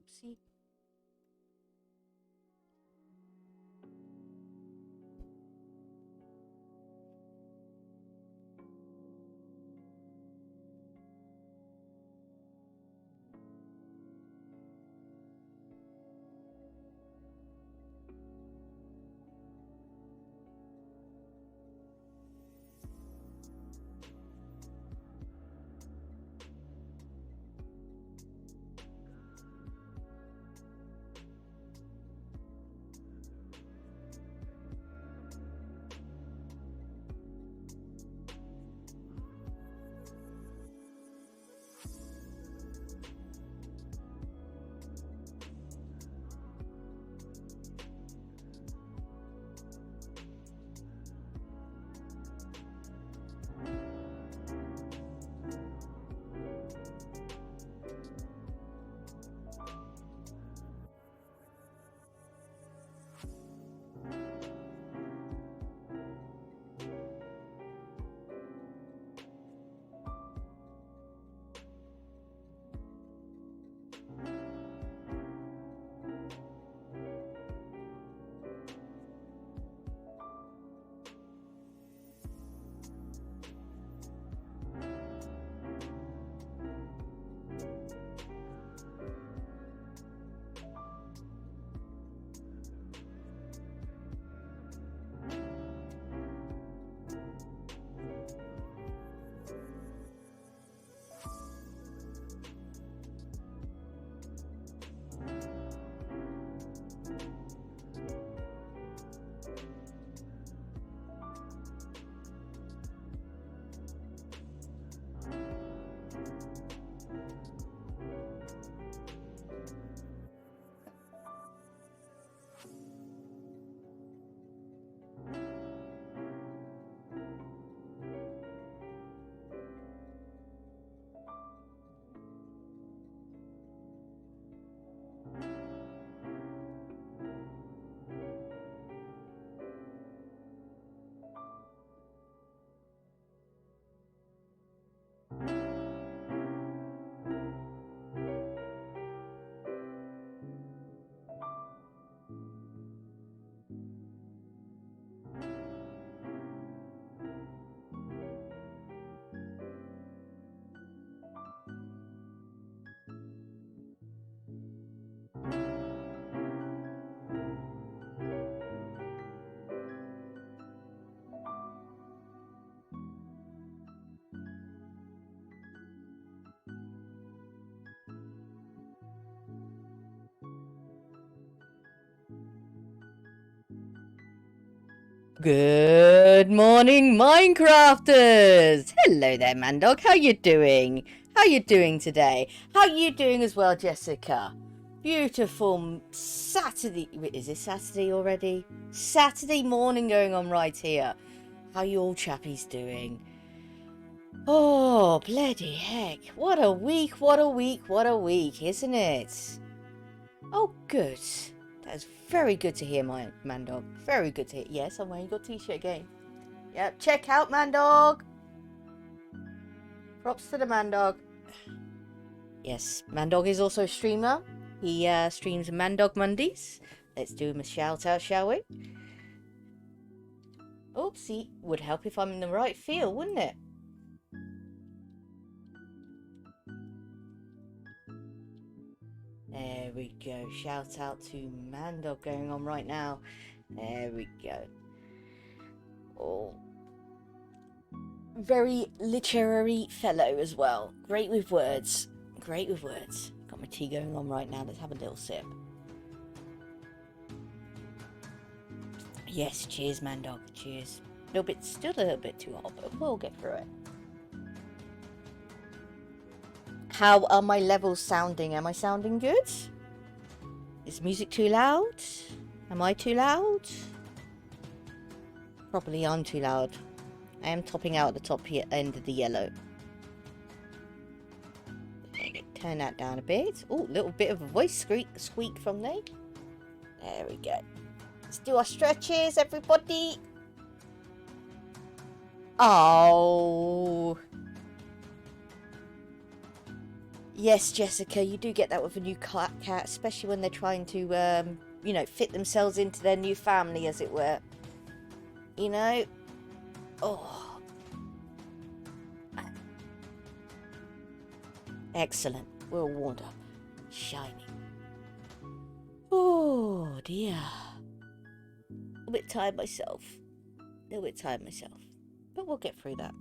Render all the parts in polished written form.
Oopsie. Good morning, Minecrafters! Hello there, Mandog. How you doing? How you doing today? How you doing as well, Jessica? Beautiful Saturday. Is it Saturday already? Saturday morning going on right here. How you all chappies doing? Oh, bloody heck. What a week, what a week, what a week, isn't it? Oh, good. That's very good to hear, my Mandog. Very good to hear. Yes, I'm wearing your t-shirt again. Yep, check out Mandog. Props to the Mandog. Yes, Mandog is also a streamer. He streams Mandog Mondays. Let's do him a shout out, shall we? Oopsie, would help if I'm in the right field, wouldn't it? There we go. Shout out to Mandog going on right now. There we go. Oh. Very literary fellow as well. Great with words. Great with words. Got my tea going on right now. Let's have a little sip. Yes, cheers, Mandog. Cheers. Still a little bit too hot, but we'll get through it. How are my levels sounding? Am I sounding good? Is music too loud? Am I too loud? Probably I'm too loud. I am topping out at the top here, end of the yellow. Turn that down a bit. Oh, little bit of a voice squeak from there. There we go. Let's do our stretches, everybody. Oh. Yes, Jessica, you do get that with a new cat, especially when they're trying to, you know, fit themselves into their new family, as it were. You know? Oh. Excellent. We're all warmed up. Shiny. Oh, dear. A little bit tired myself. But we'll get through that.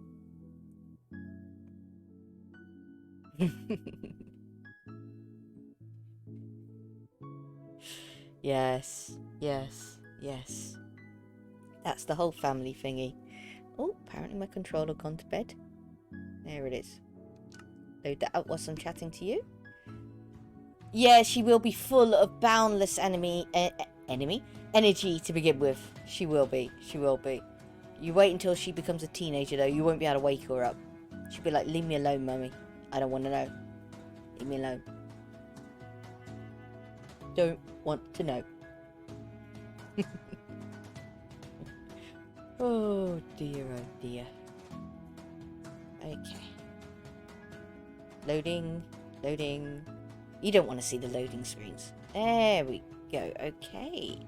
Yes. That's the whole family thingy. Oh, apparently my controller gone to bed. There it is. Load that up whilst I'm chatting to you. Yeah, she will be full of boundless energy to begin with. She will be. You wait until she becomes a teenager, though. You won't be able to wake her up. She'll be like, leave me alone, mummy. I don't want to know. Leave me alone. Don't want to know. Oh, dear, oh, dear. Okay. Loading. You don't want to see the loading screens. There we go. Okay.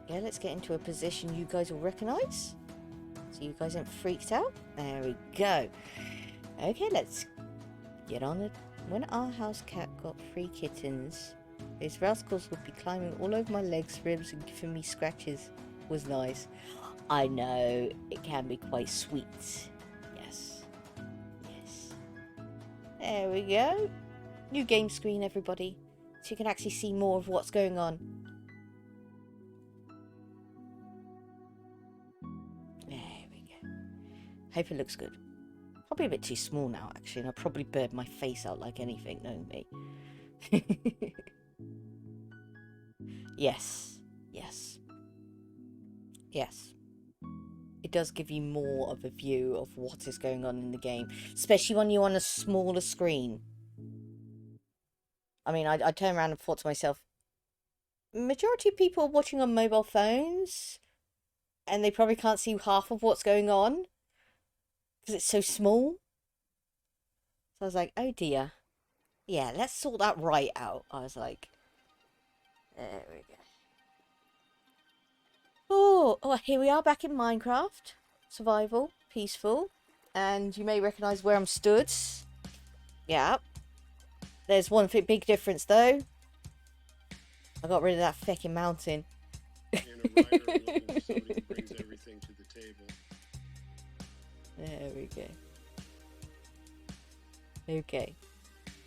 Yeah, let's get into a position you guys will recognise. So you guys aren't freaked out. There we go. Okay, let's get on it. When our house cat got 3 kittens, those rascals would be climbing all over my legs, ribs, and giving me scratches. Was nice. I know, it can be quite sweet. Yes. There we go. New game screen, everybody. So you can actually see more of what's going on. There we go. Hope it looks good. Probably a bit too small now, actually, and I'll probably bird my face out like anything, knowing me. Yes. It does give you more of a view of what is going on in the game, especially when you're on a smaller screen. I mean, I turned around and thought to myself, majority of people are watching on mobile phones, and they probably can't see half of what's going on, because it's so small. So I was like, oh dear. Yeah, let's sort that right out. I was like, there we go. Oh, here we are back in Minecraft. Survival, peaceful. And you may recognise where I'm stood. Yeah. There's one big difference, though. I got rid of that feckin' mountain. And a writer looking for somebody who brings everything to the table. There we go. Okay.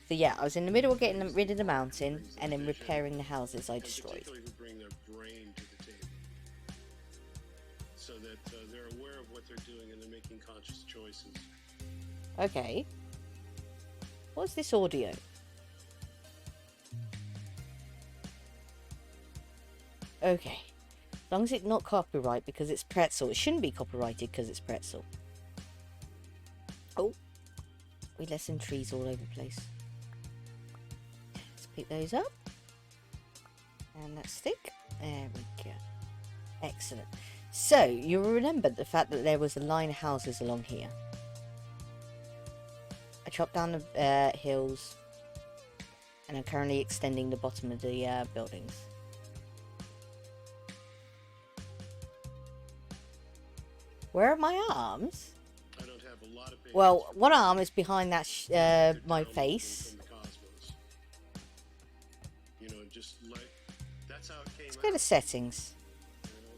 So yeah, I was in the middle of getting rid of the mountain and then repairing the houses I destroyed. Particularly who bring their brain to the table, so that they're aware of what they're doing and they're making conscious choices. Okay. What's this audio? Okay. As long as it's not copyright because it's pretzel. It shouldn't be copyrighted because it's pretzel. Oh. We left some trees all over the place. Let's pick those up. And that stick. There we go. Excellent. So, you will remember the fact that there was a line of houses along here. I chopped down the hills. And I'm currently extending the bottom of the buildings. Where are my arms? I don't have a lot of patience. Well, one arm is behind that my face. You know, just like that's how it came. Let's go to settings.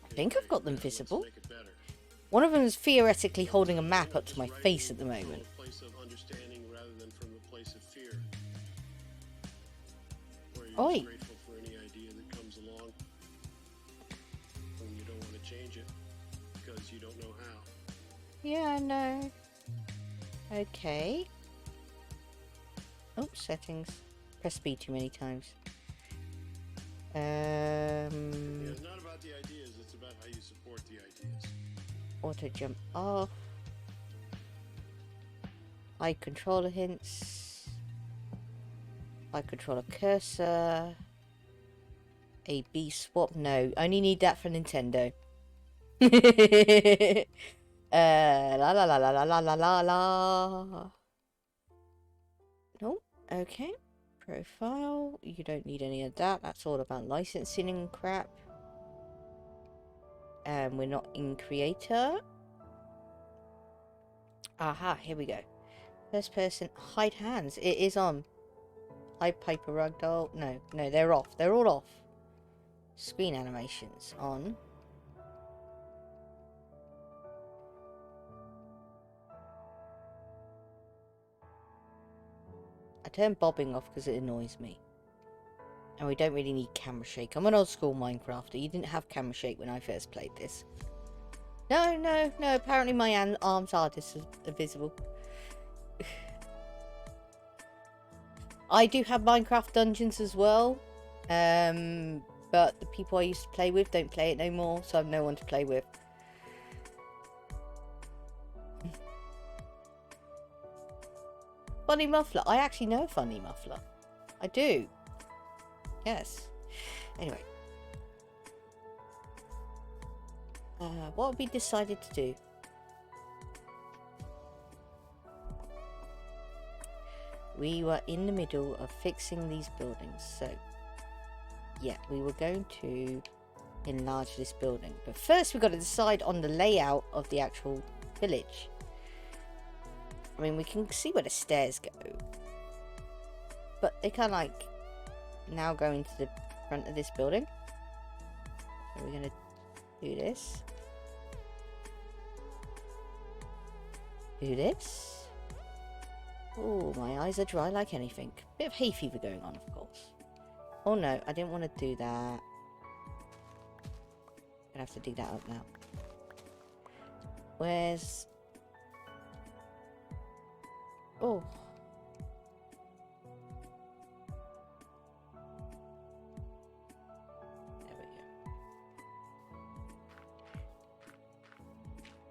I think I've got them visible. Make it better. One of them is theoretically holding a map up to my face at the moment. From a place of understanding rather than from a place of fear. Where you're Oi. just grateful for any idea that comes along. And you don't want to change it because you don't know how. Yeah, I know. Okay. Oh, settings. Press B too many times. Yeah, it's not about the ideas, it's about how you support the ideas. Auto jump off. Eye controller hints. Eye controller cursor. A B swap. No, only need that for Nintendo. La la la la la la la la la. Okay. Profile. You don't need any of that. That's all about licensing and crap. And we're not in creator. Aha, here we go. First person, hide hands. It is on. Hide paper ragdoll. No, they're off. They're all off. Screen animations on. I turn bobbing off because it annoys me. And we don't really need camera shake. I'm an old school Minecrafter. You didn't have camera shake when I first played this. No. Apparently my arms are visible. I do have Minecraft Dungeons as well. But the people I used to play with don't play it no more. So I've no one to play with. Funny muffler. I actually know a funny muffler. I do. Yes. Anyway. What have we decided to do? We were in the middle of fixing these buildings. So, yeah, we were going to enlarge this building. But first we've got to decide on the layout of the actual village. I mean, we can see where the stairs go. But they kind of like now go into the front of this building. So we're going to do this. Do this. Oh, my eyes are dry like anything. Bit of hay fever going on, of course. Oh no, I didn't want to do that. Gonna have to dig that up now. Where's... Oh.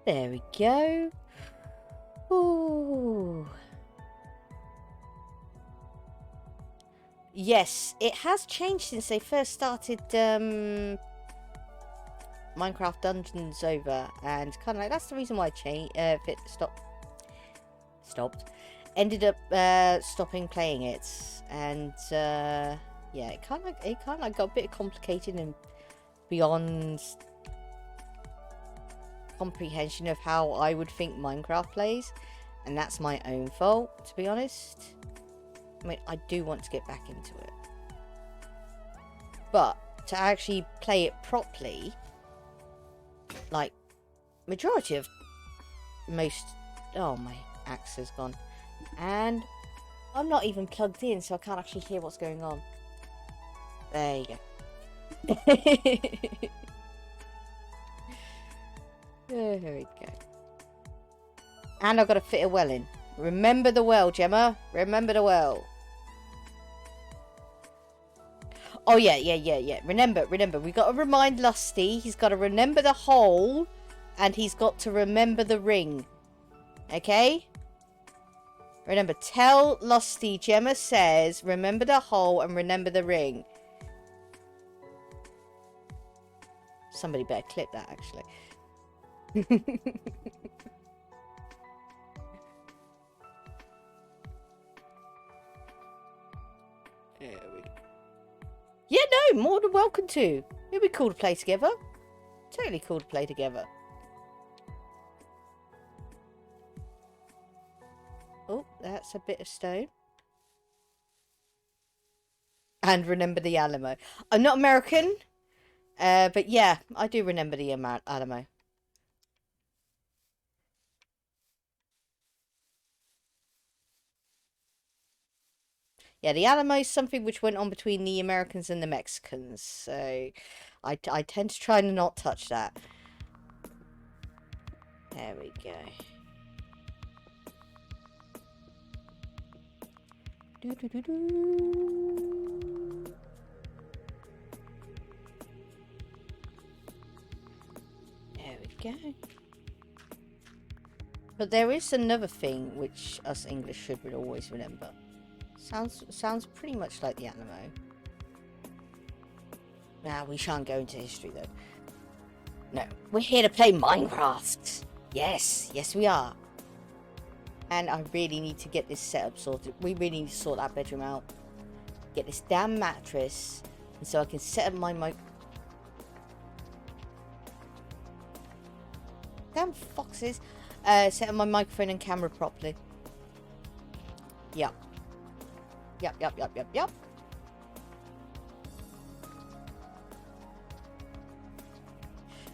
There we go. Ooh. Yes, it has changed since they first started Minecraft Dungeons over, and kind of like that's the reason why it stopped. Ended up stopping playing it, and yeah, it kind of got a bit complicated and beyond comprehension of how I would think Minecraft plays, and that's my own fault, to be honest. I mean, I do want to get back into it, but to actually play it properly, like majority of most... Oh, my axe has gone, and I'm not even plugged in, so I can't actually hear what's going on. There you go. There we go. And I've got to fit a well in. Remember the well, Gemma. Remember the well. Oh, yeah. Remember. We've got to remind Lusty. He's got to remember the hole. And he's got to remember the ring. Okay? Remember, tell Lusty, Gemma says, remember the hole and remember the ring. Somebody better clip that, actually. There we go. Yeah, no, more than welcome to. It'd be cool to play together. Totally cool to play together. Oh, that's a bit of stone. And remember the Alamo. I'm not American, but yeah, I do remember the Alamo. Yeah, the Alamo is something which went on between the Americans and the Mexicans, so I tend to try and not touch that. There we go. There we go. But there is another thing which us English should always remember. Sounds pretty much like the Alamo. Nah, we shan't go into history though. No, we're here to play Minecraft. Yes we are. And I really need to get this setup sorted. We really need to sort that bedroom out. Get this damn mattress. And so I can set up my mic. Damn foxes. Set up my microphone and camera properly. Yep. Yep.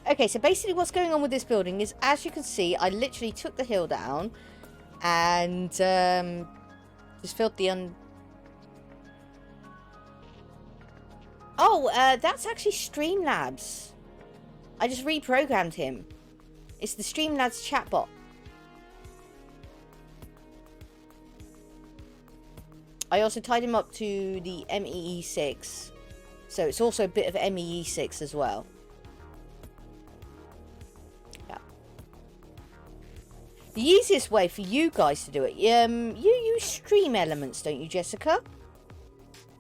Okay, so basically what's going on with this building is, as you can see, I literally took the hill down and just filled the Oh, that's actually Streamlabs. I just reprogrammed him. It's the Streamlabs chatbot. I also tied him up to the MEE6. So it's also a bit of MEE6 as well. Yeah. The easiest way for you guys to do it, you use Stream Elements, don't you, Jessica?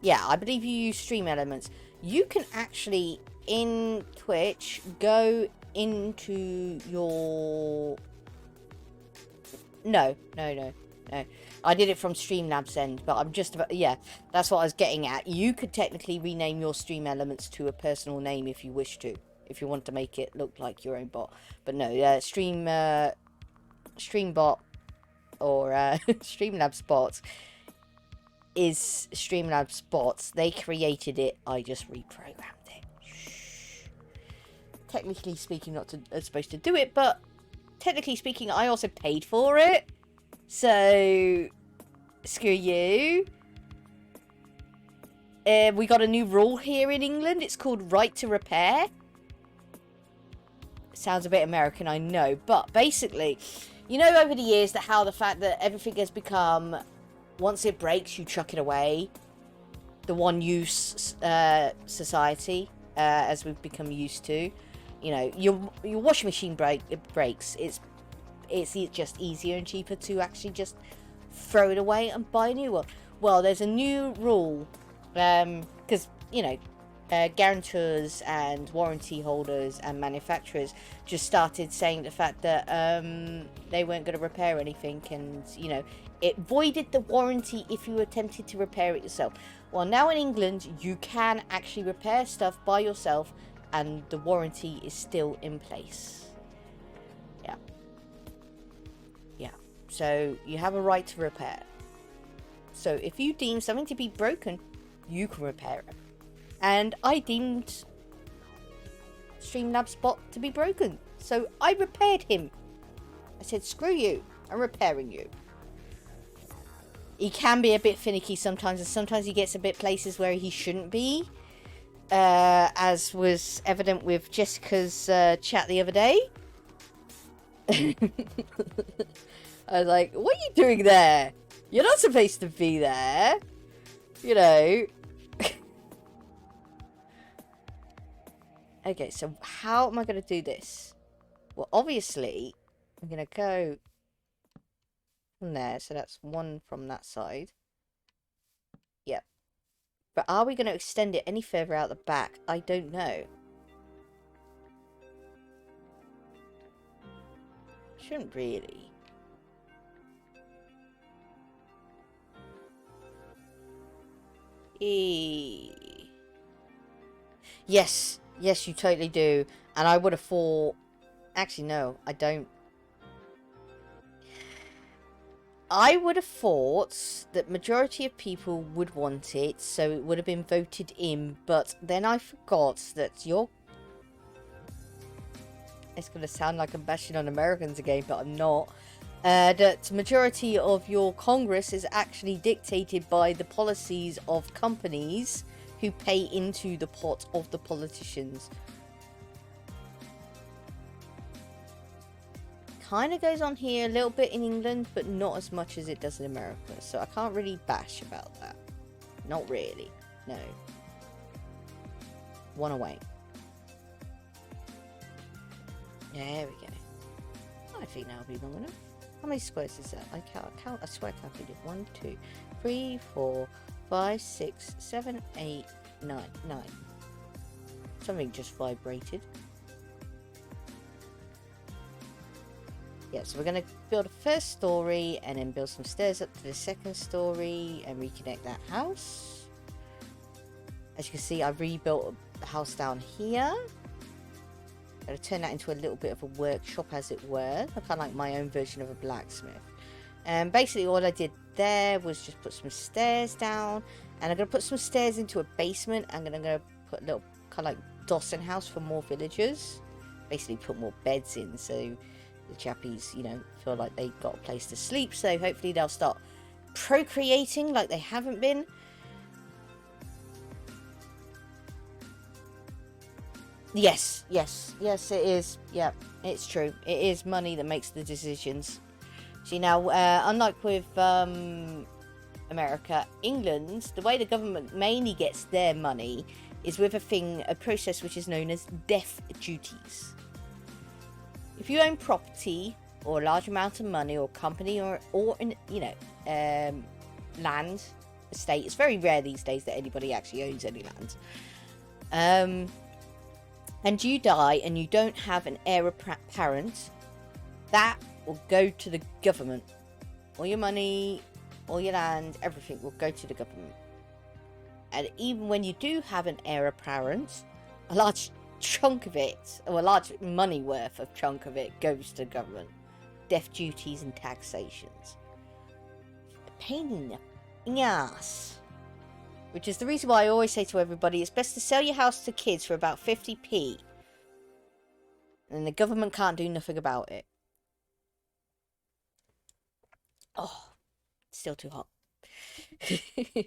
Yeah, I believe you use Stream Elements. You can actually, in Twitch, go into your... No. I did it from Streamlabs end, but I'm just about... Yeah, that's what I was getting at. You could technically rename your Stream Elements to a personal name if you wish to. If you want to make it look like your own bot. But no, Streambot or Streamlabs bots is Streamlabs bots. They created it. I just reprogrammed it. Shh. Technically speaking, not supposed to do it, but technically speaking, I also paid for it. So, screw you. We got a new rule here in England. It's called right to repair. Sounds a bit American, I know. But basically, you know over the years that how the fact that everything has become, once it breaks, you chuck it away. The one-use society, as we've become used to. You know, your washing machine breaks. It's just easier and cheaper to actually just throw it away and buy a new one. Well, there's a new rule, because, you know, guarantors and warranty holders and manufacturers just started saying the fact that they weren't going to repair anything, and, you know, it voided the warranty if you attempted to repair it yourself. Well, now in England, you can actually repair stuff by yourself, and the warranty is still in place. So you have a right to repair. So if you deem something to be broken, you can repair it. And I deemed Streamlabs bot to be broken, so I repaired him. I said, screw you, I'm repairing you. He can be a bit finicky sometimes, and sometimes he gets a bit places where he shouldn't be. As was evident with Jessica's chat the other day. I was like, what are you doing there? You're not supposed to be there. You know. Okay, so how am I going to do this? Well, obviously, I'm going to go from there. So that's one from that side. Yep. But are we going to extend it any further out the back? I don't know. Shouldn't really. Yes, you totally do. And I would have thought... Actually, no, I don't. I would have thought that majority of people would want it, so it would have been voted in. But then I forgot that your... It's going to sound like I'm bashing on Americans again, but I'm not. That majority of your Congress is actually dictated by the policies of companies who pay into the pot of the politicians. Kind of goes on here a little bit in England, but not as much as it does in America. So I can't really bash about that. Not really. No. One away. There we go. I think that'll be long enough. How many squares is that? I count. I swear I calculated. 1, 2, 3, 4, 5, 6, 7, 8, 9. 9. Something just vibrated. Yeah, so we're gonna build a first story and then build some stairs up to the second story and reconnect that house. As you can see, I rebuilt the house down here. I'm going to turn that into a little bit of a workshop, as it were. Kind of like my own version of a blacksmith. And basically all I did there was just put some stairs down. And I'm going to put some stairs into a basement. I'm going to put a little kind of like Dawson house for more villagers. Basically put more beds in so the chappies, you know, feel like they got a place to sleep. So hopefully they'll start procreating like they haven't been. Yes, it is. Yeah, it's true. It is money that makes the decisions. See, now, unlike with America, England, the way the government mainly gets their money is with a process which is known as death duties. If you own property or a large amount of money or company or land, estate, it's very rare these days that anybody actually owns any land. And you die and you don't have an heir apparent, that will go to the government. All your money, all your land, everything will go to the government. And even when you do have an heir apparent, a large chunk of it, or a large money worth of chunk of it, goes to the government. Death duties and taxations. A pain in the ass. Which is the reason why I always say to everybody, it's best to sell your house to kids for about 50p. And the government can't do nothing about it. Oh, it's still too hot. There we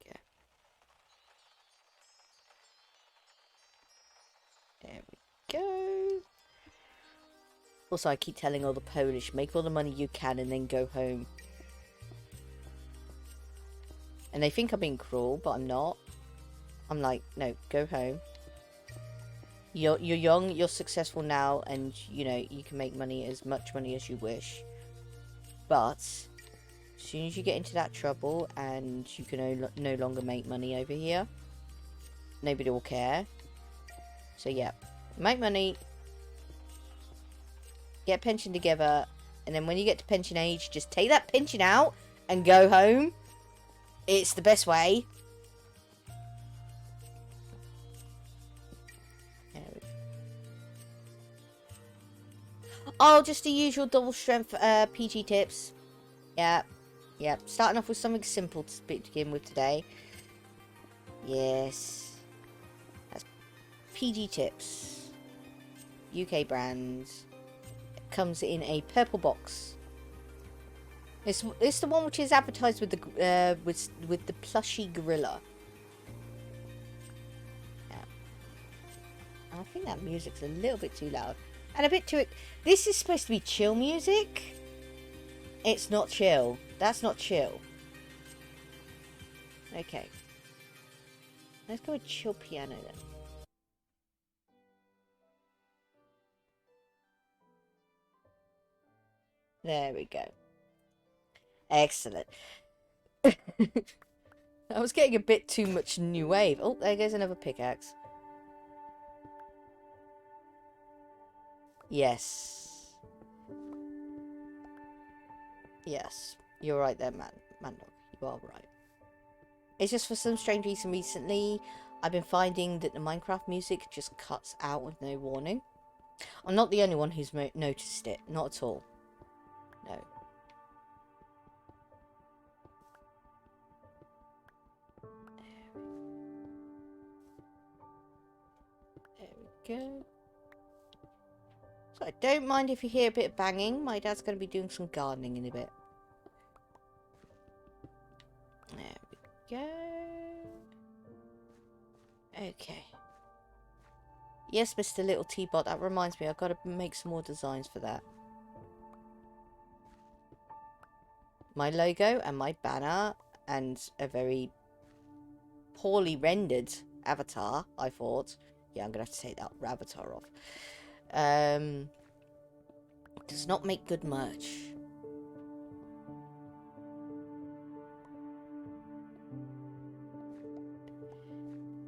go. There we go. Also, I keep telling all the Polish, make all the money you can and then go home. And they think I'm being cruel, but I'm not. I'm like, no, go home. You're young, you're successful now, and, you know, you can make money, as much money as you wish. But, as soon as you get into that trouble, and you can no longer make money over here, nobody will care. So, yeah. Make money. Get a pension together. And then when you get to pension age, just take that pension out and go home. It's the best way. Oh, just the usual double strength PG tips. Yeah. Starting off with something simple to begin with today. Yes. That's PG tips. UK brands. It comes in a purple box. It's the one which is advertised with the with the plushy gorilla. Yeah. I think that music's a little bit too loud and a bit too. This is supposed to be chill music. It's not chill. That's not chill. Okay. Let's go with chill piano then. There we go. Excellent. I was getting a bit too much new wave. Oh, there goes another pickaxe. Yes. Yes. You're right there, Mandog. You are right. It's just for some strange reason recently, I've been finding that the Minecraft music just cuts out with no warning. I'm not the only one who's noticed it. Not at all. No. There we go. So I don't mind if you hear a bit of banging. My dad's going to be doing some gardening in a bit. There we go. Okay. Yes, Mr. Little T-Bot, that reminds me, I've got to make some more designs for that. My logo and my banner and a very poorly rendered avatar, I thought. Yeah, I'm going to have to take that avatar off. Does not make good merch.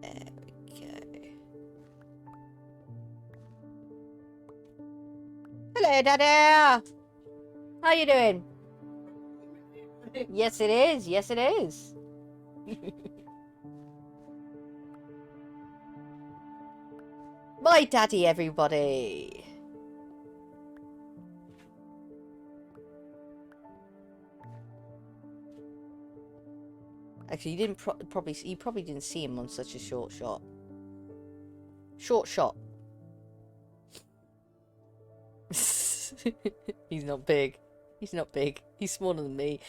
There we go. Hey, Daddy! How you doing? Yes, it is. Yes, it is. My daddy, everybody. Actually, you didn't you probably didn't see him on such a short shot. Short shot. He's not big. He's not big. He's smaller than me.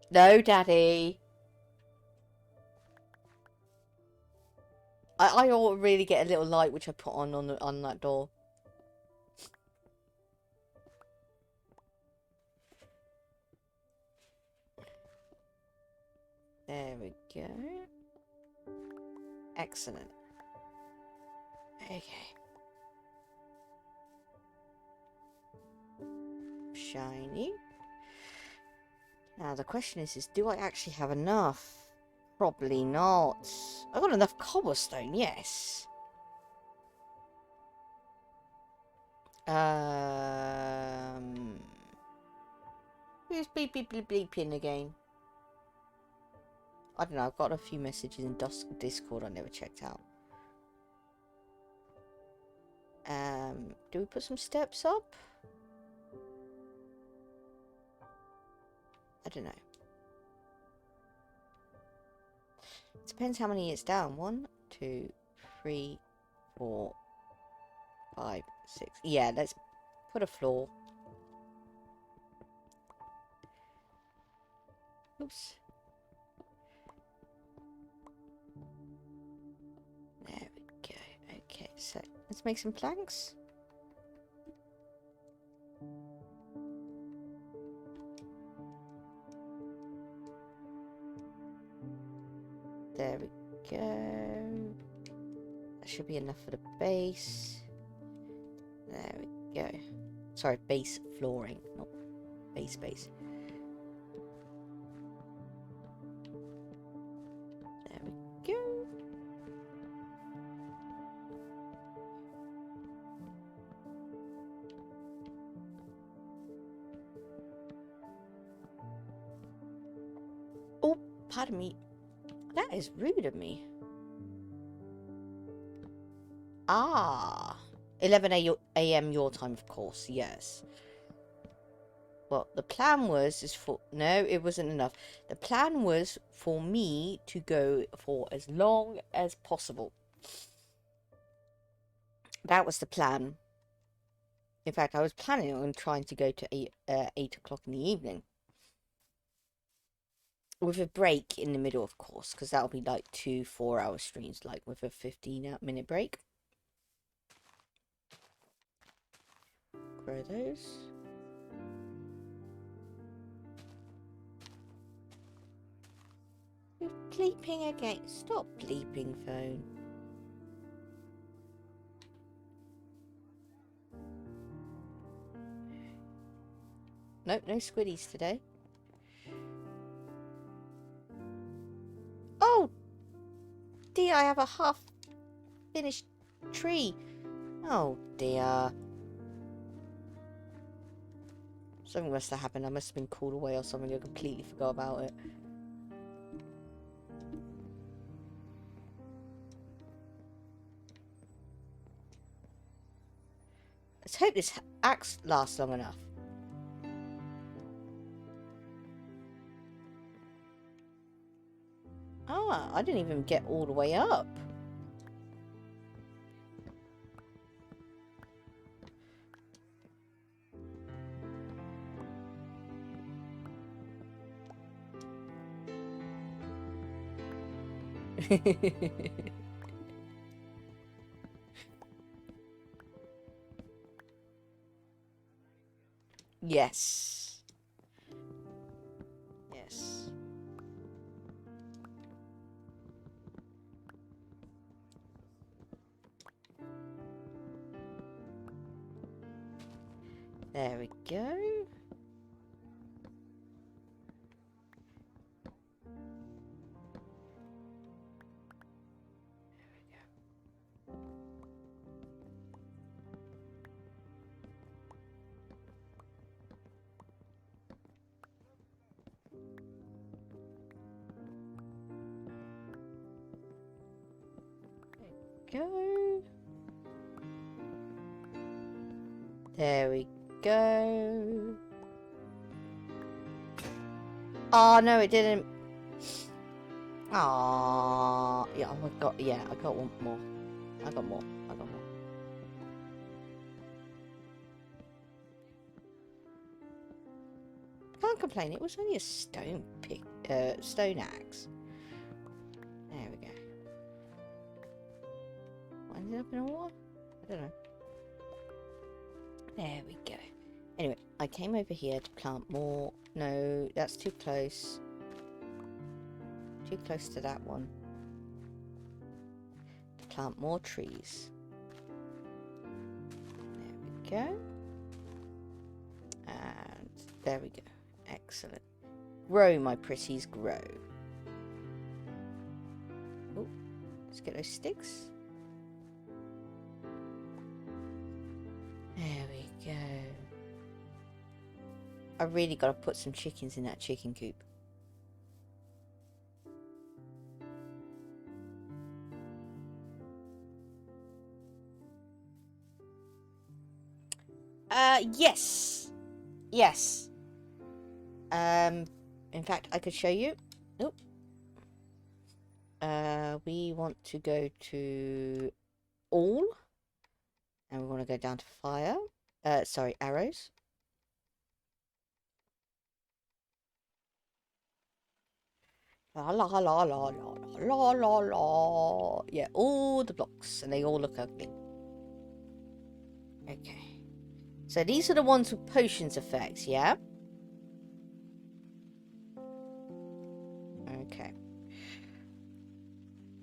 No, Daddy. I ought to really get a little light which I put on that door. There we go. Excellent. Okay. Shiny. Now the question is do I actually have enough? Probably not. I've got enough cobblestone, yes. Who's bleeping again? I don't know, I've got a few messages in Discord I never checked out. Do we put some steps up? I don't know. It depends how many it's down. 1, 2, 3, 4, 5, 6. Yeah, let's put a floor. Oops. There we go. Okay, so let's make some planks. There we go. That should be enough for the base. There we go. Sorry, base flooring, not base. There we go. Oh, pardon me. That is rude of me. Ah. 11 a.m. your time, of course, yes. Well, the plan was no, it wasn't enough. The plan was for me to go for as long as possible. That was the plan. In fact, I was planning on trying to go to 8 o'clock in the evening. With a break in the middle, of course, because that'll be like 2 4-hour streams, like with a 15-minute break. Grow those. You're bleeping again. Stop bleeping, phone. Nope, no squiddies today. Oh dear, I have a half-finished tree. Oh dear. Something must have happened. I must have been called away or something. I completely forgot about it. Let's hope this axe lasts long enough. Ah, I didn't even get all the way up. Yes. Yes. There we go. go. There we go. Oh no, it didn't. Ah, yeah, I got one more. I got more. Can't complain. It was only a stone axe. There we go. What ended up in a water? I don't know. There we go. Anyway, I came over here to plant more. No, that's too close. Too close to that one. To plant more trees. There we go. And there we go. Excellent. Grow, my pretties, grow. Oh, let's get those sticks. There we go. I really got to put some chickens in that chicken coop. Yes. Yes. In fact, I could show you. Nope. We want to go to all. And we want to go down to fire. Sorry, arrows. La la la la la la la la. Yeah, all the blocks. And they all look ugly. Okay. So these are the ones with potions effects, yeah? Okay.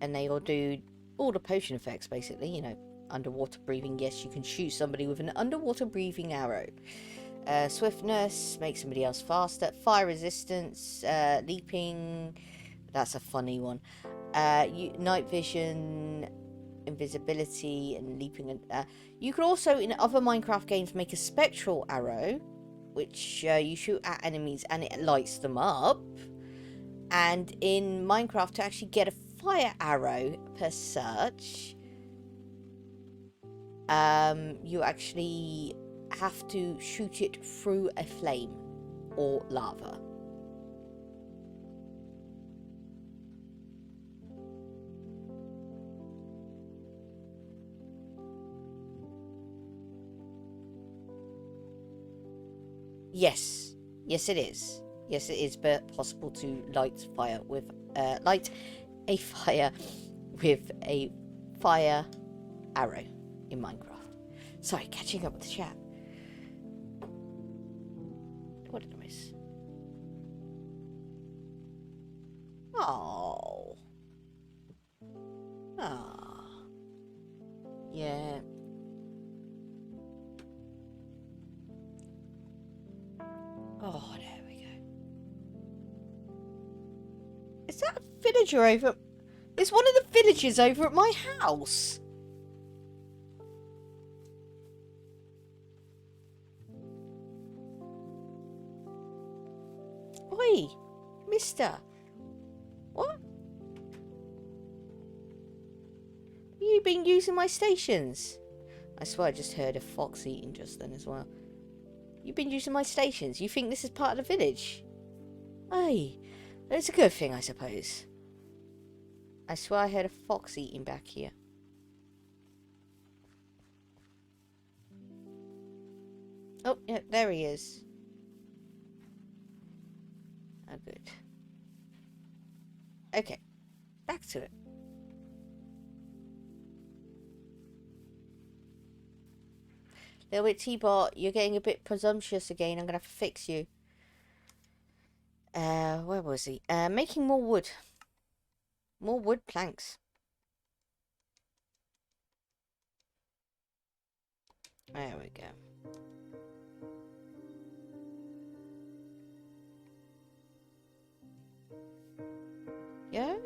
And they all do all the potion effects, basically, you know. Underwater breathing, yes, you can shoot somebody with an underwater breathing arrow. Swiftness, make somebody else faster. Fire resistance, leaping, that's a funny one. Night vision, invisibility, and leaping. You could also, in other Minecraft games, make a spectral arrow, which you shoot at enemies and it lights them up. And in Minecraft, to actually get a fire arrow per such, you actually have to shoot it through a flame or lava. Yes, yes it is. Yes, it is possible to light a fire with a fire arrow in Minecraft. Sorry, catching up with the chat. What did I miss? Oh. Ah. Yeah. Oh, there we go. Is that a villager over? It's one of the villagers over at my house. Oi, mister. What? You been using my stations? I swear I just heard a fox eating just then as well. You've been using my stations. You think this is part of the village? Hey, it's a good thing, I suppose. I swear I heard a fox eating back here. Oh, yeah, there he is. Oh, good. Okay, back to it. Little bit T-Bot, you're getting a bit presumptuous again. I'm gonna have to fix you. Where was he? Making more wood. More wood planks. There we go. Yeah.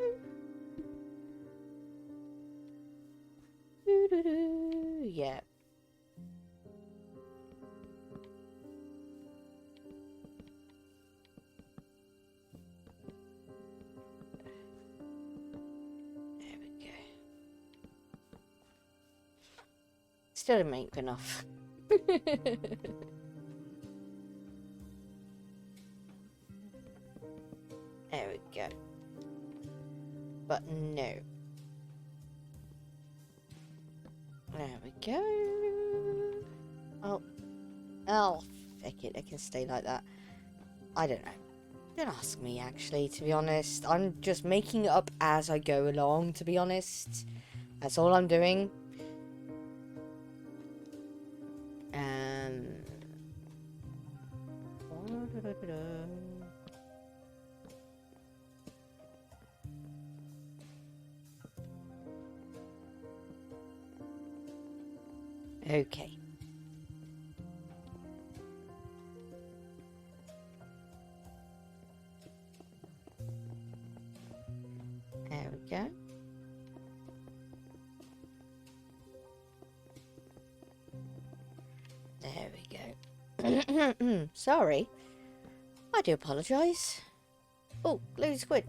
Yeah. There we go. still didn't make enough. There we go. But no. There we go. Oh. Oh, feck it. It can stay like that. I don't know. Don't ask me, actually, to be honest. I'm just making it up as I go along, to be honest. That's all I'm doing. Okay. There we go. There we go. Sorry. I do apologise. Oh, load of squid.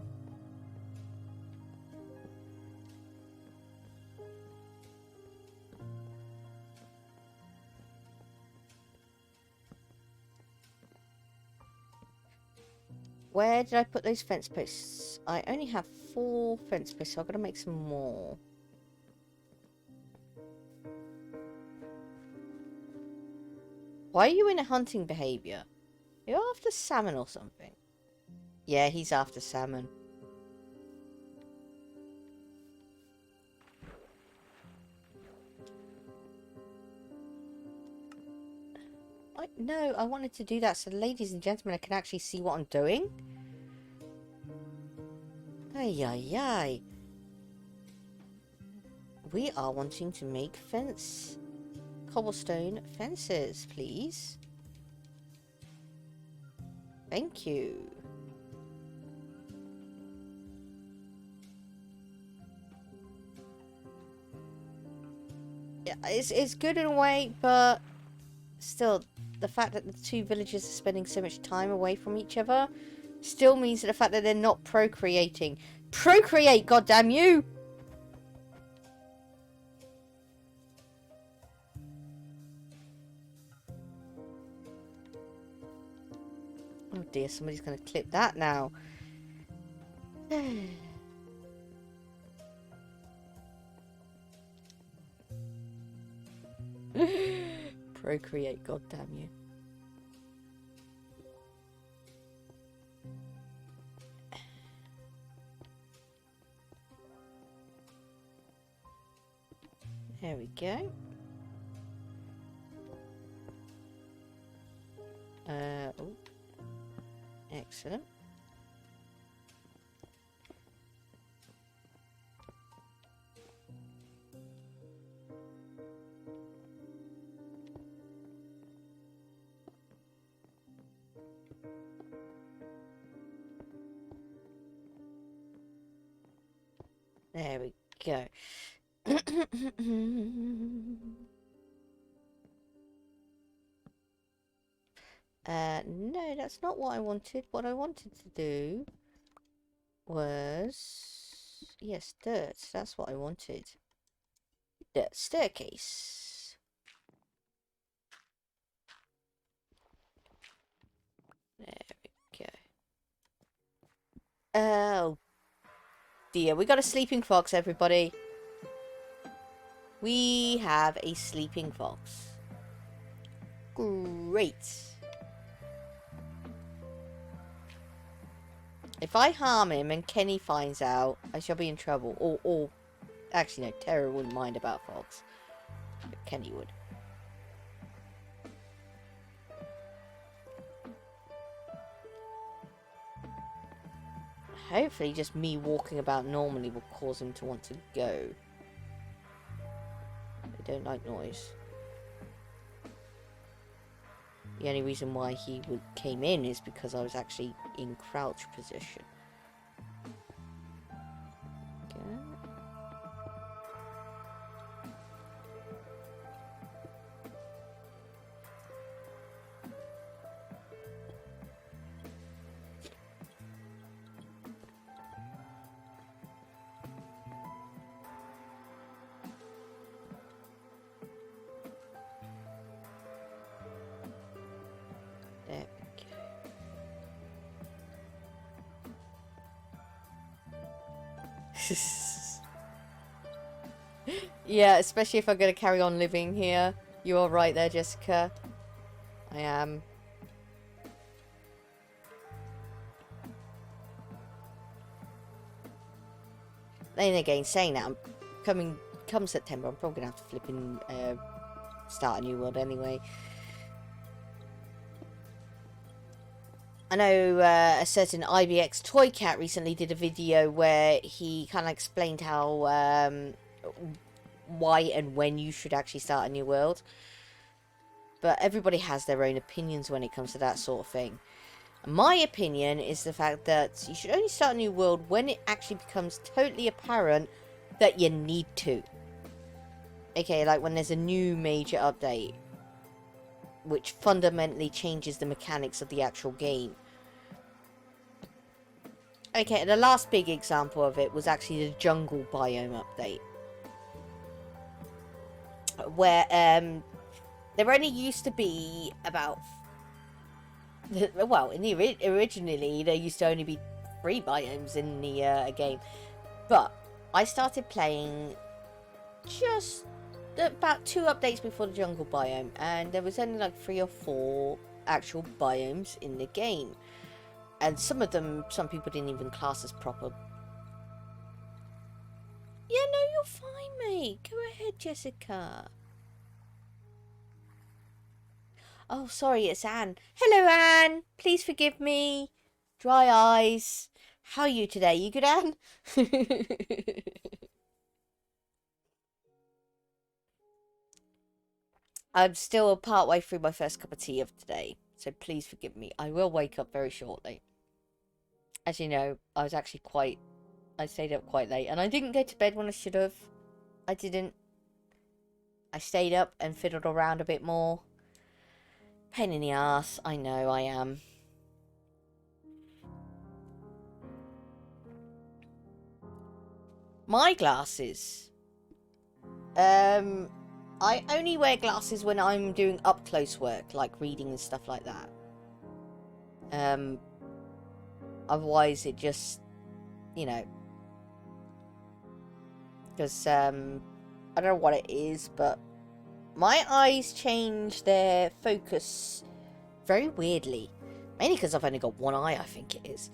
Where did I put those fence posts? I only have 4 fence posts, so I've got to make some more. Why are you in a hunting behaviour? You're after salmon or something. Yeah, he's after salmon. No, I wanted to do that so ladies and gentlemen can actually see what I'm doing. Ay, ay, ay. We are wanting to make cobblestone fences, please. Thank you. Yeah, it's good in a way, but still, the fact that the 2 villages are spending so much time away from each other still means that the fact that they're not procreating. Procreate, goddamn you! Oh dear, somebody's going to clip that now. Procreate, goddamn you. There we go. Oh. Excellent. There we go. No, that's not what I wanted. What I wanted to do was... Yes, dirt. That's what I wanted. Dirt staircase. There we go. Oh, dear. We got a sleeping fox, everybody. We have a sleeping fox. Great. If I harm him and Kenny finds out, I shall be in trouble. Or actually, no, Terra wouldn't mind about fox. But Kenny would. Hopefully, just me walking about normally will cause him to want to go. I don't like noise. The only reason why he came in is because I was actually in crouch position. Okay. Yeah, especially if I'm going to carry on living here. You are right there, Jessica. I am. Then again, saying that, come September, I'm probably going to have to flip and start a new world anyway. I know a certain IBX Toy Cat recently did a video where he kind of explained how why and when you should actually start a new world. But everybody has their own opinions when it comes to that sort of thing. My opinion is the fact that you should only start a new world when it actually becomes totally apparent that you need to. Okay, like when there's a new major update, which fundamentally changes the mechanics of the actual game. Okay, the last big example of it was actually the jungle biome update. Where, there only used to be about... Well, originally, there used to only be 3 biomes in the game. But I started playing just about 2 updates before the jungle biome, and there was only like 3 or 4 actual biomes in the game, and some of them, some people didn't even class as proper. Yeah, no, you're fine, mate. Go ahead, Jessica. Oh, sorry, it's Anne. Hello, Anne. Please forgive me. Dry eyes. How are you today? You good, Anne? I'm still part way through my first cup of tea of today, so please forgive me. I will wake up very shortly. As you know, I stayed up quite late, and I didn't go to bed when I should have. I didn't. I stayed up and fiddled around a bit more. Pain in the ass, I know I am. My glasses. I only wear glasses when I'm doing up close work, like reading and stuff like that. Otherwise it just, you know, because I don't know what it is, but my eyes change their focus very weirdly. Mainly because I've only got one eye, I think it is.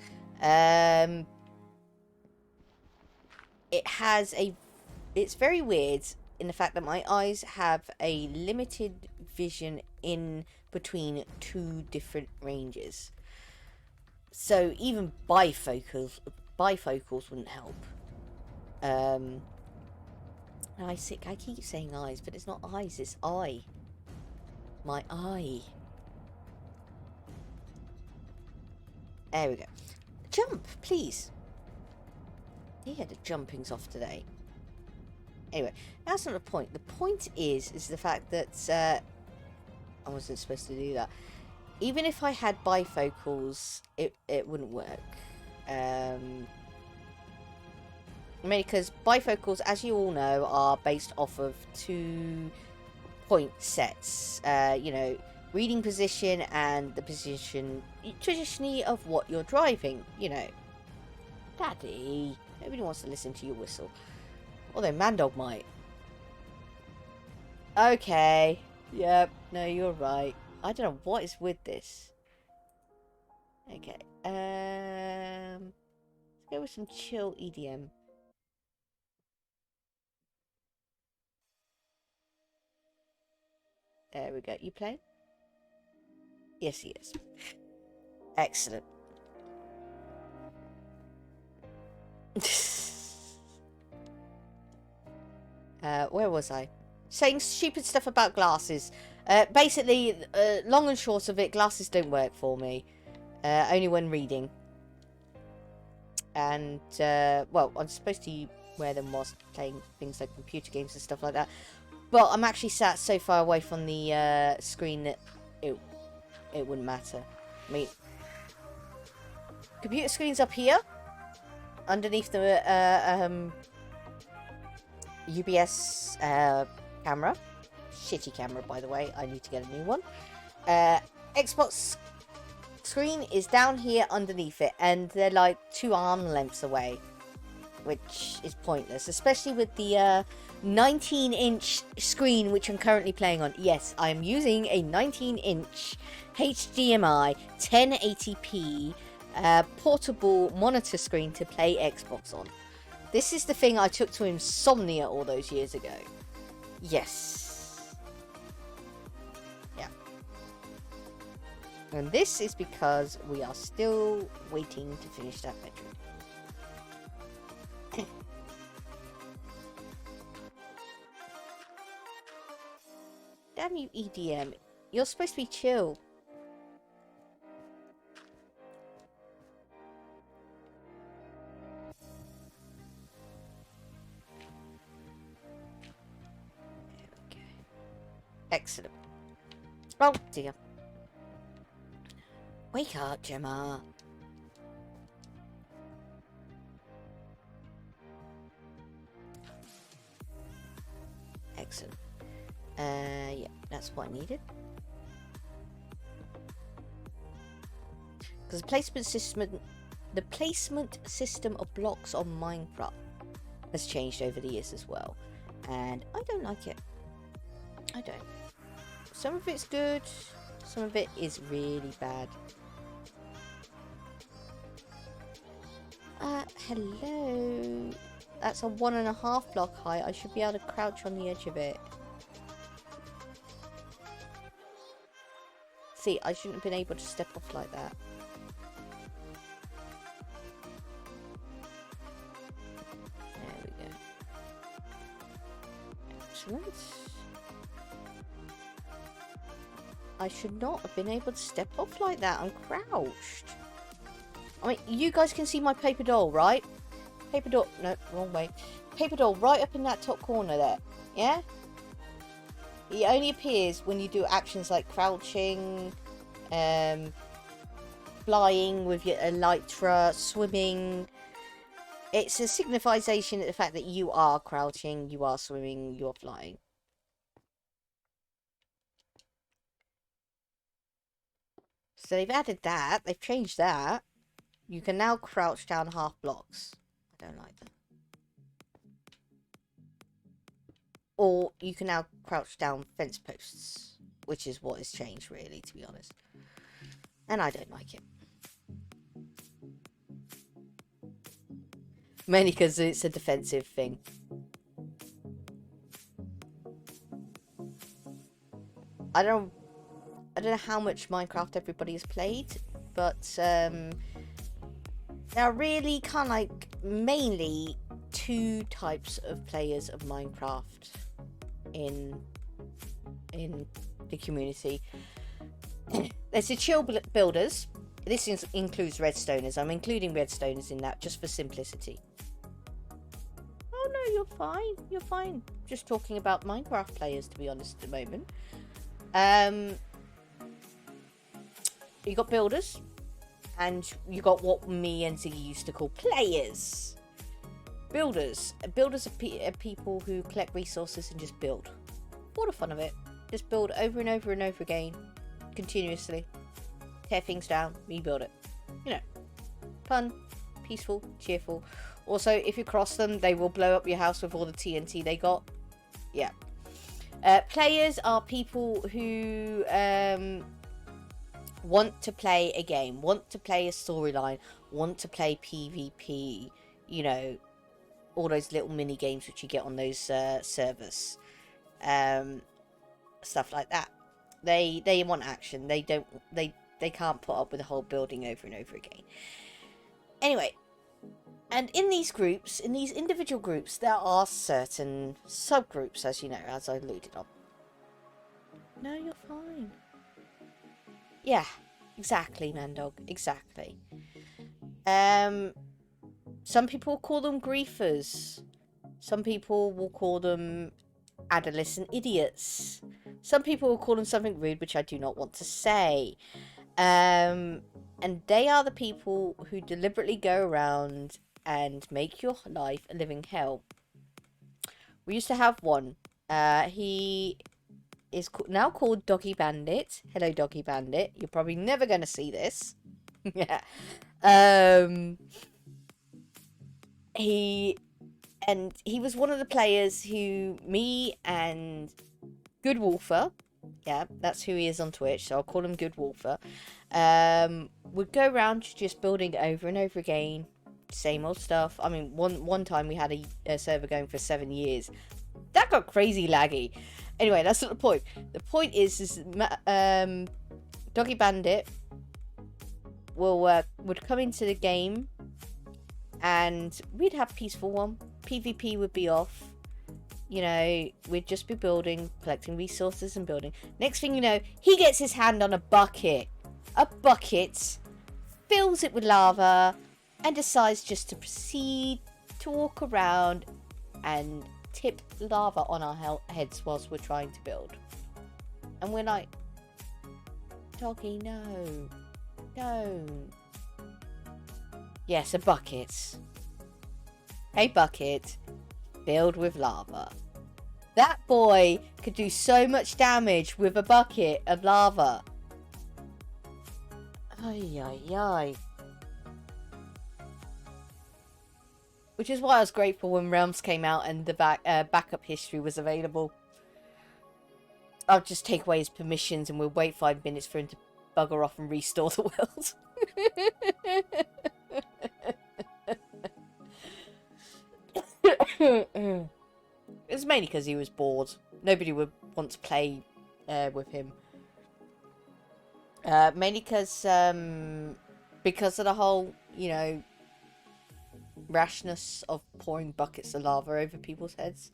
It's very weird in the fact that my eyes have a limited vision in between 2 different ranges. So even bifocals wouldn't help. I keep saying eyes, but it's not eyes, it's eye. My eye. There we go. Jump, please. Yeah, the jumping's off today. Anyway, that's not the point. The point is the fact that I wasn't supposed to do that. Even if I had bifocals, it wouldn't work. I mean, because bifocals, as you all know, are based off of 2 point sets. You know, reading position and the position traditionally of what you're driving. You know, Daddy, nobody wants to listen to your whistle. Although Mandog might. Okay. Yep. No, you're right. I don't know what is with this. Okay. Let's go with some chill EDM. There we go. You playing? Yes, he is. Excellent. Where was I? Saying stupid stuff about glasses. Basically, long and short of it, glasses don't work for me. Only when reading. And, well, I'm supposed to wear them whilst playing things like computer games and stuff like that. But I'm actually sat so far away from the screen that it wouldn't matter. I mean, computer screen's up here. Underneath the UBS camera. Shitty camera, by the way. I need to get a new one. Xbox screen is down here underneath it, and they're like 2 arm lengths away. which is pointless, especially with the 19-inch screen which I'm currently playing on. Yes, I'm using a 19-inch HDMI 1080p portable monitor screen to play Xbox on. This is the thing I took to Insomnia all those years ago. Yes. Yeah. And this is because we are still waiting to finish that bedroom. Damn you, EDM. You're supposed to be chill. There we go. Excellent. Oh, dear. Wake up, Gemma. Excellent. Yeah, that's what I needed. Because the placement system of blocks on Minecraft has changed over the years as well, and I don't like it. I don't. Some of it's good, some of it is really bad. Hello. That's a 1.5 block height. I should be able to crouch on the edge of it. See, I shouldn't have been able to step off like that. There we go. Excellent. I should not have been able to step off like that. I'm crouched. I mean, you guys can see my paper doll, right? Paper doll. No, wrong way. Paper doll right up in that top corner there. Yeah? It only appears when you do actions like crouching, flying with your elytra, swimming. It's a signification of the fact that you are crouching, you are swimming, you're flying. So they've added that. They've changed that. You can now crouch down half blocks. I don't like that. Or you can now crouch down fence posts, which is what has changed, really, to be honest. And I don't like it. Mainly because it's a defensive thing. I don't know how much Minecraft everybody has played, but there are really kind of like mainly two types of players of Minecraft in the community. There's the chill builders. This includes redstoners. I'm including redstoners in that just for simplicity. Oh no, you're fine. You're fine. Just talking about Minecraft players, to be honest, at the moment. You got builders, and you got what me and Ziggy used to call players. Builders are people who collect resources and just build. What the fun of it? Just build over and over and over again, continuously. Tear things down, rebuild it. You know, fun, peaceful, cheerful. Also, if you cross them, they will blow up your house with all the TNT they got. Yeah. Players are people who want to play a game, want to play a storyline, want to play PvP, you know, all those little mini games which you get on those servers, stuff like that. They want action. They can't put up with the whole building over and over again. Anyway, and in these groups, in these individual groups, there are certain subgroups, as you know, as I alluded on. No, you're fine. Yeah, exactly, Mandog, exactly. Some people call them griefers. Some people will call them adolescent idiots. Some people will call them something rude, which I do not want to say. And they are the people who deliberately go around and make your life a living hell. We used to have one. He is now called Doggy Bandit. Hello, Doggy Bandit. You're probably never going to see this. Yeah. he was one of the players who me and Good Wolfer, yeah, that's who he is on Twitch, so I'll call him Good Wolfer, would go around just building over and over again, same old stuff. I mean, one time we had a server going for 7 years. That got crazy laggy. Anyway, that's not the point. The point is Doggy Bandit would come into the game, and we'd have peaceful one. PvP would be off. You know, we'd just be building, collecting resources and building. Next thing you know, he gets his hand on a bucket. A bucket, fills it with lava, and decides just to proceed to walk around and tip lava on our heads whilst we're trying to build. And we're like, Doggy, no. Don't. Yes, a bucket. A bucket filled with lava. That boy could do so much damage with a bucket of lava. Ay, ay, ay. Which is why I was grateful when Realms came out and the backup history was available. I'll just take away his permissions and we'll wait 5 minutes for him to bugger off and restore the world. It's mainly because he was bored. Nobody would want to play with him. Mainly because of the whole, you know, rashness of pouring buckets of lava over people's heads.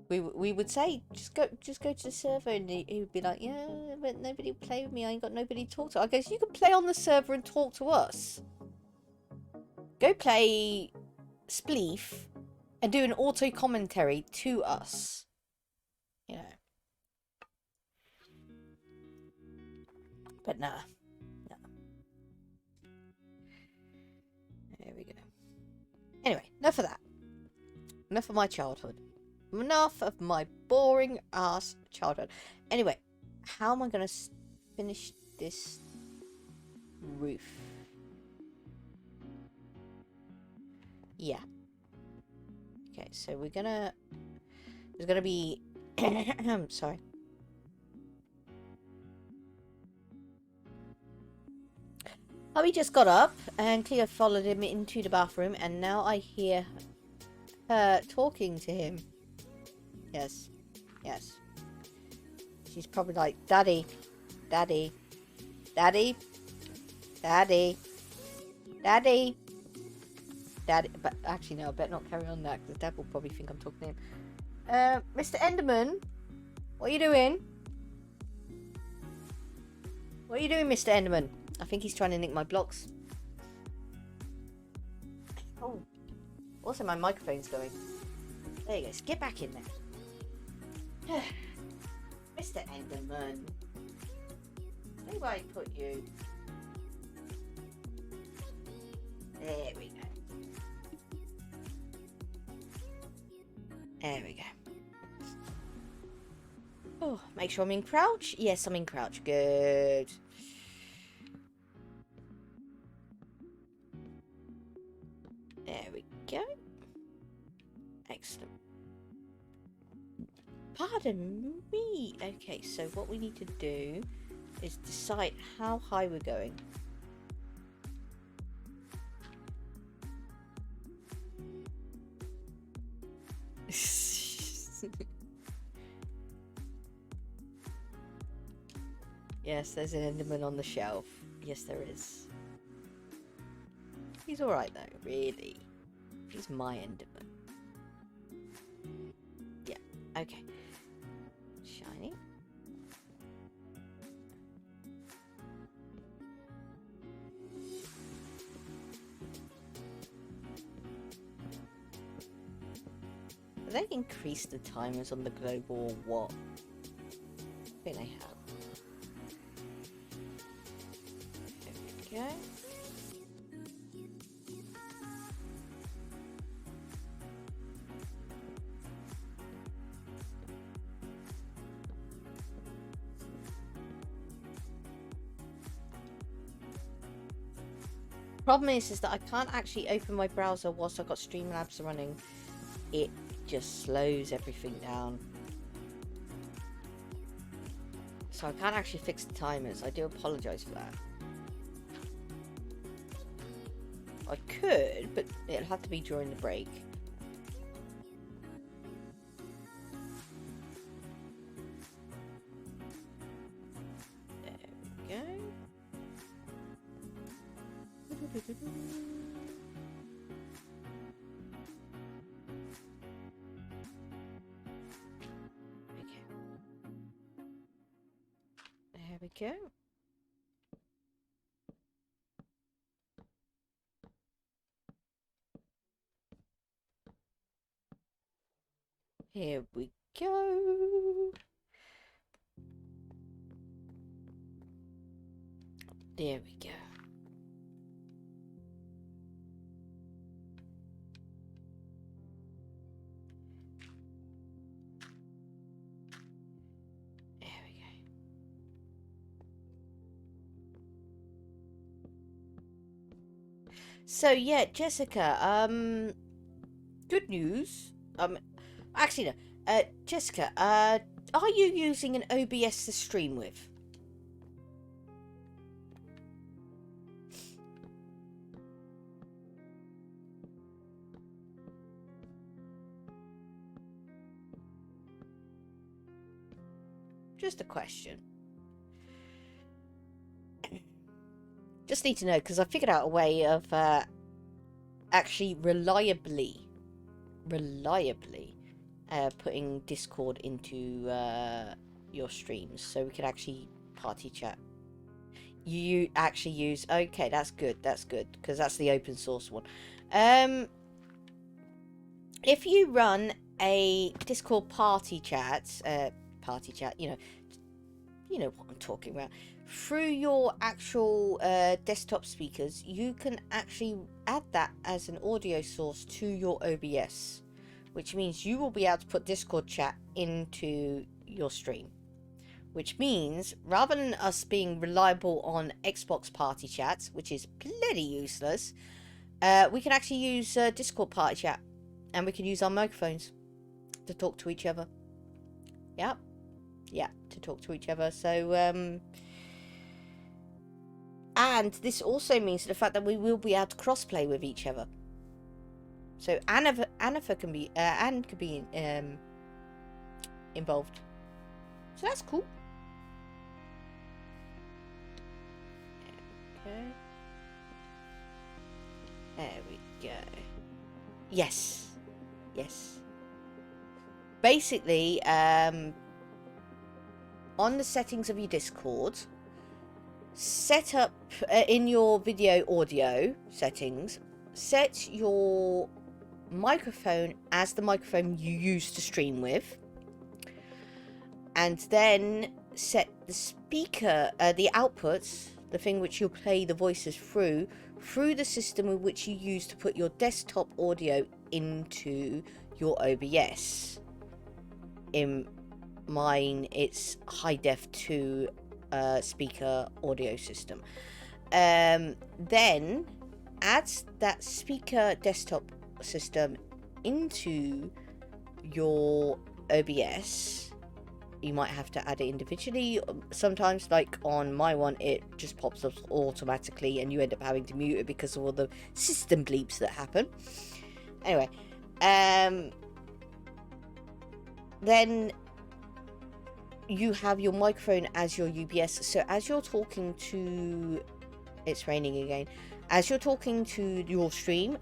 We would say, just go to the server, and he would be like, yeah, but nobody will play with me. I ain't got nobody to talk to. I guess you can play on the server and talk to us. Go play Spleef and do an auto commentary to us. You know. But nah. No. There we go. Anyway, enough of that. Enough of my childhood. Enough of my boring ass childhood. Anyway, how am I going to finish this roof? Yeah. Okay, so we're gonna... There's gonna be... Sorry. Hubby just got up, and Cleo followed him into the bathroom, and now I hear her talking to him. Yes. Yes. She's probably like, Daddy. Daddy. Daddy. Daddy. Daddy. Dad, but actually no, I better not carry on that because Dad will probably think I'm talking to him. Mr. Enderman, what are you doing? What are you doing, Mr. Enderman? I think he's trying to nick my blocks. Oh, also my microphone's going. There you go. Get back in there, Mr. Enderman. See where I put you. There we go. There we go. Oh, make sure I'm in crouch. Yes, I'm in crouch. Good. There we go. Excellent. Pardon me. Okay, so what we need to do is decide how high we're going. Yes, there's an Enderman on the shelf. Yes, there is. He's alright though, really. He's my Enderman. Yeah, okay. Shiny. Have they increased the timers on the global or what? I think they have. There we go. problem is that I can't actually open my browser whilst I've got Streamlabs running. It just slows everything down. So I can't actually fix the timers. I do apologise for that. I could, but it'll have to be during the break. There we go. There we go. Here we go. There we go. There we go. So yeah, Jessica, good news. Actually no. Jessica, are you using an OBS to stream with? Just a question. Just need to know, because I figured out a way of actually reliably putting Discord into your streams, so we can actually party chat. You actually use... Okay, that's good, because that's the open source one. If you run a Discord party chat, you know what I'm talking about, through your actual desktop speakers, you can actually add that as an audio source to your OBS, which means you will be able to put Discord chat into your stream, which means rather than us being reliable on Xbox party chats, which is bloody useless, we can actually use Discord party chat, and we can use our microphones to talk to each other. Yep. Yeah, to talk to each other. So and this also means the fact that we will be able to crossplay with each other. So Anna can be Anne could be involved. So that's cool. Okay. There we go. Yes. Yes. Basically, on the settings of your Discord, set up in your video audio settings, set your microphone as the microphone you use to stream with, and then set the speaker, the outputs, the thing which you'll play the voices through the system with which you use to put your desktop audio into your OBS. In mine, it's high def 2 speaker audio system. Then add that speaker desktop system into your OBS. You might have to add it individually. Sometimes, like on my one, it just pops up automatically and you end up having to mute it because of all the system bleeps that happen. Anyway, then you have your microphone as your UBS. So as you're talking to... It's raining again. As you're talking to your stream,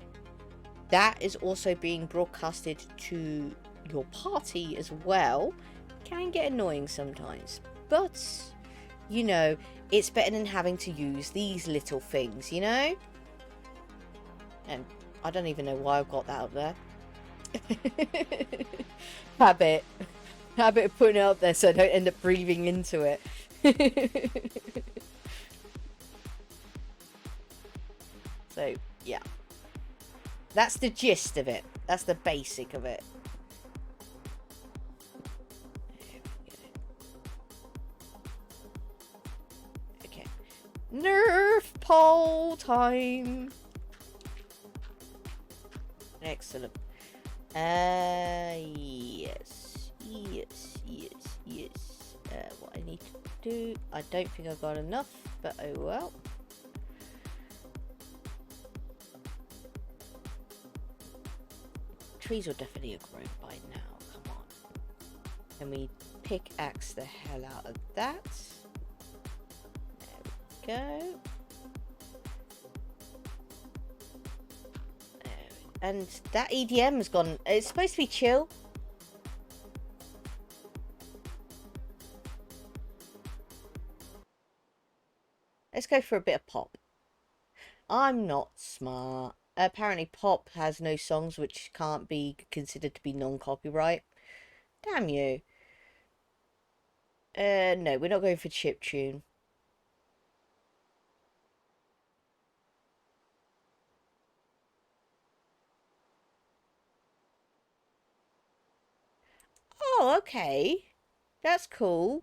that is also being broadcasted to your party as well. Can get annoying sometimes, but you know, it's better than having to use these little things, you know. And I don't even know why I've got that up there. habit of putting it up there so I don't end up breathing into it. So yeah, that's the gist of it. That's the basic of it. Nerf poll time. Excellent. Yes. What I need to do, I don't think I got enough, but oh well. Trees will definitely have grown by now, come on. And we pickaxe the hell out of that. There we go. And that EDM has gone, it's supposed to be chill. Let's go for a bit of pop. I'm not smart. Apparently pop has no songs which can't be considered to be non-copyright. Damn you. No, we're not going for chiptune. Oh, okay. That's cool.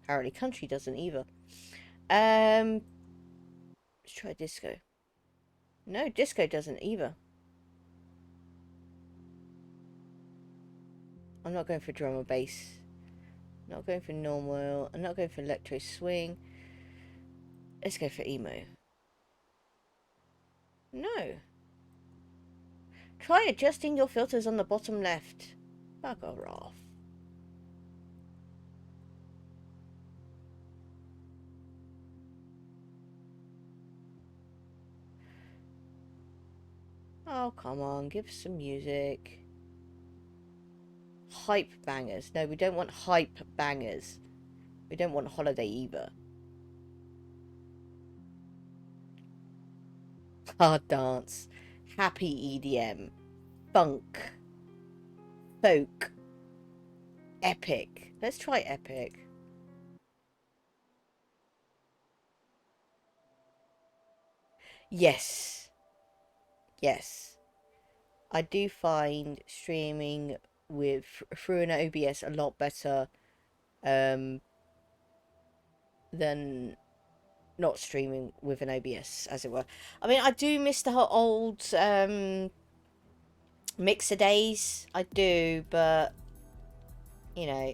Apparently country doesn't either. Let's try disco. No, disco doesn't either. I'm not going for drum or bass. I'm not going for normal. I'm not going for electro swing. Let's go for emo. No. Try adjusting your filters on the bottom left. Bugger off. Oh, come on. Give us some music. Hype bangers. No, we don't want hype bangers. We don't want holiday either. Hard dance. Happy EDM. Funk. Folk. Epic. Let's try epic. Yes. Yes. I do find streaming with through an OBS a lot better than not streaming with an OBS, as it were. I mean, I do miss the old mixer days. I do, but you know,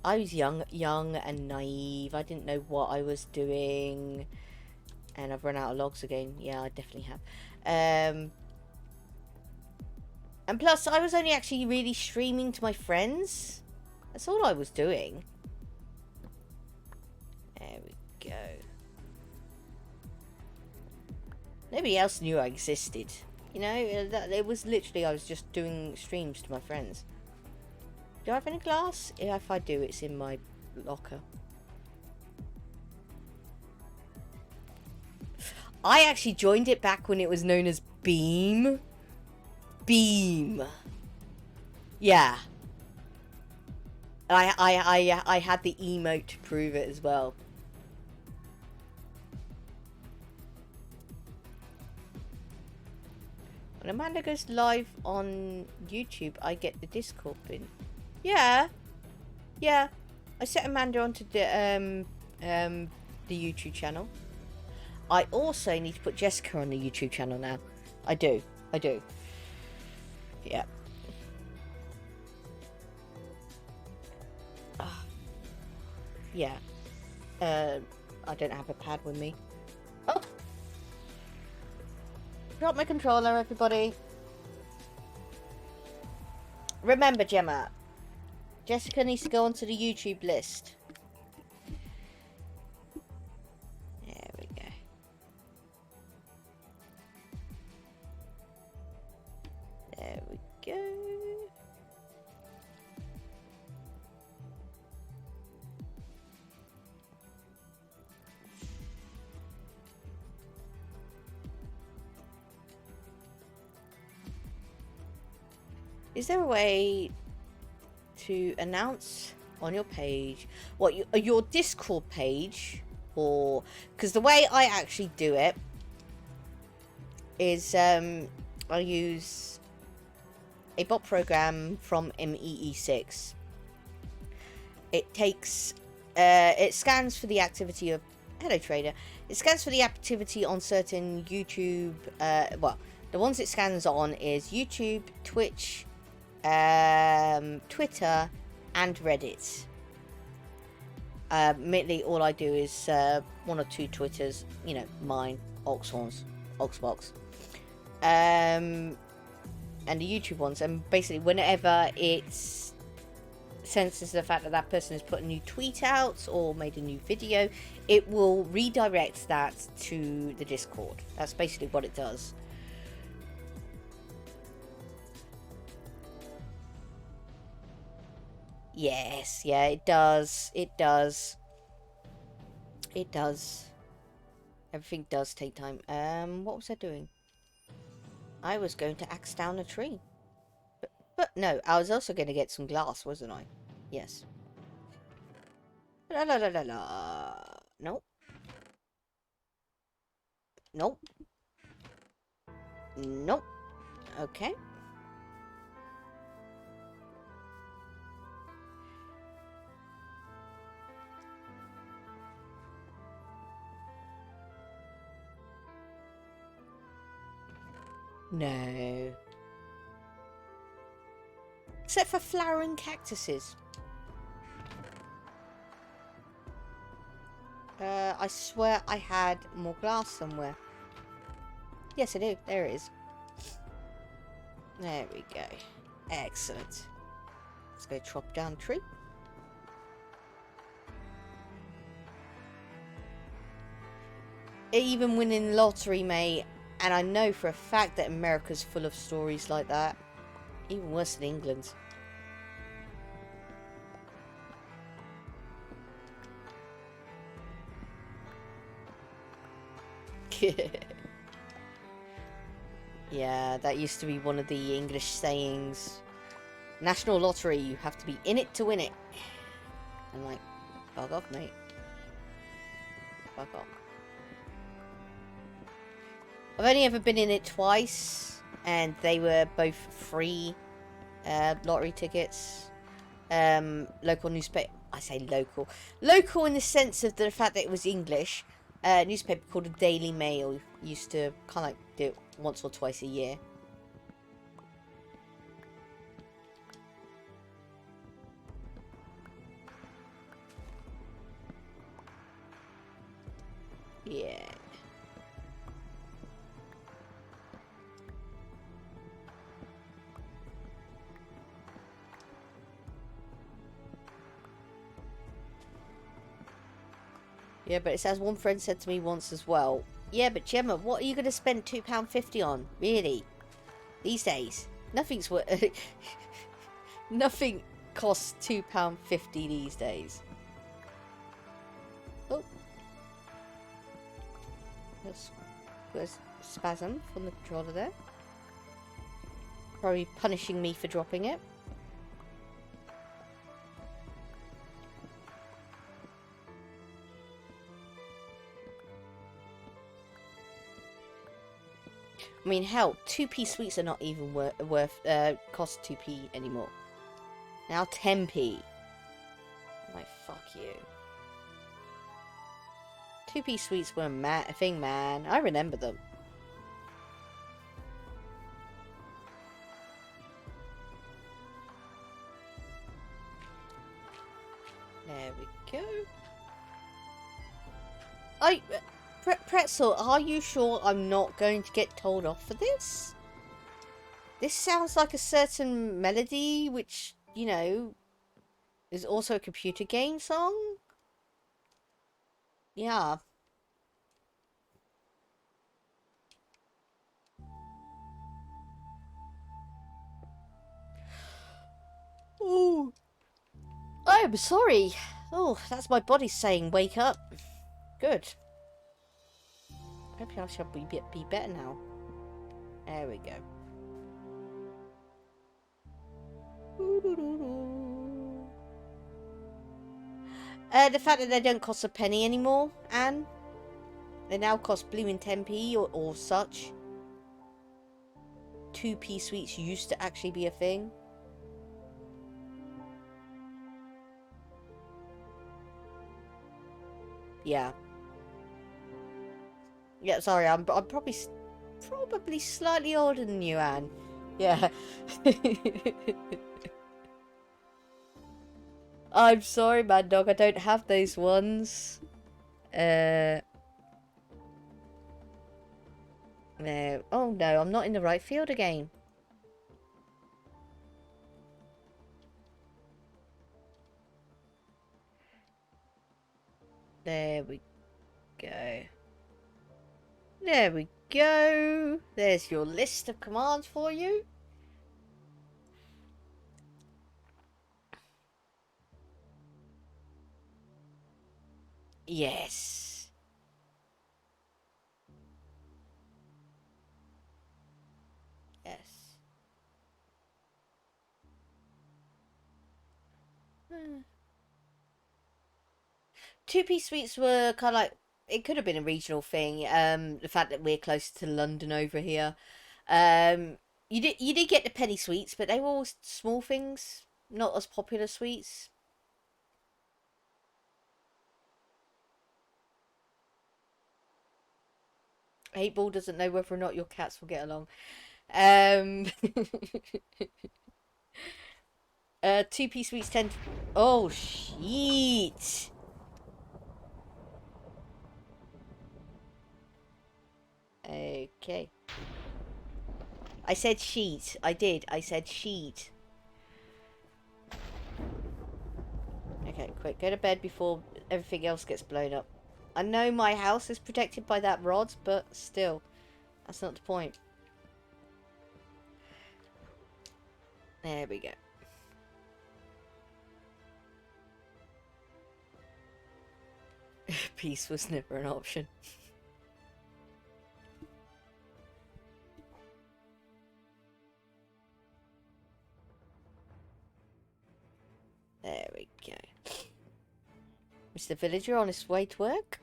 I was young and naive. I didn't know what I was doing, and I've run out of logs again. Yeah, I definitely have. And plus, I was only actually really streaming to my friends. That's all I was doing. There we go. Nobody else knew I existed. You know, it was literally, I was just doing streams to my friends. Do I have any glass? Yeah, if I do, it's in my locker. I actually joined it back when it was known as Beam. Beam. Yeah. I had the emote to prove it as well. When Amanda goes live on YouTube, I get the Discord pin. Yeah. Yeah. I set Amanda onto the YouTube channel. I also need to put Jessica on the YouTube channel now. I do. Yeah. Yeah. I don't have a pad with me. Oh! Drop my controller, everybody. Remember, Gemma, Jessica needs to go onto the YouTube list. There we go. There we go. Is there a way to announce on your page what your Discord page, or because the way I actually do it is I use a bot program from MEE6. It takes it scans for the activity of Hello, trader. It scans for the activity on certain YouTube. Well, the ones it scans on is YouTube, Twitch, Twitter, and Reddit. Admittedly, all I do is one or two Twitters. You know, mine, Oxhorns, Oxbox, and the YouTube ones. And basically, whenever it's senses the fact that that person has put a new tweet out or made a new video, it will redirect that to the Discord. That's basically what it does. Yes, yeah, it does. It does. It does. Everything does take time. What was I doing? I was going to axe down a tree. But no, I was also going to get some glass, wasn't I? Yes. La la la la la. Nope. Nope. Nope. Okay. No. Except for flowering cactuses. I swear I had more glass somewhere. Yes, I do. There it is. There we go. Excellent. Let's go chop down a tree. Even winning the lottery, mate. And I know for a fact that America's full of stories like that. Even worse than England. Yeah, that used to be one of the English sayings. National lottery, you have to be in it to win it. I'm like, fuck off, mate. Fuck off. I've only ever been in it twice, and they were both free lottery tickets. Local newspaper. I say local. Local in the sense of the fact that it was English. Newspaper called the Daily Mail used to kind of like do it once or twice a year. Yeah. Yeah, but it says one friend said to me once as well, yeah, but Gemma, what are you going to spend £2.50 on? Really? These days? Nothing's worth... Nothing costs £2.50 these days. Oh. There's spasm from the controller there. Probably punishing me for dropping it. I mean, hell, 2p sweets are not even cost 2p anymore. Now 10p. I'm like, fuck you. 2p sweets were a thing, man. I remember them. There we go. Pretzel, are you sure I'm not going to get told off for this? This sounds like a certain melody, which, you know, is also a computer game song? Yeah. Oh. I'm sorry. Oh, that's my body saying wake up. Good. Hopefully I shall be better now. There we go. The fact that they don't cost a penny anymore, Anne. They now cost blooming 10p or such. 2p sweets used to actually be a thing. Yeah. Yeah, sorry, I'm probably slightly older than you, Anne. Yeah. I'm sorry, Mad Dog, I don't have those ones. No. Oh no, I'm not in the right field again. There we go. There we go. There's your list of commands for you. Yes. Yes. Two-piece suites were kind of like, it could have been a regional thing. The fact that we're closer to London over here. Um, you did get the penny suites, but they were all small things, not as popular suites. 8 Ball doesn't know whether or not your cats will get along. Um, two-piece suites tend to... Oh, shit. Okay. I said sheet. I did. I said sheet. Okay, quick. Go to bed before everything else gets blown up. I know my house is protected by that rod, but still. That's not the point. There we go. Peace was never an option. There we go. Mr. Villager on his way to work.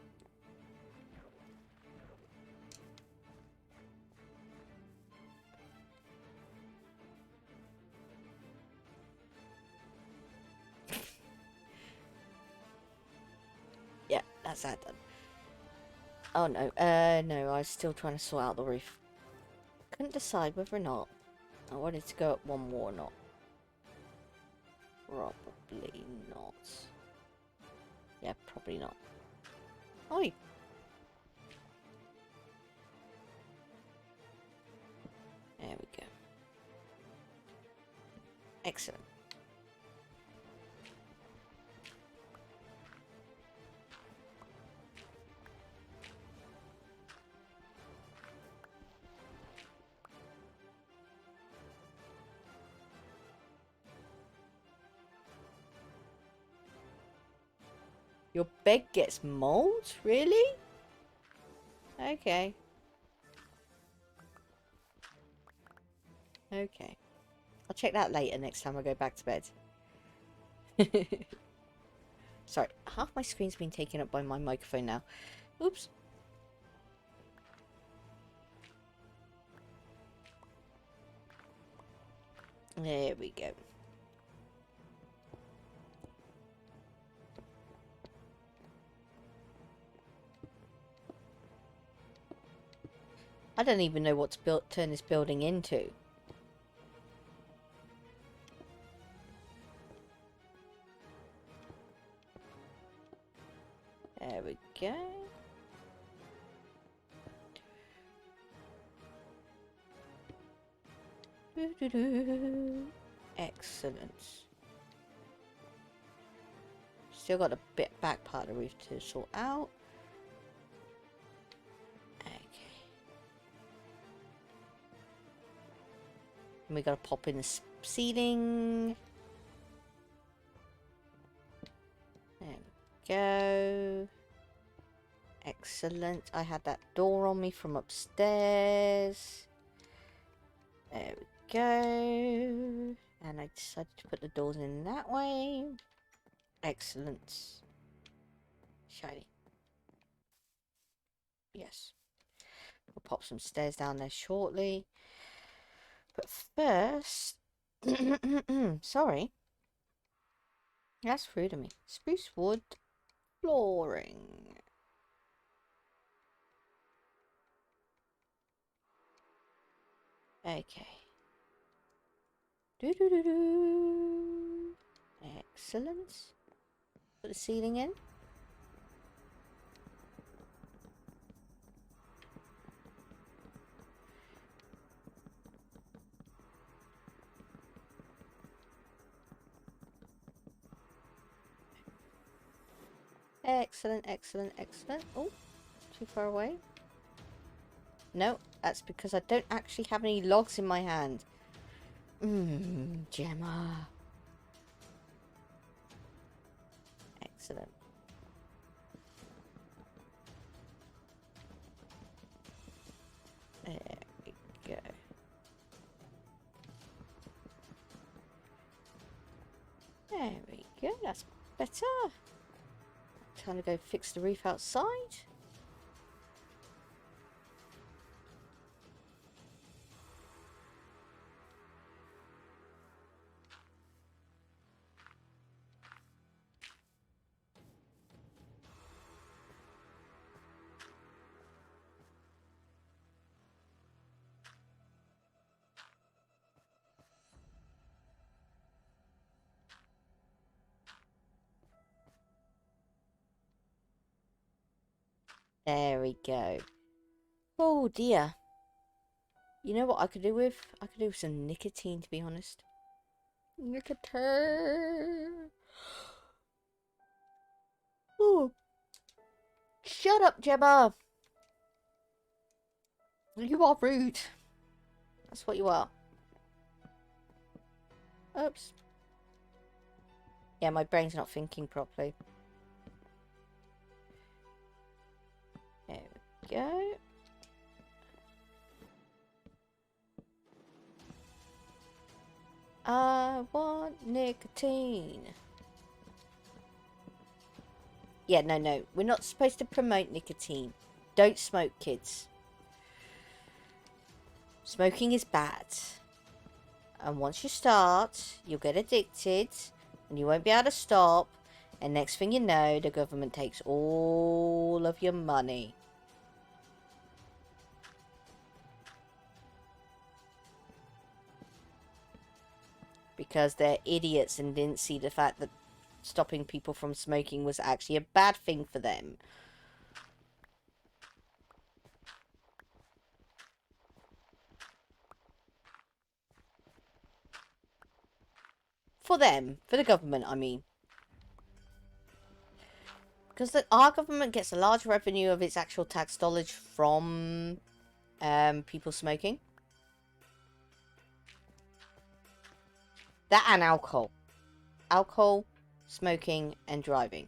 Yeah, that's that done. Oh no, no, I was still trying to sort out the roof. Couldn't decide whether or not I wanted to go up one more or not. Probably not. Yeah, probably not. Oi! There we go. Excellent. Your bed gets mold? Really? Okay. Okay. I'll check that later next time I go back to bed. Sorry, half my screen's been taken up by my microphone now. Oops. There we go. I don't even know what to turn this building into. There we go. Excellent. Still got a bit back part of the roof to sort out. Okay. And we gotta pop in the ceiling. There we go. Excellent. I had that door on me from upstairs. There we go. And I decided to put the doors in that way. Excellent. Shiny. Yes. We'll pop some stairs down there shortly. But first... Sorry. That's rude of me. Spruce wood flooring. Okay. Do do do do. Excellent. Put the ceiling in. Excellent, excellent, excellent. Oh, too far away. No, that's because I don't actually have any logs in my hand. Gemma. Excellent. There we go. There we go, that's better. Time to go fix the roof outside. There we go. Oh dear. You know what I could do with? I could do with some nicotine, to be honest. Nicotine. Oh. Shut up, Gemma. You are rude. That's what you are. Oops. Yeah, my brain's not thinking properly. There we go. I want nicotine. Yeah, no. We're not supposed to promote nicotine. Don't smoke, kids. Smoking is bad. And once you start, you'll get addicted. And you won't be able to stop. And next thing you know, the government takes all of your money. Because they're idiots and didn't see the fact that stopping people from smoking was actually a bad thing for them. For them. For the government, I mean. Because our government gets a large revenue of its actual tax dollars from people smoking. That and alcohol. Alcohol, smoking, and driving.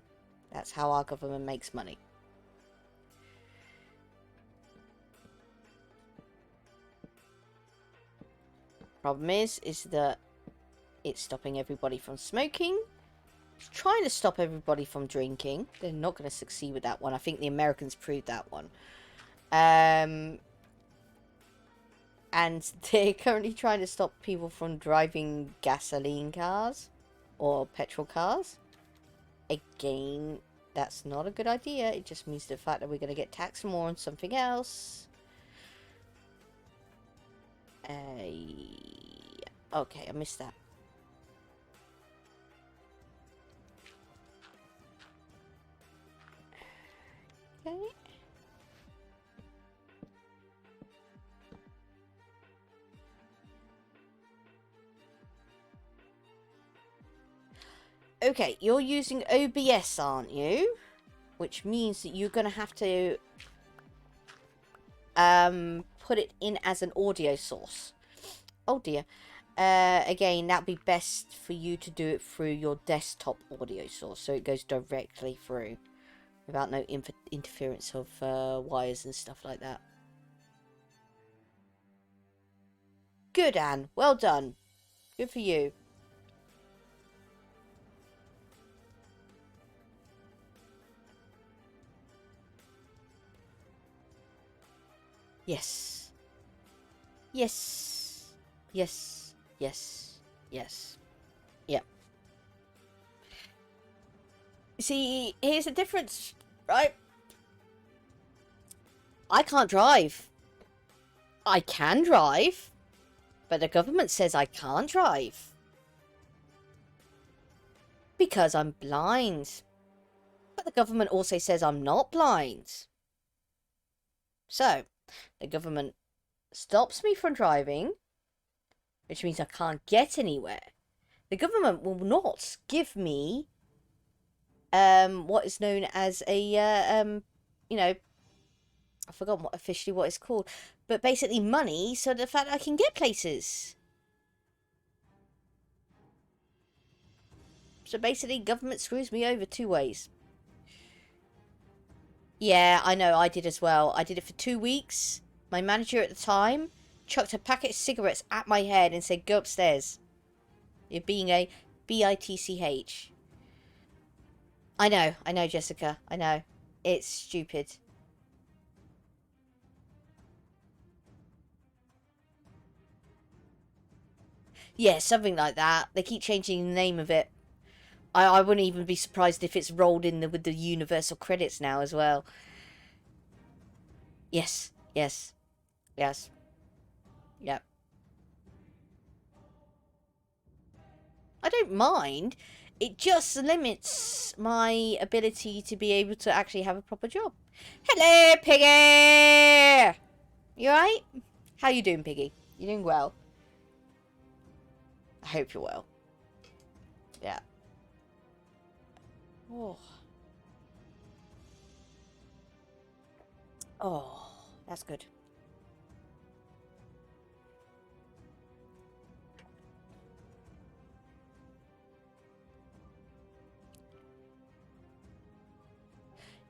That's how our government makes money. Problem is that it's stopping everybody from smoking. It's trying to stop everybody from drinking. They're not going to succeed with that one. I think the Americans proved that one. And they're currently trying to stop people from driving gasoline cars or petrol cars. Again, that's not a good idea. It just means the fact that we're going to get taxed more on something else. Okay, I missed that. Okay. Okay, you're using OBS, aren't you? Which means that you're going to have to put it in as an audio source. Oh dear. Again, that'd be best for you to do it through your desktop audio source, so it goes directly through without no interference of wires and stuff like that. Good, Anne. Well done. Good for you. Yes. Yes. Yes. Yes. Yes. Yep. See, here's the difference, right? I can't drive. I can drive. But the government says I can't drive. Because I'm blind. But the government also says I'm not blind. So, the government stops me from driving, which means I can't get anywhere. The government will not give me what is known as a you know, I've forgotten officially what it's called, but basically money, so the fact I can get places. So basically, government screws me over 2 ways. Yeah, I know, I did as well. I did it for 2 weeks. My manager at the time chucked a packet of cigarettes at my head and said, "Go upstairs. You're being a bitch." I know, Jessica. I know. It's stupid. Yeah, something like that. They keep changing the name of it. I wouldn't even be surprised if it's rolled in with the universal credits now as well. Yes, yes, yes. Yep. I don't mind. It just limits my ability to be able to actually have a proper job. Hello, Piggy! You alright? How you doing, Piggy? You doing well? I hope you're well. Yeah. Oh. Oh, that's good.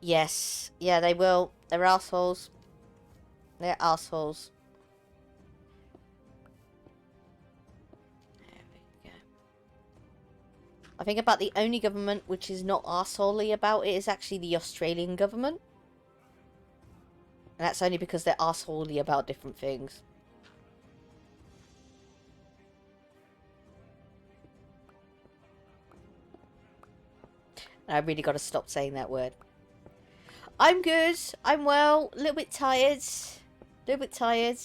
Yes. Yeah, they will. They're assholes. They're assholes. There we go. I think about the only government which is not arseholey about it is actually the Australian government. And that's only because they're arseholey about different things. And I really got to stop saying that word. I'm good. I'm well. A little bit tired. A little bit tired.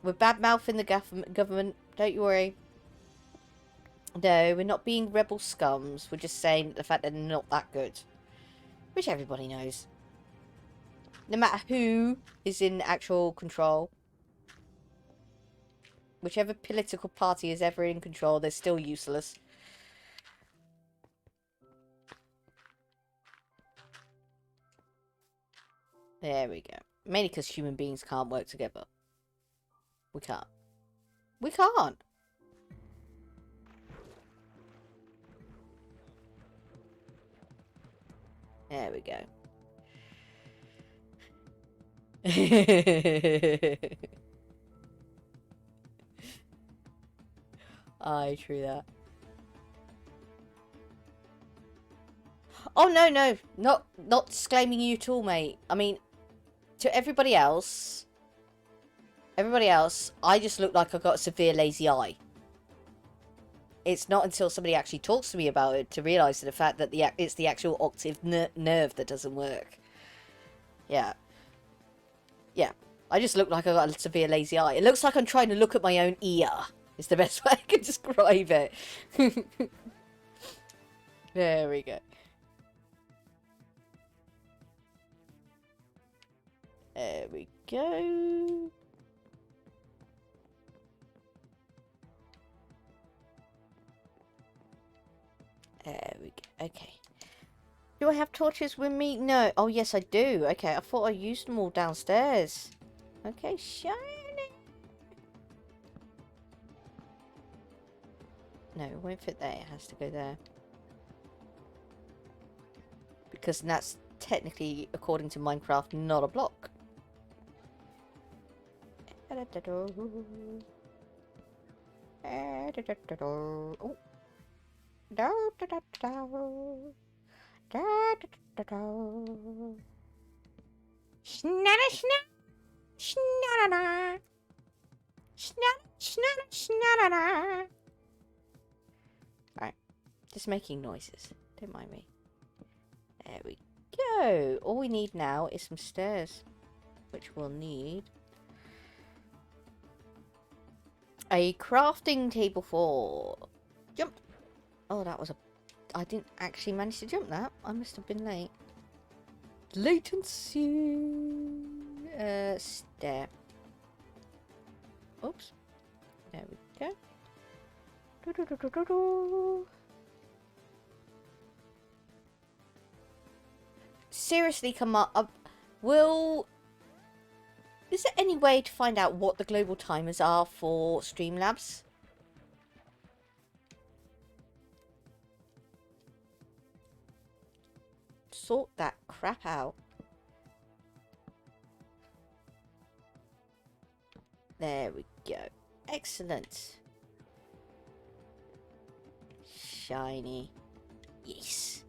We're bad-mouthing the government. Don't you worry. No, we're not being rebel scums. We're just saying the fact that they're not that good. Which everybody knows. No matter who is in actual control. Whichever political party is ever in control, they're still useless. There we go. Mainly because human beings can't work together. We can't. We can't. There we go. Aye, true that. Oh, no, no. Not disclaiming you at all, mate. I mean, to everybody else, I just look like I've got a severe lazy eye. It's not until somebody actually talks to me about it to realise the fact that it's the actual octave nerve that doesn't work. Yeah. Yeah. I just look like I've got a severe lazy eye. It looks like I'm trying to look at my own ear. Is the best way I can describe it. There we go. There we go. There we go. Okay. Do I have torches with me? No. Oh, yes, I do. Okay, I thought I used them all downstairs. Okay, shiny. No, it won't fit there. It has to go there. Because that's technically, according to Minecraft, not a block. Oh. Alright, just making noises. Don't mind me. There we go. All we need now is some stairs, which we'll need. A crafting table for jump. Oh, that was a... I didn't actually manage to jump that. I must have been late. Latency. Stair. Oops. There we go. Do-do-do-do-do-do. Seriously, come up. Will... Is there any way to find out what the global timers are for Streamlabs? Sort that crap out. There we go. Excellent. Shiny. Yes.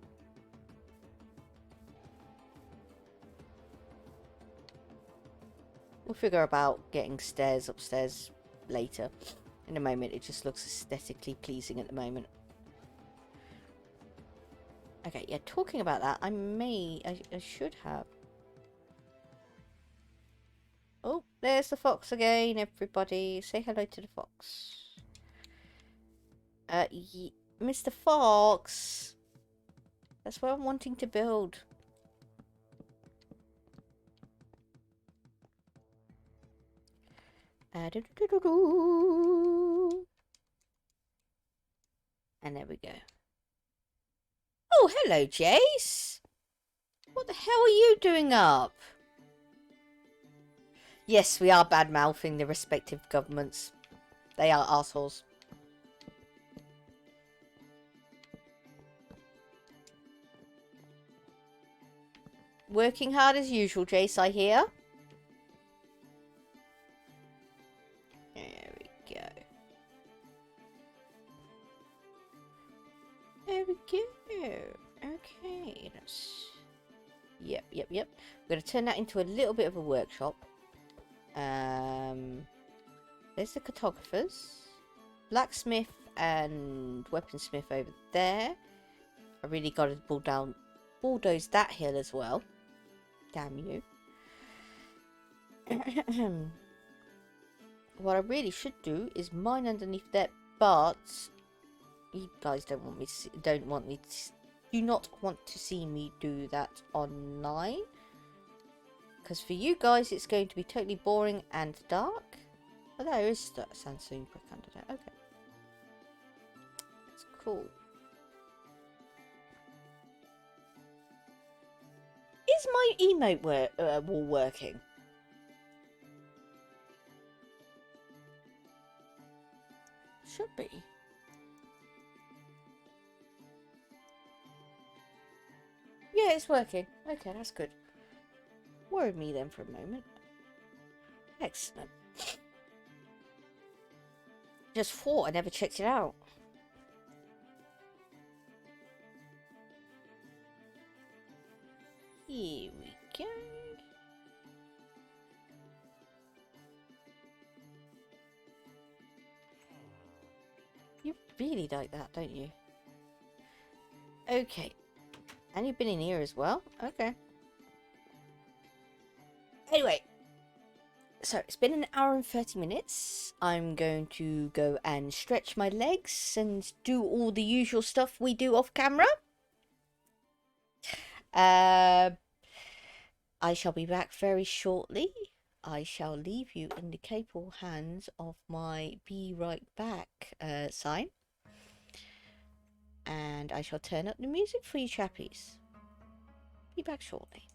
We'll figure about getting stairs upstairs later. In a moment, it just looks aesthetically pleasing at the moment. Okay, yeah, talking about that, I should have. Oh, there's the fox again, everybody. Say hello to the fox. Mr. Fox. That's what I'm wanting to build. And there we go. Oh, hello, Jace. What the hell are you doing up? Yes, we are bad-mouthing the respective governments. They are assholes. Working hard as usual, Jace, I hear. There we go. There we go. Okay, that's... Yep. I'm going to turn that into a little bit of a workshop. There's the cartographers. Blacksmith and weaponsmith over there. I really got to bulldoze that hill as well. Damn you. What I really should do is mine underneath that, but you guys do not want to see me do that online. Because for you guys, it's going to be totally boring and dark. Oh, there is Sansoon Brick under there. Okay. That's cool. Is my emote wall working? Should be. Yeah, it's working. Okay, that's good. Worried me then for a moment. Excellent. Just thought I never checked it out. Here we go. You really like that, don't you? Okay. And you've been in here as well? Okay. Anyway. So, it's been an hour and 30 minutes. I'm going to go and stretch my legs and do all the usual stuff we do off camera. I shall be back very shortly. I shall leave you in the capable hands of my be right back sign. And I shall turn up the music for you chappies. Be back shortly.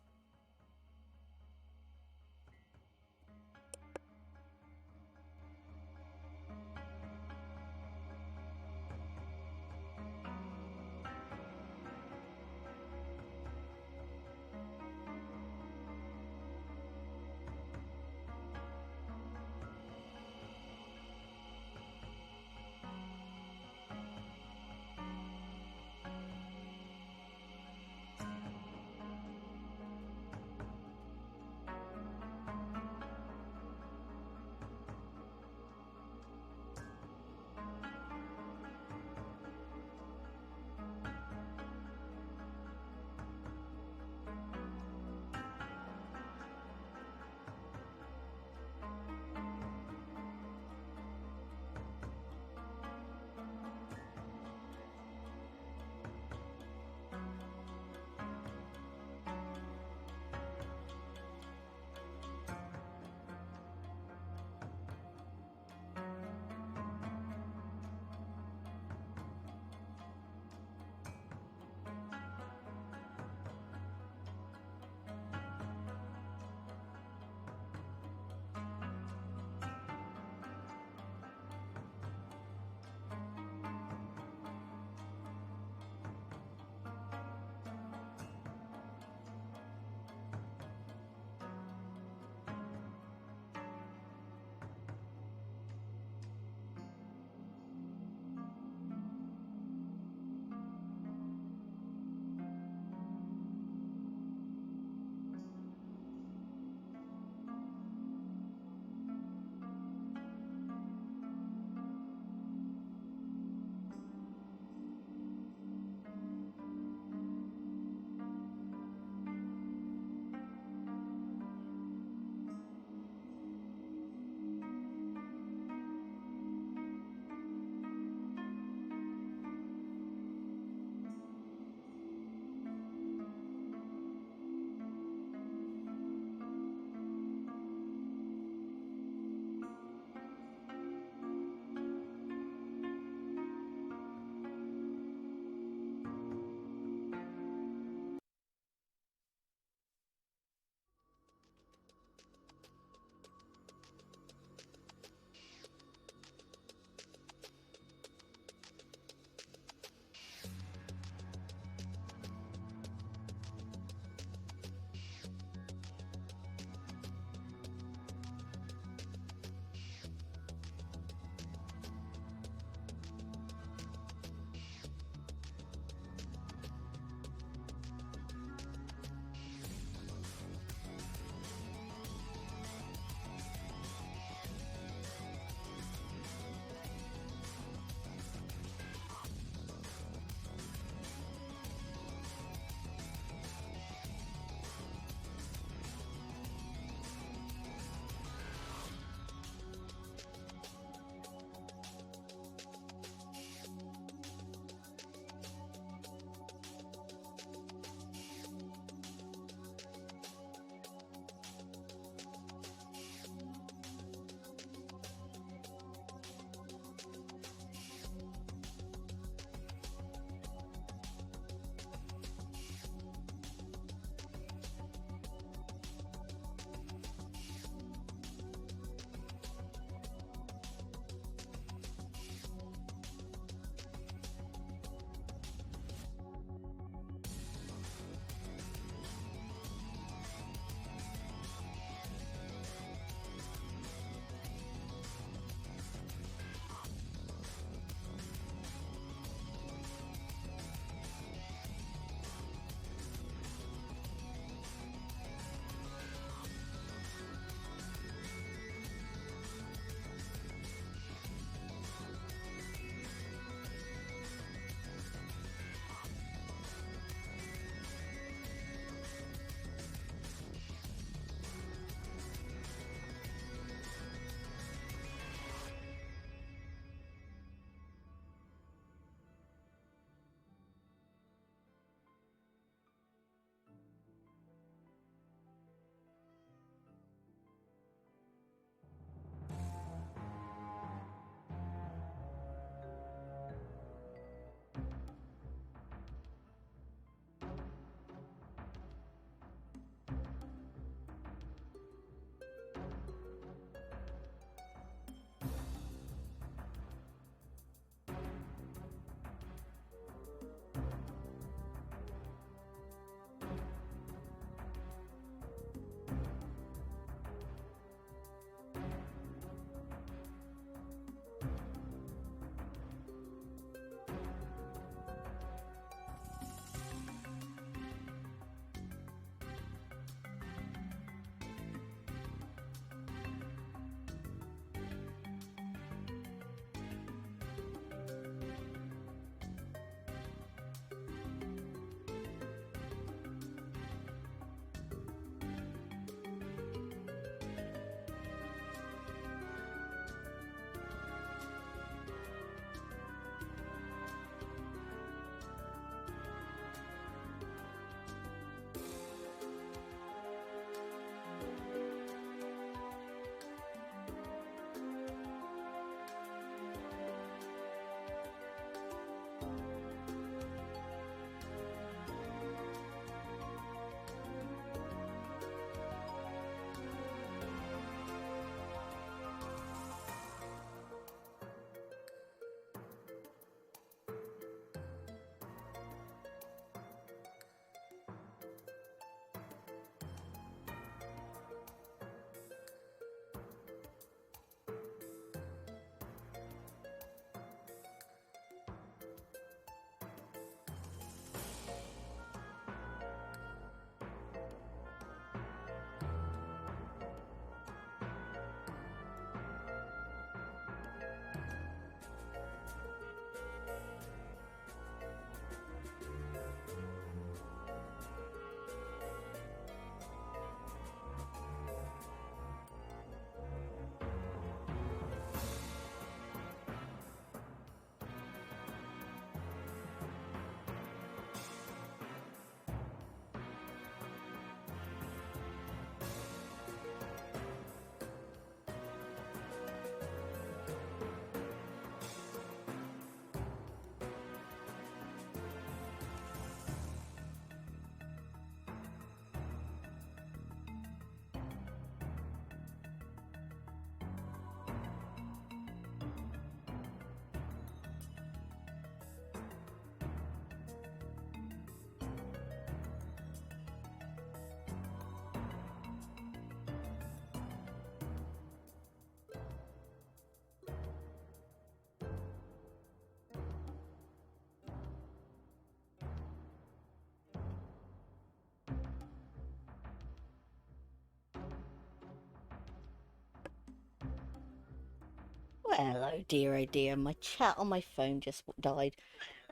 Hello, dear, oh dear. My chat on my phone just died.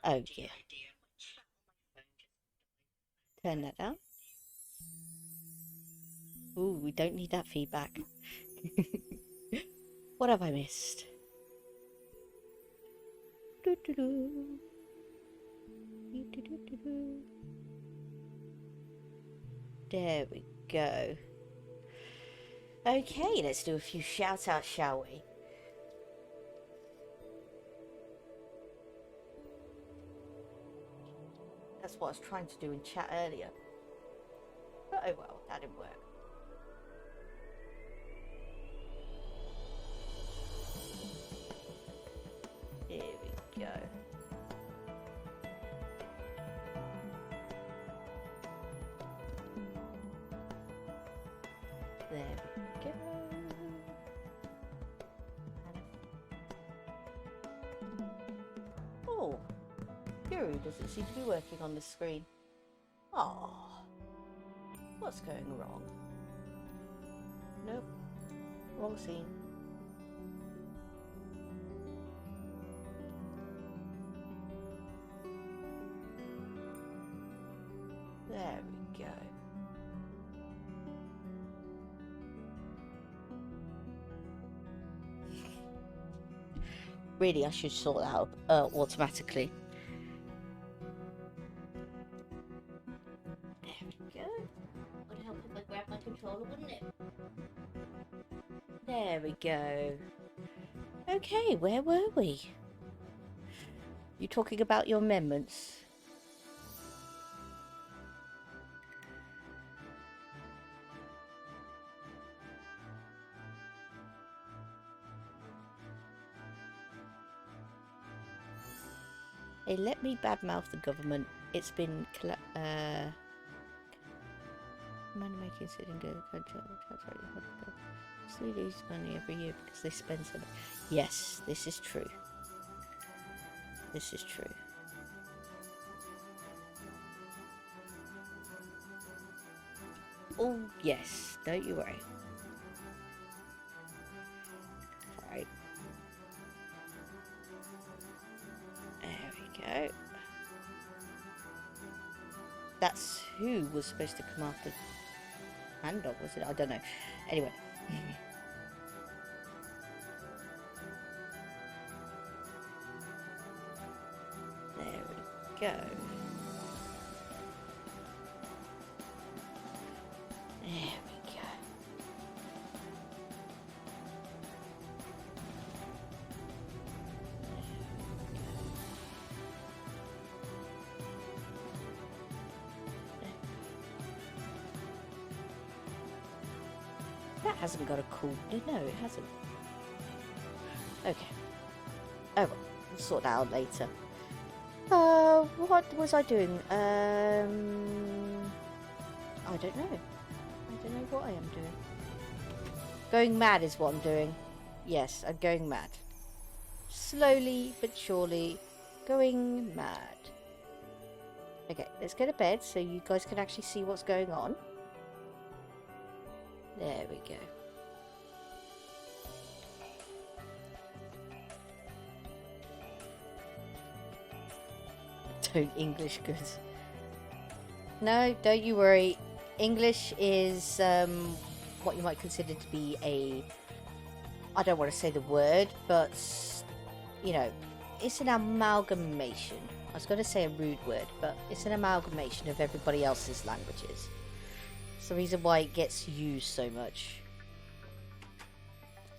Oh dear. Turn that down. Ooh, we don't need that feedback. What have I missed? Doo-doo-doo. Doo-doo-doo-doo-doo. There we go. Okay, let's do a few shout outs, shall we? That's what I was trying to do in chat earlier. But oh well, that didn't work. Here we go. There we go. Oh, Guru doesn't seem to be working on the screen. Oh, what's going wrong? Nope, wrong scene. There we go. Really, I should sort that out automatically. There we go. Would help if I grabbed my controller, wouldn't it? There we go. Okay, where were we? You talking about your amendments? Hey, let me badmouth the government. It's been money making sitting good country. They lose money every year because they spend so much. Yes, this is true. This is true. Oh yes, don't you worry. Right. There we go. That's who was supposed to come after Handog, was it? I don't know. Anyway. There we go. There we go. That hasn't got a cool... No, it hasn't. Okay. Oh well, we'll sort that out later. What was I doing? I don't know. I don't know what I am doing. Going mad is what I'm doing. Yes, I'm going mad. Slowly but surely going mad. Okay, let's go to bed so you guys can actually see what's going on. There we go. Don't English good. No, don't you worry. English is what you might consider to be a... I don't want to say the word, but, you know, it's an amalgamation. I was going to say a rude word, but it's an amalgamation of everybody else's languages. It's the reason why it gets used so much.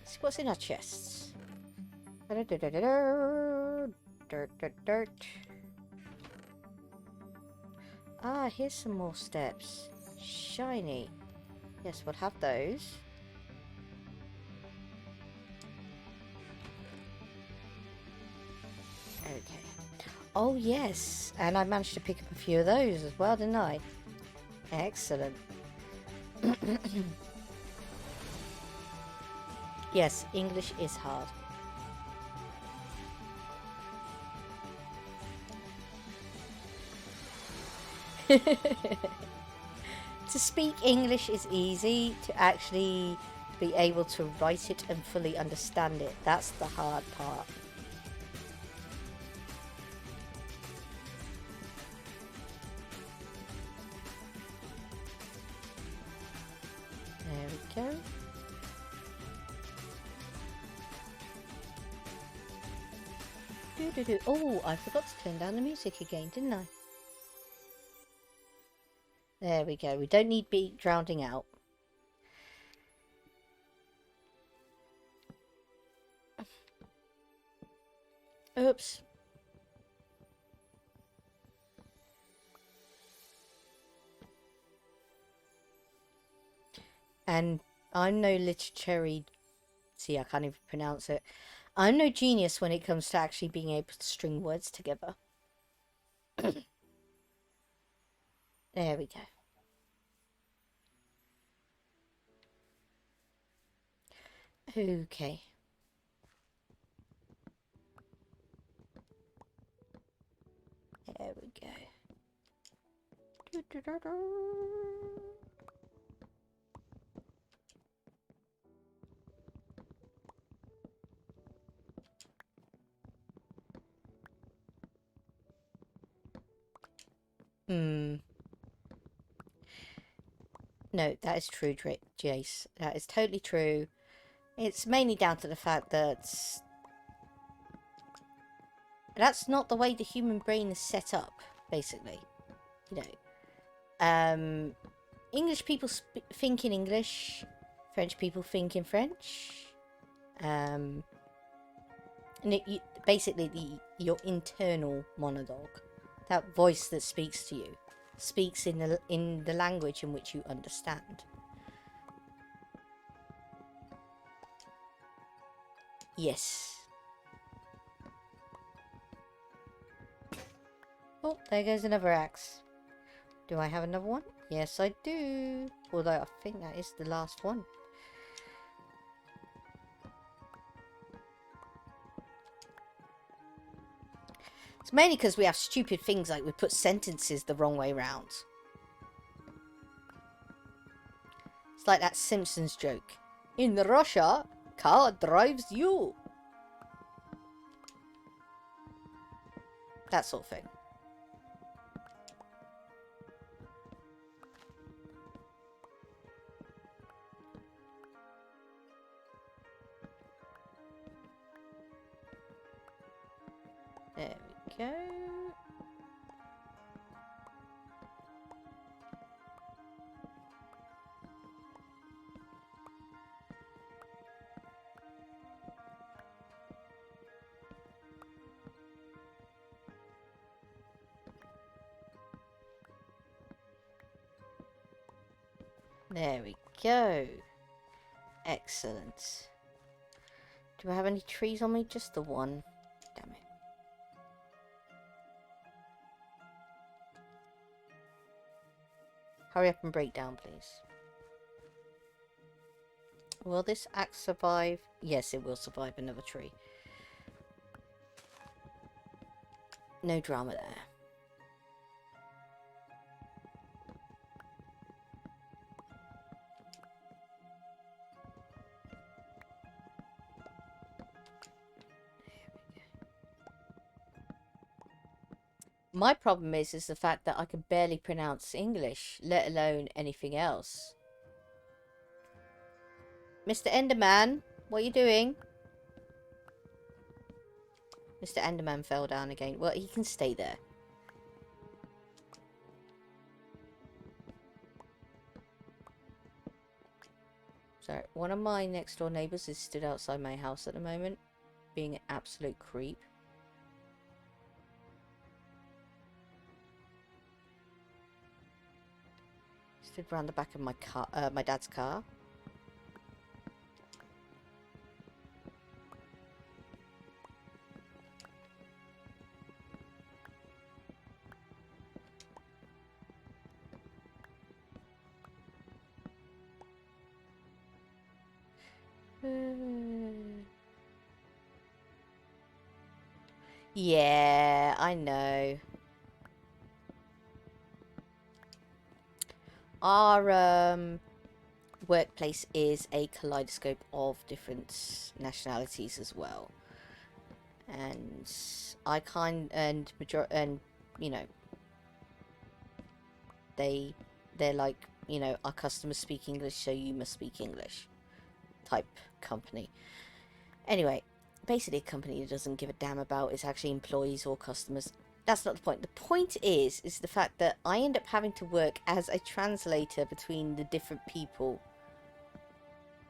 Let's see what's in our chests. Dirt. Ah, here's some more steps. Shiny. Yes, we'll have those. Okay. Oh, yes. And I managed to pick up a few of those as well, didn't I? Excellent. Yes, English is hard. To speak English is easy. To actually be able to write it and fully understand it. That's the hard part. There we go. Doo-doo-doo. Oh, I forgot to turn down the music again, didn't I? There we go. We don't need beat drowning out. Oops. And I'm no literary... See, I can't even pronounce it. I'm no genius when it comes to actually being able to string words together. There we go. Okay. There we go. No, that is true, Jace. That is totally true. It's mainly down to the fact that that's not the way the human brain is set up, basically. You know, English people think in English, French people think in French, and basically your internal monologue, that voice that speaks to you, speaks in the language in which you understand. Yes. Oh, there goes another axe. Do I have another one? Yes, I do. Although I think that is the last one. It's mainly because we have stupid things like we put sentences the wrong way round. It's like that Simpsons joke. In Russia, car drives you. That sort of thing. There we go. There we go. Excellent. Do I have any trees on me? Just the one. Damn it. Hurry up and break down, please. Will this axe survive? Yes, it will survive another tree. No drama there. My problem is the fact that I can barely pronounce English, let alone anything else. Mr. Enderman, what are you doing? Mr. Enderman fell down again. Well, he can stay there. So, one of my next door neighbours is stood outside my house at the moment, being an absolute creep. Stood round the back of my car, my dad's car. Yeah, I know. Our workplace is a kaleidoscope of different nationalities as well. And you know, they're like, you know, our customers speak English, so you must speak English type company. Anyway, basically a company that doesn't give a damn about its actually employees or customers. That's not the point. The point is the fact that I end up having to work as a translator between the different people.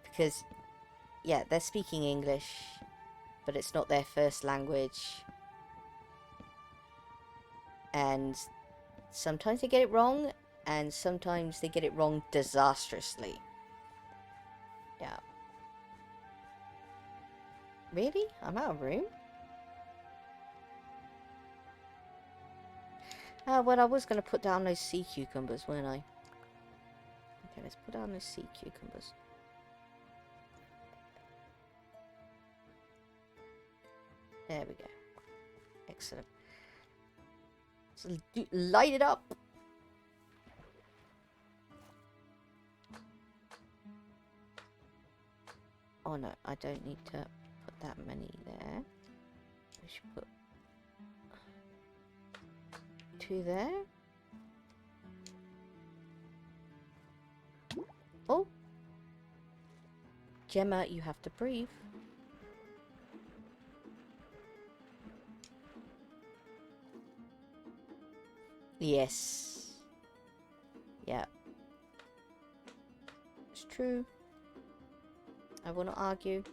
Because, yeah, they're speaking English, but it's not their first language. And sometimes they get it wrong, and sometimes they get it wrong disastrously. Yeah. Really? I'm out of room? Well, I was going to put down those sea cucumbers, weren't I? Okay, let's put down those sea cucumbers. There we go. Excellent. So light it up! Oh no, I don't need to put that many there. We should put 2 there. Oh! Gemma, you have to breathe. Yes. Yeah. It's true. I will not argue.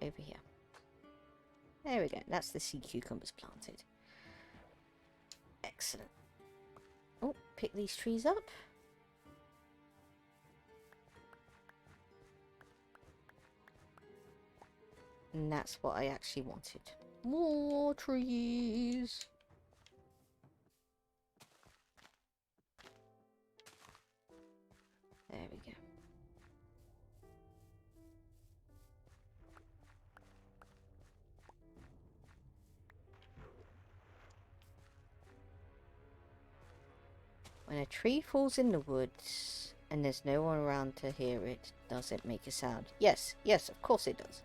Over here. There we go. That's the sea cucumbers planted. Excellent. Oh, pick these trees up. And that's what I actually wanted. More trees. There we go. When a tree falls in the woods and there's no one around to hear it, does it make a sound? Yes, yes, of course it does.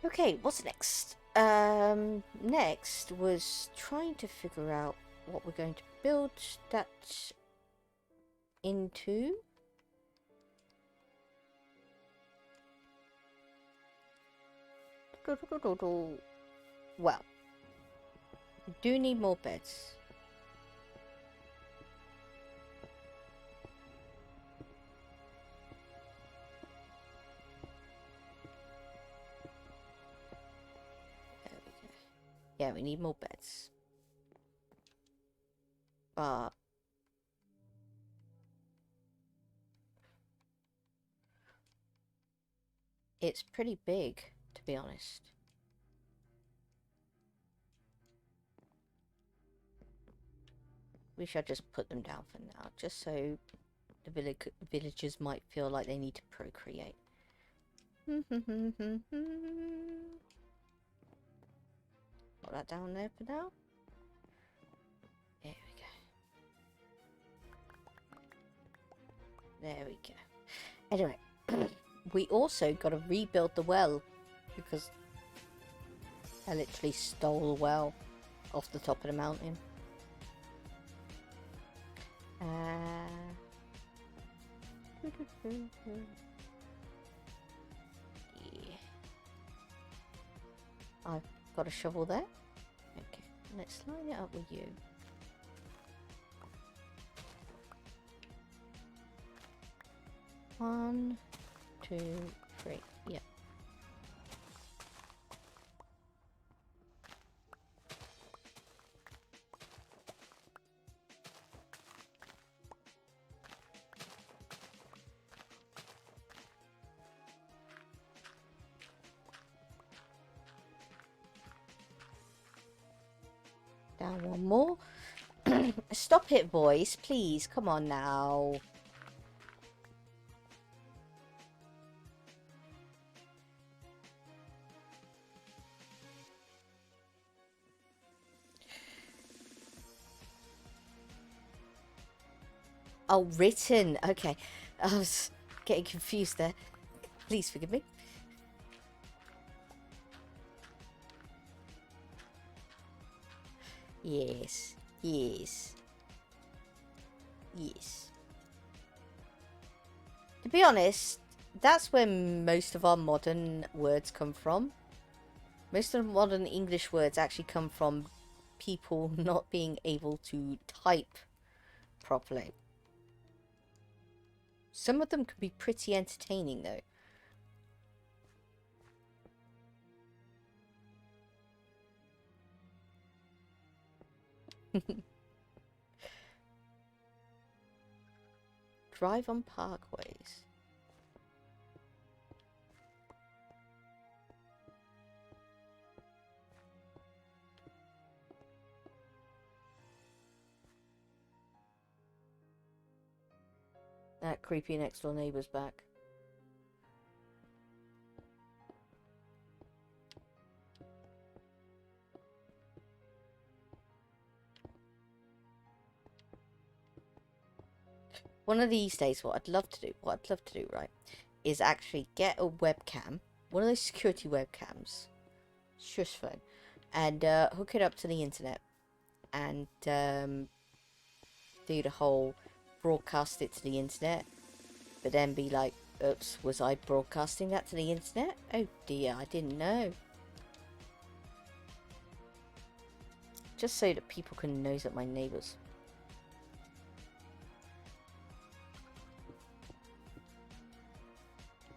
Okay, what's next? Next was trying to figure out what we're going to build that into. Well, we do need more beds. There we go. Yeah, we need more beds. But it's pretty big, to be honest. We should just put them down for now, just so the villagers might feel like they need to procreate. Put that down there for now. There we go. There we go. Anyway, we also got to rebuild the well, because I literally stole a well off the top of the mountain. Yeah. I've got a shovel there. Okay, let's line it up with you. One, 2, 3. Yep. Down one more. Stop it, boys. Please, come on now. Oh, written. Okay. I was getting confused there. Please forgive me. Yes. Yes. Yes. To be honest, that's where most of our modern words come from. Most of the modern English words actually come from people not being able to type properly. Some of them can be pretty entertaining, though. Drive on parkways. That creepy next door neighbour's back. One of these days, what I'd love to do, right, is actually get a webcam, one of those security webcams, shush phone, and hook it up to the internet, and do the whole broadcast it to the internet, but then be like, oops, was I broadcasting that to the internet? Oh dear, I didn't know. Just so that people can nose at my neighbours.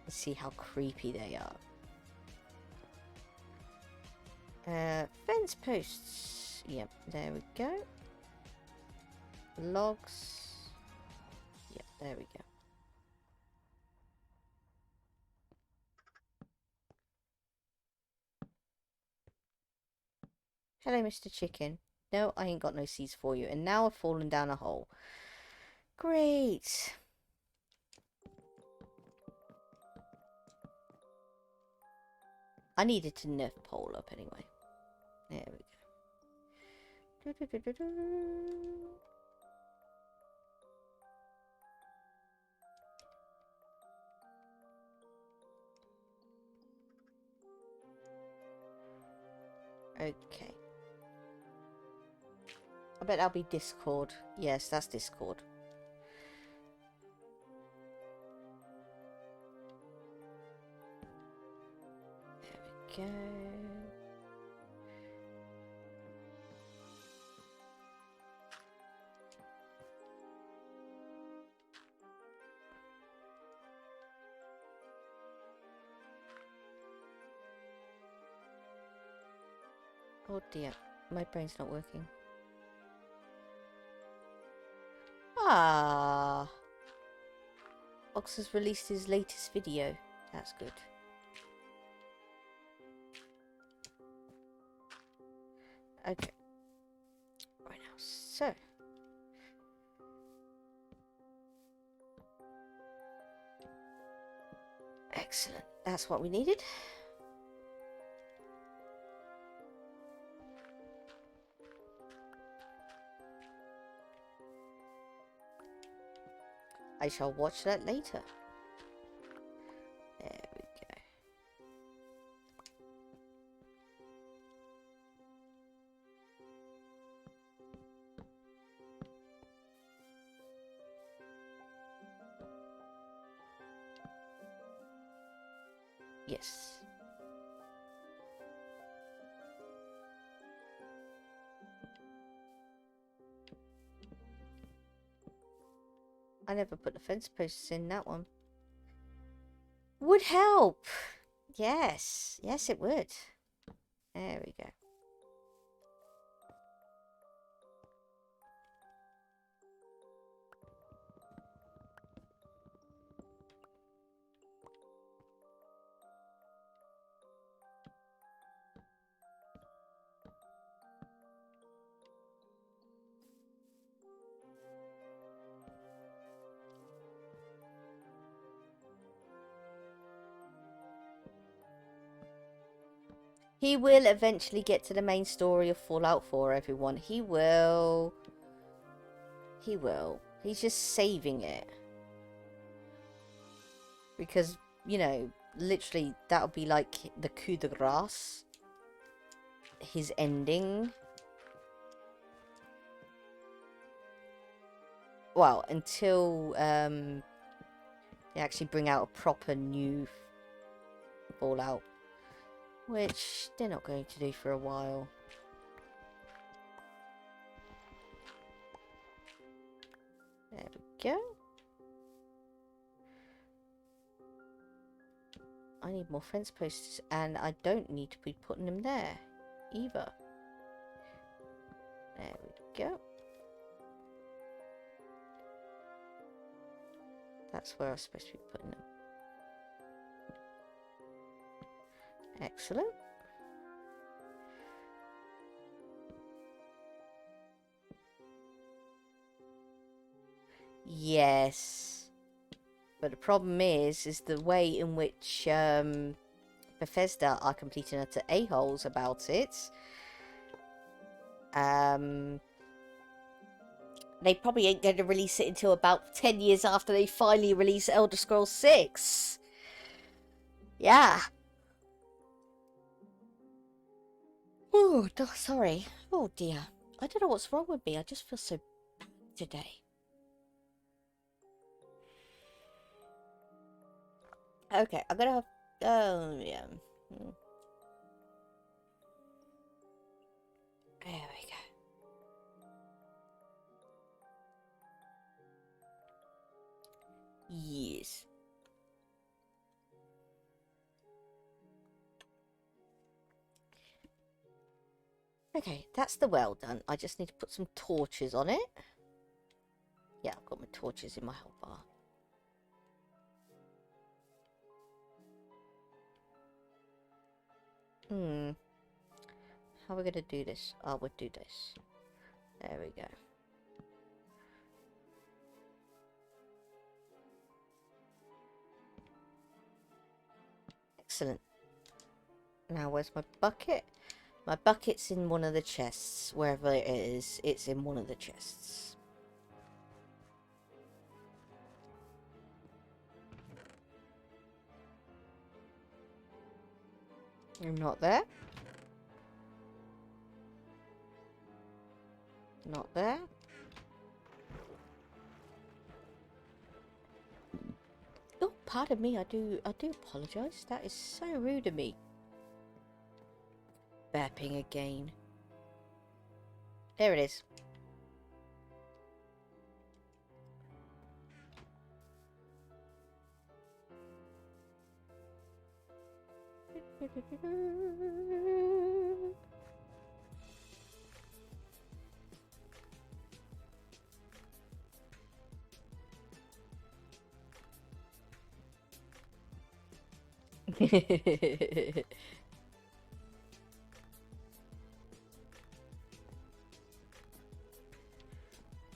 See how creepy they are. Fence posts. Yep, there we go. Logs. Yep, there we go. Hello, Mr. Chicken. No, I ain't got no seeds for you. And now I've fallen down a hole. Great. I needed to nerf pole up anyway. There we go. Okay. I bet that'll be Discord. Yes, that's Discord. There we go. Oh dear, my brain's not working. Ah, Ox has released his latest video. That's good. Okay. Right now, so. Excellent. That's what we needed. I shall watch that later. There we go. Yes. I never put the fence posts in that one. Would help. Yes. Yes, it would. There we go. He will eventually get to the main story of Fallout 4, everyone. He will. He will. He's just saving it. Because, you know, literally, that'll be like the coup de grace. His ending. Well, until they actually bring out a proper new Fallout. Which they're not going to do for a while. There we go. I need more fence posts, and I don't need to be putting them there either. There we go. That's where I was supposed to be putting them. Excellent. Yes. But the problem is the way in which Bethesda are completing utter a-holes about it. They probably ain't going to release it until about 10 years after they finally release Elder Scrolls 6. Yeah. Oh, sorry. Oh dear. I don't know what's wrong with me. I just feel so bad today. Okay, I'm gonna have... Oh, yeah. There we go. Yes. Okay, that's the well done. I just need to put some torches on it. Yeah, I've got my torches in my health bar. How are we going to do this? Oh, we'll do this. There we go. Excellent. Now, where's my bucket? My bucket's in one of the chests. Wherever it is, it's in one of the chests. You're not there. Not there. Oh, pardon me. I do apologise. That is so rude of me. Burping again. There it is.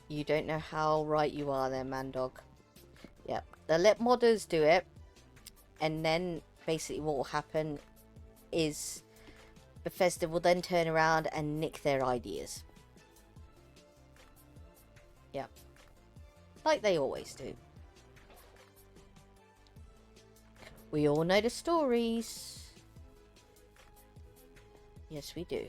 You don't know how right you are there, Mandog. Yep. They'll let modders do it. And then basically what will happen is Bethesda will then turn around and nick their ideas. Yep. Like they always do. We all know the stories. Yes, we do.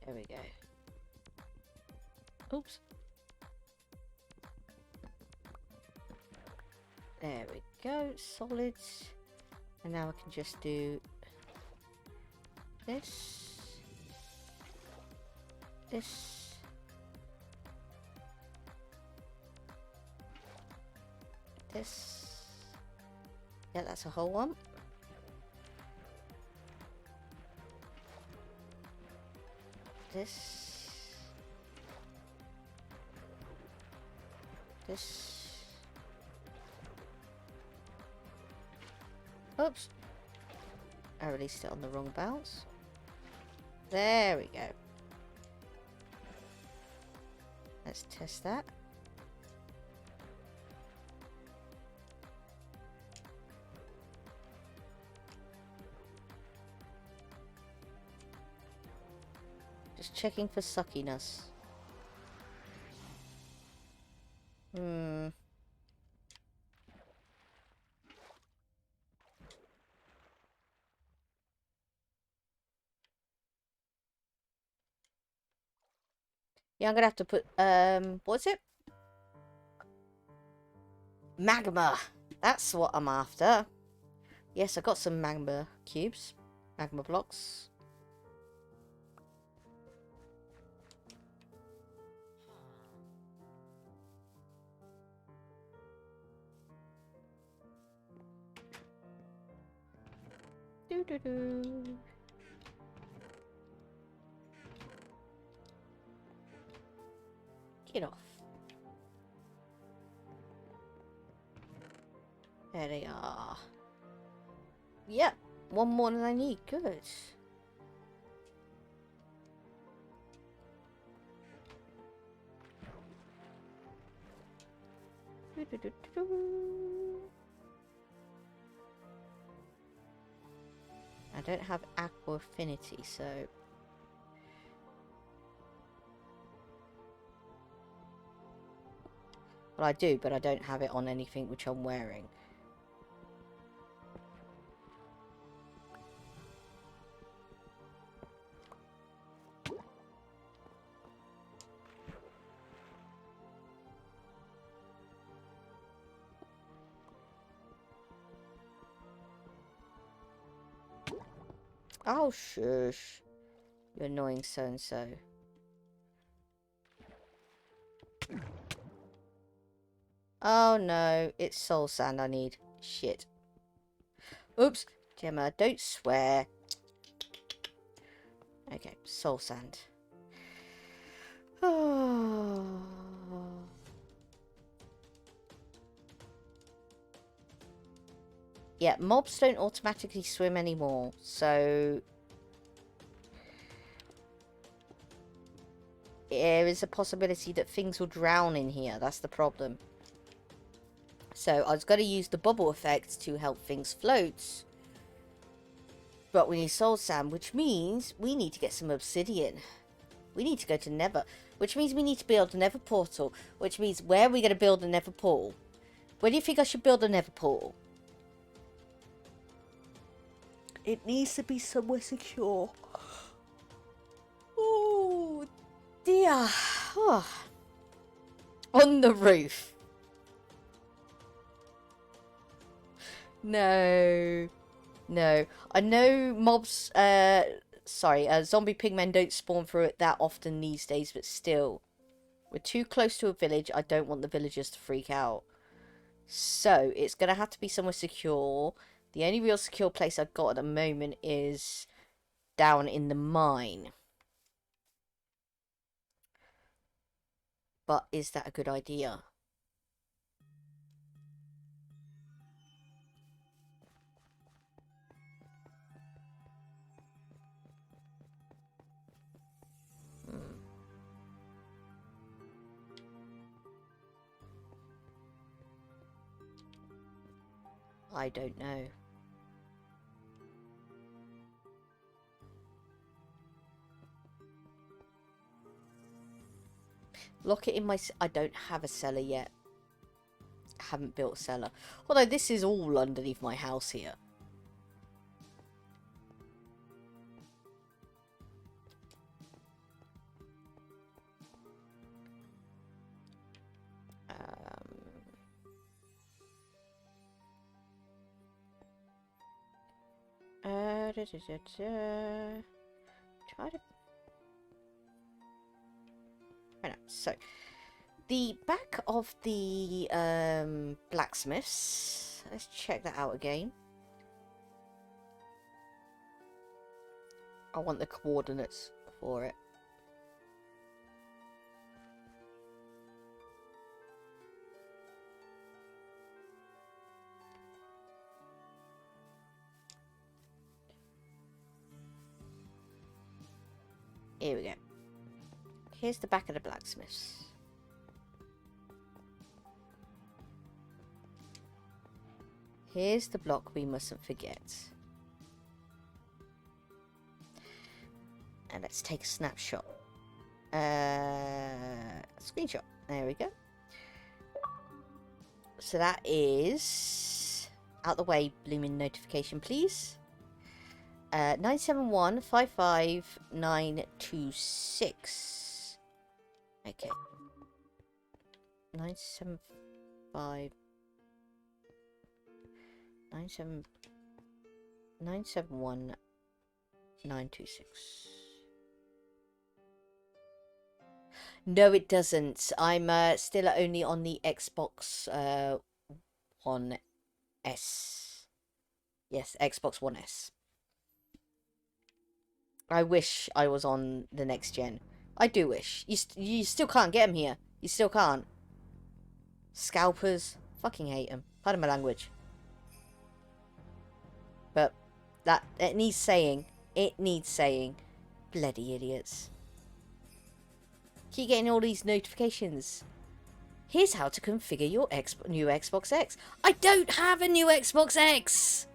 There we go. Oops. There we go. Solid. And now I can just do this. This. This. Yeah, that's a whole one. This. This. Oops. I released it on the wrong bounce. There we go. Let's test that. Just checking for suckiness. Yeah, I'm gonna have to put, what's it? Magma! That's what I'm after. Yes, I got some magma cubes. Magma blocks. Doo-doo-doo. Get off. There they are. Yep, one more than I need. Good. I don't have aqua affinity, so... Well, I do, but I don't have it on anything which I'm wearing. Oh, shush. You annoying so-and-so. Oh, no. It's soul sand I need. Shit. Oops. Gemma, don't swear. Okay, soul sand. Oh. Yeah, mobs don't automatically swim anymore, so... there is a possibility that things will drown in here. That's the problem. So, I was going to use the bubble effect to help things float. But we need soul sand, which means we need to get some obsidian. We need to go to Nether, which means we need to build a Nether portal. Which means, where are we going to build a Nether portal? Where do you think I should build a Nether portal? It needs to be somewhere secure. Oh, dear. Oh. On the roof. No. No. I know mobs, zombie pigmen don't spawn through it that often these days, but still. We're too close to a village. I don't want the villagers to freak out. So, it's going to have to be somewhere secure. The only real secure place I've got at the moment is down in the mine. But is that a good idea? I don't know. Lock it in my... I don't have a cellar yet. I haven't built a cellar. Although this is all underneath my house here. Try to... Right, so, the back of the blacksmiths. Let's check that out again. I want the coordinates for it. Here we go. Here's the back of the blacksmiths. Here's the block we mustn't forget. And let's take a snapshot. Screenshot. There we go. So that is... Out the way, blooming notification, please. 971-55926. Okay. 975... 971-926. No, it doesn't. I'm still only on the Xbox One S. Yes, Xbox One S. I wish I was on the next gen. I do wish. You still can't get them here. You still can't. Scalpers. Fucking hate them. Pardon my language. But that it needs saying. It needs saying. Bloody idiots. Keep getting all these notifications. Here's how to configure your new Xbox X. I don't have a new Xbox X!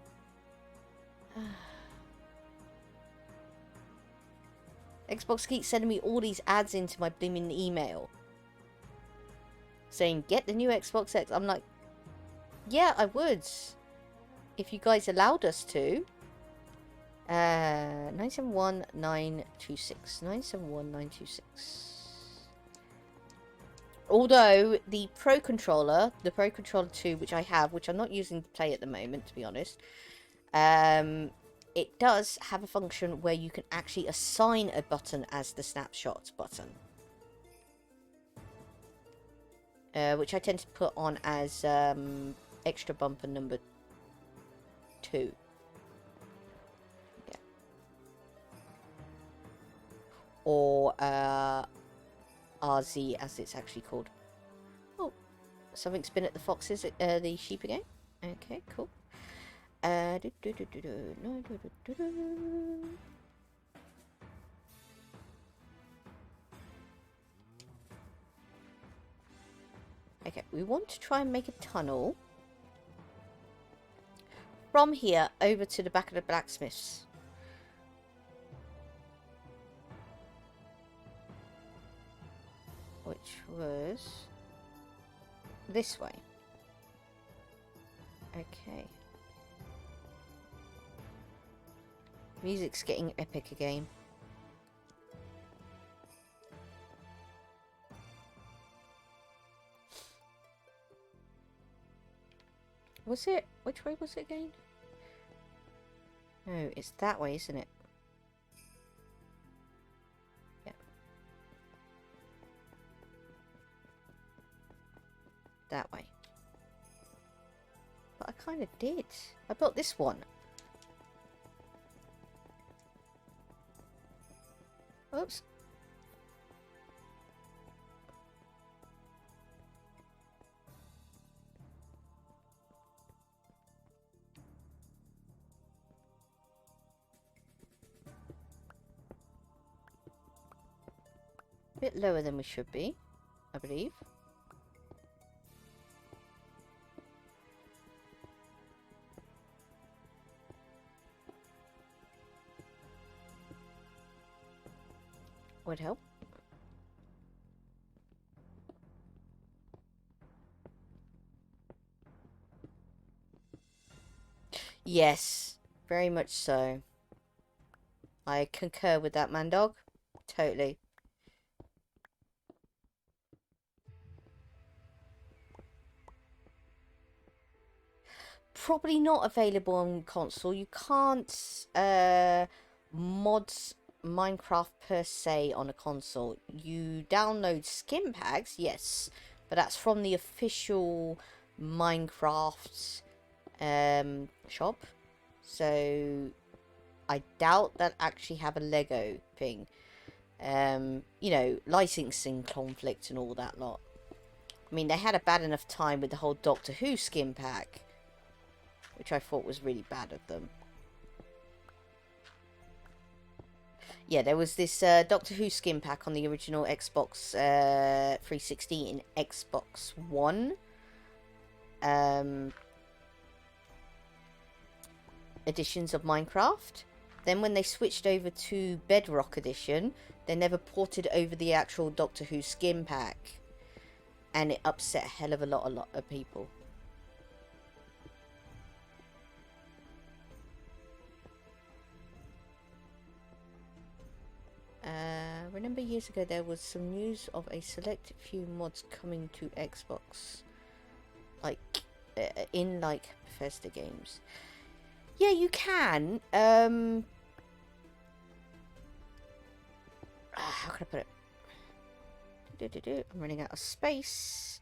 Xbox keeps sending me all these ads into my blooming email. Saying, get the new Xbox X. I'm like, yeah, I would. If you guys allowed us to. 971-926. 971-926. Although the Pro Controller, the Pro Controller 2, which I have, which I'm not using to play at the moment, to be honest, it does have a function where you can actually assign a button as the snapshot button. Which I tend to put on as extra bumper number 2. Yeah. Or RZ as it's actually called. Oh, something's been at the foxes, the sheep again. Okay, cool. Okay, we want to try and make a tunnel from here over to the back of the blacksmiths. Which was this way. Okay. Music's getting epic again. Was it? Which way was it again? No, it's that way, isn't it? Yeah. That way. But I kind of did. I built this one. Oops. A bit lower than we should be, I believe. Would help. Yes, very much so. I concur with that, man dog. Totally. Probably not available on console. You can't mods Minecraft per se on a console. You download skin packs, yes, but that's from the official Minecraft shop. So I doubt that actually have a Lego thing. You know, licensing conflict and all that lot. I mean, they had a bad enough time with the whole Doctor Who skin pack, which I thought was really bad of them. Yeah, there was this Doctor Who skin pack on the original Xbox 360 and Xbox One editions of Minecraft. Then when they switched over to Bedrock Edition, they never ported over the actual Doctor Who skin pack. And it upset a hell of a lot of people. Remember years ago there was some news of a select few mods coming to Xbox, like in like Bethesda games. Yeah, you can. How can I put it? I'm running out of space.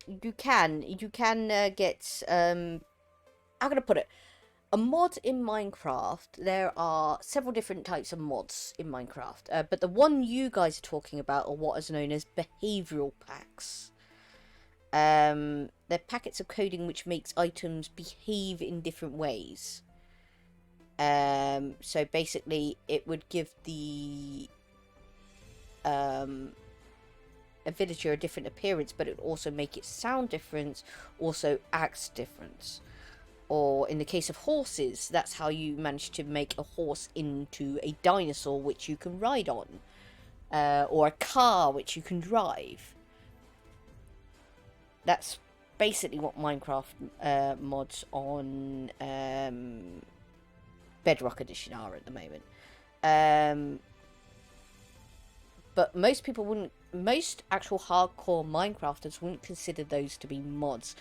You can get how can I put it? A mod in Minecraft, there are several different types of mods in Minecraft, but the one you guys are talking about are what is known as behavioral packs. They're packets of coding which makes items behave in different ways. So basically it would give the a villager a different appearance, but it would also make it sound different, also act different. Or in the case of horses, that's how you manage to make a horse into a dinosaur which you can ride on. Or a car which you can drive. That's basically what Minecraft mods on Bedrock Edition are at the moment. But most people wouldn't, most actual hardcore Minecrafters wouldn't consider those to be mods.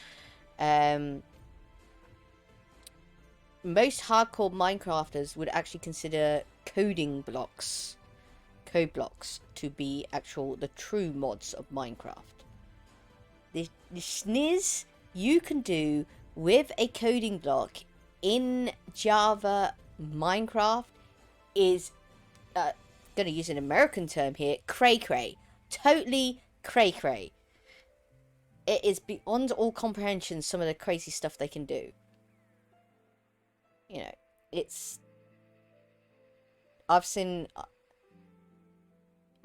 Most hardcore Minecrafters would actually consider code blocks, to be the true mods of Minecraft. The sniz you can do with a coding block in Java Minecraft is, gonna use an American term here, cray-cray. Totally cray-cray. It is beyond all comprehension some of the crazy stuff they can do. You know, it's... I've seen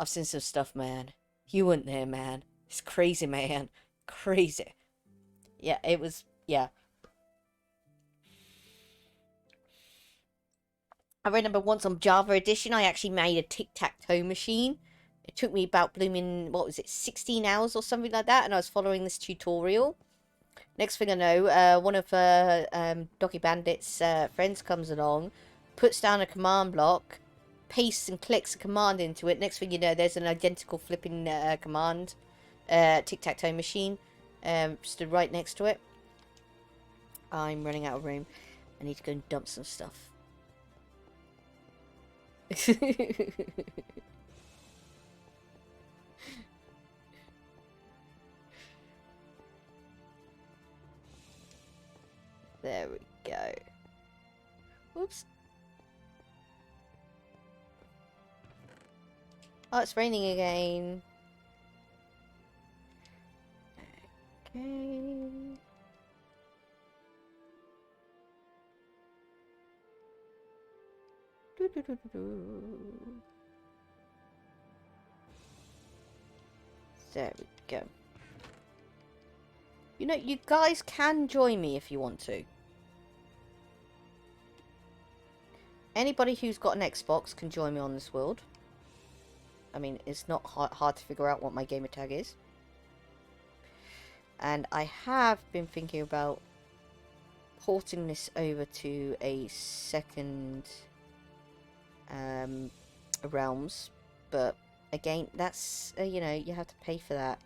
some stuff, man. You weren't there, man. It's crazy, man. Crazy. Yeah, it was... Yeah. I remember once on Java Edition, I actually made a tic-tac-toe machine. It took me about blooming, 16 hours or something like that, and I was following this tutorial. Next thing I know, one of Doggy Bandit's friends comes along, puts down a command block, pastes and clicks a command into it. Next thing you know, there's an identical flipping command tic-tac-toe machine stood right next to it. I'm running out of room. I need to go and dump some stuff. There we go. Whoops. Oh, it's raining again. Okay. There we go. You know, you guys can join me if you want to. Anybody who's got an Xbox can join me on this world. I mean, it's not hard to figure out what my gamer tag is. And I have been thinking about porting this over to a second realms, but again, that's you know, you have to pay for that.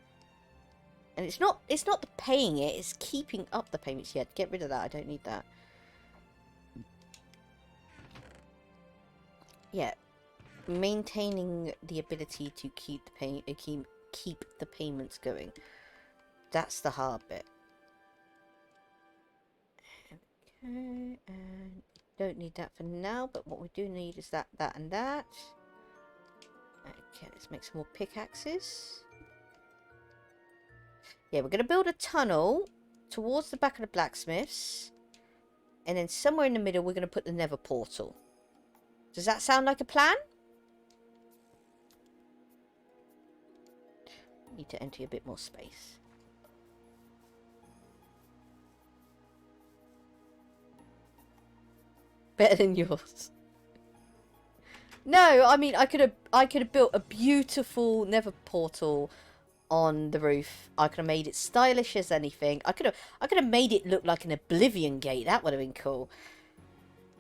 And it's not the paying it, it's keeping up the payments. Yeah, get rid of that. I don't need that. Yeah, maintaining the ability to keep the payments going. That's the hard bit. Okay, and don't need that for now, but what we do need is that, and that. Okay, let's make some more pickaxes. Yeah, we're going to build a tunnel towards the back of the blacksmiths. And then somewhere in the middle, we're going to put the nether portal. Does that sound like a plan? Need to empty a bit more space. Better than yours. No, I mean I could have built a beautiful nether portal on the roof. I could have made it stylish as anything. I could have made it look like an Oblivion gate. That would have been cool.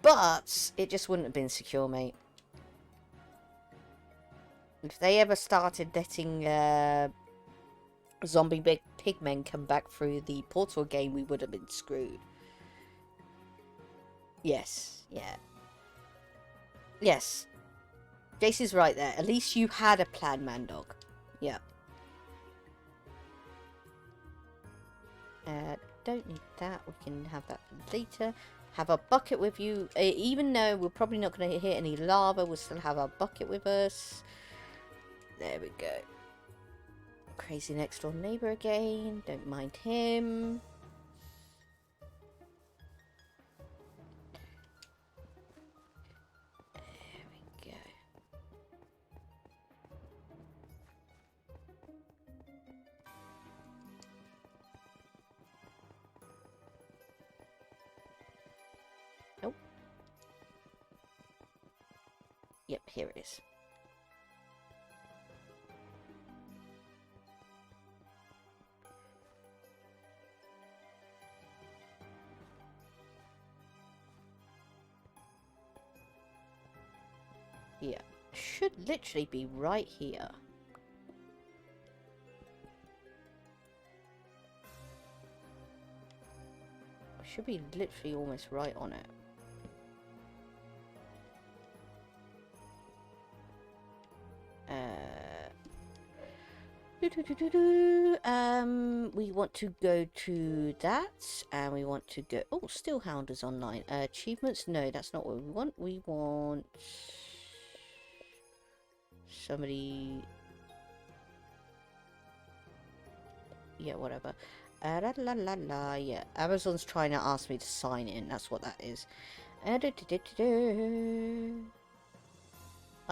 But it just wouldn't have been secure, mate. If they ever started letting zombie big pigmen come back through the portal game, we would have been screwed. Yes, yeah. Yes. Jason's right there. At least you had a plan, Mandog. Yeah. Don't need that. We can have that later. Have a bucket with you. Even though we're probably not going to hit any lava, we'll still have our bucket with us. There we go. Crazy next door neighbor again. Don't mind him. There we go. Nope. Yep, here it is. Yeah, should literally be right here. Should be literally almost right on it. We want to go to that, and we want to go. Oh, still Hounders online. Achievements? No, that's not what we want. We want somebody. Yeah, whatever. La la la la. Yeah, Amazon's trying to ask me to sign in. That's what that is. I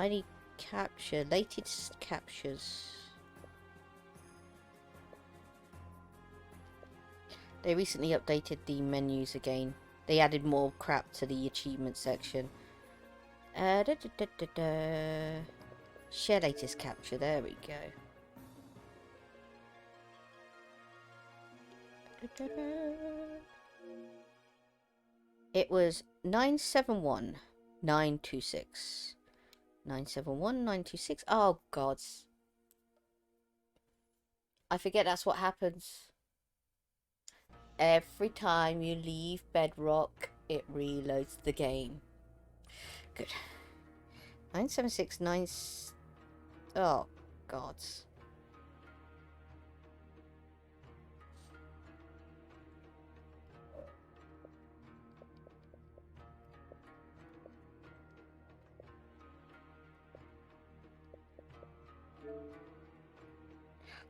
need capture. Latest captures. They recently updated the menus again. They added more crap to the achievement section. Share latest capture. There we go. It was 971-926. 971-926. Oh, gods. I forget that's what happens. Every time you leave Bedrock, it reloads the game. Good. 9769. Oh, gods.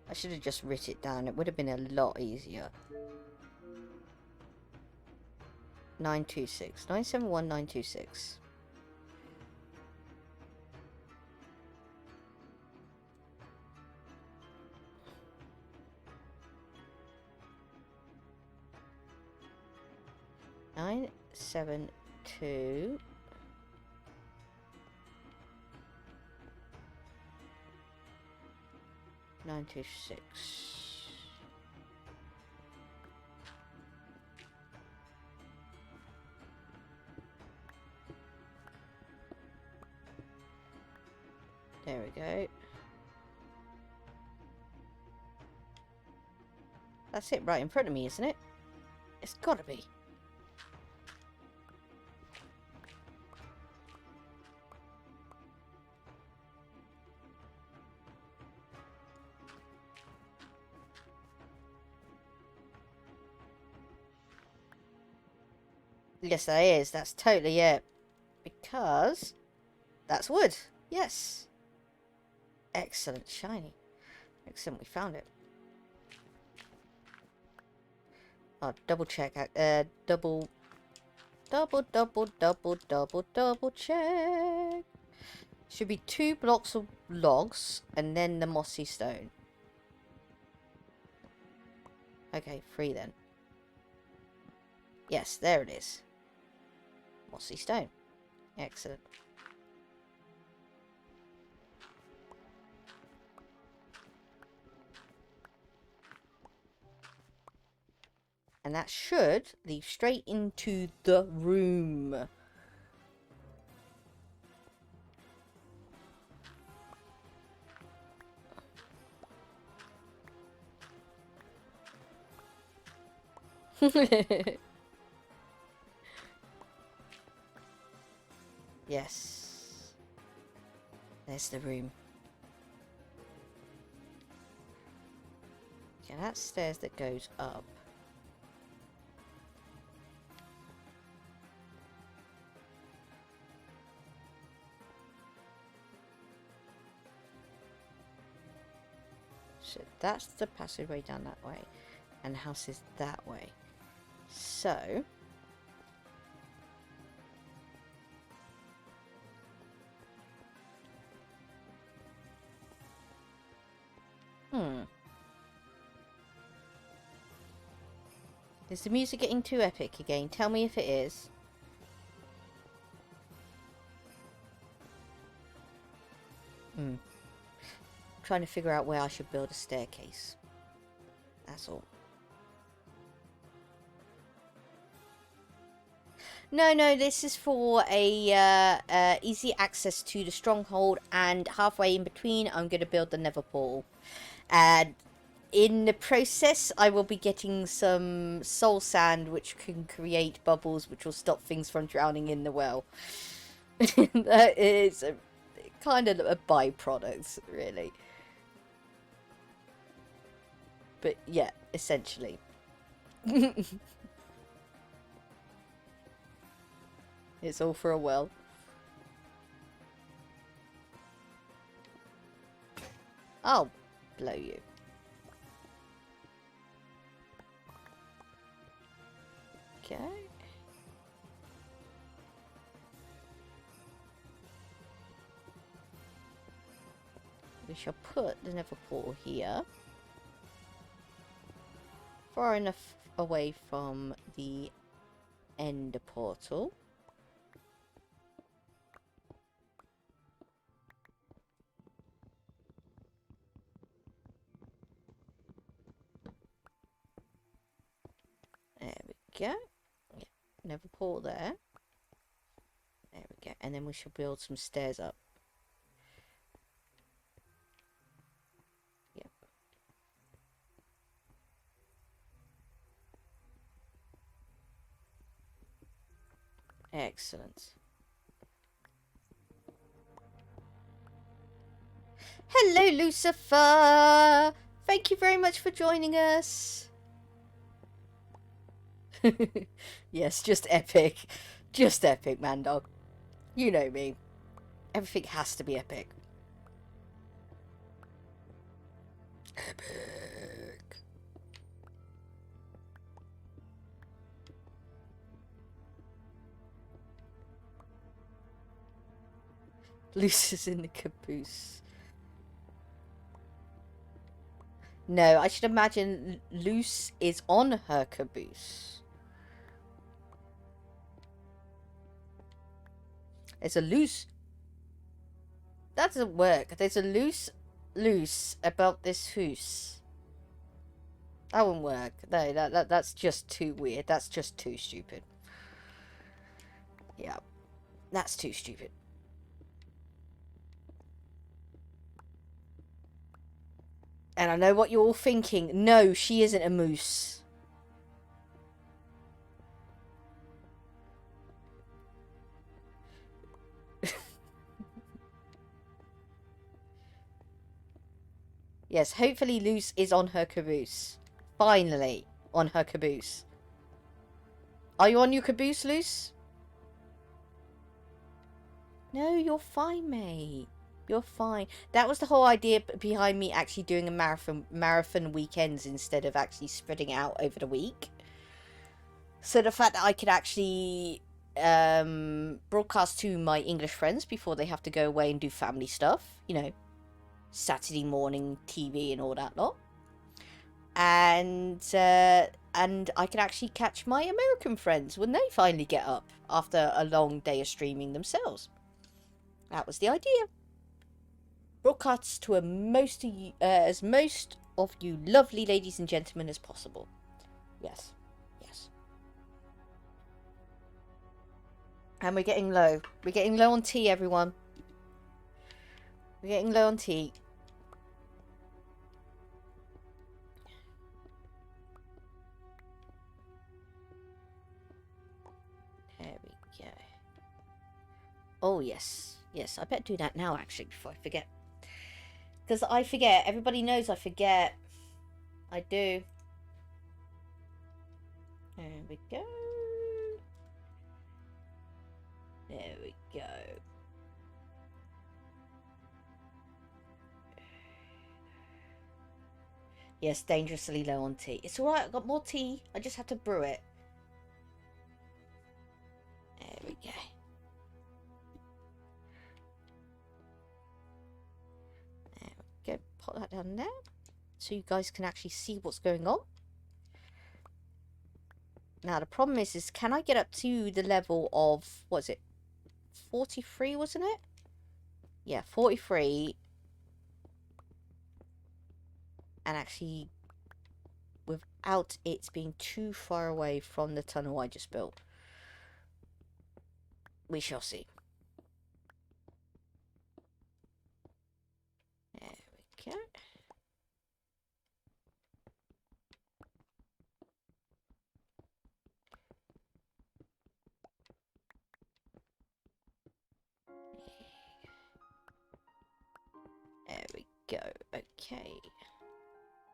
I should have just written it down. It would have been a lot easier. 926. 971-926. Nine, 7, 2. Nine, 2, 6. There we go. That's it right in front of me, isn't it? It's gotta be. Yes, that is. That's totally it. Because that's wood. Yes. Excellent. Shiny. Excellent. We found it. Oh, double check. Double Double, double, double, double, double check. Should be 2 blocks of logs and then the mossy stone. Okay, 3 then. Yes, there it is. Mossy stone. Excellent. And that should lead straight into the room. Yes. There's the room. Okay, that's stairs that goes up. So that's the passageway down that way. And the house is that way. So... Is the music getting too epic again? Tell me if it is. Trying to figure out where I should build a staircase. That's all. No, this is for a easy access to the stronghold, and halfway in between I'm going to build the nether portal. And in the process I will be getting some soul sand which can create bubbles which will stop things from drowning in the well. That is kind of a byproduct, really. But yeah, essentially. It's all for a well. I'll blow you. Okay. We shall put the nether portal here. Far enough away from the end portal. There we go. Yeah, nether portal there. There we go. And then we shall build some stairs up. Yep. Excellent. Hello, Lucifer! Thank you very much for joining us. Yes, just epic. Just epic, man dog. You know me. Everything has to be epic. Epic. Luce is in the caboose. No, I should imagine Luce is on her caboose. There's a loose... That doesn't work. There's a loose about this hoose. That wouldn't work. No, that's just too weird. That's just too stupid. Yeah. That's too stupid. And I know what you're all thinking. No, she isn't a moose. Yes, hopefully Luce is on her caboose. Finally, on her caboose. Are you on your caboose, Luce? No, you're fine, mate. You're fine. That was the whole idea behind me actually doing a marathon weekends instead of actually spreading it out over the week. So the fact that I could actually broadcast to my English friends before they have to go away and do family stuff. You know, Saturday morning TV and all that lot. And I can actually catch my American friends when they finally get up after a long day of streaming themselves. That was the idea. Broadcasts to as most of you lovely ladies and gentlemen as possible. Yes. Yes. And we're getting low. We're getting low on tea, everyone. We're getting low on tea. There we go. Oh, yes. Yes, I better do that now, actually, before I forget. Because I forget. Everybody knows I forget. I do. There we go. There we go. Yes, dangerously low on tea. It's alright, I've got more tea. I just have to brew it. There we go. There we go. Put that down there. So you guys can actually see what's going on. Now the problem is can I get up to the level of, what is it? 43, wasn't it? Yeah, 43. And actually, without it being too far away from the tunnel I just built. We shall see. There we go. There we go. Okay.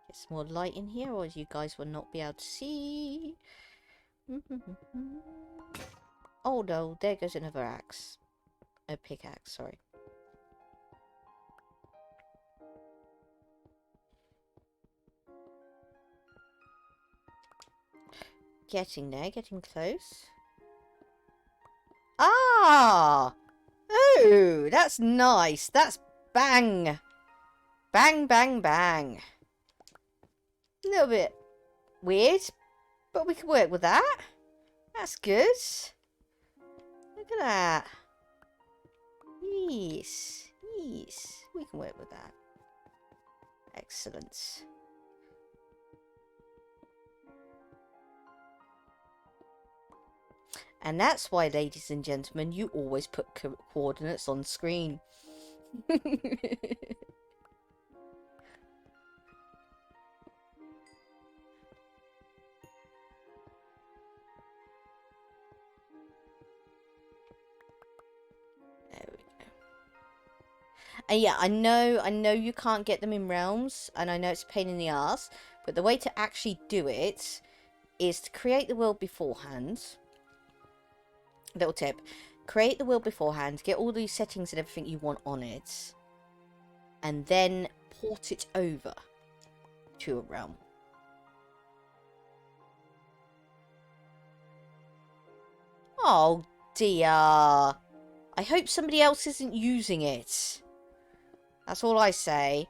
Get some more light in here, or you guys will not be able to see. Oh no, there goes another axe. A pickaxe, sorry. Getting there, getting close. Ah! Oh, that's nice. That's bang. Bang, bang, bang. A little bit weird, but we can work with that. That's good. Look at that. Yes, yes. We can work with that. Excellent. And that's why, ladies and gentlemen, you always put coordinates on screen. There we go. And yeah, I know you can't get them in realms, and I know it's a pain in the ass, but the way to actually do it is to create the world beforehand. Little tip. Create the world beforehand, get all these settings and everything you want on it, and then port it over to a realm. Oh dear. I hope somebody else isn't using it. That's all I say.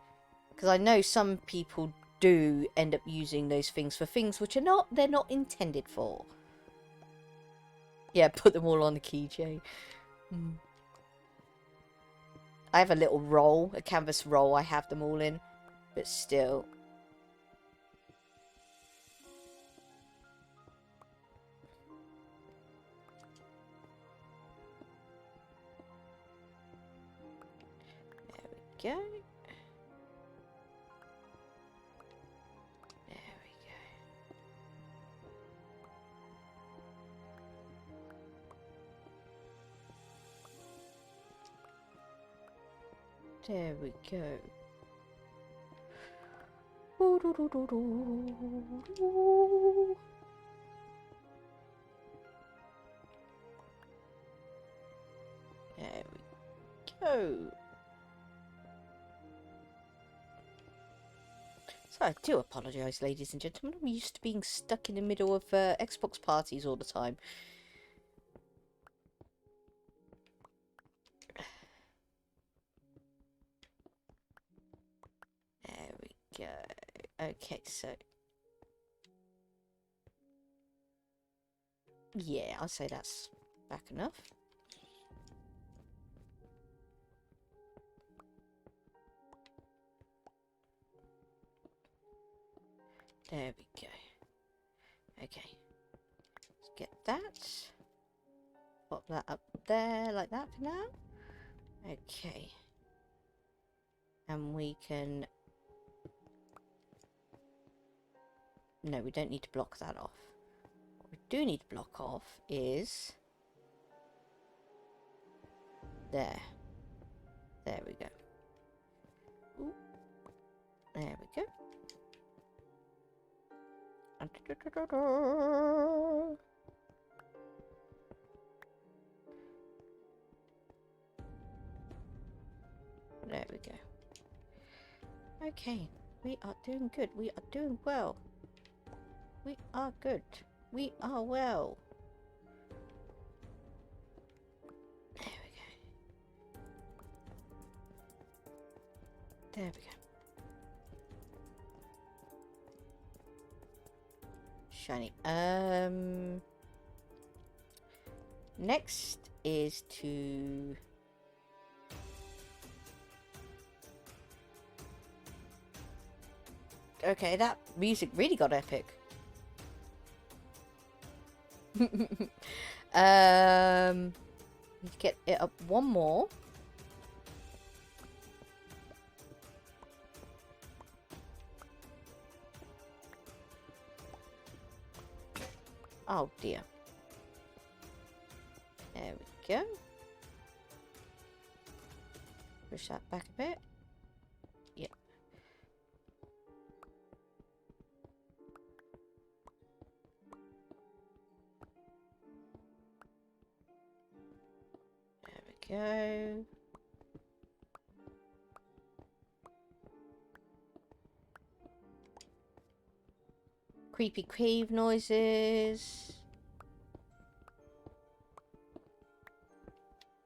Because I know some people do end up using those things for things which are they're not intended for. Yeah, put them all on the keychain. I have a little roll, a canvas roll I have them all in. But still. There we go. There we go. There we go. There we go. So I do apologise, ladies and gentlemen. I'm used to being stuck in the middle of Xbox parties all the time. go. Okay, so yeah, I'll say that's back enough. There we go. Okay, let's get that. Pop that up there like that for now. Okay. And we can... No, we don't need to block that off. What we do need to block off is... There. There we go. Ooh. There we go. There we go. Okay, we are doing good. We are doing well. We are good. We are well. There we go. There we go. Shiny. Next is to... Okay, that music really got epic. Need to get it up one more. Oh dear. There we go. Push that back a bit. Yep. There we go. Creepy cave noises.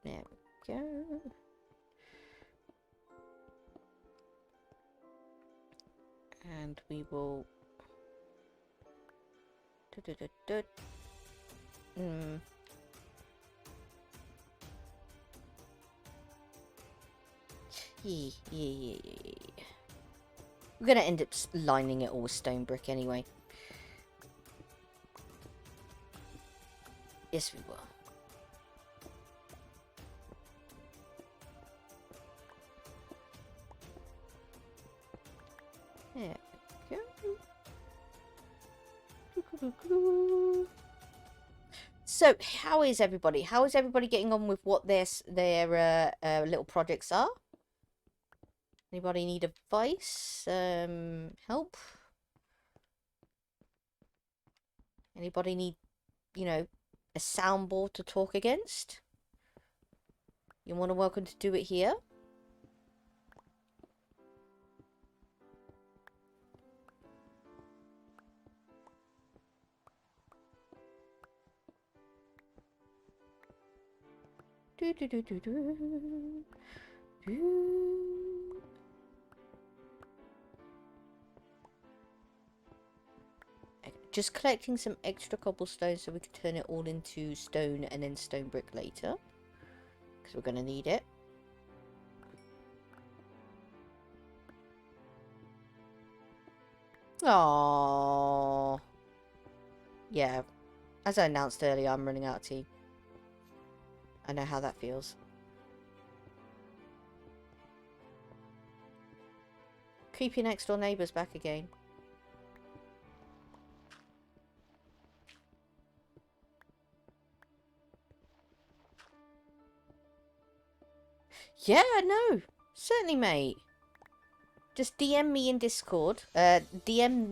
There we go. And we will... Yeah. We're gonna end up lining it all with stone brick anyway. Yes, we will. There we go. So, how is everybody? How is everybody getting on with what their little projects are? Anybody need advice? Help? Anybody need, you know, a soundboard to talk against? You're more than welcome to do it here. Just collecting some extra cobblestone so we can turn it all into stone and then stone brick later. Because we're going to need it. Aww. Yeah. As I announced earlier, I'm running out of tea. I know how that feels. Creepy next door neighbours back again. Yeah, no. Certainly, mate. Just DM me in Discord. DM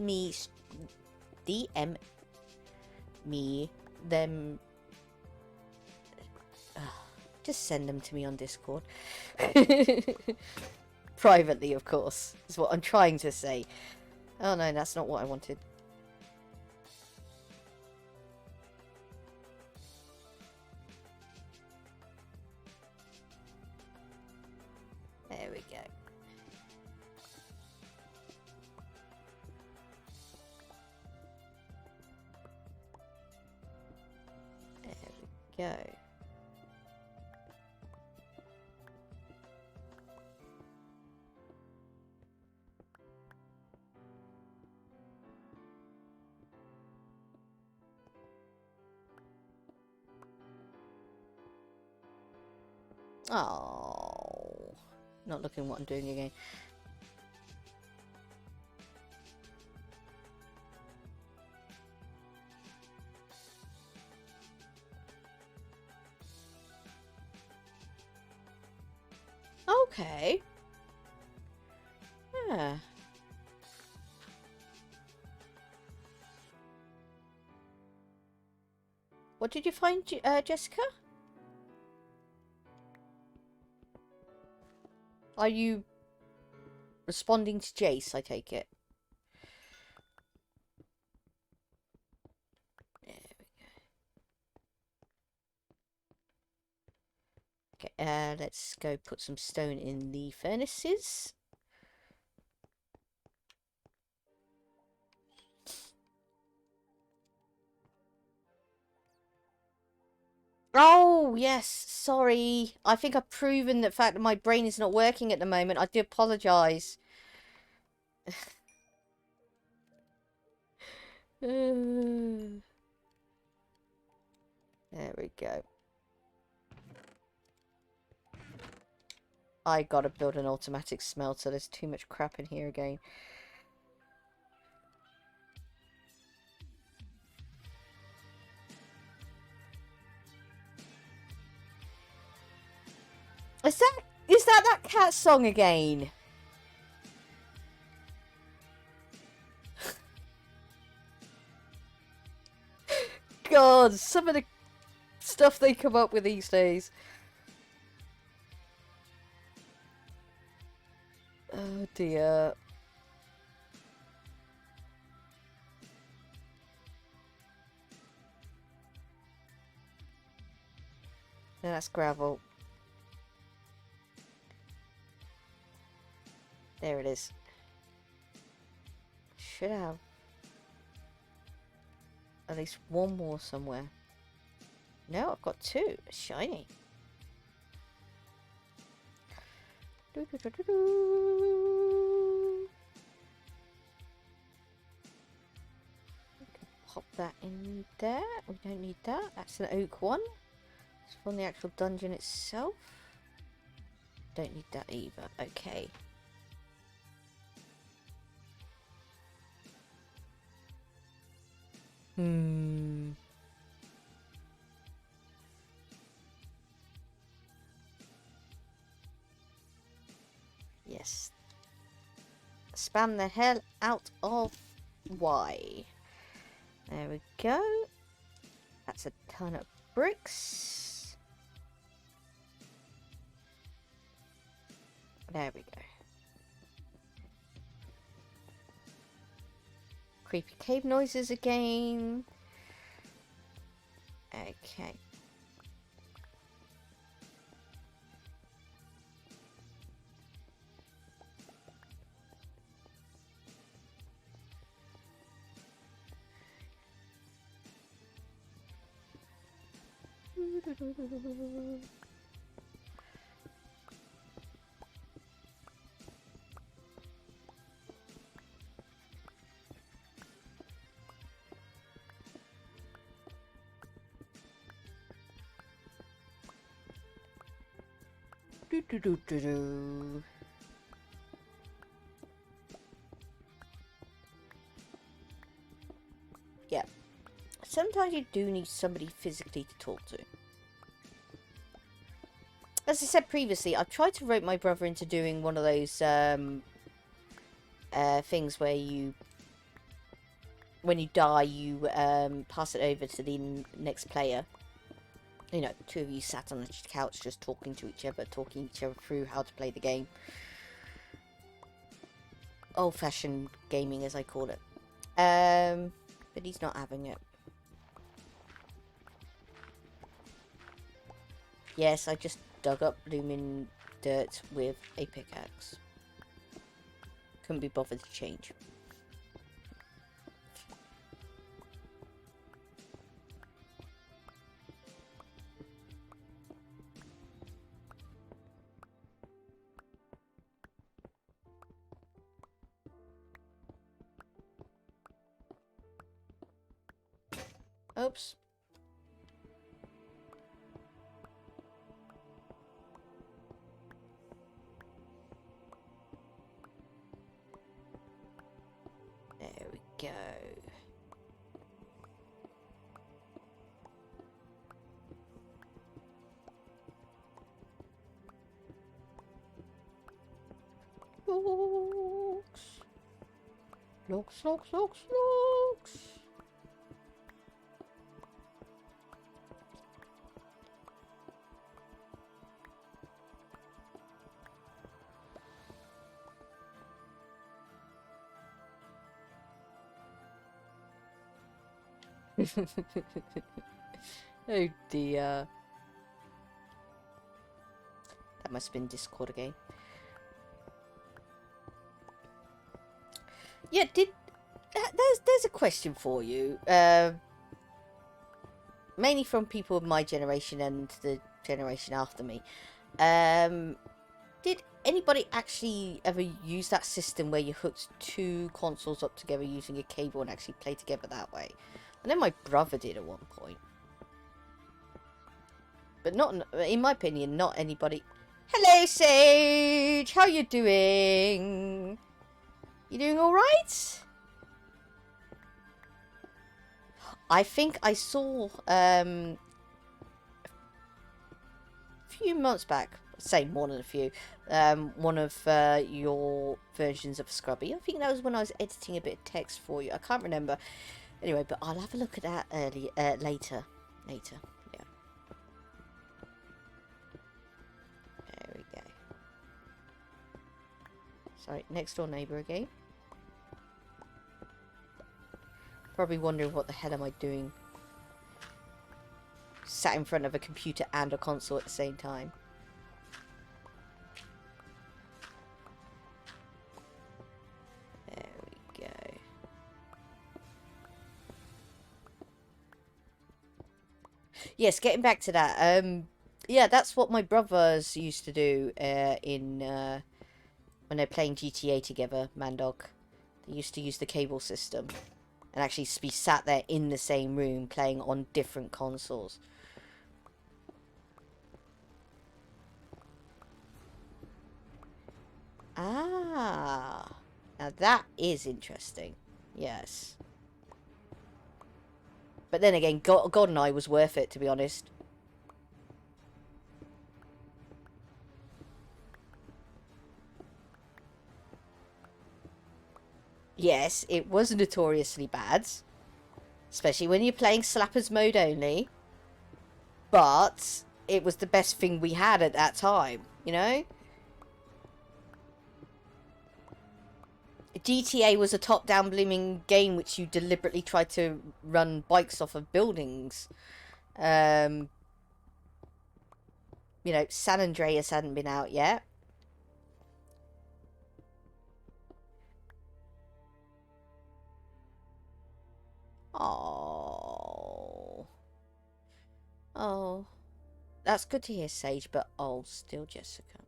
me them. Just send them to me on Discord. Privately, of course, is what I'm trying to say. Oh no, that's not what I wanted. There we go. go. Oh, not looking what I'm doing again. Okay. Yeah. What did you find, Jessica? Are you responding to Jace, I take it? There we go. Okay, let's go put some stone in the furnaces. Oh, yes, sorry. I think I've proven the fact that my brain is not working at the moment. I do apologise. There we go. I gotta build an automatic smelter. There's too much crap in here again. Is that cat song again? God, some of the stuff they come up with these days. Oh dear. No, that's gravel. There it is. Should have at least one more somewhere. No, I've got two. Shiny. Pop that in there. We don't need that. That's an oak one. It's from the actual dungeon itself. Don't need that either. Okay. Yes. Spam the hell out of Y. There we go. That's a ton of bricks. There we go. Creepy cave noises again. Okay. Yeah. Sometimes you do need somebody physically to talk to. As I said previously, I've tried to rope my brother into doing one of those things where you, when you die, you pass it over to the next player. You know, two of you sat on the couch just talking to each other, talking each other through how to play the game. Old-fashioned gaming, as I call it. But he's not having it. Yes, I just dug up blooming dirt with a pickaxe. Couldn't be bothered to change. Oops. There we go. Looks. Oh dear. That must have been Discord again. Yeah, there's a question for you. Mainly from people of my generation and the generation after me. Did anybody actually ever use that system where you hooked two consoles up together using a cable and actually play together that way? I know my brother did at one point. But not, in my opinion, not anybody... Hello, Sage! How you doing? You doing alright? I think I saw, a few months back, say more than a few, one of your versions of Scrubby. I think that was when I was editing a bit of text for you. I can't remember. Anyway, but I'll have a look at that later. Later, yeah. There we go. Sorry, next door neighbour again. Probably wondering what the hell am I doing. Sat in front of a computer and a console at the same time. There we go. Yes, getting back to that. Yeah, that's what my brothers used to do when they're playing GTA together, Mandog. They used to use the cable system. And actually be sat there in the same room playing on different consoles. Ah. Now that is interesting. Yes. But then again, GoldenEye was worth it, to be honest. Yes, it was notoriously bad. Especially when you're playing slappers mode only. But it was the best thing we had at that time, you know? GTA was a top-down blooming game which you deliberately tried to run bikes off of buildings. You know, San Andreas hadn't been out yet. Oh. Oh. That's good to hear, Sage, but oh, still Jessica.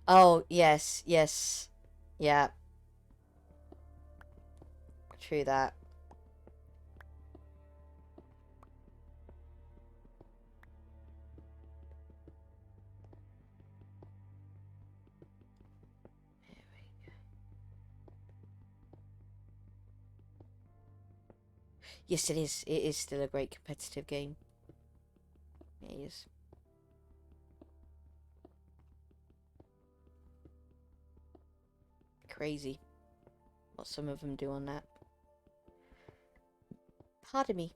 Oh, yes, yes. Yeah. True that. Yes, it is. It is still a great competitive game. It is. Crazy what some of them do on that. Pardon me.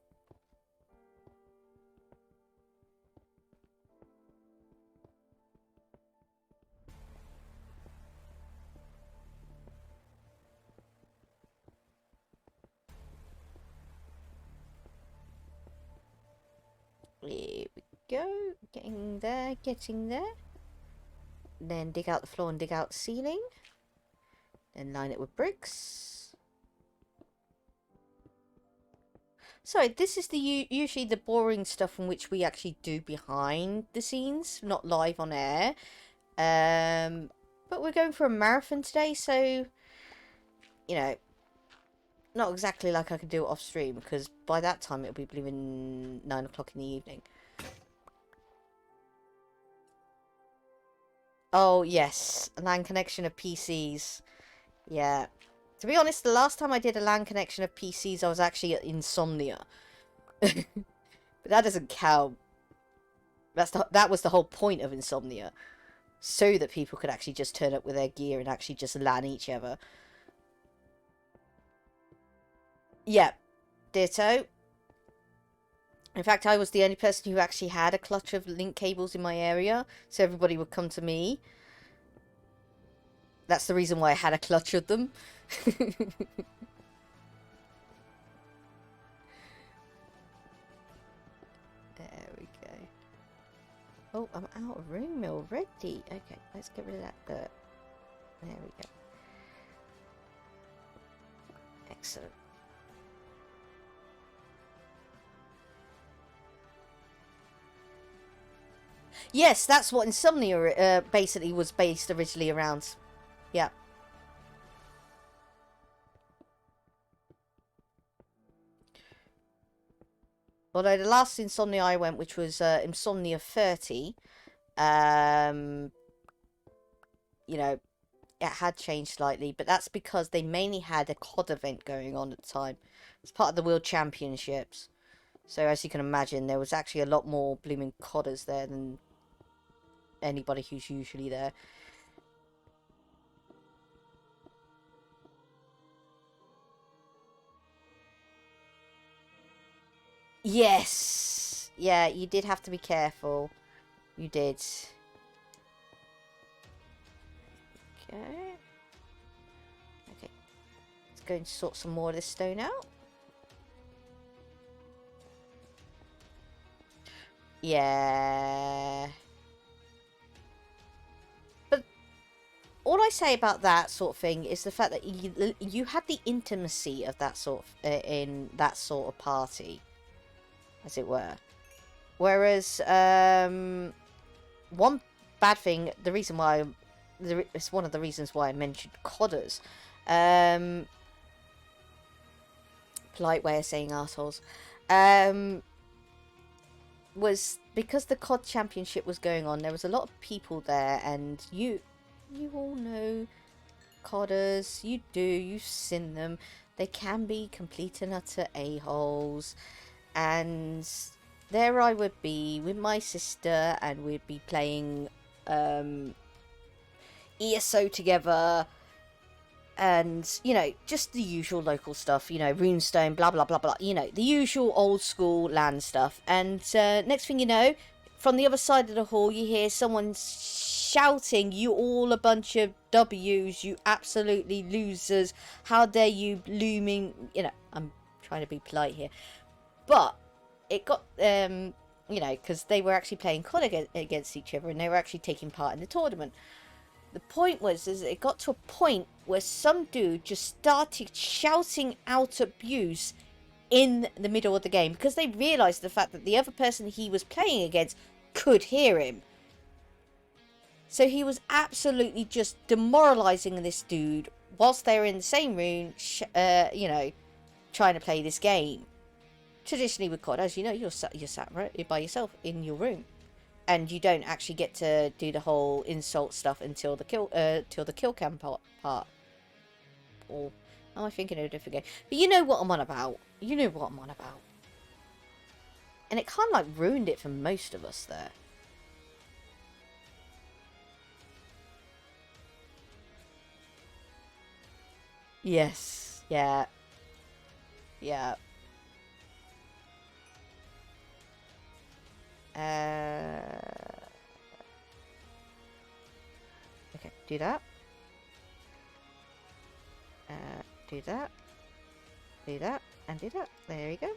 Here we go. Getting there, getting there. Then dig out the floor and dig out the ceiling. Then line it with bricks. Sorry, this is the usually the boring stuff in which we actually do behind the scenes, not live on air. But we're going for a marathon today, so, you know, not exactly like I could do it off stream, because by that time it'll be blooming 9 o'clock in the evening. Oh, yes. A LAN connection of PCs. Yeah. To be honest, the last time I did a LAN connection of PCs, I was actually at Insomnia. But that doesn't count. That was the whole point of Insomnia. So that people could actually just turn up with their gear and actually just LAN each other. Yeah. Ditto. In fact, I was the only person who actually had a clutch of link cables in my area. So everybody would come to me. That's the reason why I had a clutch of them. There we go. Oh, I'm out of room already. Okay, let's get rid of that dirt. There we go. Excellent. Yes, that's what Insomnia basically was based originally around. Yeah. Although the last Insomnia I went, which was Insomnia 30, you know, it had changed slightly, but that's because they mainly had a COD event going on at the time. It's part of the World Championships. So as you can imagine, there was actually a lot more blooming CODers there than anybody who's usually there. Yes! Yeah, you did have to be careful. You did. Okay. Okay. Let's go and sort some more of this stone out. Yeah. But all I say about that sort of thing is the fact that you had the intimacy of that sort of, in that sort of party, as it were. Whereas, one bad thing, the reason why, it's one of the reasons why I mentioned codders. Polite way of saying assholes. Was because the COD Championship was going on, there was a lot of people there, and you all know codders, you've seen them. They can be complete and utter a-holes, and there I would be with my sister, and we'd be playing ESO together, and, you know, just the usual local stuff, you know, runestone, blah, blah, blah, blah, you know, the usual old school LAN stuff. And next thing you know, from the other side of the hall, you hear someone shouting, "You all a bunch of W's, you absolutely losers. How dare you blooming," you know, I'm trying to be polite here. But it got, you know, because they were actually playing COD against each other, and they were actually taking part in the tournament. The point was, is it got to a point where some dude just started shouting out abuse in the middle of the game, because they realised the fact that the other person he was playing against could hear him. So he was absolutely just demoralising this dude whilst they were in the same room, you know, trying to play this game. Traditionally with COD, as you know, you're sat right by yourself in your room. And you don't actually get to do the whole insult stuff until the kill cam part. Or am I thinking of a different game? But you know what I'm on about. You know what I'm on about. And it kind of like ruined it for most of us there. Yes. Yeah. Yeah. Okay, do that. Do that. Do that. And do that. There you go.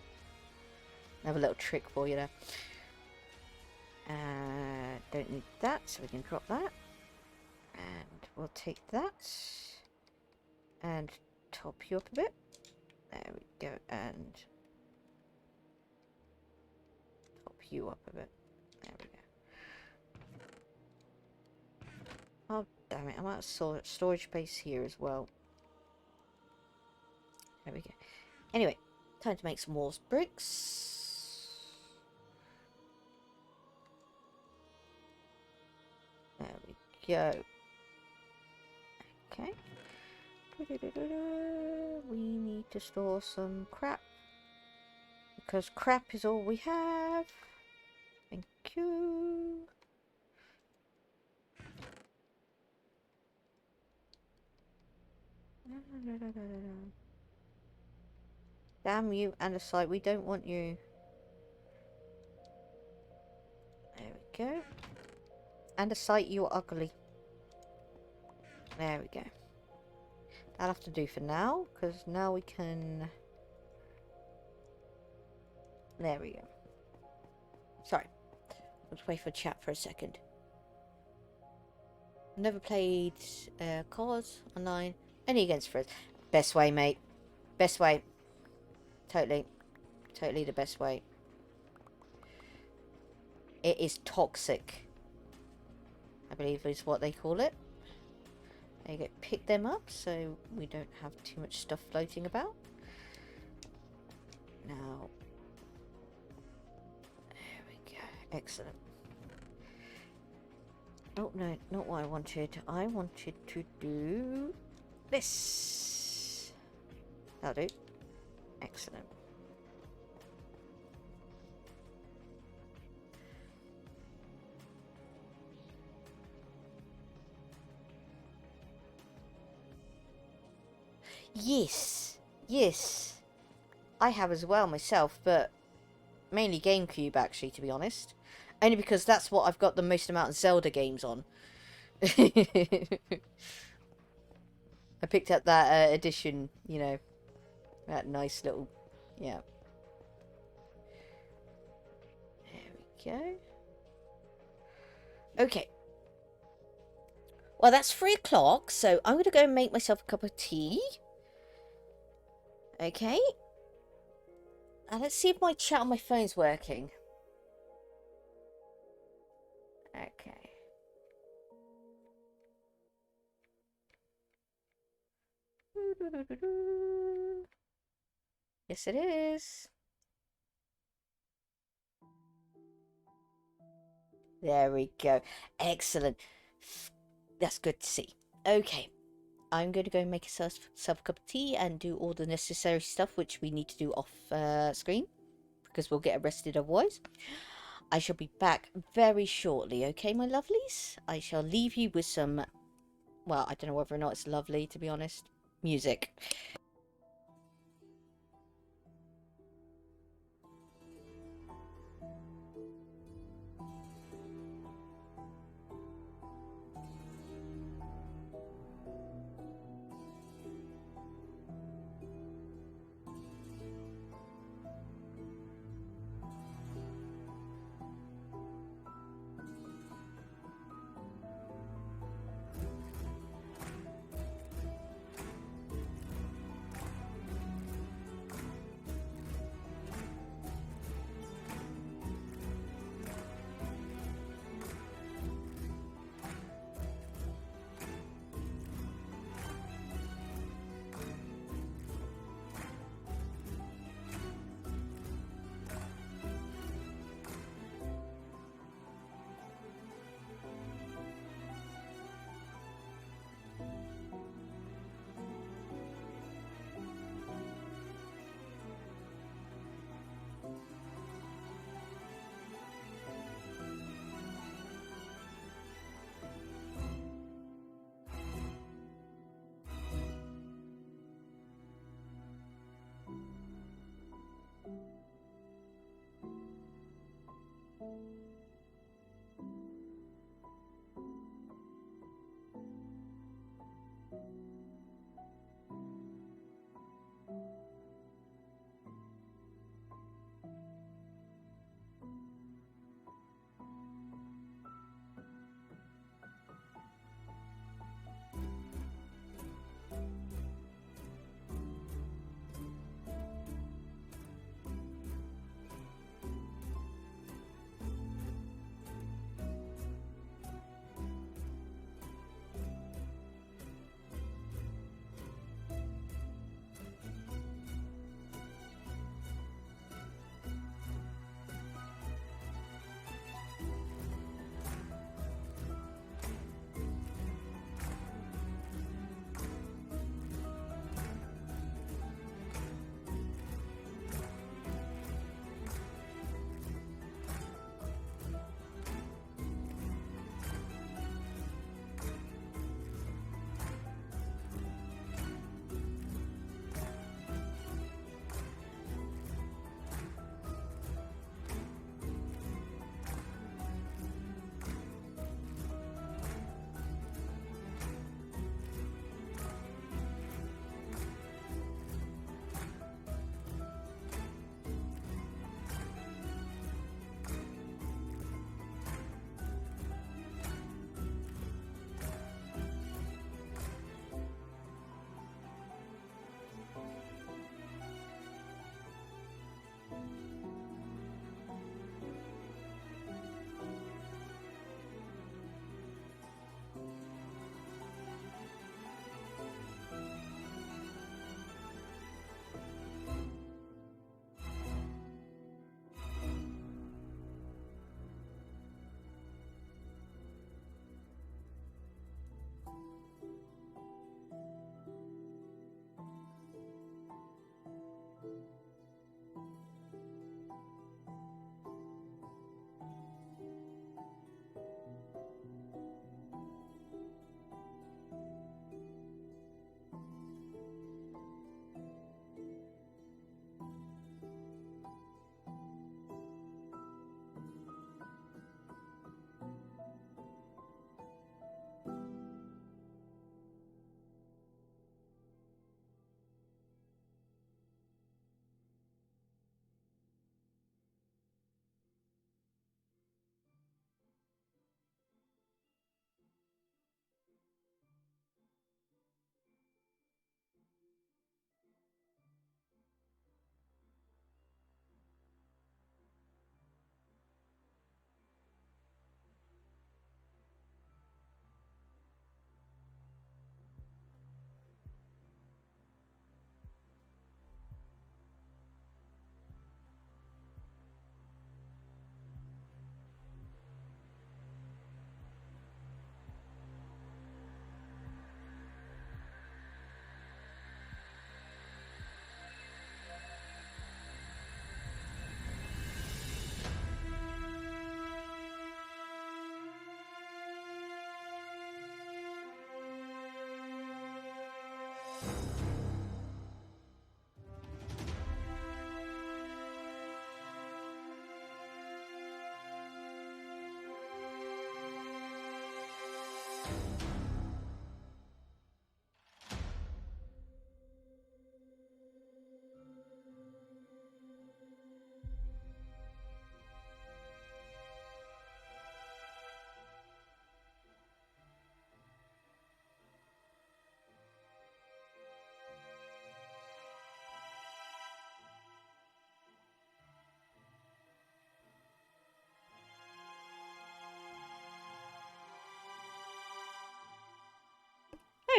Have a little trick for you there. Don't need that, so we can drop that. And we'll take that. And top you up a bit. There we go. And top you up a bit. There we go. Oh, damn it. I'm out of storage space here as well. There we go. Anyway, time to make some more bricks. There we go. Okay. We need to store some crap. Because crap is all we have. Thank you. Damn you, Andesite. We don't want you. There we go. Andesite, you are ugly. There we go. That'll have to do for now, because now we can... There we go. Sorry. Let's wait for chat for a second. Never played cards online. Only against friends. Best way, mate. Best way. Totally. Totally the best way. It is toxic, I believe is what they call it. There you go. Pick them up so we don't have too much stuff floating about. Now. There we go. Excellent. Oh, no, not what I wanted. I wanted to do this. That'll do. Excellent. Yes. Yes. I have as well myself, but mainly GameCube actually, to be honest. Only because that's what I've got the most amount of Zelda games on. I picked up that edition, you know. That nice little... Yeah. There we go. Okay. Well, that's 3 o'clock, so I'm going to go and make myself a cup of tea. Okay. And let's see if my chat on my phone's working. Okay. Yes, it is. There we go. Excellent. That's good to see. Okay. I'm going to go and make myself a cup of tea and do all the necessary stuff which we need to do off screen. Because we'll get arrested otherwise. I shall be back very shortly, okay, my lovelies? I shall leave you with some... Well, I don't know whether or not it's lovely, to be honest. Music.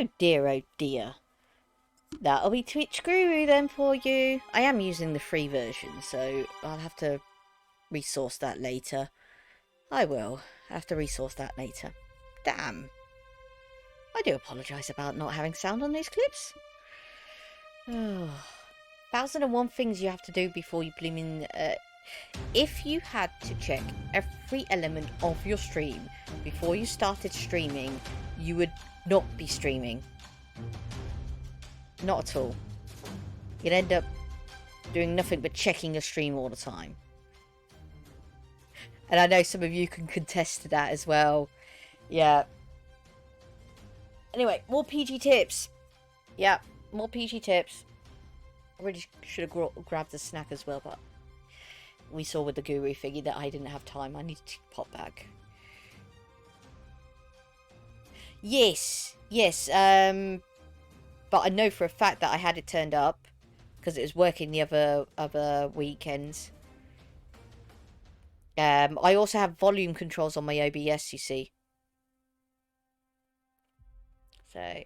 Oh dear, oh dear. That'll be Twitch Guru then for you. I am using the free version, so I'll have to resource that later. I will have to resource that later. Damn. I do apologise about not having sound on these clips. Oh. 1001 things you have to do before you blooming... if you had to check every element of your stream before you started streaming, you would not be streaming. Not at all. You'd end up doing nothing but checking your stream all the time. And I know some of you can contest to that as well. Yeah. Anyway, more PG tips. Yeah, more PG tips. I really should have grabbed a snack as well, but we saw with the guru figure that I didn't have time. I needed to pop back. Yes, yes. But I know for a fact that I had it turned up because it was working the other weekends. I also have volume controls on my OBS, you see. So,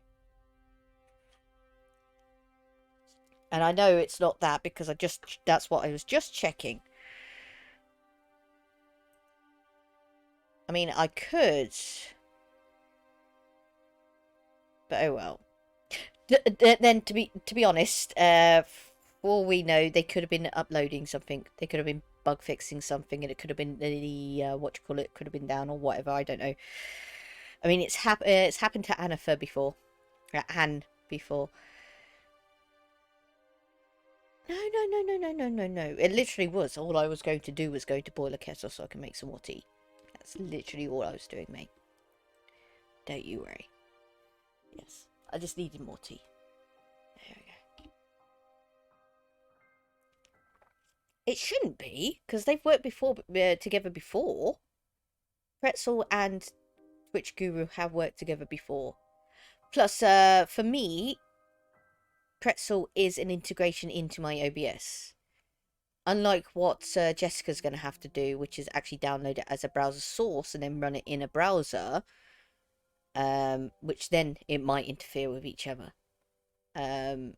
and I know it's not that because that's what I was just checking. I mean, I could, but oh well. Then to be honest, for all we know, they could have been uploading something. They could have been bug fixing something, and it could have been the could have been down or whatever. I don't know. I mean, it's happened to Annifer before, Anne before. No. It literally was. All I was going to do was go to boil a kettle so I can make some more tea. That's literally all I was doing, mate. Don't you worry. Yes, I just needed more tea. There we go. It shouldn't be, because they've worked together before. Pretzel and Twitch Guru have worked together before. Plus, for me, Pretzel is an integration into my OBS. Unlike what Jessica's going to have to do, which is actually download it as a browser source and then run it in a browser, which then it might interfere with each other. Because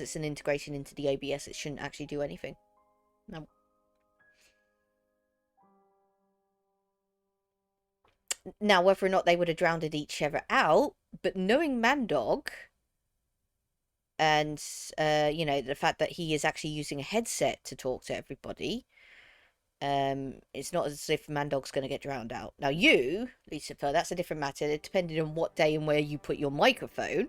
it's an integration into the OBS, it shouldn't actually do anything. No. Now, whether or not they would have drowned each other out, but knowing Mandog, and, you know, the fact that he is actually using a headset to talk to everybody, it's not as if Mandog's going to get drowned out. Now, you, Lucifer, that's a different matter. It depended on what day and where you put your microphone.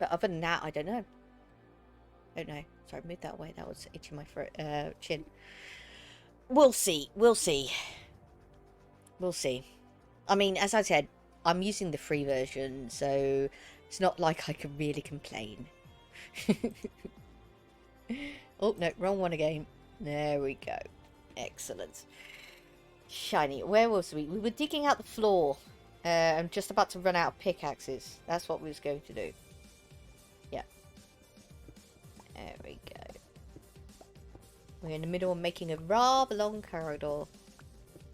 But other than that, I don't know. Sorry, move that way. That was itching my throat, chin. We'll see. We'll see. We'll see. I mean, as I said, I'm using the free version, so it's not like I can really complain. Oh, no, wrong one again. There we go. Excellent. Shiny. Where was we? We were digging out the floor. I'm just about to run out of pickaxes. That's what we was going to do. Yeah. There we go. We're in the middle of making a rather long corridor.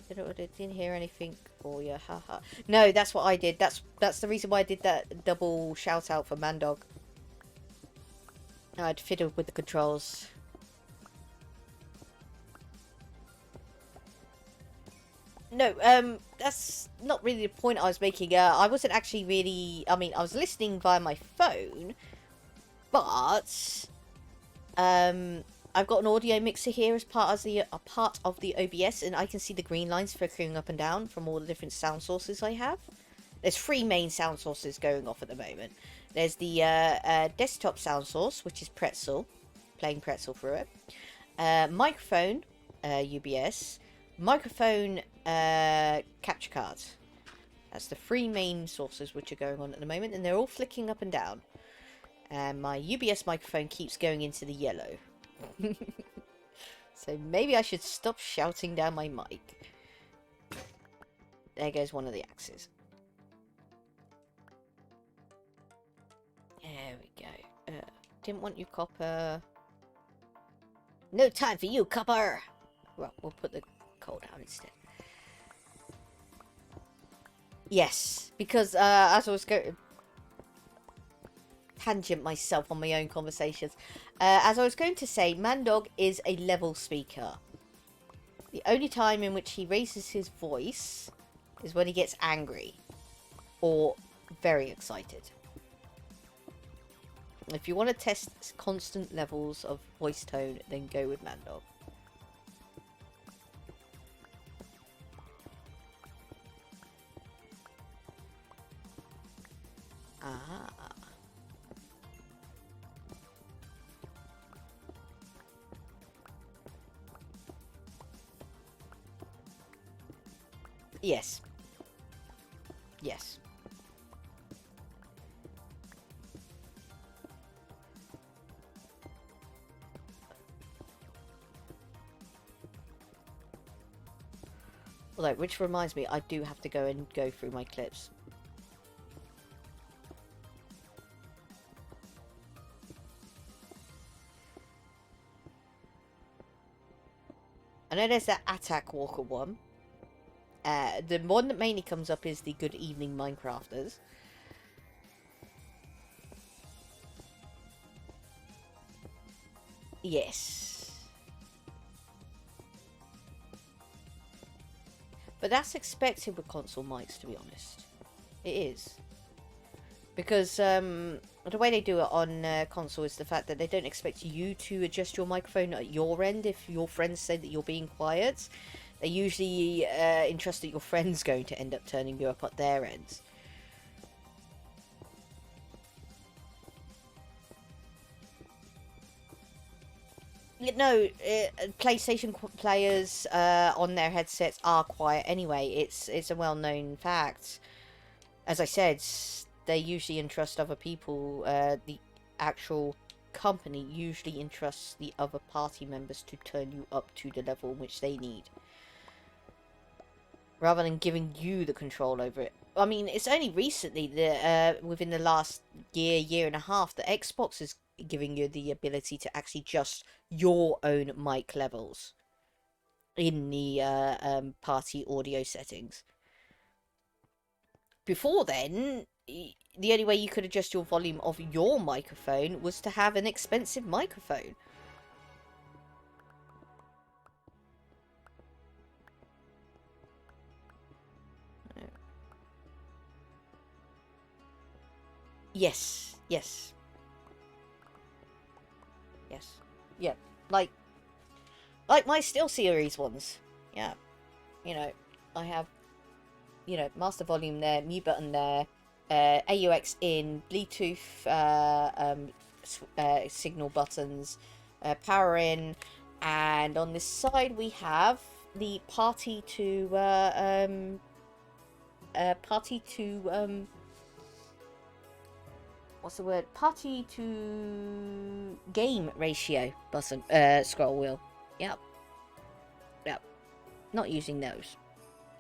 Didn't hear anything for you. Haha. No, that's what I did. That's the reason why I did that double shout out for Mandog. I'd fiddled with the controls. No, that's not really the point I was making. I wasn't actually really... I mean, I was listening via my phone, but I've got an audio mixer here as part of the OBS, and I can see the green lines flickering up and down from all the different sound sources I have. There's 3 main sound sources going off at the moment. There's the desktop sound source, which is Pretzel, playing Pretzel through it. Microphone, UBS. Microphone, capture cards. That's the 3 main sources which are going on at the moment, and they're all flicking up and down. And my UBS microphone keeps going into the yellow. So maybe I should stop shouting down my mic. There goes one of the axes. There we go. Didn't want you, copper. No time for you, copper. Well, we'll put the coal down instead. Yes, because as I was going tangent myself on my own conversations, as I was going to say, Mandog is a level speaker. The only time in which he raises his voice is when he gets angry or very excited. If you want to test constant levels of voice tone, then go with Mandog. Ah. Yes. Yes. Although, which reminds me, I do have to go through my clips. I know there's that Attack Walker one. The one that mainly comes up is the Good Evening Minecrafters. Yes. But that's expected with console mics, to be honest. It is. Because the way they do it on console is the fact that they don't expect you to adjust your microphone at your end if your friends say that you're being quiet. They usually entrust that your friend's going to end up turning you up at their ends. No, PlayStation players on their headsets are quiet anyway. It's a well-known fact. As I said, they usually entrust other people. The actual company usually entrusts the other party members to turn you up to the level in which they need, rather than giving you the control over it. I mean, it's only recently that within the last year and a half, that Xbox is giving you the ability to actually adjust your own mic levels in the party audio settings. Before then, the only way you could adjust your volume of your microphone was to have an expensive microphone. Yes, yes. Yes. Yeah. Like my SteelSeries ones. Yeah. You know, I have, you know, master volume there, mute button there, AUX in, Bluetooth signal buttons, power in, and on this side we have the party to what's the word? Party to game ratio button, scroll wheel. Yep. Yep. Not using those.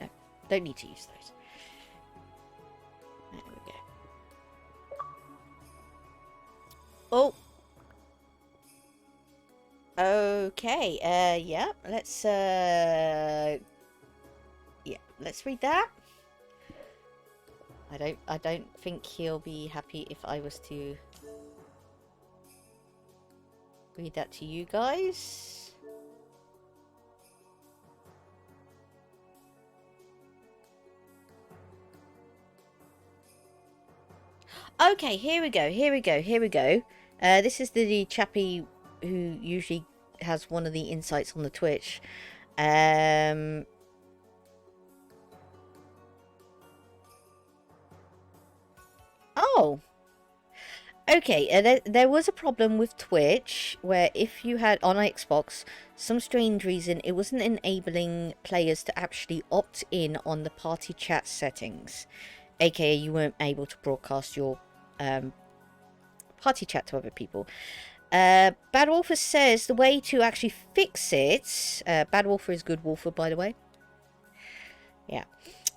No, don't need to use those. There we go. Oh. Okay. Yeah. Let's yeah. Let's read that. I don't think he'll be happy if I was to read that to you guys. Okay, here we go. This is the chappie who usually has one of the insights on the Twitch. Oh. Okay, there was a problem with Twitch where if you had on Xbox, some strange reason it wasn't enabling players to actually opt in on the party chat settings, aka you weren't able to broadcast your party chat to other people. Bad Wolfer says the way to actually fix it, Bad Wolfer is Good Wolfer, by the way. Yeah.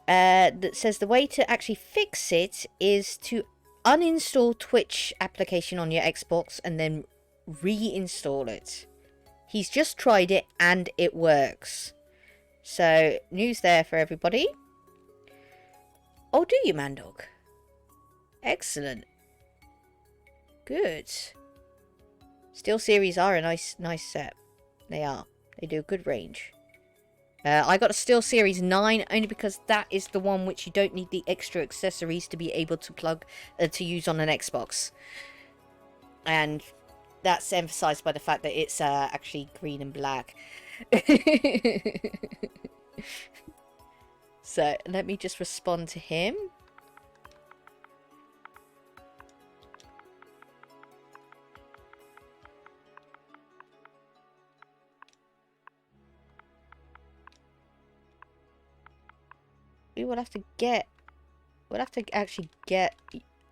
That says the way to actually fix it is to uninstall Twitch application on your Xbox and then reinstall it. He's just tried it and it works. So, news there for everybody. Oh, do you, Mandog? Excellent. Good. Steel Series are a nice set. They are. They do a good range. I got a Steel Series 9 only because that is the one which you don't need the extra accessories to be able to plug to use on an Xbox. And that's emphasized by the fact that it's actually green and black. So let me just respond to him. We will have to get... We'll have to actually get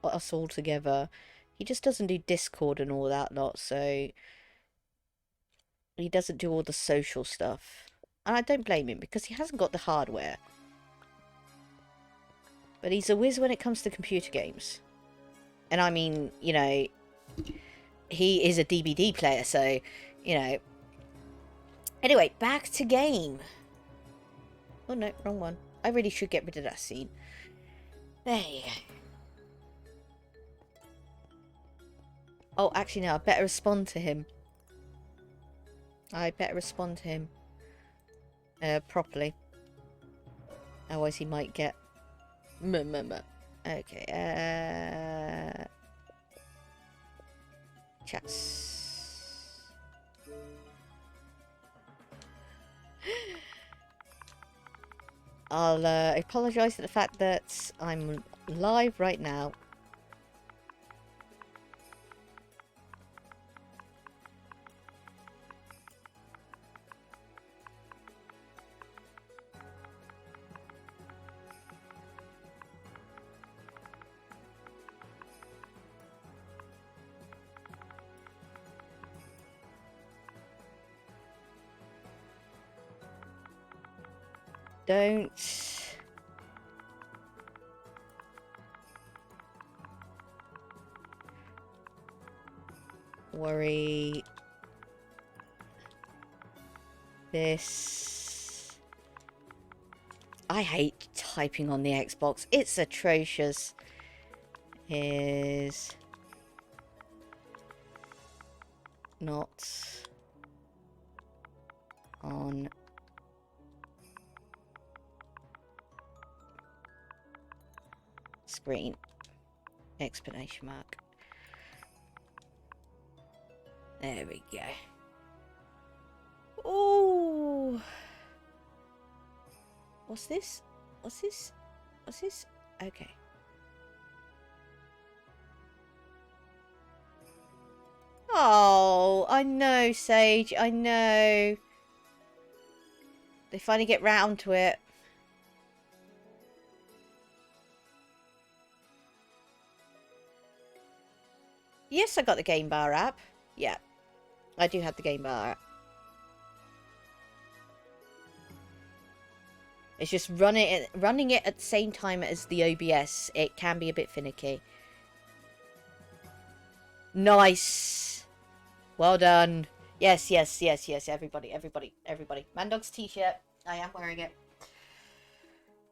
us all together. He just doesn't do Discord and all that lot, so... He doesn't do all the social stuff. And I don't blame him, because he hasn't got the hardware. But he's a whiz when it comes to computer games. And I mean, you know... He is a DVD player, so, you know... Anyway, back to game. Oh no, wrong one. I really should get rid of that scene. There you go. Oh, actually no, I better respond to him. I better respond to him. Properly. Otherwise he might get... Okay, chats. I'll apologise for the fact that I'm live right now. Don't worry. This... I hate typing on the Xbox. It's atrocious. Is not on screen. Explanation mark. There we go. Oh, what's this? What's this? What's this? Okay. Oh, I know, Sage. I know. They finally get round to it. Yes, I got the Game Bar app. Yeah, I do have the Game Bar app. It's just running it at the same time as the OBS. It can be a bit finicky. Nice. Well done. Yes, yes, yes, yes. Everybody, everybody, everybody. Mandog's t-shirt. I am wearing it.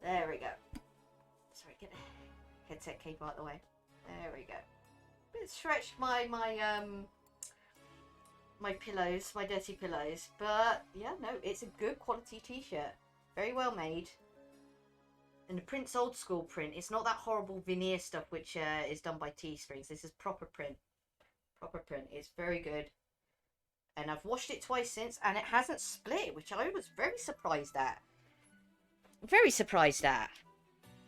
There we go. Sorry, get the headset cable out of the way. There we go. Bit stretched my pillows, my dirty pillows, but yeah, no, it's a good quality t-shirt. Very well made. And the print's old school print. It's not that horrible veneer stuff which is done by Teesprings. This is proper print. Proper print. It's very good. And I've washed it twice since, and it hasn't split, which I was very surprised at. Very surprised at.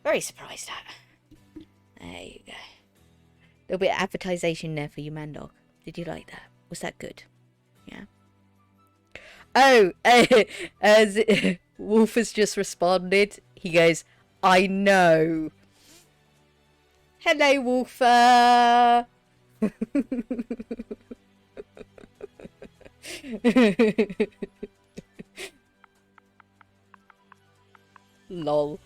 Very surprised at. There you go. A little bit of advertising there for you, Mandog. Did you like that? Was that good? Yeah. Oh, as Wolf has just responded. He goes, I know. Hello, Wolfer. Lol.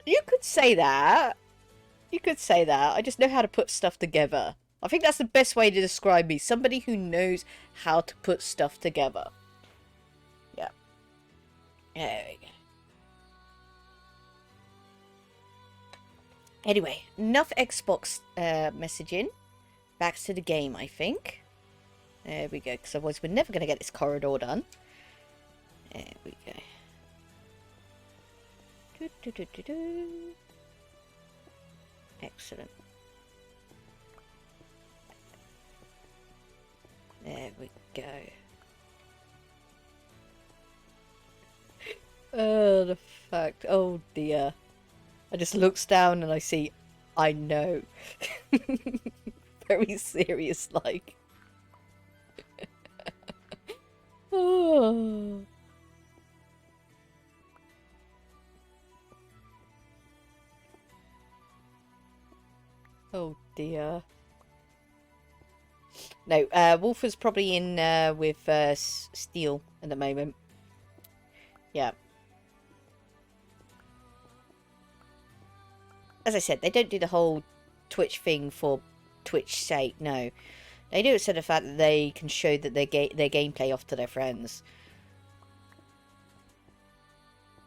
You could say that. You could say that. I just know how to put stuff together. I think that's the best way to describe me. Somebody who knows how to put stuff together. Yeah. There we go. Anyway, enough Xbox messaging. Back to the game, I think. There we go, because otherwise we're never going to get this corridor done. There we go. Excellent. There we go. Oh, the fact. Oh, dear. I just looks down and I see, I know. Very serious, like. Oh. Oh dear. No, Wolf is probably in with Steel at the moment. Yeah. As I said, they don't do the whole Twitch thing for Twitch's sake, no. They do it so the fact that they can show that their gameplay off to their friends.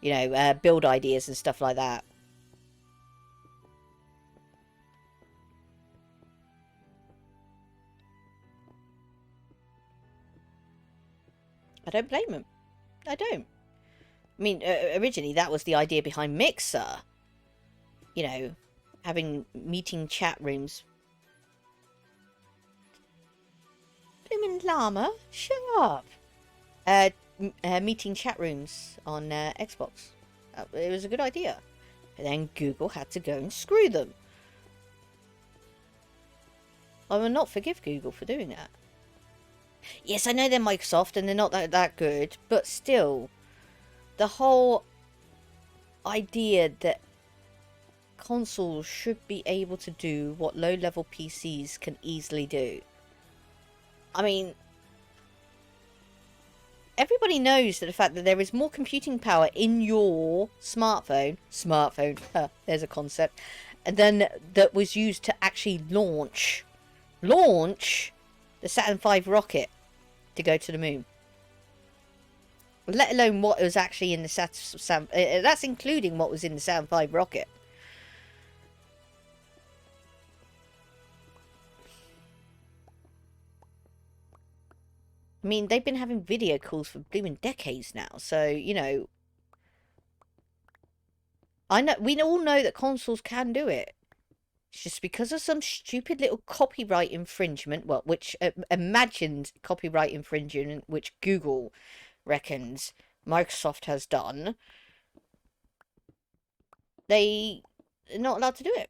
You know, build ideas and stuff like that. I don't blame them. I don't. I mean, originally that was the idea behind Mixer. You know, having meeting chat rooms. Blooming llama, shut up. Meeting chat rooms on Xbox. It was a good idea. And then Google had to go and screw them. I will not forgive Google for doing that. Yes, I know they're Microsoft and they're not that good, but still, the whole idea that consoles should be able to do what low-level PCs can easily do. I mean, everybody knows that the fact that there is more computing power in your smartphone, there's a concept, than that was used to actually launch the Saturn V rocket to go to the moon. Let alone what was actually in the Saturn. That's including what was in the Saturn V rocket. I mean, they've been having video calls for blooming decades now, so you know. We all know that consoles can do it. It's just because of some stupid little copyright infringement, well, which imagined copyright infringement, which Google reckons Microsoft has done, they're not allowed to do it.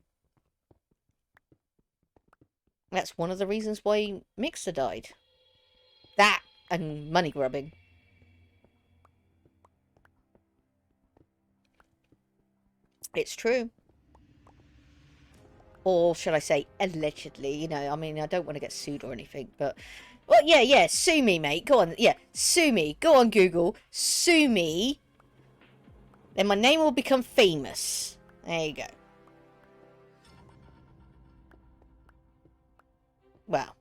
That's one of the reasons why Mixer died. That and money grubbing. It's true. Or should I say, allegedly, you know, I mean, I don't want to get sued or anything, but... Well, yeah, sue me, mate. Go on, yeah, sue me. Go on, Google. Sue me. Then my name will become famous. There you go. Well,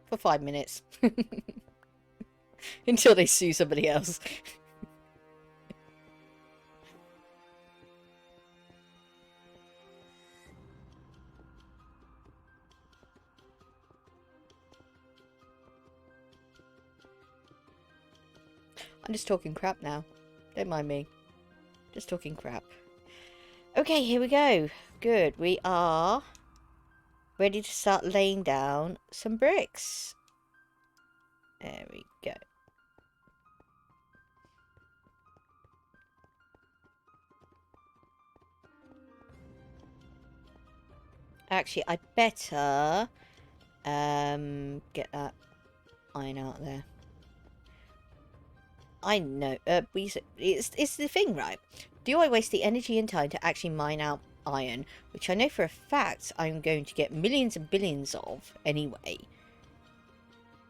for 5 minutes. Until they sue somebody else. I'm just talking crap now. Don't mind me. Just talking crap. Okay, here we go. Good. We are ready to start laying down some bricks. There we go. Actually, I better get that iron out there. I know. It's the thing, right? Do I waste the energy and time to actually mine out iron, which I know for a fact I'm going to get millions and billions of anyway,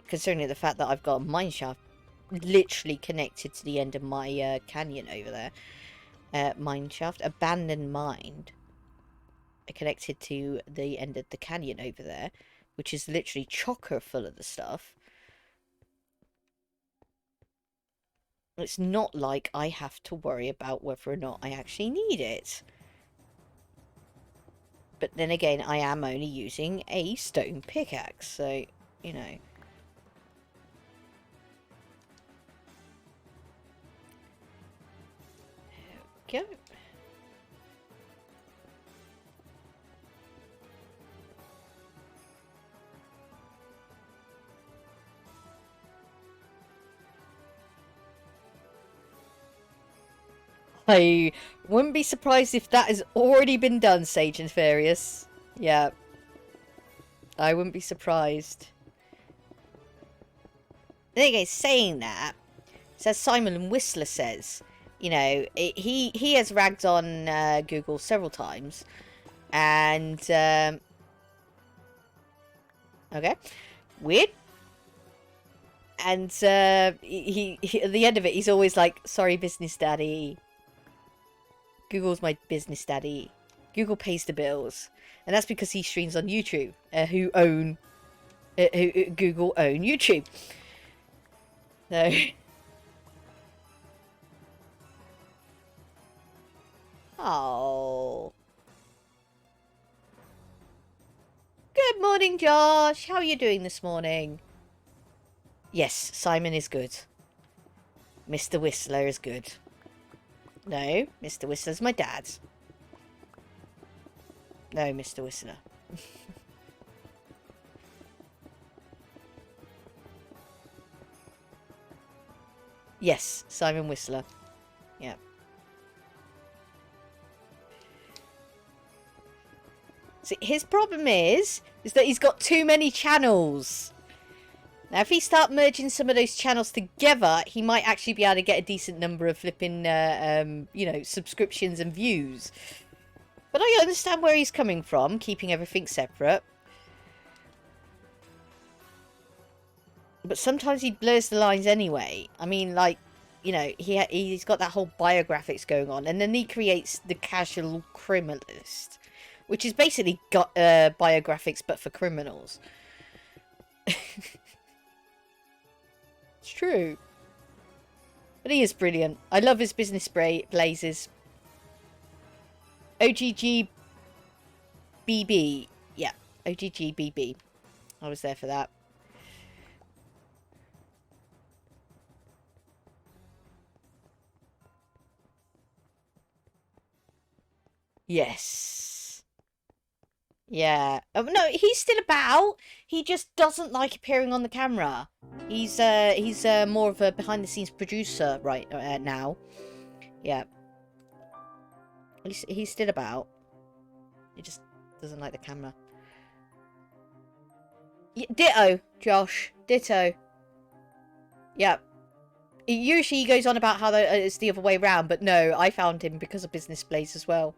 considering the fact that I've got a mine shaft literally connected to the end of my canyon over there. Mine shaft, abandoned mine. connected to the end of the canyon over there, which is literally chocker full of the stuff. It's not like I have to worry about whether or not I actually need it. But then again, I am only using a stone pickaxe, so, you know. There we go. I wouldn't be surprised if that has already been done, Sage and Farius. Yeah. I wouldn't be surprised. Then again, saying that, as Simon Whistler says, you know, he has ragged on Google several times. And, okay. Weird. And he at the end of it, he's always like, sorry, business daddy. Google's my business daddy. Google pays the bills. And that's because he streams on YouTube, who Google own YouTube. So... Oh. Good morning, Josh. How are you doing this morning? Yes, Simon is good. Mr. Whistler is good. No, Mr. Whistler's my dad. No, Mr. Whistler. Yes, Simon Whistler. Yeah. See, his problem is that he's got too many channels. Now, if he start merging some of those channels together, he might actually be able to get a decent number of flipping, you know, subscriptions and views. But I understand where he's coming from, keeping everything separate. But sometimes he blurs the lines anyway. I mean, like, you know, he's got that whole biographics going on. And then he creates the casual criminalist, which is basically got biographics but for criminals. It's true. But he is brilliant. I love his business blazes. OGG BB. Yeah, OGG BB. I was there for that. Yes. Yeah. No, he's still about. He just doesn't like appearing on the camera. He's more of a behind-the-scenes producer right now. Yeah. He's still about. He just doesn't like the camera. Yeah, ditto, Josh. Ditto. Yeah. Usually he goes on about how it's the other way around, but no, I found him because of Business Blaze as well.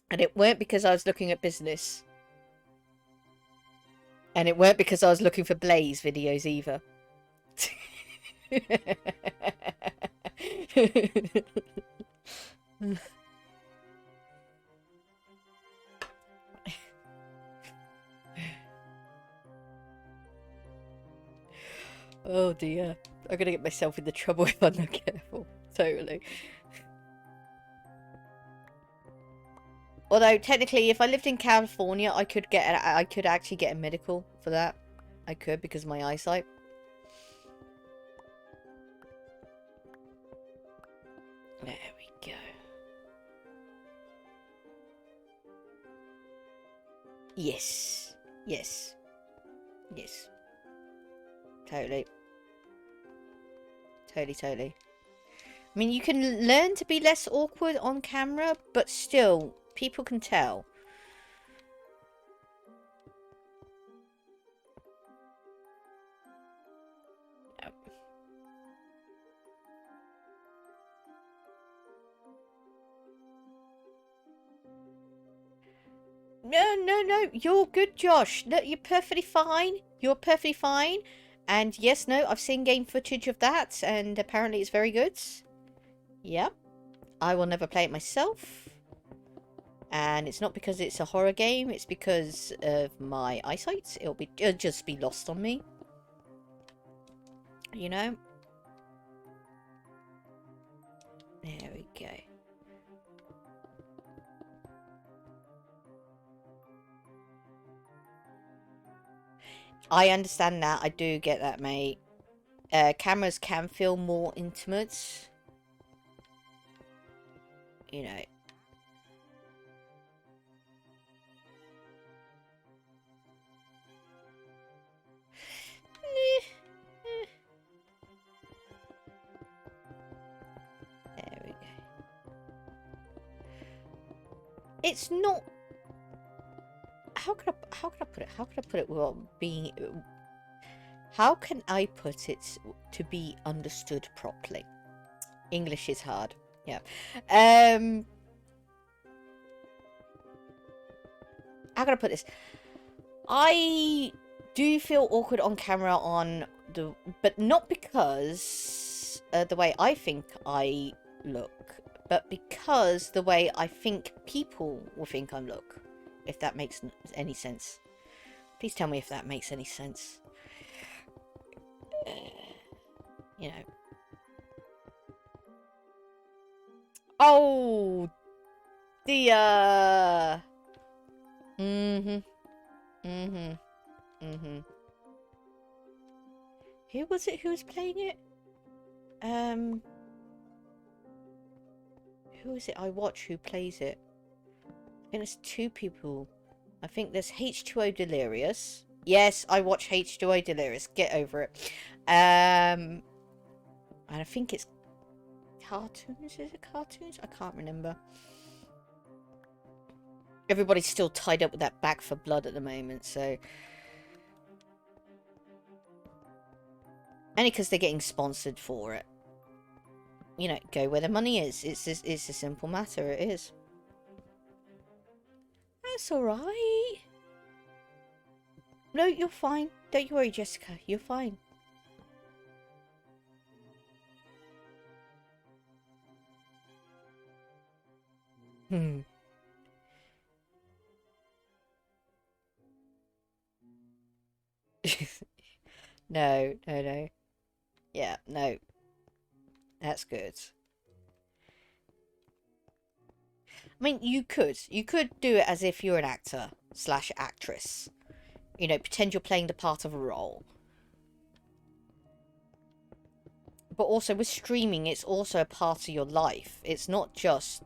And it weren't because I was looking at business. And it weren't because I was looking for Blaze videos either. Oh dear. I'm gonna get myself into trouble if I'm not careful. Totally. Although technically, if I lived in California, I could actually get a medical for that. I could because of my eyesight. There we go. Yes. Yes. Yes. Totally. Totally. I mean, you can learn to be less awkward on camera, but still, people can tell. No. You're good, Josh. No, you're perfectly fine. You're perfectly fine. And yes, no, I've seen game footage of that, and apparently it's very good. Yep. I will never play it myself. And it's not because it's a horror game, it's because of my eyesight. It'll just be lost on me. You know? There we go. I understand that. I do get that, mate. Cameras can feel more intimate. You know. There we go. It's not... How can I put it? How can I put it without being... How can I put it to be understood properly? English is hard. Yeah. How can I put this? I do feel awkward on camera but not because the way I think I look, but because the way I think people will think I look. If that makes any sense. Please tell me if that makes any sense. You know. Oh, dear. Who was it who was playing it? Who is it I watch who plays it? I think there's two people. I think there's H2O Delirious. Yes, I watch H2O Delirious. Get over it. And I think it's cartoons. Is it cartoons? I can't remember. Everybody's still tied up with that Back for Blood at the moment, so... Only because they're getting sponsored for it. You know, go where the money is. It's a simple matter, it is. That's alright. No, you're fine. Don't you worry, Jessica. You're fine. No. Yeah, no. That's good. I mean, you could do it as if you're an actor / actress. You know, pretend you're playing the part of a role. But also with streaming, it's also a part of your life. It's not just...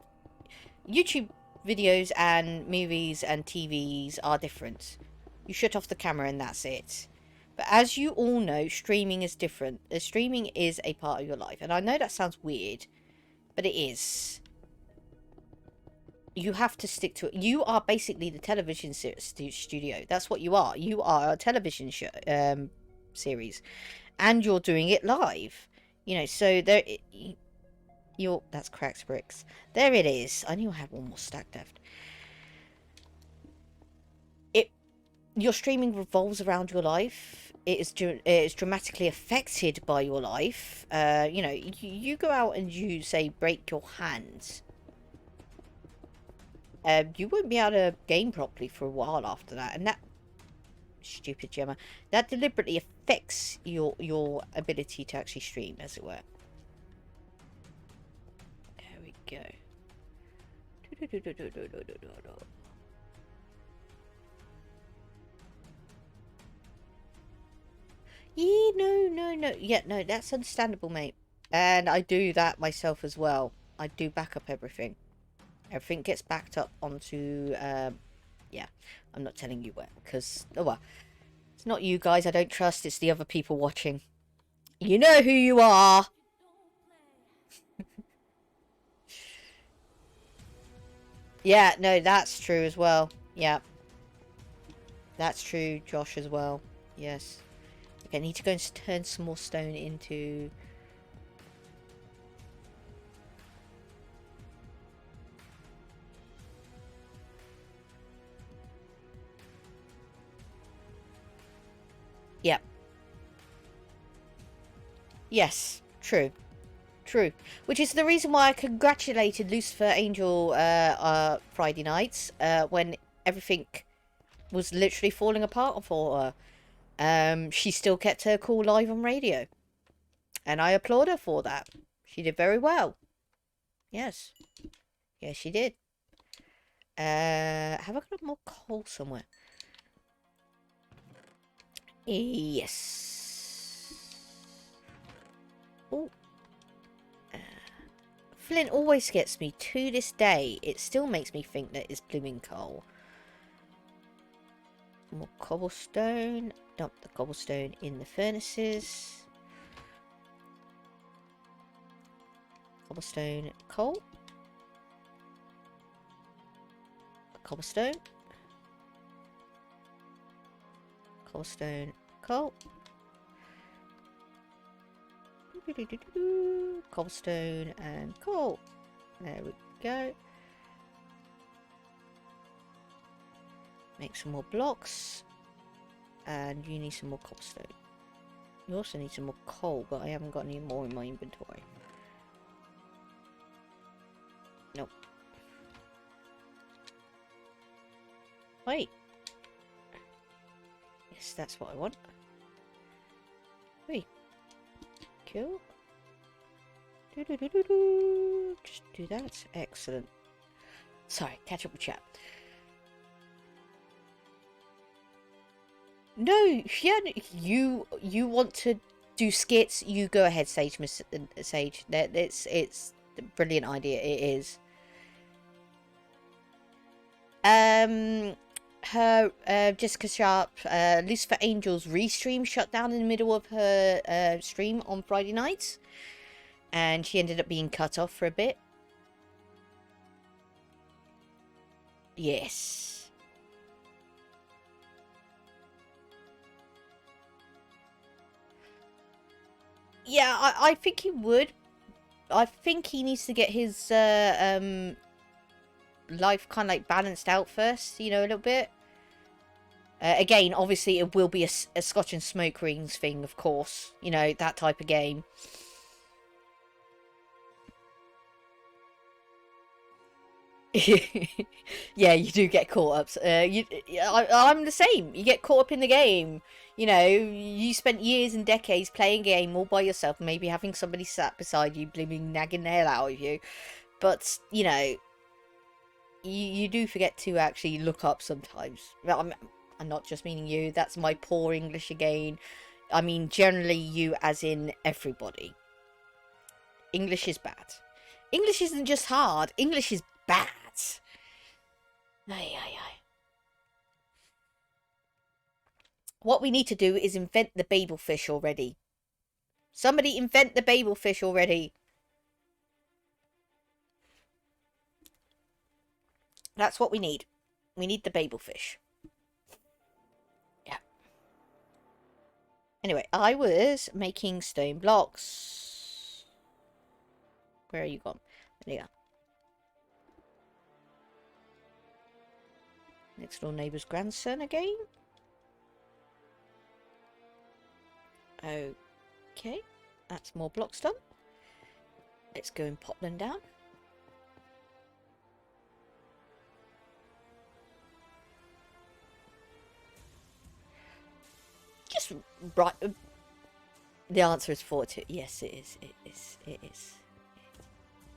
YouTube videos and movies and TVs are different. You shut off the camera and that's it. But as you all know, streaming is different. Streaming is a part of your life. And I know that sounds weird, but it is. You have to stick to it. You are basically the television studio. That's what you are. You are a television show, series. And you're doing it live. You know, so there... That's cracked bricks. There it is. I knew I had one more stacked left. Your streaming revolves around your life. It is dramatically affected by your life. You know, you go out and you, say, break your hand. You won't be able to game properly for a while after that. And that... Stupid Gemma. That deliberately affects your ability to actually stream, as it were. There we go. Yeah, no. Yeah, no, that's understandable, mate. And I do that myself as well. I do back up everything. Everything gets backed up onto, yeah. I'm not telling you where, because, oh well. It's not you guys I don't trust, it's the other people watching. You know who you are! Yeah, no, that's true as well. Yeah. That's true, Josh, as well. Yes. Okay, I need to go and turn some more stone into... Yep. Yes, true. True. Which is the reason why I congratulated Lucifer Angel Friday nights when everything was literally falling apart for her. She still kept her cool live on radio. And I applaud her for that. She did very well. Yes. Yes, she did. Have I got more coal somewhere? Yes. Oh. Flint always gets me to this day. It still makes me think that it's blooming coal. More cobblestone. Dump the cobblestone in the furnaces. Cobblestone, coal. Cobblestone. Cobblestone, coal. Cobblestone and coal. There we go. Make some more blocks. And you need some more cobblestone. You also need some more coal, but I haven't got any more in my inventory. Nope. Wait. Yes, that's what I want. Wait. Cool. Just do that. Excellent. Sorry, catch up with chat. No, yeah, you want to do skits, you go ahead, Sage, Miss Sage. It's a brilliant idea. It is. Her Jessica Sharp, Lucifer Angel's restream shut down in the middle of her stream on Friday nights, and she ended up being cut off for a bit. Yes. Yeah, I think he would. I think he needs to get his life kind of like balanced out first, you know, a little bit. Again, obviously it will be a Scotch and Smoke Rings thing, of course. You know, that type of game. Yeah, you do get caught up. I'm the same. You get caught up in the game. You know, you spent years and decades playing a game all by yourself, maybe having somebody sat beside you, blooming nagging the hell out of you. But, you know, you do forget to actually look up sometimes. Well, I'm not just meaning you. That's my poor English again. I mean, generally you as in everybody. English is bad. English isn't just hard. English is bad. Aye, aye, aye. What we need to do is invent the Babelfish already. Somebody invent the Babelfish already. That's what we need. We need the Babelfish. Yeah. Anyway, I was making stone blocks. Where are you gone? There you are. Next door neighbour's grandson again. Okay, that's more blocks done. Let's go and pop them down. Just right. The answer is 42. Yes, it is. It is. It is.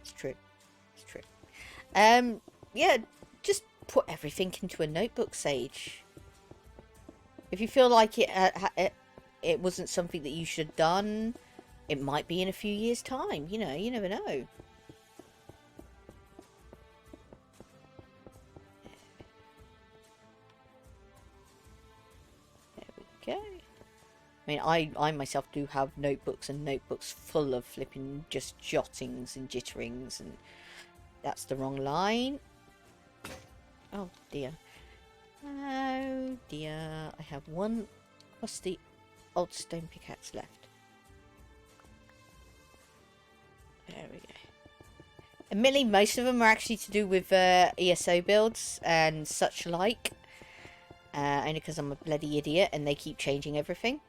It's true. It's true. Yeah, just put everything into a notebook, Sage. If you feel like it wasn't something that you should have done, it might be in a few years' time. You know, you never know. There we go. I mean, I myself do have notebooks and notebooks full of flipping just jottings and jitterings, and that's the wrong line. Oh dear. Oh dear. I have one rusty old stone pickaxe left. There we go. Admittedly, most of them are actually to do with ESO builds and such like. Only because I'm a bloody idiot and they keep changing everything.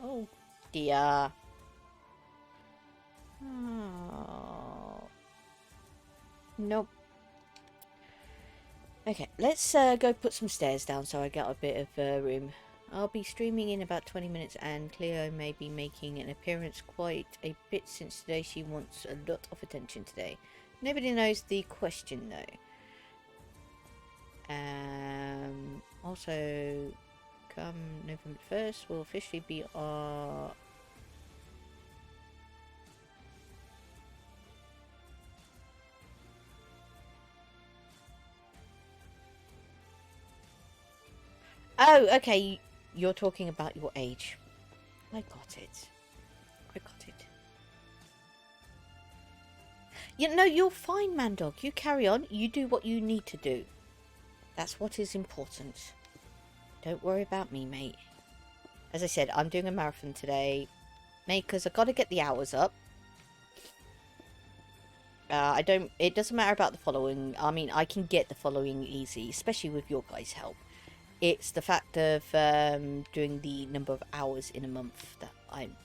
Oh dear. Oh. Nope. Okay, let's go put some stairs down so I get a bit of room. I'll be streaming in about 20 minutes and Cleo may be making an appearance quite a bit since today she wants a lot of attention today. Nobody knows the question though. Also, come November 1st will officially be our... Oh, okay, you're talking about your age. I got it. I got it. You know, you're fine, Mandog. You carry on. You do what you need to do. That's what is important. Don't worry about me, mate. As I said, I'm doing a marathon today. Mate, because I've got to get the hours up. It doesn't matter about the following. I mean, I can get the following easy, especially with your guys' help. It's the fact of doing the number of hours in a month that I'm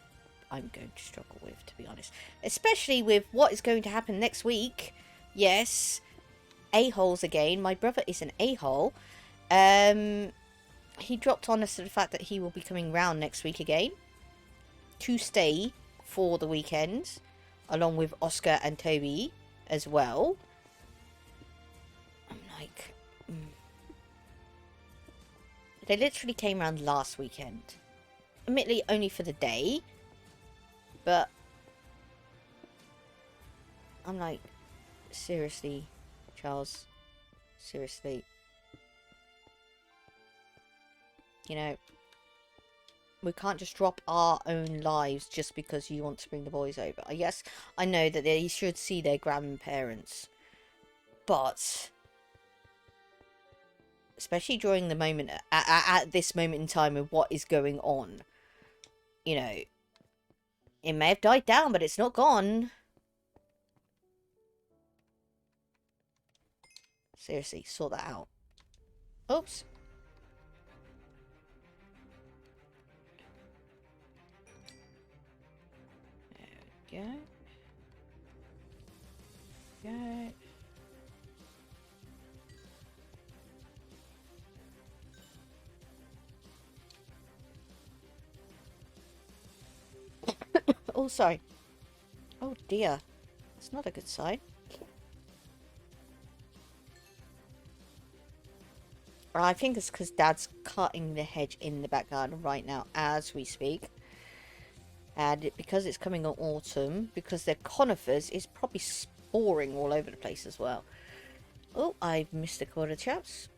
going to struggle with, to be honest. Especially with what is going to happen next week. Yes, a-holes again. My brother is an a-hole. He dropped on us to the fact that he will be coming round next week again to stay for the weekend, along with Oscar and Toby as well. I'm like... They literally came around last weekend. Admittedly, only for the day. But... I'm like... Seriously, Charles. Seriously. You know... We can't just drop our own lives just because you want to bring the boys over. Yes, I know that they should see their grandparents. But... especially during the moment, at this moment in time of what is going on. You know, it may have died down, but it's not gone. Seriously, sort that out. Oops. There we go. Go. Oh, sorry. Oh dear. It's not a good sign. I think it's because Dad's cutting the hedge in the back garden right now as we speak. And because it's coming on autumn, because they're conifers, it's probably sporing all over the place as well. Oh, I've missed a quarter, chaps.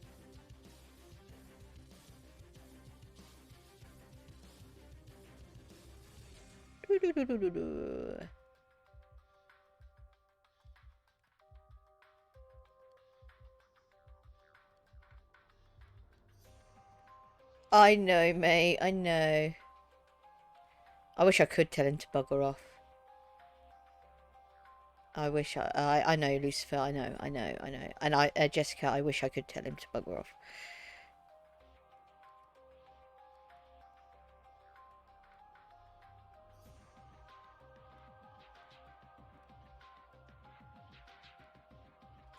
I know, mate. I know. I wish I could tell him to bugger off. I wish I know, Lucifer. I know. And Jessica, I wish I could tell him to bugger off.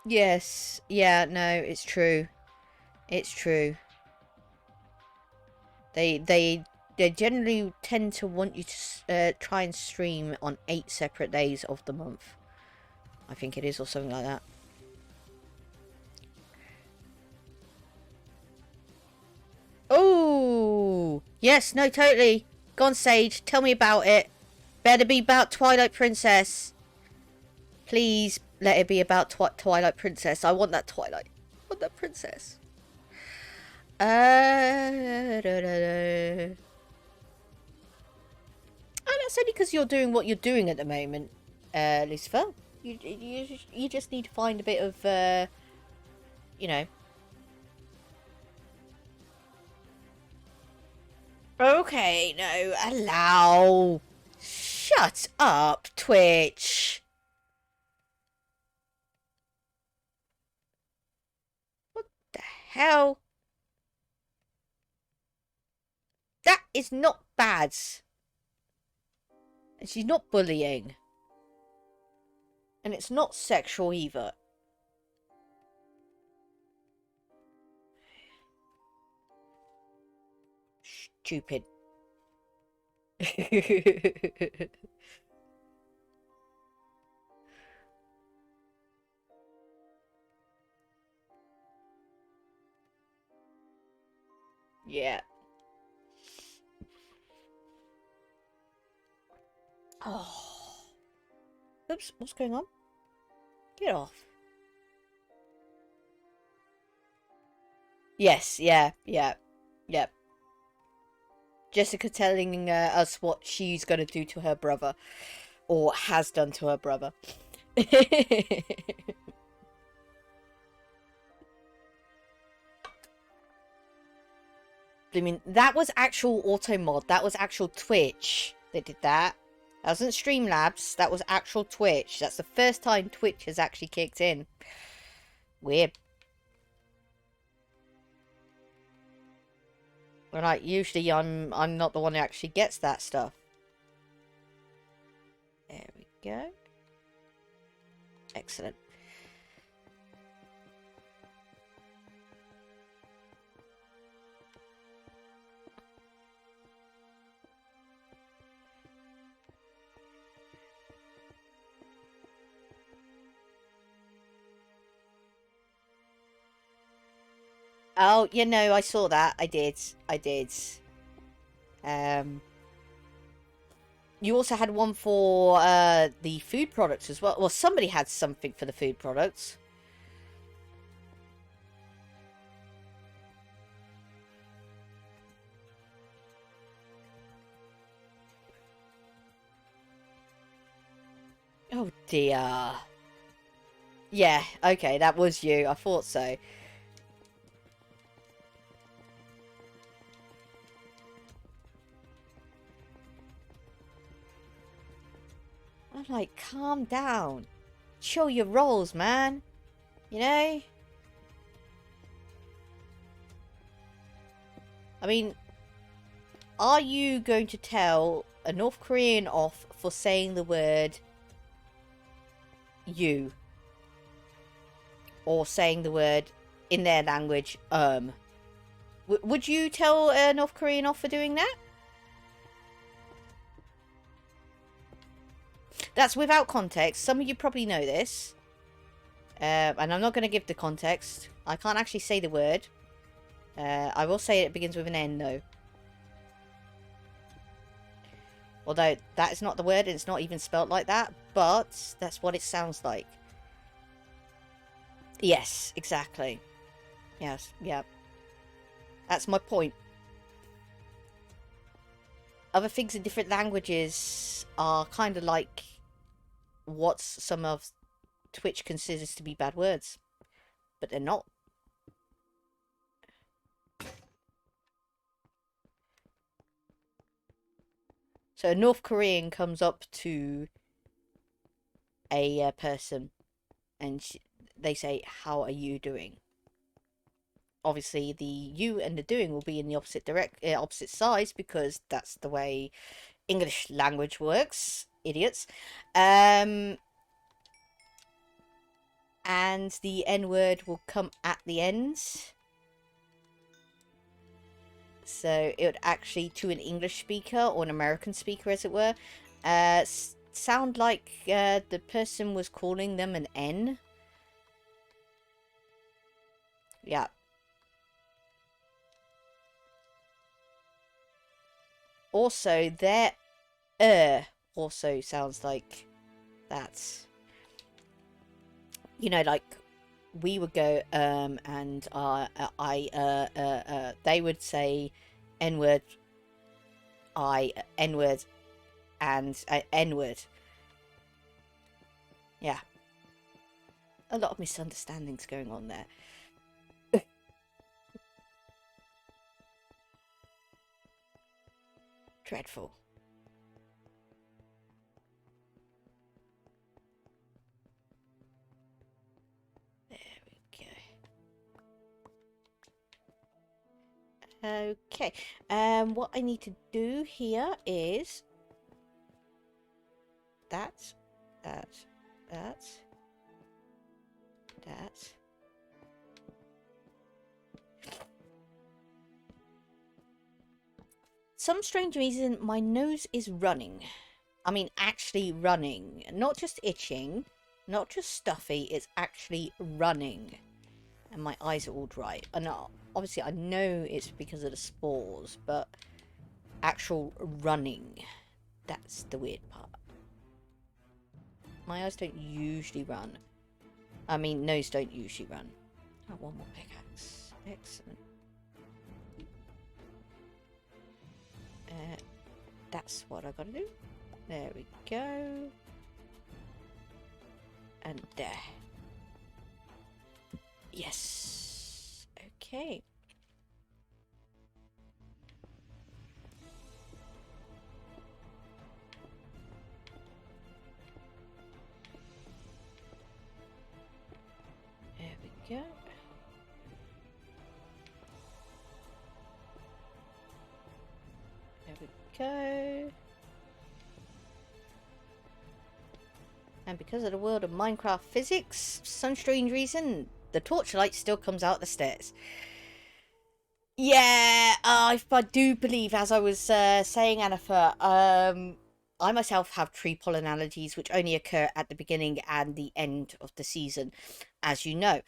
Yes. Yeah, no, it's true. It's true. They generally tend to want you to try and stream on 8 separate days of the month. I think it is, or something like that. Oh! Yes, no, totally. Go on, Sage. Tell me about it. Better be about Twilight Princess. Please let it be about Twilight Princess. I want that Twilight. I want that princess. And that's only because you're doing what you're doing at the moment, Lucifer. You just need to find a bit of, you know. Okay, no, allow. Shut up, Twitch. What the hell? That is not bad. And she's not bullying. And it's not sexual either. Stupid. Yeah. Oh. Oops, what's going on? Get off. Yes, yeah. Jessica telling us what she's going to do to her brother. Or has done to her brother. I mean, that was actual auto mod. That was actual Twitch that did that. That wasn't Streamlabs. That was actual Twitch. That's the first time Twitch has actually kicked in. Weird. Well, like, usually I'm not the one who actually gets that stuff. There we go. Excellent. Oh, you know, I saw that. I did. You also had one for the food products as well. Well, somebody had something for the food products. Oh dear. Yeah, okay, that was you. I thought so. I'm like, calm down. Chill your rolls, man. You know? I mean, are you going to tell a North Korean off for saying the word you? Or saying the word in their language, would you tell a North Korean off for doing that? That's without context. Some of you probably know this. And I'm not going to give the context. I can't actually say the word. I will say it begins with an N, though. Although, that is not the word, and it's not even spelt like that. But, that's what it sounds like. Yes, exactly. Yes, yeah. That's my point. Other things in different languages are kind of like what some of Twitch considers to be bad words. But they're not. So a North Korean comes up to a person and they say, "How are you doing?" Obviously, the "you" and the "doing" will be in the opposite sides because that's the way English language works. Idiots. And the N word will come at the end. So it would actually, to an English speaker or an American speaker, as it were, sound like the person was calling them an N. Yeah. Also, their also sounds like that. You know, like we would go and they would say N-word, N-word, and N-word. Yeah. A lot of misunderstandings going on there. Dreadful. There we go. Okay. What I need to do here is that. Some strange reason, my nose is running. I mean, actually running. Not just itching, not just stuffy, it's actually running. And my eyes are all dry. And obviously, I know it's because of the spores, but actual running. That's the weird part. My eyes don't usually run. I mean, nose don't usually run. Oh, one more pickaxe. Excellent. That's what I gotta do. There we go. And there. Yes. Okay. There we go. There we go. And because of the world of Minecraft physics, for some strange reason, the torchlight still comes out the stairs. Yeah, I do believe, as I was saying, Annifer, I myself have tree pollen allergies, which only occur at the beginning and the end of the season, as you know.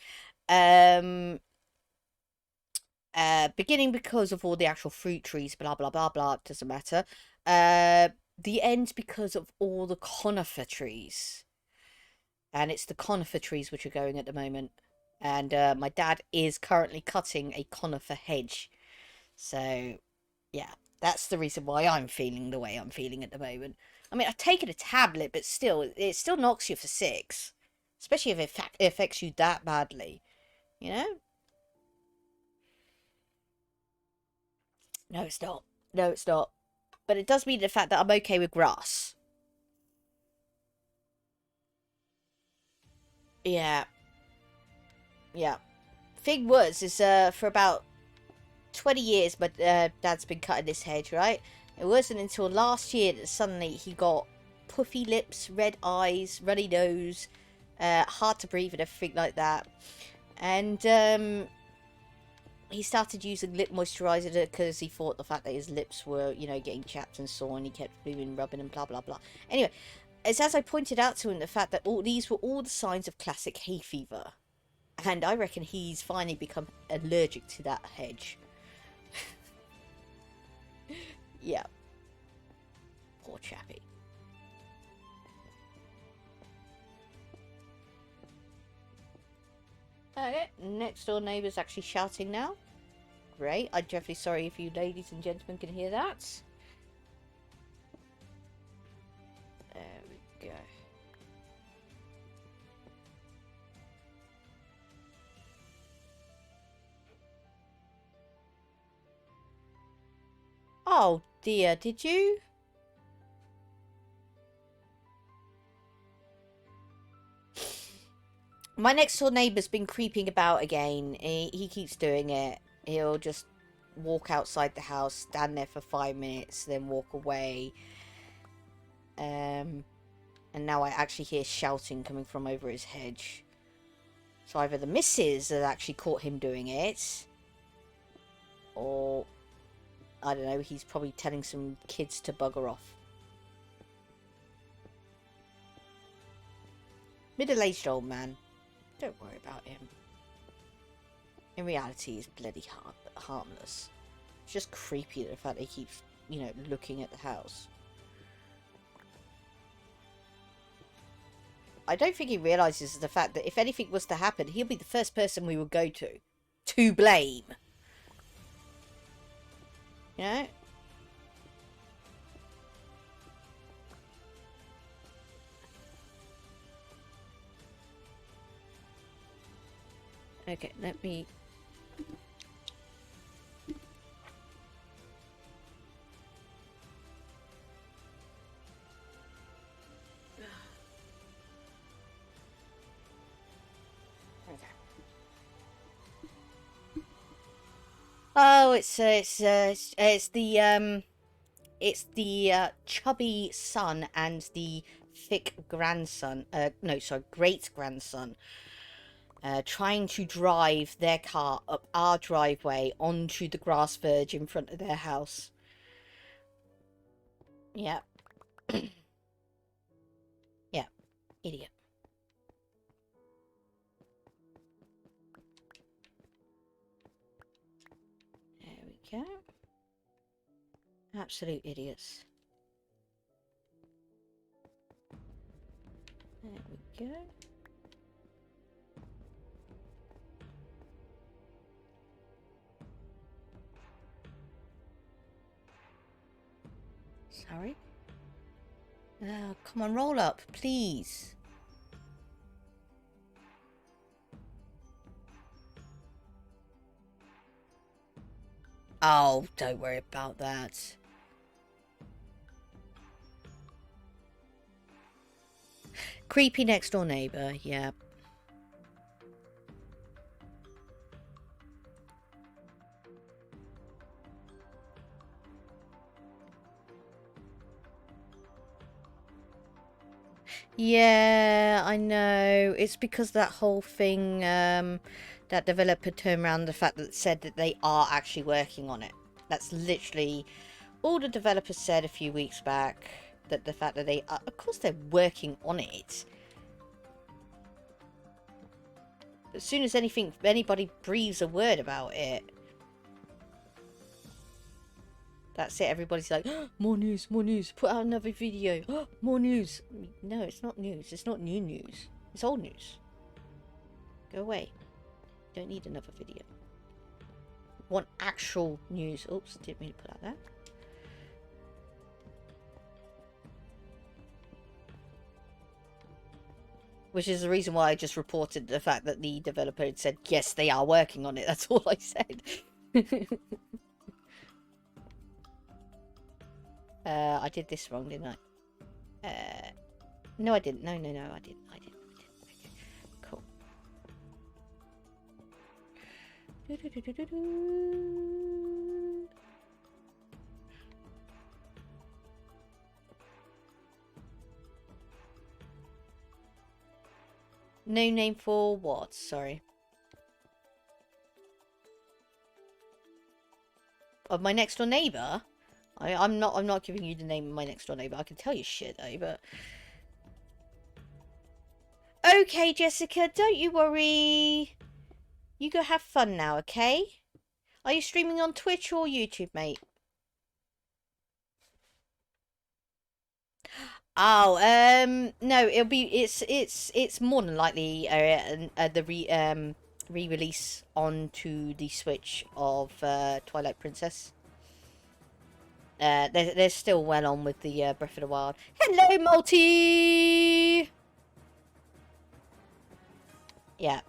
Beginning because of all the actual fruit trees, blah, blah, blah, blah, it doesn't matter. The end because of all the conifer trees. And it's the conifer trees which are going at the moment. And my dad is currently cutting a conifer hedge. So, yeah, that's the reason why I'm feeling the way I'm feeling at the moment. I mean, I've taken a tablet, but still, it still knocks you for 6. Especially if it affects you that badly. You know? No, it's not. No, it's not. But it does mean the fact that I'm okay with grass. Yeah. Yeah. Thing was, is for about 20 years, my dad's been cutting this hedge, right? It wasn't until last year that suddenly he got puffy lips, red eyes, runny nose, hard to breathe and everything like that. And he started using lip moisturizer because he thought the fact that his lips were, you know, getting chapped and sore, and he kept rubbing and blah, blah, blah. Anyway, it's as I pointed out to him, the fact that all these were all the signs of classic hay fever. And I reckon he's finally become allergic to that hedge. Yeah. Poor chappy. Okay, next door neighbour's actually shouting now. Great. I'm definitely sorry if you ladies and gentlemen can hear that. There we go. Oh dear, did you? My next door neighbour's been creeping about again. He keeps doing it. He'll just walk outside the house, stand there for 5 minutes, then walk away. And now I actually hear shouting coming from over his hedge. So either the missus has actually caught him doing it, or I don't know, he's probably telling some kids to bugger off. Middle-aged old man. Don't worry about him. In reality, he's bloody harmless. It's just creepy the fact that he keeps, you know, looking at the house. I don't think he realises the fact that if anything was to happen, he'll be the first person we would go to blame. You know? Okay, let me... Oh, it's the chubby son and the thick grandson, no, sorry, great grandson, trying to drive their car up our driveway onto the grass verge in front of their house. Yeah. Yeah, idiot. There we go. Absolute idiots. There we go. Sorry? Oh, come on, roll up, please. Oh, don't worry about that. Creepy next door neighbor, yeah. Yeah, I know. It's because that whole thing, that developer turned around the fact that said that they are actually working on it. That's literally all the developer said a few weeks back. That the fact that they are, of course they're working on it. As soon as anybody breathes a word about it, that's it. Everybody's like, oh, more news, put out another video. Oh, more news. No, it's not news. It's not new news. It's old news. Go away. Don't need another video. Want actual news. Oops, didn't mean to put out that. Which is the reason why I just reported the fact that the developer had said, yes, they are working on it. That's all I said. I did this wrong, didn't I? No, I didn't. No, I didn't. Okay, cool. No name for what? Sorry. Of my next door neighbour? I'm not giving you the name of my next door neighbour. I can tell you shit though, but okay, Jessica, don't you worry. You go have fun now, okay? Are you streaming on Twitch or YouTube, mate? Oh, no, it's more than likely the re-release onto the Switch of Twilight Princess. They're still well on with the Breath of the Wild. Hello, Multi! Yeah.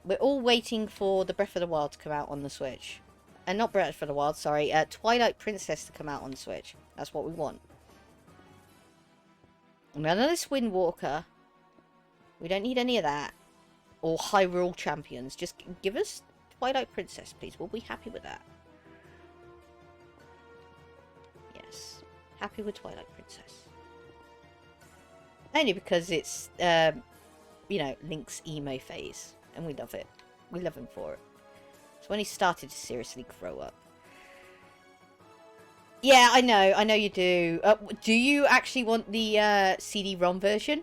We're all waiting for the Breath of the Wild to come out on the Switch. And not Breath of the Wild, sorry. Twilight Princess to come out on the Switch. That's what we want. None of this Windwalker. We don't need any of that. Or Hyrule Champions. Just give us Twilight Princess, please. We'll be happy with that. Yes. Happy with Twilight Princess. Only because it's, you know, Link's emo phase. And we love it. We love him for it. So when he started to seriously grow up. Yeah, I know you do. Do you actually want the CD-ROM version?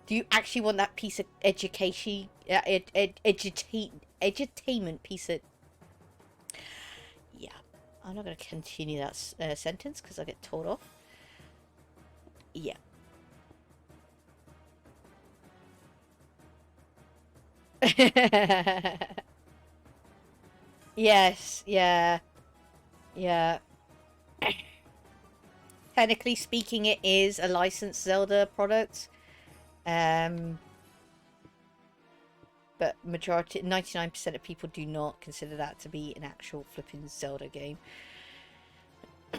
Do you actually want that piece of education, edutainment piece of... Yeah, I'm not going to continue that sentence because I get told off. Yeah. Yes, yeah. Yeah. Technically speaking, it is a licensed Zelda product. But majority, 99% of people do not consider that to be an actual flipping Zelda game.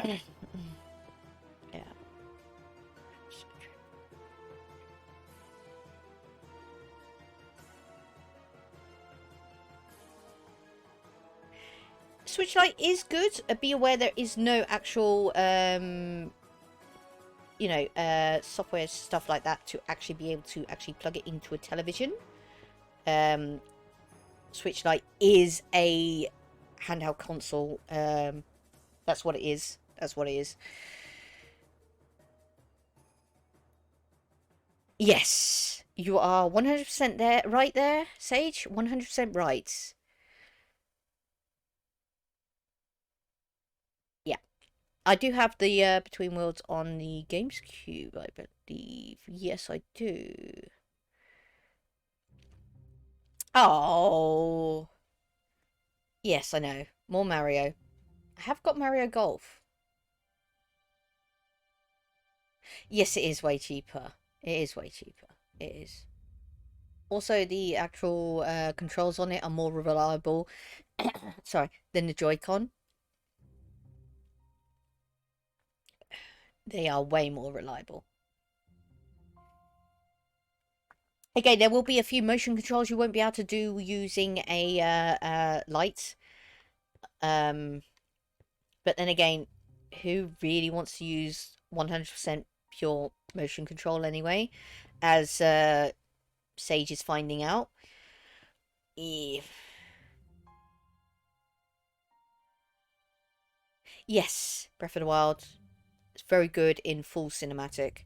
Yeah. Switch Lite is good. Be aware there is no actual software stuff like that to actually be able to actually plug it into a television. Switch Lite is a handheld console. That's what it is. That's what it is. Yes, you are 100% there, right there, Sage. 100% right. Yeah, I do have the Between Worlds on the GameCube, I believe. Yes, I do. Oh, yes, I know. More Mario. I have got Mario Golf. Yes, it is way cheaper. It is way cheaper. It is. Also, the actual controls on it are more reliable, sorry, than the Joy-Con. They are way more reliable. Again, there will be a few motion controls you won't be able to do using a light. But then again, who really wants to use 100% pure motion control anyway? As Sage is finding out. Yes, Breath of the Wild. It's very good in full cinematic.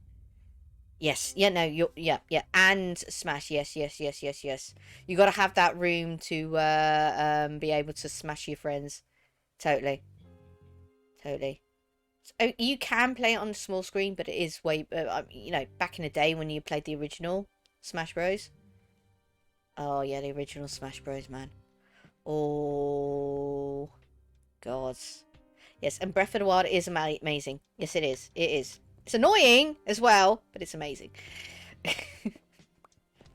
Yes, yeah, no, yeah, and Smash, yes. You got to have that room to be able to smash your friends. Totally, totally. So, you can play it on the small screen, but it is way, back in the day when you played the original Smash Bros. Oh yeah, the original Smash Bros, man. Oh, God. Yes, and Breath of the Wild is amazing. Yes, it is. It is. It's annoying as well, but it's amazing.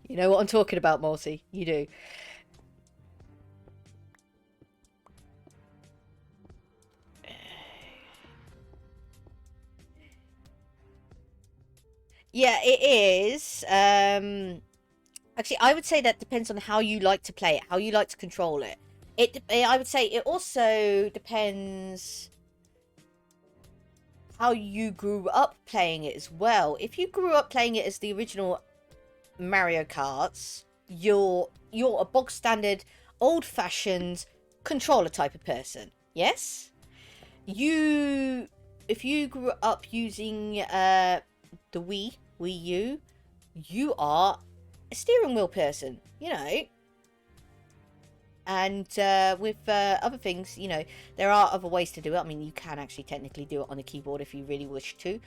You know what I'm talking about, Morty. You do. Yeah, it is. Actually, I would say that depends on how you like to play it, how you like to control it. I would say it also depends how you grew up playing it as well. If you grew up playing it as the original Mario Karts, you're a bog standard, old-fashioned controller type of person. Yes? If you grew up using the Wii U, you are a steering wheel person, you know. And with other things, there are other ways to do it. I mean, you can actually technically do it on a keyboard if you really wish to.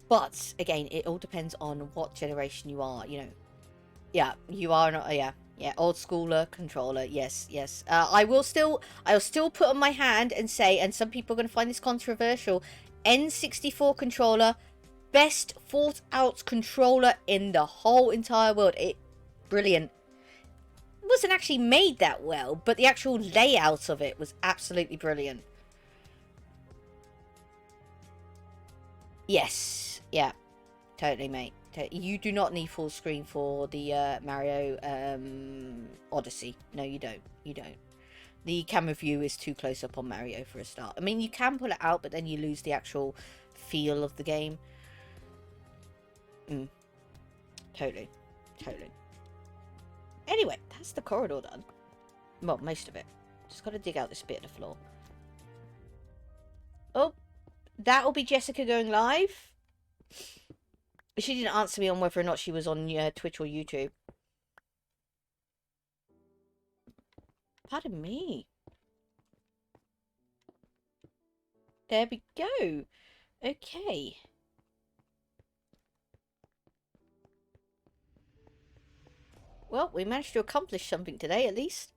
But again, it all depends on what generation you are, Yeah, you are not. Yeah, old schooler controller. Yes. I'll still put on my hand and say, and some people are going to find this controversial, N64 controller, best thought out controller in the whole entire world. Brilliant. It wasn't actually made that well, but the actual layout of it was absolutely brilliant. Yes. Yeah. Totally, mate. You do not need full screen for the Mario Odyssey. No, you don't. You don't. The camera view is too close up on Mario for a start. I mean, you can pull it out, but then you lose the actual feel of the game. Totally. Anyway, that's the corridor done. Well, most of it. Just got to dig out this bit of the floor. Oh, that'll be Jessica going live. She didn't answer me on whether or not she was on Twitch or YouTube. Pardon me. There we go. Okay. Well, we managed to accomplish something today, at least.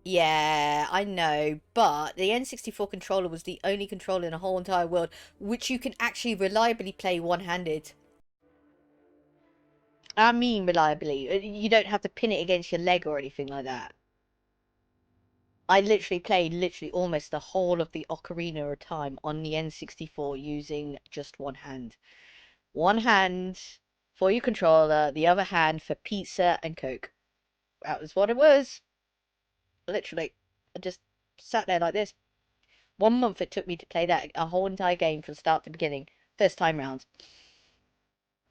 Yeah, I know, but the N64 controller was the only controller in the whole entire world which you can actually reliably play one-handed. I mean reliably. You don't have to pin it against your leg or anything like that. I literally played almost the whole of the Ocarina of Time on the N64 using just one hand. One hand for your controller, the other hand for pizza and Coke. That was what it was. literally. I just sat there like this. 1 month it took me to play that a whole entire game from start to beginning. First time round.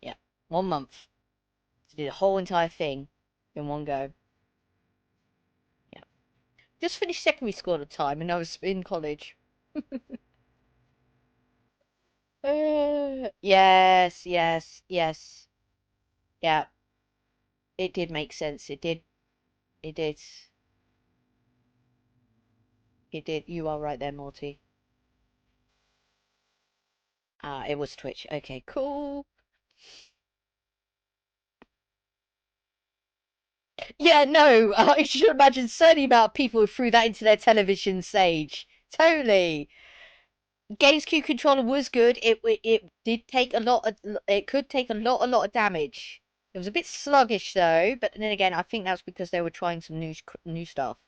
Yeah, 1 month to do the whole entire thing in one go. Yeah, just finished secondary school at the time, and I was in college. Yes, yes, yes. Yeah, it did make sense. It did. It did. It did. You are right there, Morty. Ah, it was Twitch. Okay, cool. Yeah, no, I should imagine certainly about people who threw that into their television stage. Totally. GameCube controller was good. It did take a lot of, it could take a lot of damage. It was a bit sluggish though, but then again, I think that's because they were trying some new stuff.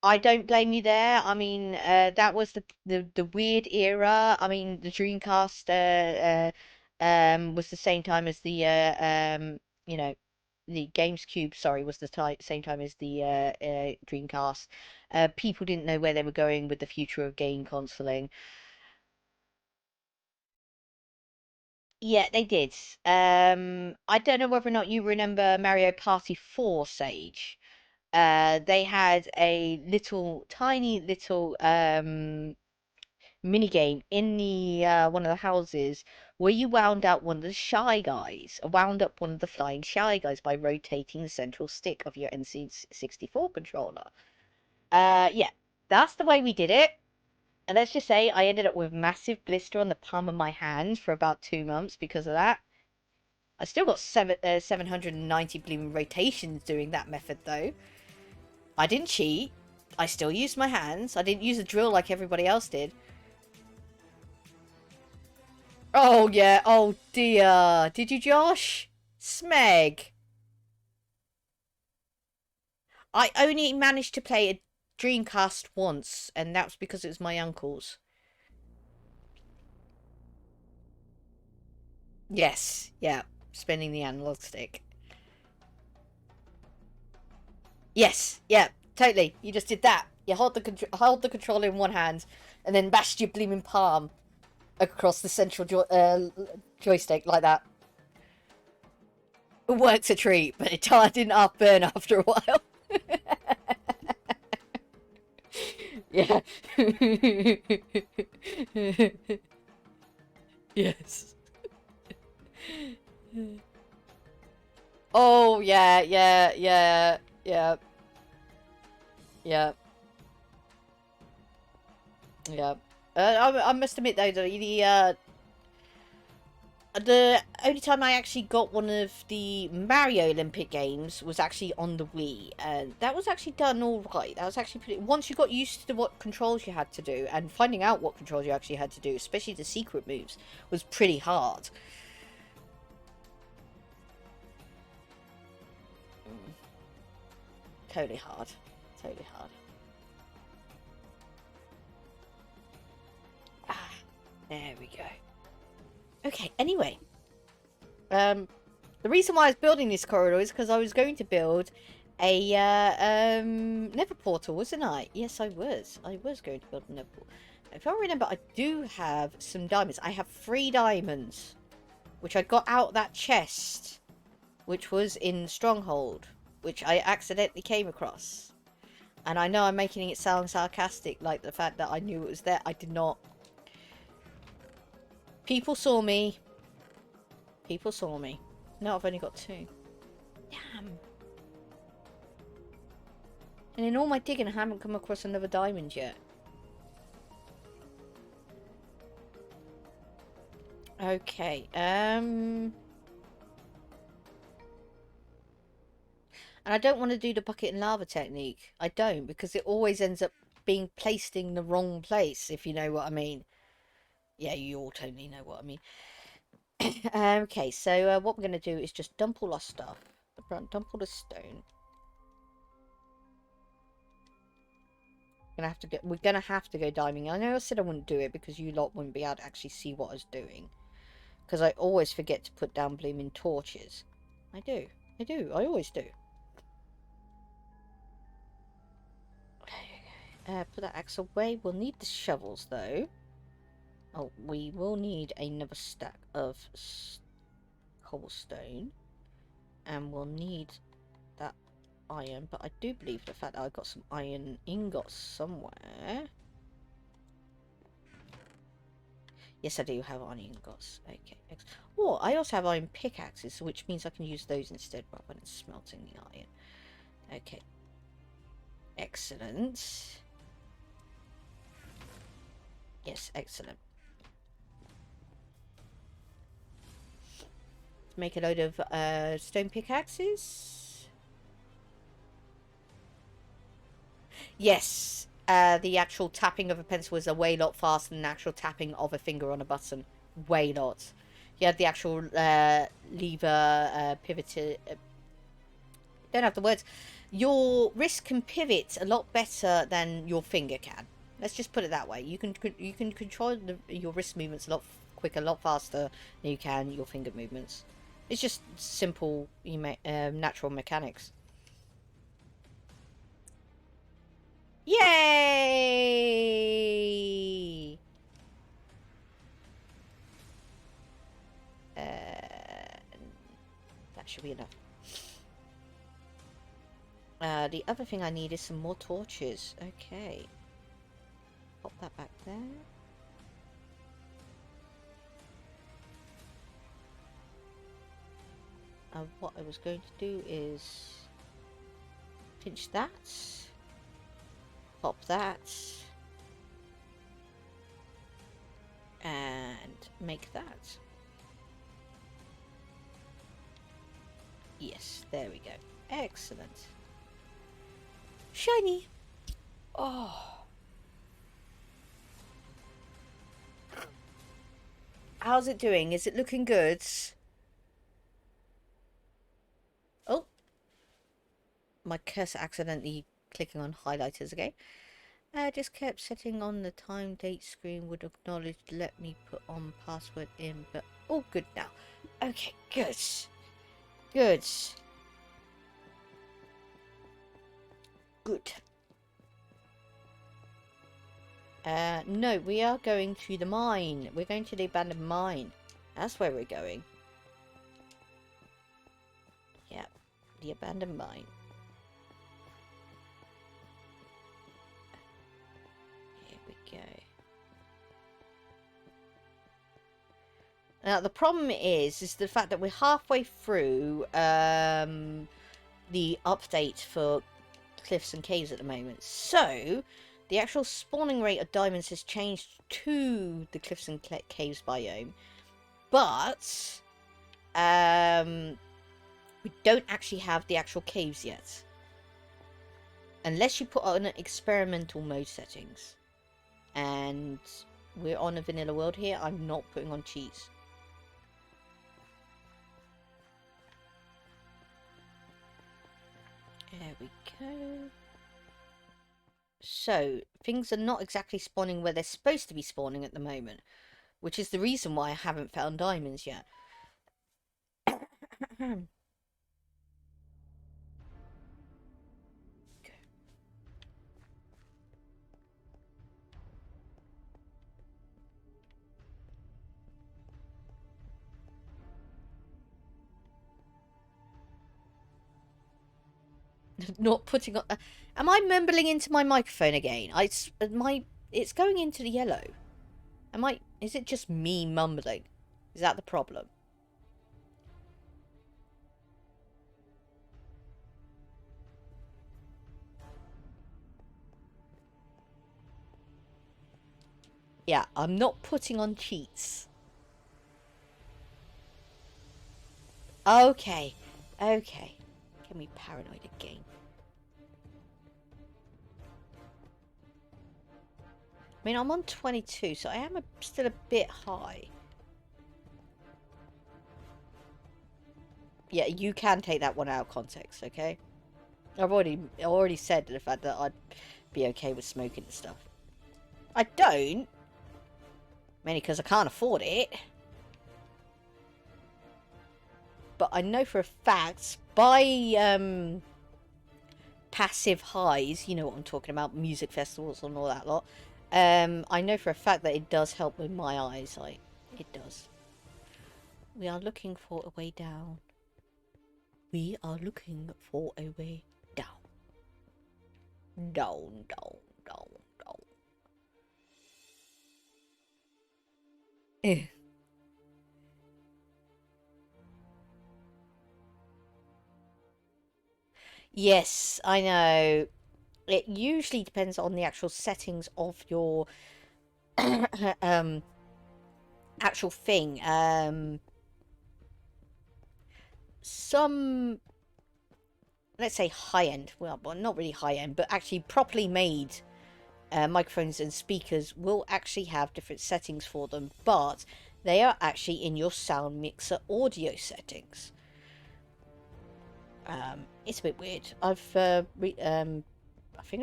I don't blame you there. I mean, that was the weird era. I mean, the Dreamcast was the same time as the you know, the GameCube. Sorry, was the same time as the Dreamcast. People didn't know where they were going with the future of game consoling. Yeah, they did. I don't know whether or not you remember Mario Party 4, Sage. They had a little, tiny little mini game in the one of the houses where you wound up one of the shy guys, wound up one of the flying shy guys by rotating the central stick of your NC64 controller. Yeah, that's the way we did it. And let's just say I ended up with a massive blister on the palm of my hand for about 2 months because of that. I still got 790 blooming rotations doing that method though. I didn't cheat. I still used my hands. I didn't use a drill like everybody else did. Oh, yeah. Oh, dear. Did you, Josh? Smeg. I only managed to play a Dreamcast once, and that was because it was my uncle's. Yes. Yeah. Spinning the analog stick. Yes. Yeah. Totally. You just did that. You hold the controller in one hand, and then bashed your blooming palm across the central joystick like that. It worked a treat, but it didn't half burn after a while. Yeah. Yes. Oh, yeah, yeah, yeah, yeah, yeah, yeah. I must admit though, the only time I actually got one of the Mario Olympic games was actually on the Wii, and that was actually done all right. That was actually pretty. Once you got used to what controls you had to do, and finding out what controls you actually had to do, especially the secret moves, was pretty hard. Mm, totally hard. Totally hard. Ah, there we go. Okay. Anyway, the reason why I was building this corridor is because I was going to build a nether portal, wasn't I? Yes, I was. I was going to build a nether portal. If I remember, I do have some diamonds. I have 3 diamonds, which I got out that chest, which was in Stronghold, which I accidentally came across. And I know I'm making it sound sarcastic, like the fact that I knew it was there. I did not. People saw me. People saw me. No, I've only got 2. Damn. And in all my digging, I haven't come across another diamond yet. Okay, and I don't want to do the bucket and lava technique. I don't, because it always ends up being placed in the wrong place, if you know what I mean. Yeah, you all totally know what I mean. Okay, so what we're going to do is just dump all our stuff. Dump all the stone. We're gonna have to go diving. I know I said I wouldn't do it because you lot wouldn't be able to actually see what I was doing. Because I always forget to put down blooming torches. I do. I always do. Put that axe away. We'll need the shovels, though. Oh, we will need another stack of cobblestone. And we'll need that iron. But I do believe the fact that I've got some iron ingots somewhere. Yes, I do have iron ingots. Okay. Oh, I also have iron pickaxes, which means I can use those instead rather than smelting the iron. Okay. Excellent. Yes, excellent. Make a load of stone pickaxes. Yes, the actual tapping of a pencil is a way lot faster than the actual tapping of a finger on a button. Way lot. You have the actual lever pivot. Don't have the words. Your wrist can pivot a lot better than your finger can. Let's just put it that way. You can control your wrist movements a lot quicker, a lot faster than you can your finger movements. It's just simple natural mechanics. Yay! That should be enough. The other thing I need is some more torches. Okay. Pop that back there. What I was going to do is pinch that. Pop that. And make that. Yes, there we go. Excellent. Shiny. Oh. How's it doing? Is it looking good? Oh. My cursor accidentally clicking on highlighters again. I just kept setting on the time date screen would acknowledge let me put on password in, but all good now. Okay, good. Good. Good. No, we are going to the mine. We're going to the abandoned mine. That's where we're going. Yeah, the abandoned mine. Here we go. Now, the problem is the fact that we're halfway through the update for cliffs and caves at the moment. So, the actual spawning rate of diamonds has changed to the cliffs and caves biome. But, we don't actually have the actual caves yet. Unless you put on experimental mode settings. And we're on a vanilla world here. I'm not putting on cheats. There we go. So, things are not exactly spawning where they're supposed to be spawning at the moment. Which is the reason why I haven't found diamonds yet. Not putting on... am I mumbling into my microphone again? It's going into the yellow. Is it just me mumbling? Is that the problem? Yeah, I'm not putting on cheats. Okay. Okay. Get me paranoid again. I mean, I'm on 22, so I am still a bit high. Yeah, you can take that one out of context, okay? I already said the fact that I'd be okay with smoking and stuff. I don't. Mainly because I can't afford it. But I know for a fact, by passive highs, you know what I'm talking about, music festivals and all that lot, I know for a fact that it does help with my eyes. Like, it does. We are looking for a way down. We are looking for a way down. Down, down, down, down. Eh. Yes, I know. It usually depends on the actual settings of your actual thing. Some, let's say high-end, well, not really high-end, but actually properly made microphones and speakers will actually have different settings for them, but they are actually in your sound mixer audio settings. It's a bit weird. I think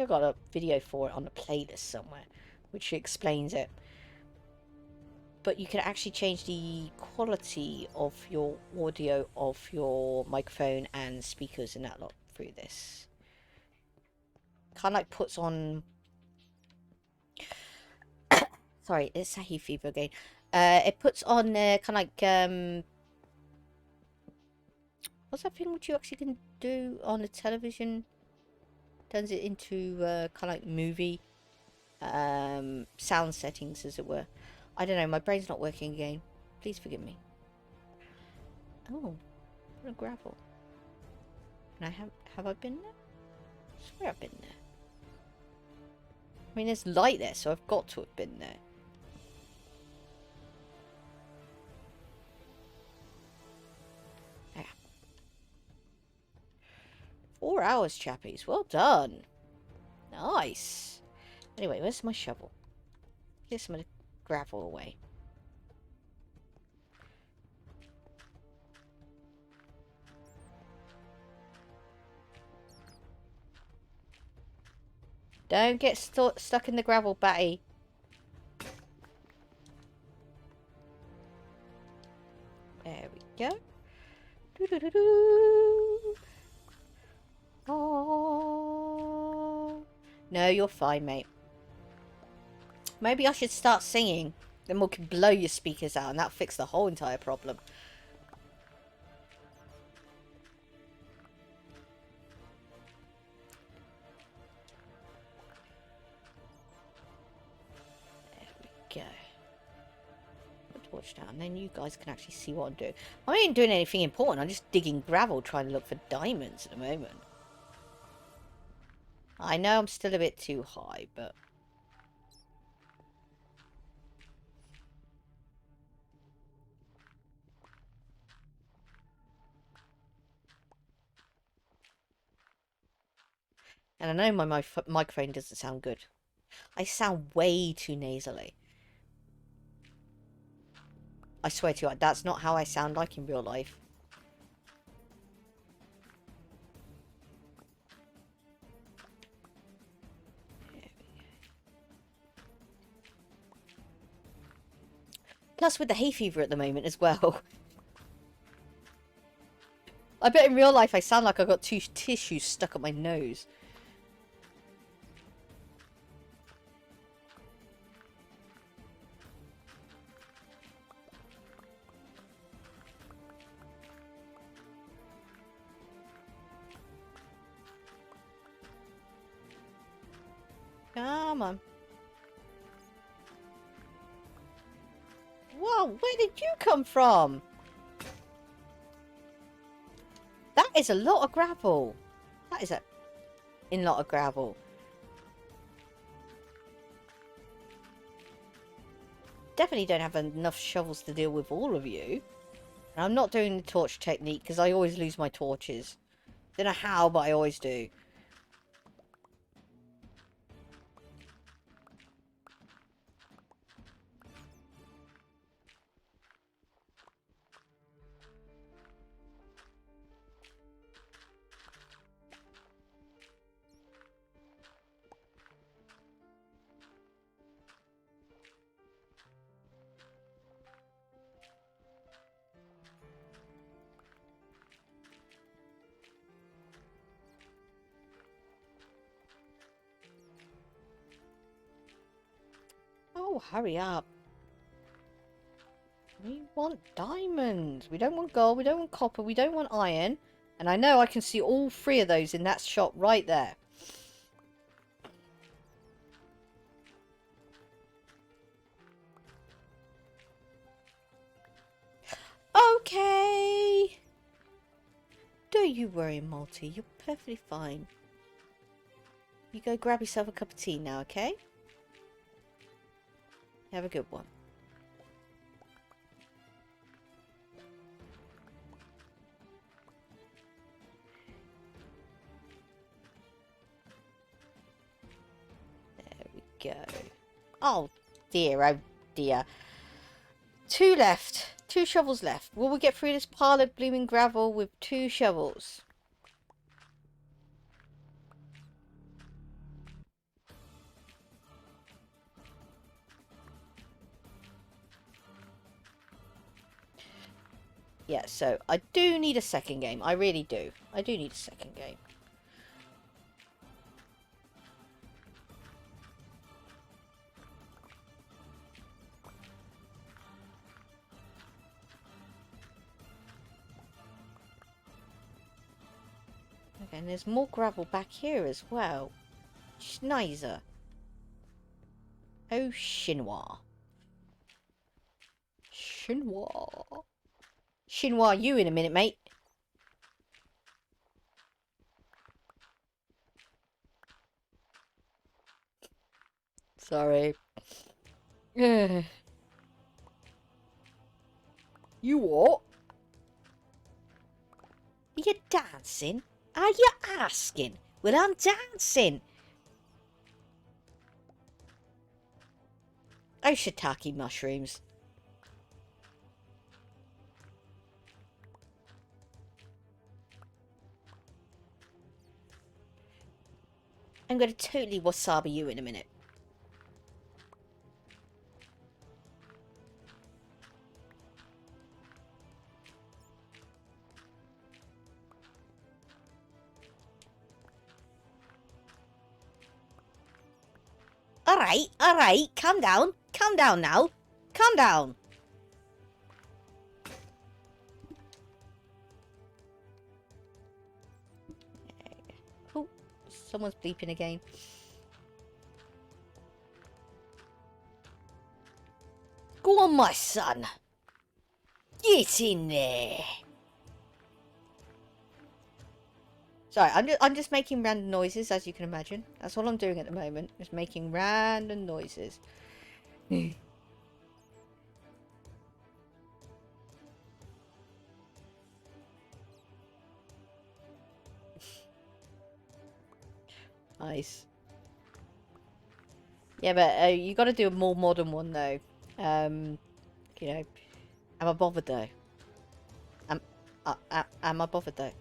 I got a video for it on a playlist somewhere, which explains it. But you can actually change the quality of your audio of your microphone and speakers and that lot through this. Kind of like puts on... Sorry, it's hay fever again. It puts on kind of like... What's that thing which you actually can do on a television? Turns it into kind of like movie sound settings, as it were. I don't know, my brain's not working again. Please forgive me. Oh, what a gravel. And have I been there? I swear I've been there. I mean, there's light there, so I've got to have been there. Yeah. 4 hours, chappies. Well done. Nice. Anyway, where's my shovel? Get some of the gravel away. Don't get stuck in the gravel, Batty. There we go. Doo-doo-doo-doo. Oh. No, you're fine, mate. Maybe I should start singing. Then we can blow your speakers out and that'll fix the whole entire problem. There we go. Put the torch down. Then you guys can actually see what I'm doing. I ain't doing anything important. I'm just digging gravel trying to look for diamonds at the moment. I know I'm still a bit too high, but... And I know my microphone doesn't sound good. I sound way too nasally. I swear to you, that's not how I sound like in real life. Plus with the hay fever at the moment as well. I bet in real life I sound like I've got 2 tissues stuck up my nose. Come on. Whoa, where did you come from? That is a lot of gravel. That is a lot of gravel. Definitely don't have enough shovels to deal with all of you. And I'm not doing the torch technique because I always lose my torches. Don't know how, but I always do. Oh, hurry up. We want diamonds. We don't want gold. We don't want copper. We don't want iron. And I know I can see all 3 of those in that shop right there. Okay. Don't you worry, Multi. You're perfectly fine. You go grab yourself a cup of tea now, okay? Have a good one. There we go. Oh dear, oh dear. 2 left. 2 shovels left. Will we get through this pile of blooming gravel with 2 shovels? Yeah, so I do need a second game. I really do. I do need a second game. Okay, and there's more gravel back here as well. Schneiser. Oh, Chinois. Chinois. Chinois, you in a minute, mate. Sorry. You what? Are you dancing? Are you asking? Well, I'm dancing. Oh, shiitake mushrooms. I'm going to totally wasabi you in a minute. Alright, calm down now, calm down. Oh, someone's bleeping again. Go on, my son. Get in there. Sorry, I'm just making random noises, as you can imagine. That's all I'm doing at the moment, just making random noises. Nice. Yeah, but you got to do a more modern one though. You know, am I bothered though? Am I bothered though?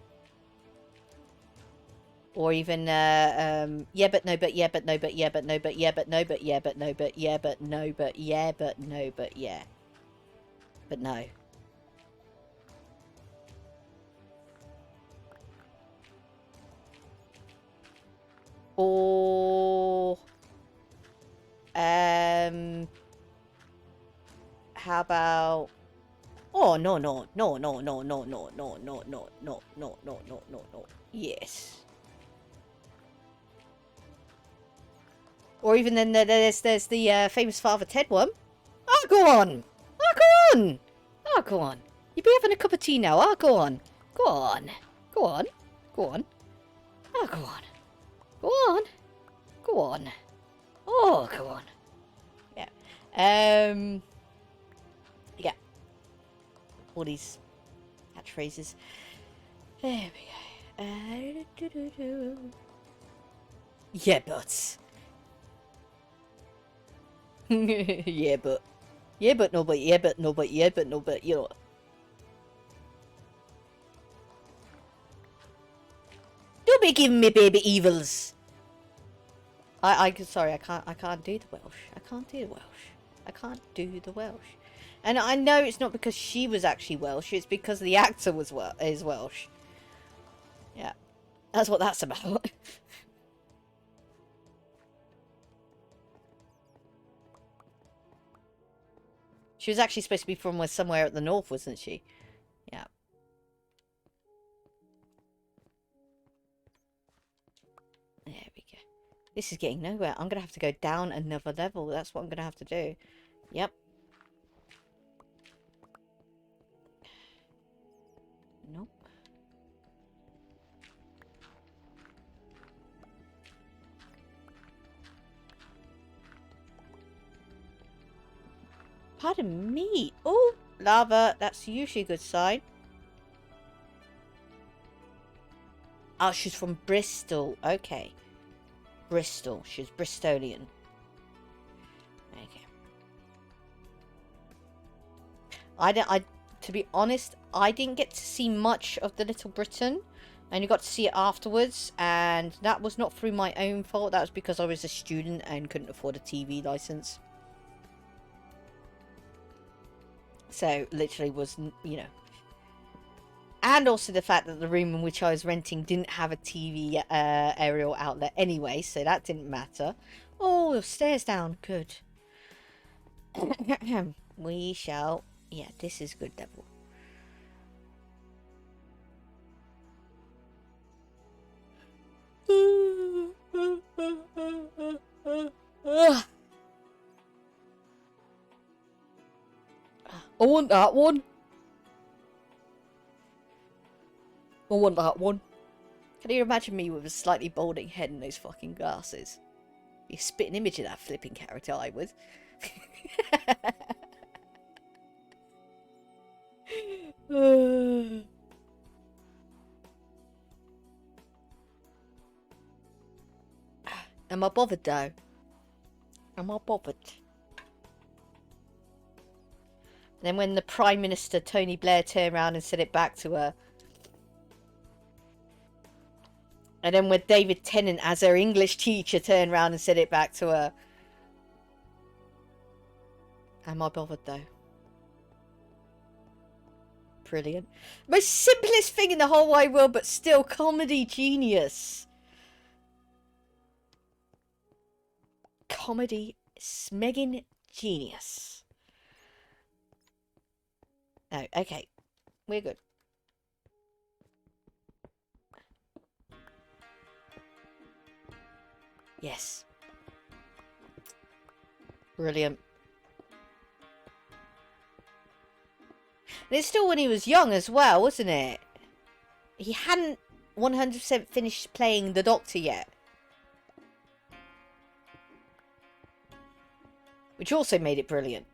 Or even, yeah, but no, but yeah, but no, but yeah, but no, but yeah, but no, but yeah, but no, but yeah, but no, but yeah, but no, but yeah. But no. Or, how about, oh, no, no, no, no, no, no, no, no, no, no, no, no, no, no, no, no, yes. Or even then there's the famous Father Ted one. Oh, go on. Oh, go on. Oh, go on. You be having a cup of tea now. Oh, go on. Go on. Go on. Go on. Oh, go on. Go on. Go on. Oh, go on. Yeah. Yeah. All these catchphrases. There we go. Yeah, but. Yeah, but. Yeah, but no, but yeah, but no, but yeah, but no, but you know. Don't be giving me baby evils. Sorry, I can't do the Welsh. I can't do the Welsh. I can't do the Welsh. And I know it's not because she was actually Welsh, it's because the actor is Welsh. Yeah. That's what that's about. She was actually supposed to be from somewhere at the north, wasn't she? Yeah. There we go. This is getting nowhere. I'm going to have to go down another level. That's what I'm going to have to do. Yep. Nope. Pardon me. Oh, lava. That's usually a good sign. Oh, she's from Bristol. Okay. Bristol. She's Bristolian. Okay. To be honest, I didn't get to see much of the Little Britain. I only got to see it afterwards, and that was not through my own fault. That was because I was a student and couldn't afford a TV license. So, literally was, you know. And also the fact that the room in which I was renting didn't have a TV aerial outlet anyway, so that didn't matter. Oh, stairs down. Good. We shall... Yeah, this is good level. I want that one. I want that one. Can you imagine me with a slightly balding head and those fucking glasses? You spit an image of that flipping character I would. Am I bothered though? Am I bothered? Then when the Prime Minister Tony Blair turned around and said it back to her. And then when David Tennant as her English teacher turned around and said it back to her. Am I bothered though? Brilliant. Most simplest thing in the whole wide world, but still comedy genius. Comedy smegging genius. No, okay. We're good. Yes. Brilliant. And it's still when he was young as well, wasn't it? He hadn't 100% finished playing the Doctor yet. Which also made it brilliant.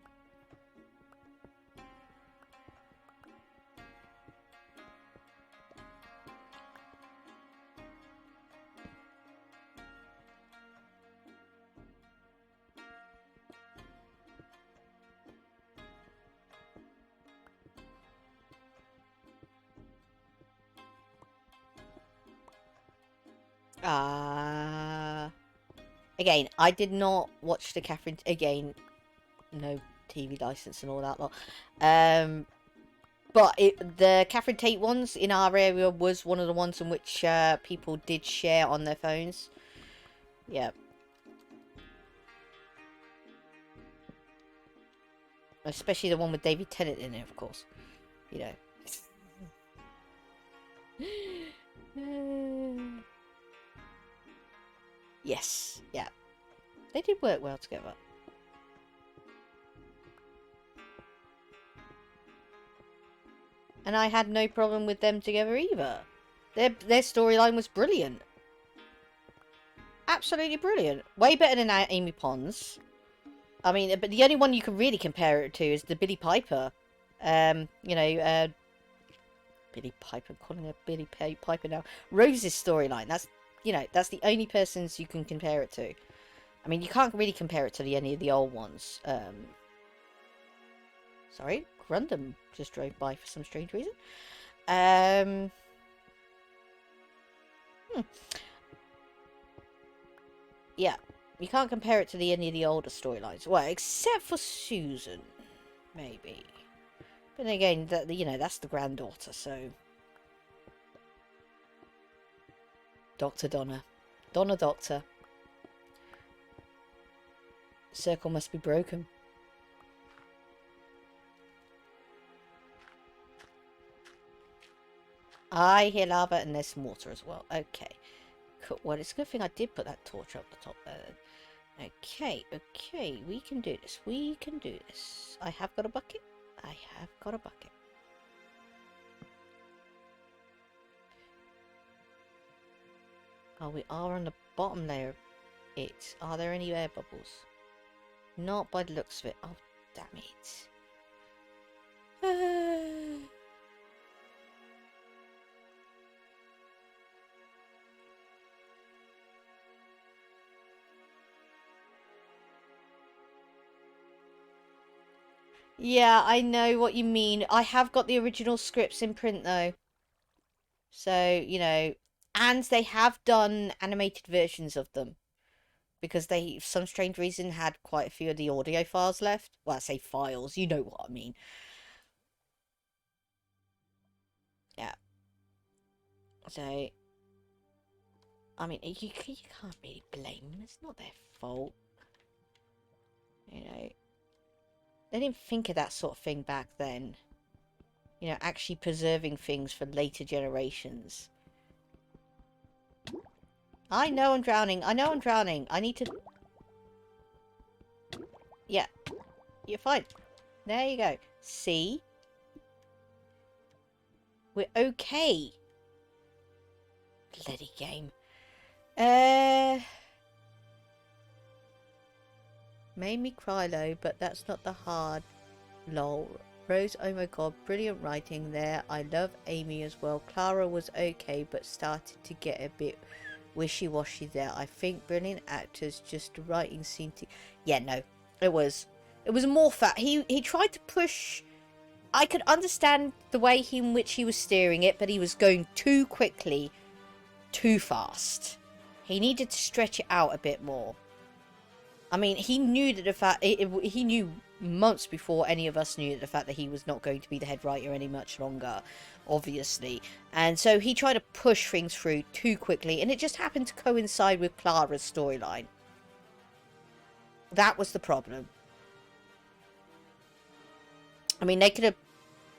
Again, I did not watch the Catherine... Again, no TV license and all that lot. But the Catherine Tate ones in our area was one of the ones in which people did share on their phones. Yeah. Especially the one with David Tennant in it, of course. You know. Yes, yeah. They did work well together. And I had no problem with them together either. Their storyline was brilliant. Absolutely brilliant. Way better than Amy Pond's. I mean, but the only one you can really compare it to is the Billy Piper. You know, Billy Piper, I'm calling her Billy Piper now. Rose's storyline. That's, you know, that's the only persons you can compare it to. I mean, you can't really compare it to any of the old ones. Sorry, Grundam just drove by for some strange reason. Yeah, you can't compare it to any of the older storylines. Well, except for Susan, maybe. But then again, you know, that's the granddaughter, so... Dr. Donna. Donna Doctor. Circle must be broken. I hear lava and there's some water as well. Okay. Cool. Well, it's a good thing I did put that torch up the top there. Okay, okay. We can do this. We can do this. I have got a bucket. I have got a bucket. Oh, we are on the bottom layer of it. Are there any air bubbles? Not by the looks of it. Oh, damn it. Yeah, I know what you mean. I have got the original scripts in print though. So, you know, and they have done animated versions of them. Because they, for some strange reason, had quite a few of the audio files left. Well, I say files, you know what I mean. Yeah. So, I mean, you can't really blame them. It's not their fault. You know, they didn't think of that sort of thing back then. You know, actually preserving things for later generations. I know I'm drowning. I know I'm drowning. I need to... Yeah. You're fine. There you go. See? We're okay. Bloody game. Made me cry though, but that's not the hard. Lol. Rose, oh my god, brilliant writing there. I love Amy as well. Clara was okay, but started to get a bit wishy-washy there. I think brilliant actors, just the writing scene to... Yeah, no. It was more fat. He tried to push... I could understand the way in which he was steering it, but he was going too quickly, too fast. He needed to stretch it out a bit more. I mean, he knew that the fact... He knew months before any of us knew the fact that he was not going to be the head writer any much longer, obviously. And so he tried to push things through too quickly, and it just happened to coincide with Clara's storyline. That was the problem. I mean, they could have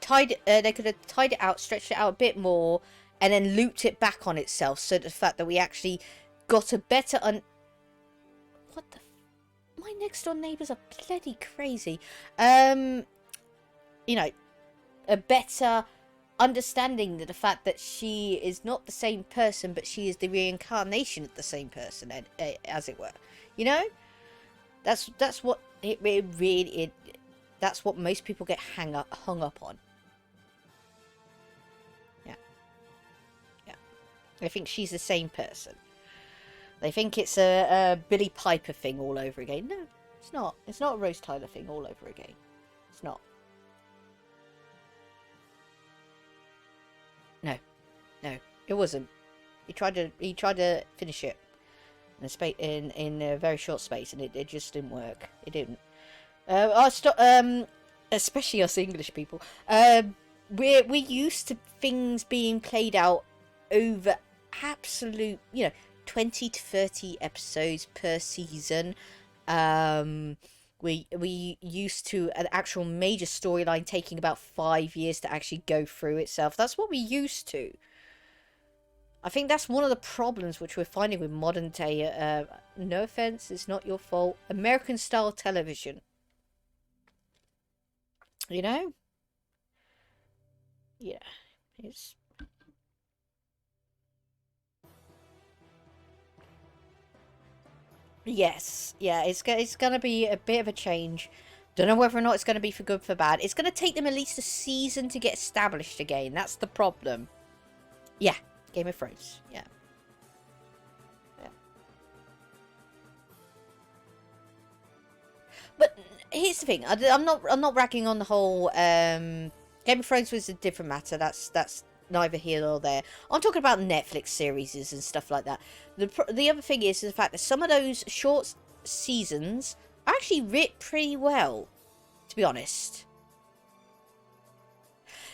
tied it out, stretched it out a bit more, and then looped it back on itself, so the fact that we actually got a better what the... My next door neighbours are bloody crazy. You know, a better understanding of the fact that she is not the same person, but she is the reincarnation of the same person, as it were. You know, that's what it really. That's what most people get hung up on. Yeah, yeah. I think she's the same person. They think it's a Billy Piper thing all over again. No, it's not. It's not a Rose Tyler thing all over again. It's not. No, no, it wasn't. He tried to finish it in a very short space, and it just didn't work. It didn't. Especially us English people. We're used to things being played out over absolute, 20 to 30 episodes per season. We used to an actual major storyline taking about 5 years to actually go through itself. That's what we used to. I think that's one of the problems which we're finding with modern day, no offense, it's not your fault, American style television. You know? Yeah, it's... Yes, yeah, it's going to be a bit of a change. Don't know whether or not it's going to be for good, for bad. It's going to take them at least a season to get established again. That's the problem. Yeah, Game of Thrones. Yeah. Yeah. But here's the thing. I'm not ragging on the whole. Game of Thrones was a different matter. That's neither here nor there. I'm talking about Netflix series and stuff like that. The other thing is the fact that some of those short seasons are actually writ pretty well, to be honest.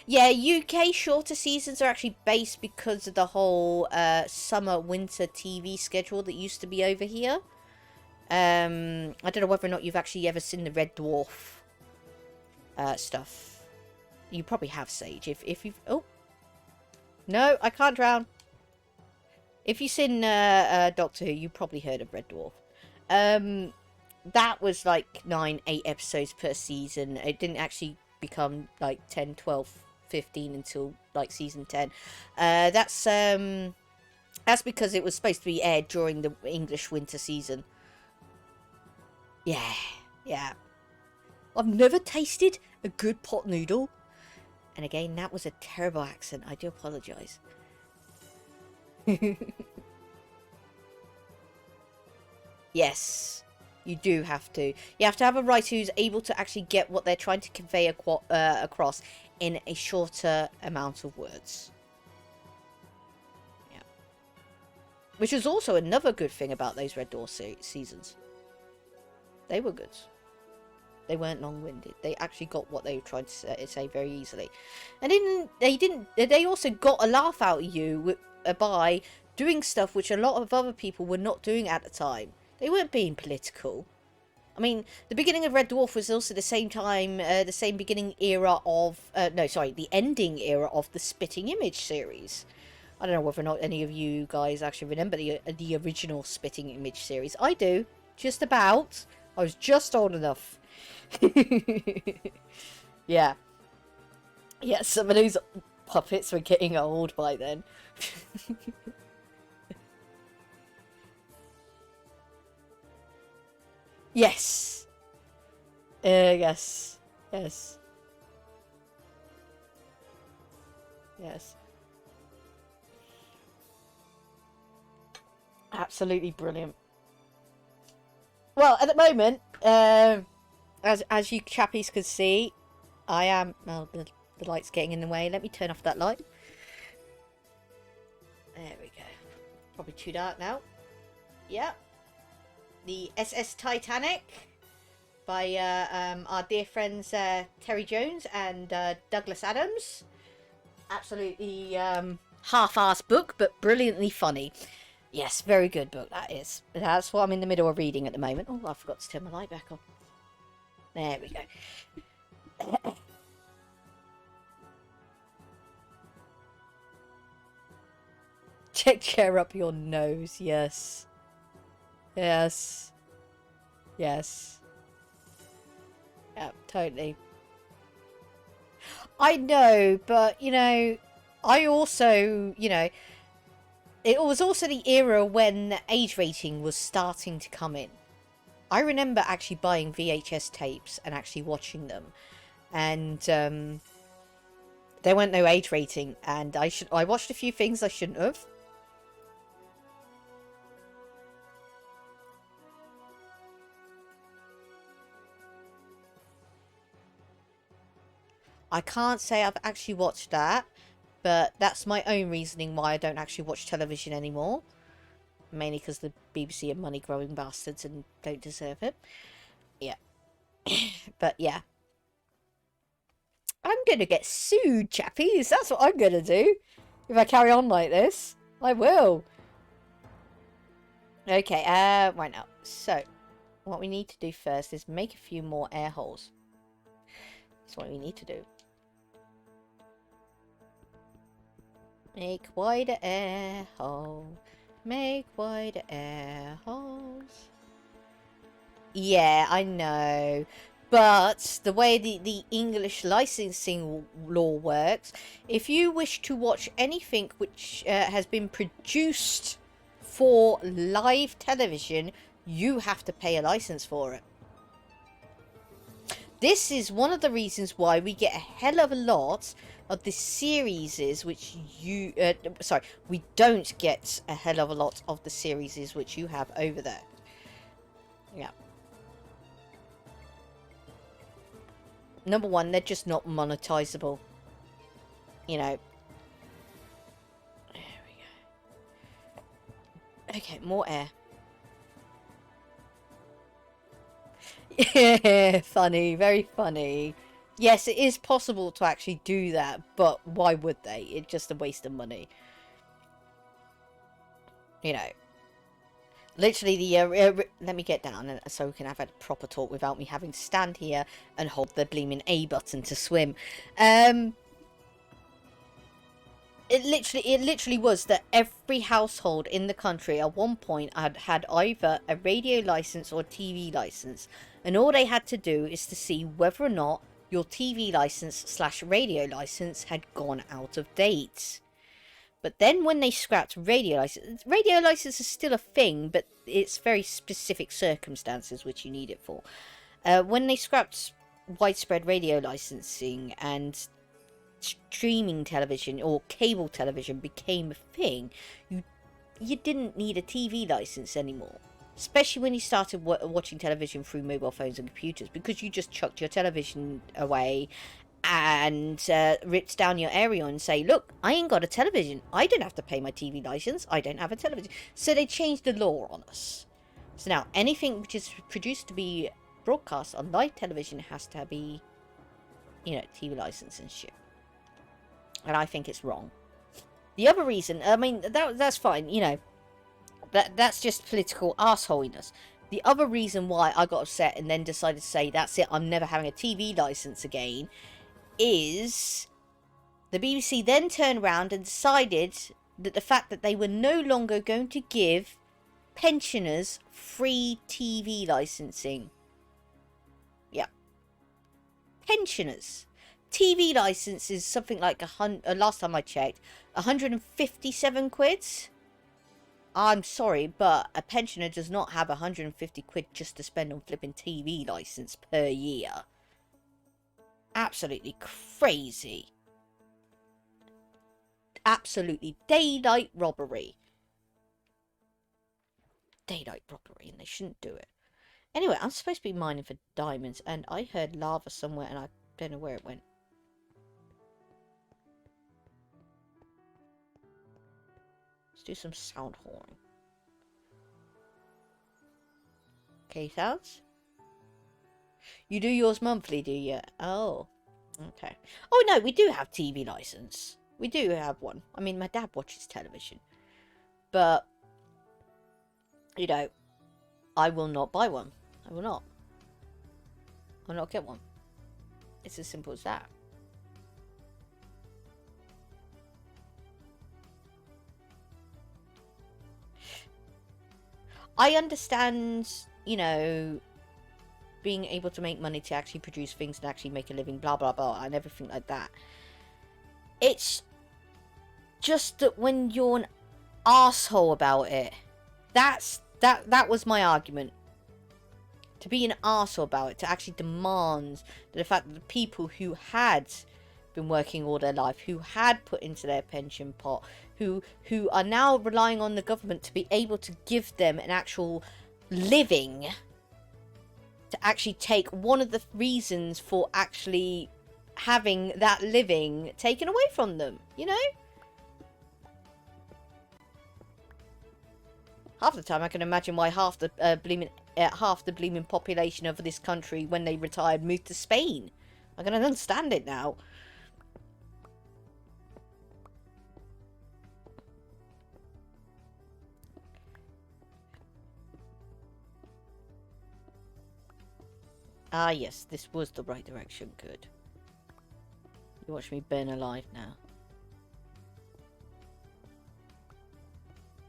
Yeah, UK shorter seasons are actually based because of the whole summer-winter TV schedule that used to be over here. I don't know whether or not you've actually ever seen the Red Dwarf stuff. You probably have, Sage. If you've... Oh. No, I can't drown. If you've seen Doctor Who, you probably heard of Red Dwarf. That was like 9, 8 episodes per season. It didn't actually become like 10, 12, 15 until like season 10. That's because it was supposed to be aired during the English winter season. Yeah, yeah. I've never tasted a good pot noodle. And again, that was a terrible accent. I do apologise. Yes, you do have to. You have to have a writer who's able to actually get what they're trying to convey across in a shorter amount of words. Yeah. Which is also another good thing about those Red Door seasons. They were good. They weren't long-winded. They actually got what they were trying to say very easily. And they also got a laugh out of you by doing stuff which a lot of other people were not doing at the time. They weren't being political. I mean, the beginning of Red Dwarf was also the same time, the same beginning era of... the ending era of the Spitting Image series. I don't know whether or not any of you guys actually remember the original Spitting Image series. I do. Just about. I was just old enough. Yeah. Yeah, some of those puppets were getting old by then. Yes. Yes. Yes. Yes. Absolutely brilliant. Well, at the moment, as you chappies can see, I am... Well, the light's getting in the way. Let me turn off that light. There we go. Probably too dark now. Yep. The SS Titanic by our dear friends Terry Jones and Douglas Adams. Absolutely half-assed book, but brilliantly funny. Yes, very good book, that is. That's what I'm in the middle of reading at the moment. Oh, I forgot to turn my light back on. There we go. Check chair up your nose, yes. Yes. Yes. Yeah, totally. I know, but, you know, I also, you know, it was also the era when the age rating was starting to come in. I remember actually buying VHS tapes and actually watching them. And there weren't no age rating, and I watched a few things I shouldn't have. I can't say I've actually watched that, but that's my own reasoning why I don't actually watch television anymore. Mainly because the BBC are money-grubbing bastards and don't deserve it. Yeah. But yeah. I'm going to get sued, chappies. That's what I'm going to do. If I carry on like this. I will. Okay, right now. So, what we need to do first is make a few more air holes. That's what we need to do. Make wider air hole. Make wider air holes. Yeah, I know. But the way the English licensing law works, if you wish to watch anything which has been produced for live television, you have to pay a license for it. This is one of the reasons why we get a hell of a lot of the series which you... sorry, we don't get a hell of a lot of the series which you have over there. Yeah. Number one, they're just not monetizable. You know. There we go. Okay, more air. Yeah, funny, very funny. Yes, it is possible to actually do that, but why would they? It's just a waste of money. You know. Literally, let me get down so we can have a proper talk without me having to stand here and hold the bleeming A button to swim. It literally was that every household in the country at one point had either a radio license or a TV license, and all they had to do is to see whether or not your TV license slash radio license had gone out of date. But then when they scrapped radio license is still a thing, but it's very specific circumstances which you need it for. When they scrapped widespread radio licensing and streaming television or cable television became a thing, you didn't need a TV license anymore. Especially when you started watching television through mobile phones and computers, because you just chucked your television away and ripped down your aerial and say, look, I ain't got a television. I don't have to pay my TV license. I don't have a television. So they changed the law on us. So now anything which is produced to be broadcast on live television has to be, you know, TV license and shit. And I think it's wrong. The other reason, I mean, that's fine, you know. That's just political assholiness. The other reason why I got upset and then decided to say, that's it, I'm never having a TV license again, is the BBC then turned around and decided that the fact that they were no longer going to give pensioners free TV licensing. Yeah. Pensioners. TV license is something like last time I checked, 157 quid. I'm sorry, but a pensioner does not have 150 quid just to spend on flipping TV license per year. Absolutely crazy. Absolutely daylight robbery. Daylight robbery, and they shouldn't do it. Anyway, I'm supposed to be mining for diamonds, and I heard lava somewhere, and I don't know where it went. Let's do some sound horn. Okay, sounds? You do yours monthly, do you? Oh, okay. Oh, no, we do have TV license. We do have one. I mean, my dad watches television. But, you know, I will not buy one. I will not. I will not get one. It's as simple as that. I understand, you know, being able to make money to actually produce things and actually make a living, blah, blah, blah, and everything like that. It's just that when you're an arsehole about it, that was my argument. To be an arsehole about it, to actually demand the fact that the people who had been working all their life, who had put into their pension pot, who are now relying on the government to be able to give them an actual living, to actually take one of the reasons for actually having that living taken away from them, you know? Half the time I can imagine why half the blooming population of this country, when they retired, moved to Spain. I can understand it now. Ah, yes, this was the right direction. Good. You watch me burn alive now.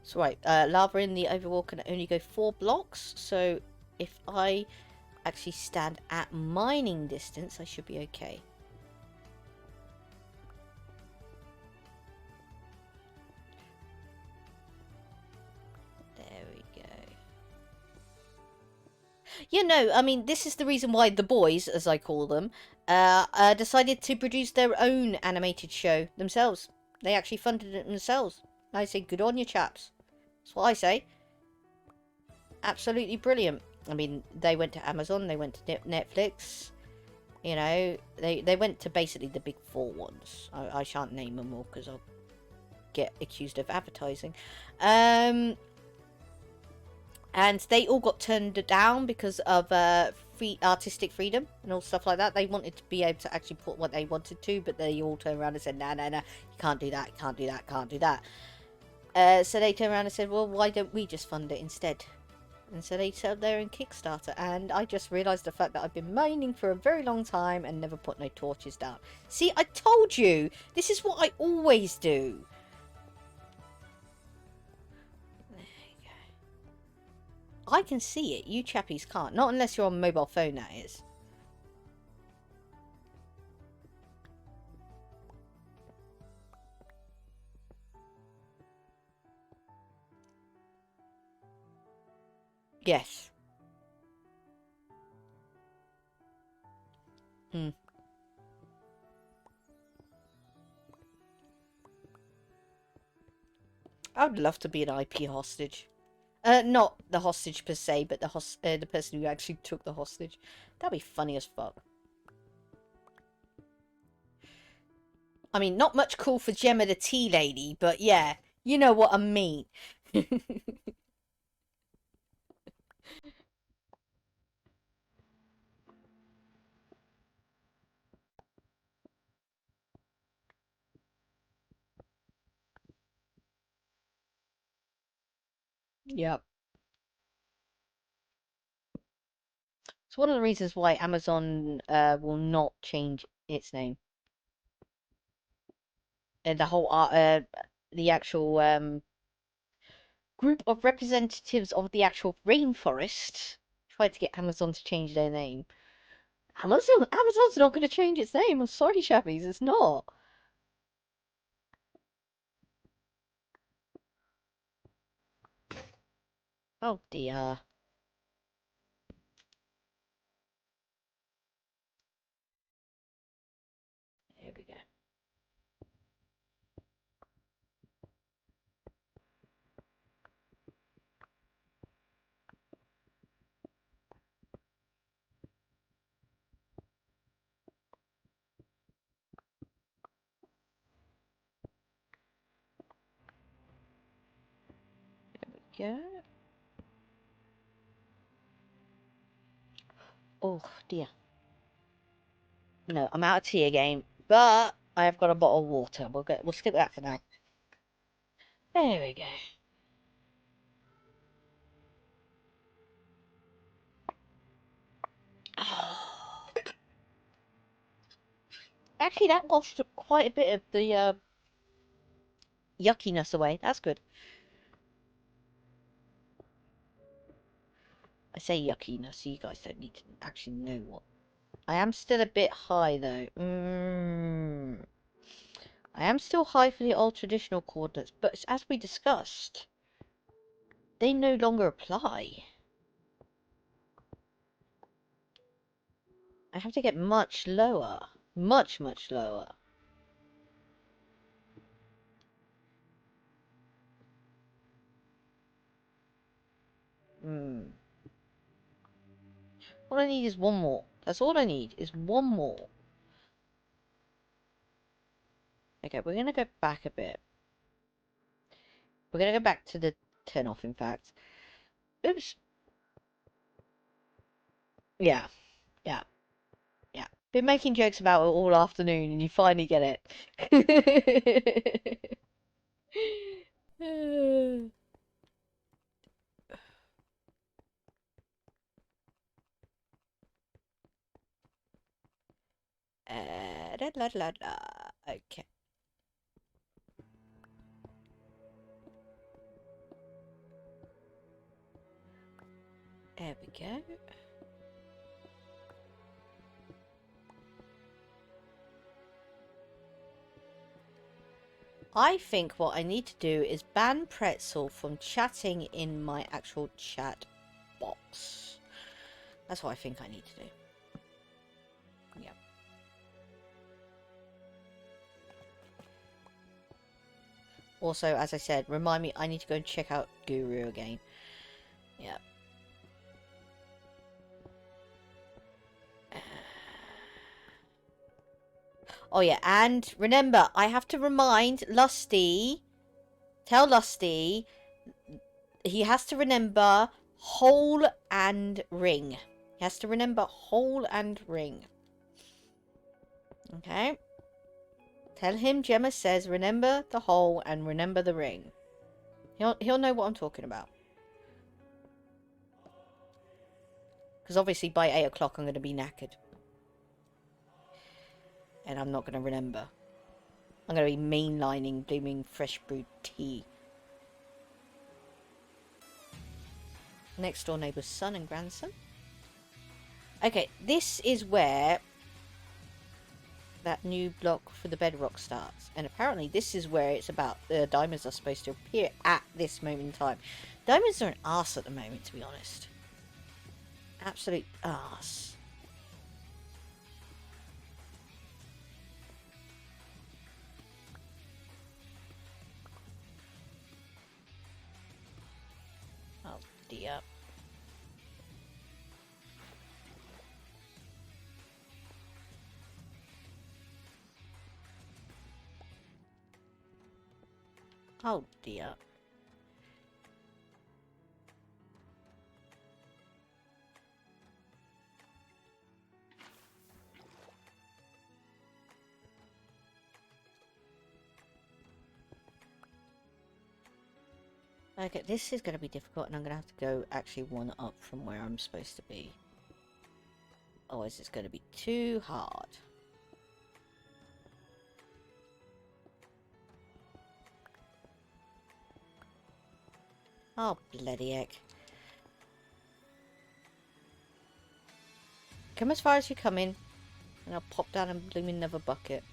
So right, lava in the overwall can only go 4 blocks. So if I actually stand at mining distance, I should be okay. There we go. Yeah, no, I mean, this is the reason why the boys, as I call them, decided to produce their own animated show themselves. They actually funded it themselves. I say, good on you, chaps. That's what I say. Absolutely brilliant. I mean, they went to Amazon, they went to Netflix. You know, they went to basically the big 4 ones. I shan't name them all because I'll get accused of advertising. And they all got turned down because of free artistic freedom and all stuff like that. They wanted to be able to actually put what they wanted to, but they all turned around and said, no, you can't do that, you can't do that, can't do that. So they turned around and said, well, why don't we just fund it instead? And so they set up their own Kickstarter, and I just realised the fact that I've been mining for a very long time and never put no torches down. See, I told you! This is what I always do! There you go. I can see it, you chappies can't. Not unless you're on a mobile phone, that is. Yes. Hmm. I would love to be an IP hostage. Not the hostage per se, but the person who actually took the hostage. That'd be funny as fuck. I mean, not much call for Gemma the tea lady, but yeah, you know what I mean. Yep. It's one of the reasons why Amazon will not change its name. And the actual group of representatives of the actual rainforest tried to get Amazon to change their name. Amazon's not going to change its name. I'm sorry, Chappies, it's not. Oh dear. There we go. There we go. Oh dear. No, I'm out of tea again, but I have got a bottle of water. We'll stick with that for now. There we go. Actually, that washed quite a bit of the yuckiness away. That's good. I say yuckiness, so you guys don't need to actually know what. I am still a bit high though. I am still high for the old traditional coordinates, but as we discussed, they no longer apply. I have to get much lower. Much, much lower. All I need is one more. That's all I need, is one more. Okay, we're gonna go back a bit. We're gonna go back to the turn off, in fact. Oops. Yeah, yeah, yeah. Been making jokes about it all afternoon, and you finally get it. Okay. There we go. I think what I need to do is ban Pretzel from chatting in my actual chat box. That's what I think I need to do. Yep. Also, as I said, remind me I need to go and check out Guru again. Yep. Oh yeah, and remember, I have to remind Lusty, tell Lusty, he has to remember hole and ring. He has to remember hole and ring. Okay? Tell him Gemma says remember the hole and remember the ring. He'll know what I'm talking about. Because obviously by 8 o'clock I'm going to be knackered. And I'm not going to remember. I'm going to be mainlining blooming fresh brewed tea. Next door neighbour's son and grandson. Okay, this is where that new block for the bedrock starts. And apparently this is where it's about the diamonds are supposed to appear at this moment in time. Diamonds are an arse at the moment, to be honest. Absolute arse. Oh dear. Oh dear. Okay, this is going to be difficult, and I'm going to have to go actually one up from where I'm supposed to be. Otherwise it's going to be too hard. Oh, bloody heck. Come as far as you come in, and I'll pop down and bloom another bucket.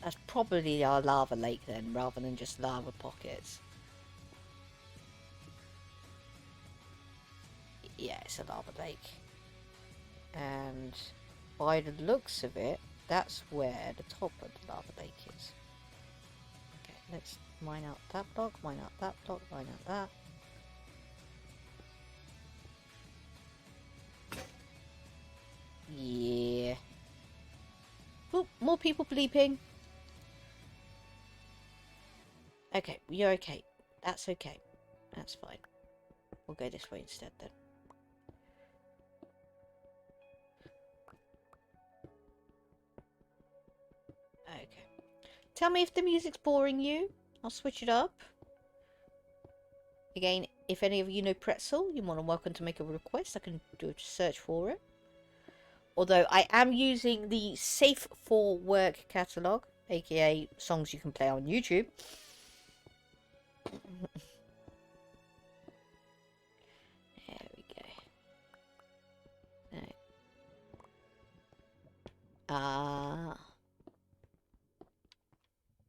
That's probably our lava lake then, rather than just lava pockets. Yeah, it's a lava lake. And by the looks of it, that's where the top of the lava lake is. Okay, let's mine out that block, mine out that block, mine out that. Yeah. Oh, more people bleeping. Okay, you're okay. That's okay. That's fine. We'll go this way instead then. Okay. Tell me if the music's boring you. I'll switch it up. Again, if any of you know Pretzel, you're more than welcome to make a request. I can do a search for it. Although I am using the Safe for Work catalogue, aka songs you can play on YouTube. There we go. Right.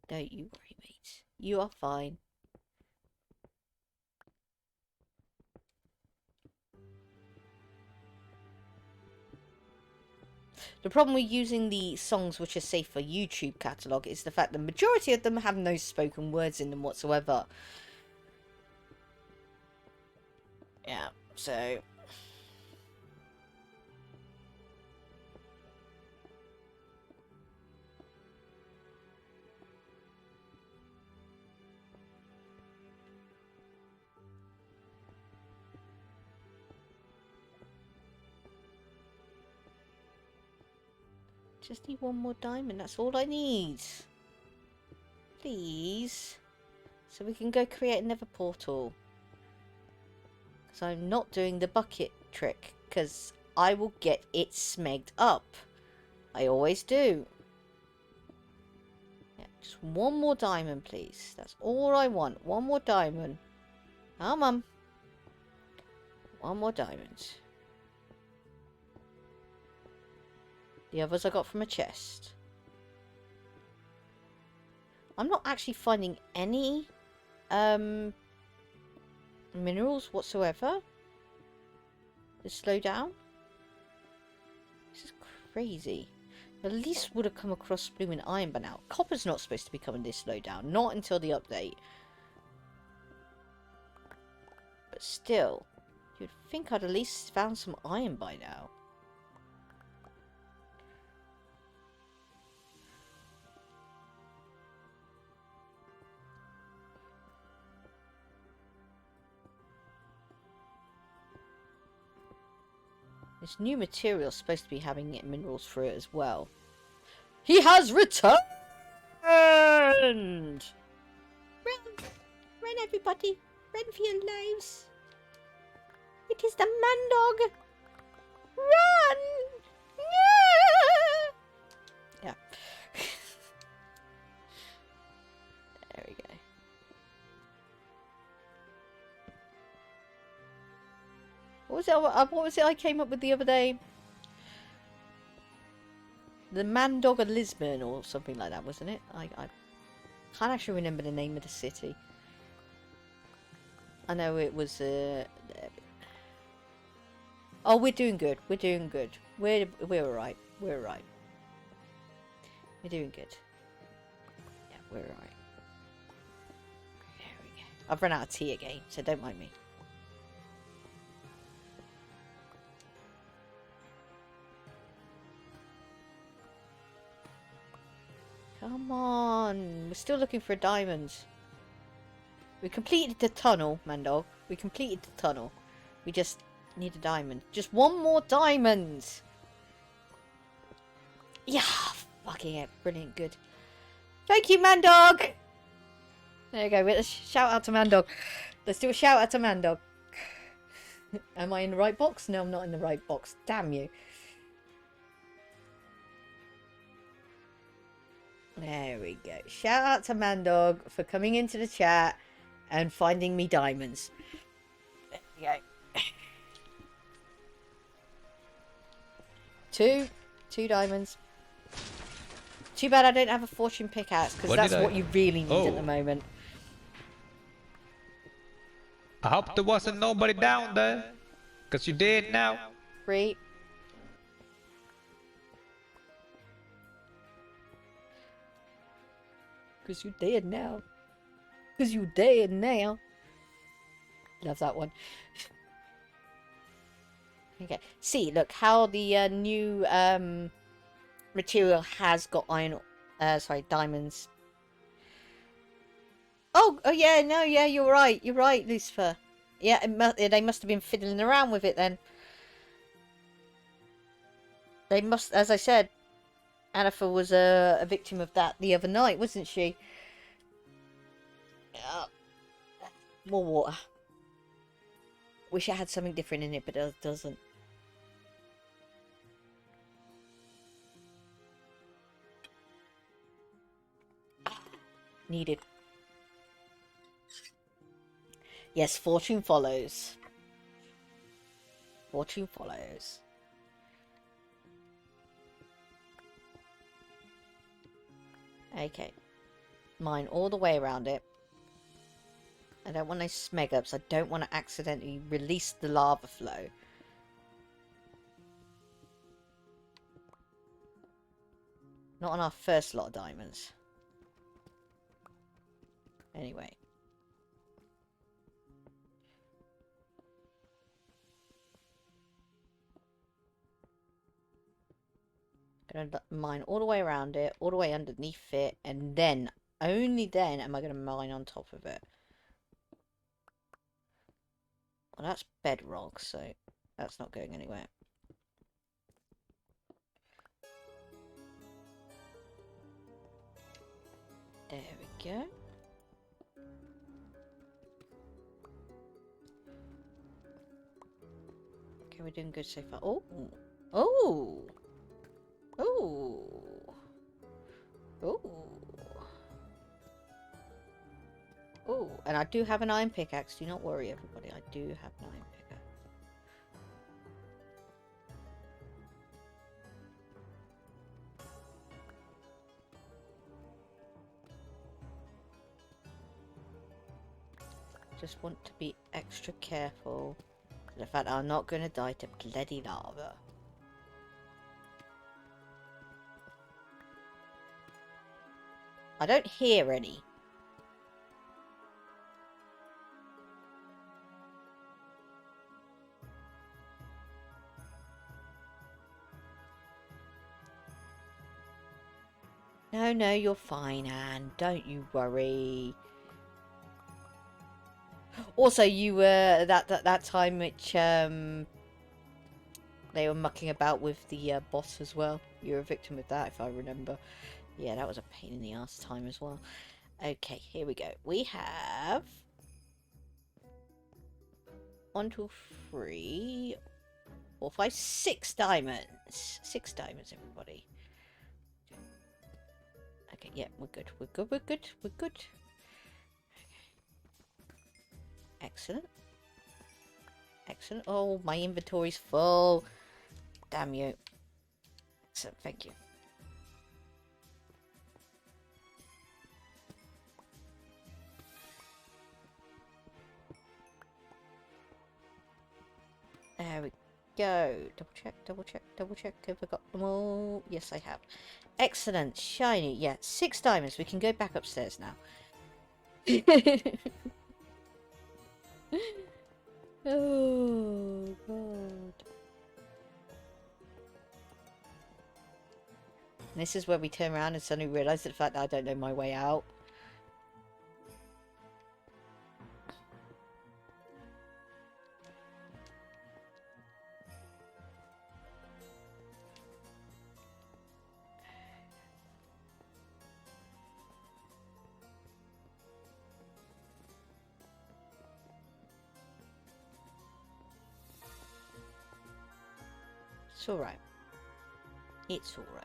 Don't you worry, mate. You are fine. The problem with using the songs which are safe for YouTube catalogue is the fact the majority of them have no spoken words in them whatsoever. Yeah, so... Just need one more diamond, that's all I need. Please. So we can go create another portal. Because I'm not doing the bucket trick. Because I will get it smegged up. I always do. Yeah, just one more diamond, please. That's all I want. One more diamond. Come on. One more diamond. The others I got from a chest. I'm not actually finding any minerals whatsoever. To slow down. This is crazy. At least would have come across blooming iron by now. Copper's not supposed to be coming this slow down. Not until the update. But still, you'd think I'd at least found some iron by now. This new material is supposed to be having minerals through it as well. He has returned! Run! Run, everybody! Run for your lives! It is the man-dog! Run! Yeah. There we go. What was it I came up with the other day? The Man-Dog of Lisbon or something like that, wasn't it? I can't actually remember the name of the city. I know it was... Oh, we're doing good. We're doing good. We're alright. We're alright. We're doing good. Yeah, we're alright. There we go. I've run out of tea again, so don't mind me. Come on. We're still looking for diamonds. We completed the tunnel, Mandog. We completed the tunnel. We just need a diamond. Just one more diamond. Yeah. Fucking it. Brilliant. Good. Thank you, Mandog. There you go. Let's shout out to Mandog. Let's do a shout out to Mandog. Am I in the right box? No, I'm not in the right box. Damn you. There we go. Shout out to Mandog for coming into the chat and finding me diamonds. There we go. Two diamonds. Too bad I don't have a fortune pickaxe, because that's what you really need at the moment. I hope there wasn't nobody down there, because you did now. 3. Because you dead now. Because you dead now. Love that one. Okay. See, look how the new material has got diamonds. Oh yeah, no, yeah, you're right. You're right, Lucifer. Yeah, they must have been fiddling around with it then. They must, as I said, Annifer was a victim of that the other night, wasn't she? More water. Wish it had something different in it, but it doesn't. Needed. Yes, fortune follows. Fortune follows. Okay. Mine all the way around it. I don't want any smeg-ups. I don't want to accidentally release the lava flow. Not on our first lot of diamonds. Anyway. Gonna mine all the way around it, all the way underneath it, and then, only then, am I going to mine on top of it. Well, that's bedrock, so that's not going anywhere. There we go. Okay, we're doing good so far. Oh! Oh! Oh! Oh! Oh, and I do have an iron pickaxe. Do not worry, everybody. I do have an iron pickaxe. Just want to be extra careful. The fact that I'm not going to die to bloody lava. I don't hear any. No, you're fine, Anne. Don't you worry. Also, you were that time which They were mucking about with the boss as well. You were a victim of that, if I remember. Yeah, that was a pain in the ass time as well. Okay, here we go. We have 1, 2, 3, 4, 5, 6 diamonds. 6 diamonds, everybody. Okay, yeah, we're good. We're good. We're good. We're good. Excellent. Excellent. Oh, my inventory's full. Damn you. Excellent. Thank you. There we go. Double check, double check, double check. Have I got them all? Yes, I have. Excellent. Shiny. Yeah, 6 diamonds. We can go back upstairs now. Oh, God. And this is where we turn around and suddenly realise the fact that I don't know my way out. It's alright. It's alright.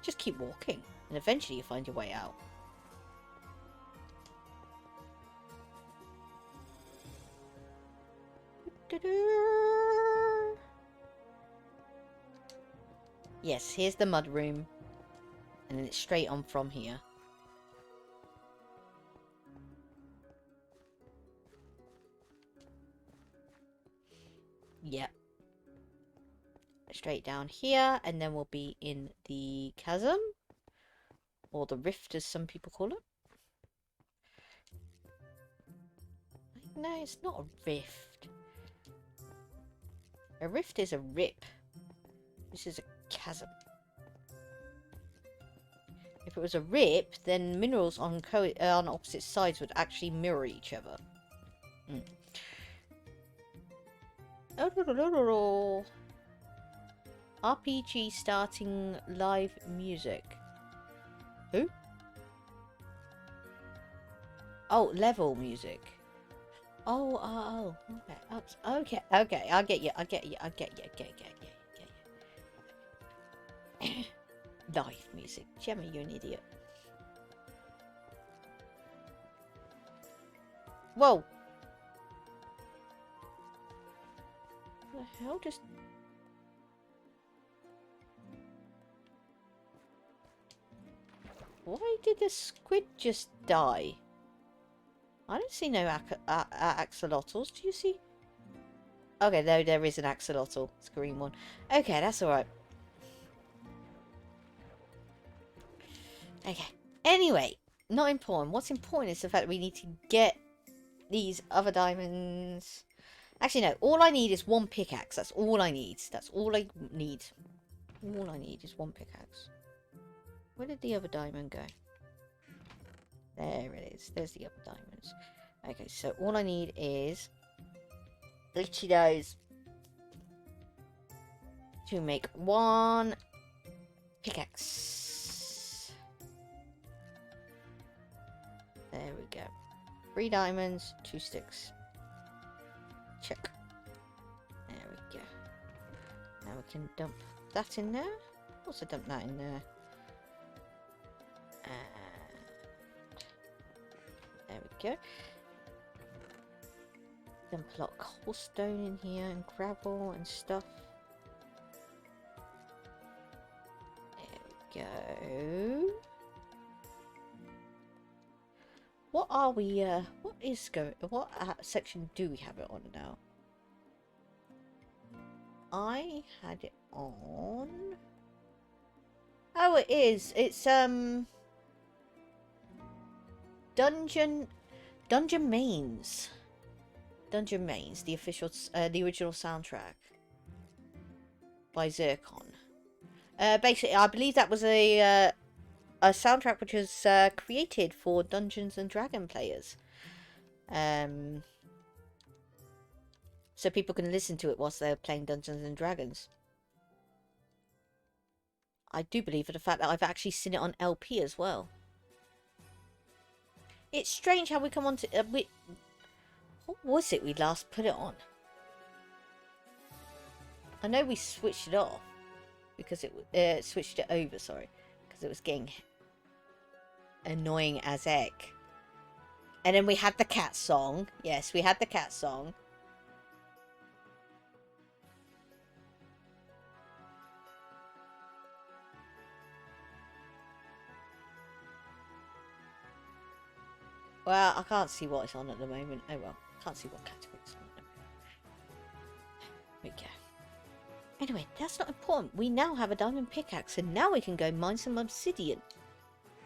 Just keep walking, and eventually you find your way out. Yes, here's the mud room. And then it's straight on from here. Yep. Straight down here, and then we'll be in the chasm. Or the rift, as some people call it. No, it's not a rift. A rift is a rip. This is a chasm. If it was a rip, then minerals on opposite sides would actually mirror each other. Oh, RPG starting live music. Who? Oh, level music. Oh, okay. Okay, I'll get you. Live music. Gemma, you're an idiot. Whoa. What the hell just... Why did the squid just die? I don't see no axolotls. Do you see? Okay, no, there is an axolotl. It's a green one. Okay, that's alright. Okay. Anyway, not important. What's important is the fact that we need to get these other diamonds. Actually, no. All I need is 1 pickaxe. That's all I need. That's all I need. All I need is 1 pickaxe. Where did the other diamond go? There it is. There's the other diamonds. Okay, so all I need is literally those to make 1 pickaxe. There we go. 3 diamonds, 2 sticks. Check. There we go. Now we can dump that in there. Also dump that in there. There we go. Dump a lot of cobblestone in here and gravel and stuff. There we go. What are we, what section do we have it on now? I had it on... Oh, it is. It's, Dungeon Mains. Dungeon Mains, the official, the original soundtrack by Zircon. Basically, I believe that was a soundtrack which was created for Dungeons and Dragon players. So people can listen to it whilst they're playing Dungeons and Dragons. I do believe for the fact that I've actually seen it on LP as well. It's strange how we come on to... what was it we last put it on? I know we switched it off. Because it... switched it over, sorry. Because it was getting annoying as heck. And then we had the cat song. Yes, we had the cat song. Well, I can't see what it's on at the moment. Oh well, can't see what category it's on. There we go. Anyway, that's not important. We now have a diamond pickaxe, and now we can go mine some obsidian.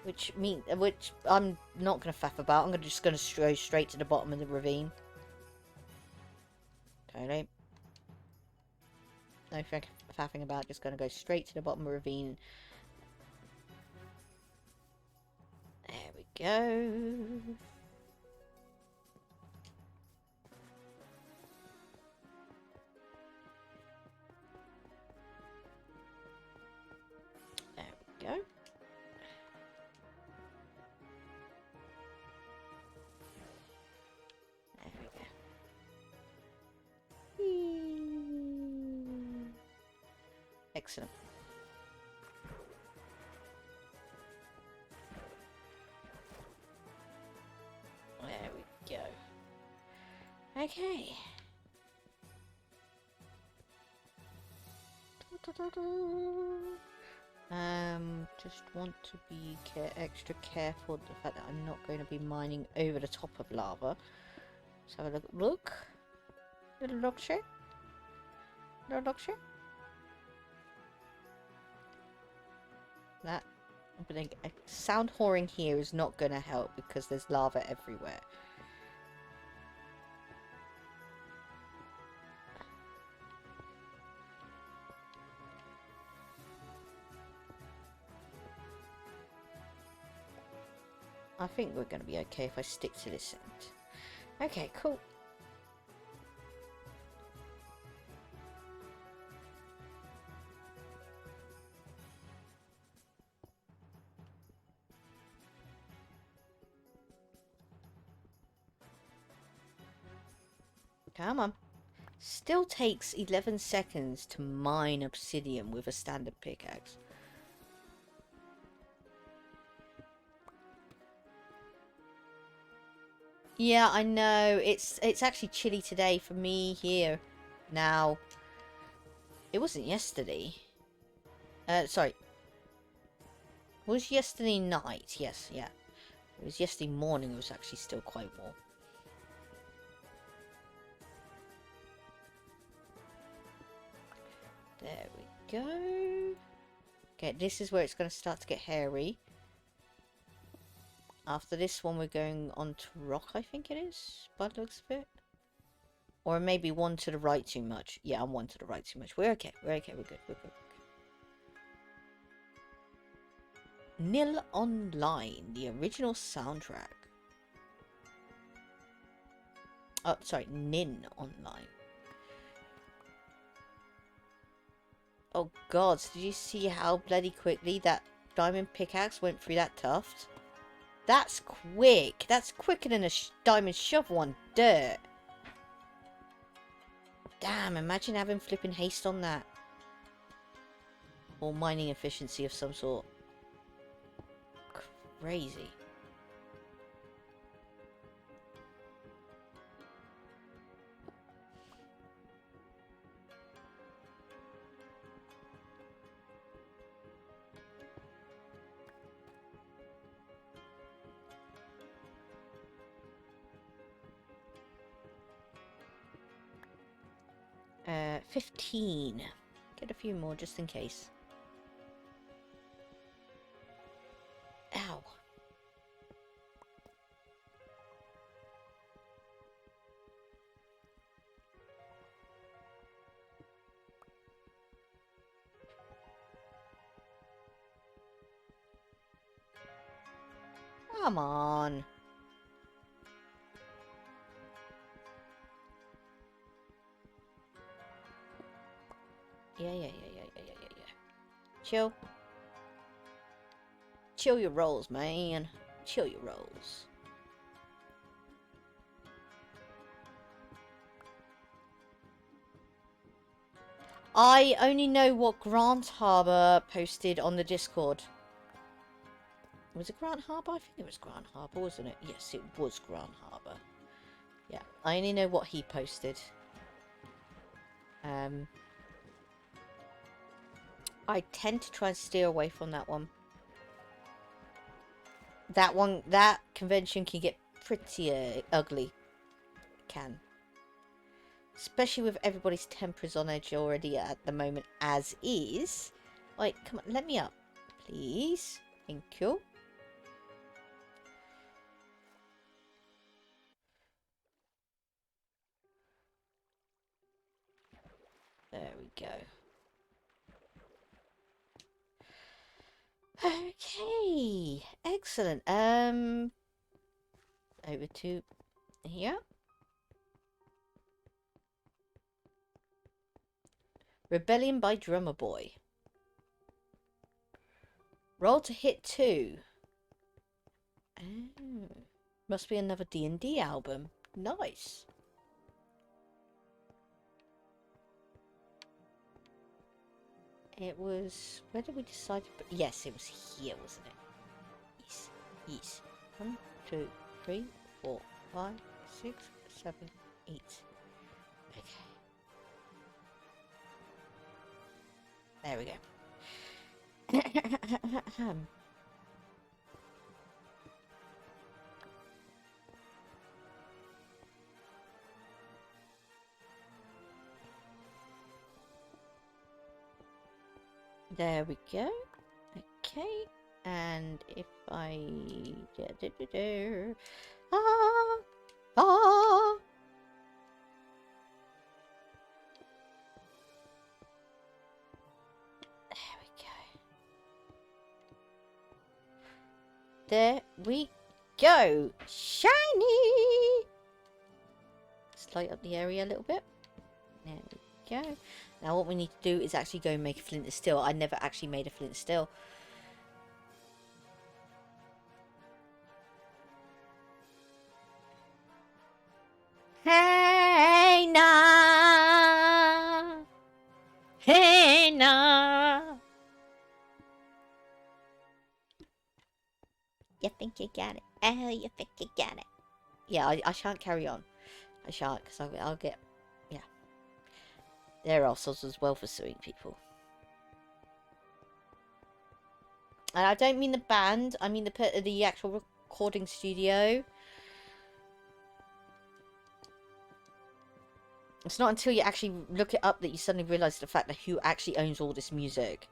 Which I'm not going to faff about. I'm just going to go straight to the bottom of the ravine. Totally. No faffing about. Just going to go straight to the bottom of the ravine. There we go. There we go. There we go. Whee! Excellent. There we go. Okay. Just want to be extra careful of the fact that I'm not going to be mining over the top of lava. So have a look. Little log share. Little log share. That. But then, sound whoring here is not going to help because there's lava everywhere. I think we're going to be okay if I stick to this end. Okay, cool. Come on. Still takes 11 seconds to mine obsidian with a standard pickaxe. Yeah, I know. It's actually chilly today for me here. Now. It wasn't yesterday. Sorry. It was yesterday night. Yes, yeah. It was yesterday morning. It was actually still quite warm. There we go. Okay, this is where it's going to start to get hairy. After this one, we're going on to rock, I think it is, by the looks of it. Or maybe one to the right too much. Yeah, I'm one to the right too much. We're okay. We're okay. We're good. We're good. Nil Online, the original soundtrack. Oh, sorry, Nin Online. Oh god, did you see how bloody quickly that diamond pickaxe went through that tuft? That's quick. That's quicker than a diamond shovel on dirt. Damn, imagine having flipping haste on that. Or mining efficiency of some sort. Crazy. Uh, 15. Get a few more just in case. Ow. Come on. Yeah. Chill. chill your rolls, man. Chill your rolls. I only know what Grant Harbour posted on the Discord. Was it Grant Harbour? I think it was Grant Harbour, wasn't it? Yes, it was Grant Harbour. Yeah, I only know what he posted. I tend to try and steer away from that one. That convention can get pretty ugly. It can. Especially with everybody's tempers on edge already at the moment, as is. Wait, come on, let me up. Please. Thank you. There we go. Okay, excellent. Over to here. Rebellion by Drummer Boy. Roll to hit 2. Oh, must be another D&D album. Nice. It was... Where did we decide to put... Yes, it was here, wasn't it? Yes. Yes. 1, 2, 3, 4, 5, 6, 7, 8. Okay. There we go. There we go. Okay, and if I there we go. Shiny. Let's light up the area a little bit. There we go. Now what we need to do is actually go and make a flint and steel. I never actually made a flint and steel. Hey na, hey na. You think you got it? Oh, you think you got it? Yeah, I shan't carry on. I shan't, because I'll get... Yeah. They're assholes as well for suing people. And I don't mean the band, I mean the actual recording studio. It's not until you actually look it up that you suddenly realise the fact that who actually owns all this music.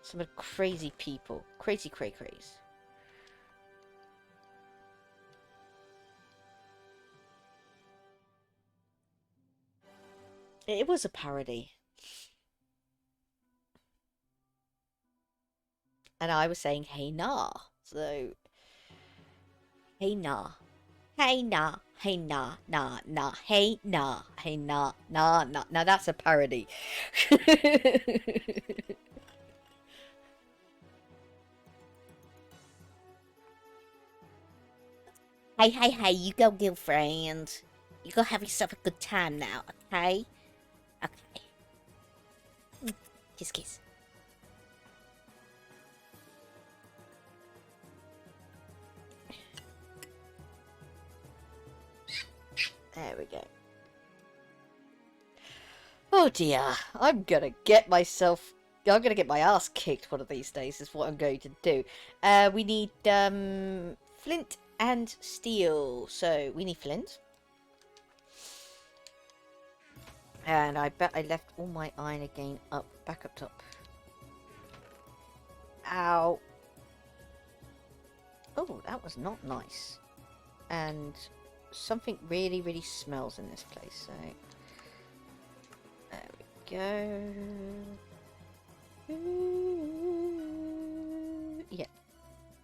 Some of the crazy people. Crazy cray-crays. It was a parody. And I was saying, hey nah. So, hey nah. Hey nah. Hey nah. Nah. Nah. Hey nah. Hey nah. Nah. Nah. Now that's a parody. Hey, hey, hey, you go, girlfriend. You go have yourself a good time now, okay? Okay. Kiss, kiss. There we go. Oh dear, I'm gonna get my ass kicked one of these days is what I'm going to do. We need, flint and steel. So, we need flint. And I bet I left all my iron again back up top. Ow. Oh, that was not nice. And something really, really smells in this place, so... There we go. Yeah.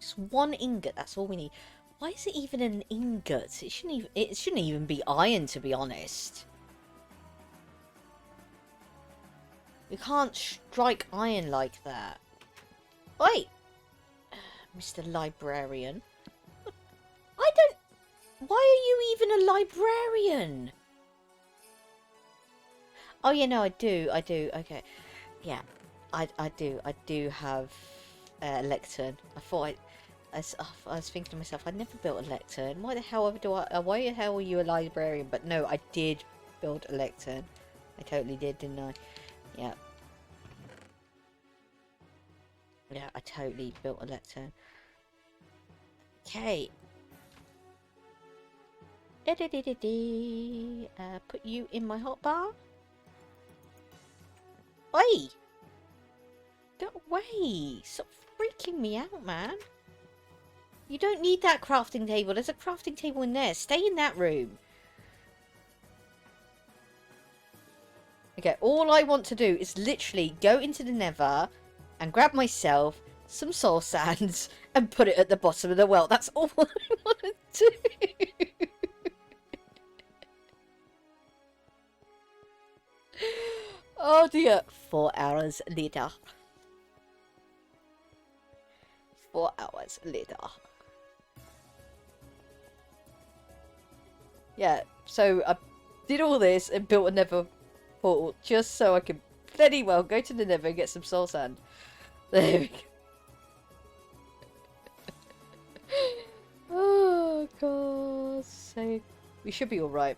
Just one ingot, that's all we need. Why is it even an ingot? It shouldn't even be iron, to be honest. You can't strike iron like that. Oi! Mr. Librarian. I don't... Why are you even a librarian? Oh, yeah, no, I do. Okay. Yeah, I do have a lectern. I was thinking to myself, I never built a lectern. Why the hell why the hell are you a librarian? But no, I did build a lectern. I totally did, didn't I? Yeah. Yeah, I totally built a lectern. Okay. Put you in my hotbar. Oi! Go away! Stop freaking me out, man. You don't need that crafting table. There's a crafting table in there. Stay in that room. Okay, all I want to do is literally go into the nether and grab myself some soul sands and put it at the bottom of the well. That's all I want to do. Oh dear. 4 hours later. 4 hours later. Yeah, so I did all this and built a nether portal just so I could bloody well go to the nether and get some soul sand. There we go. Oh, God's sake. We should be alright.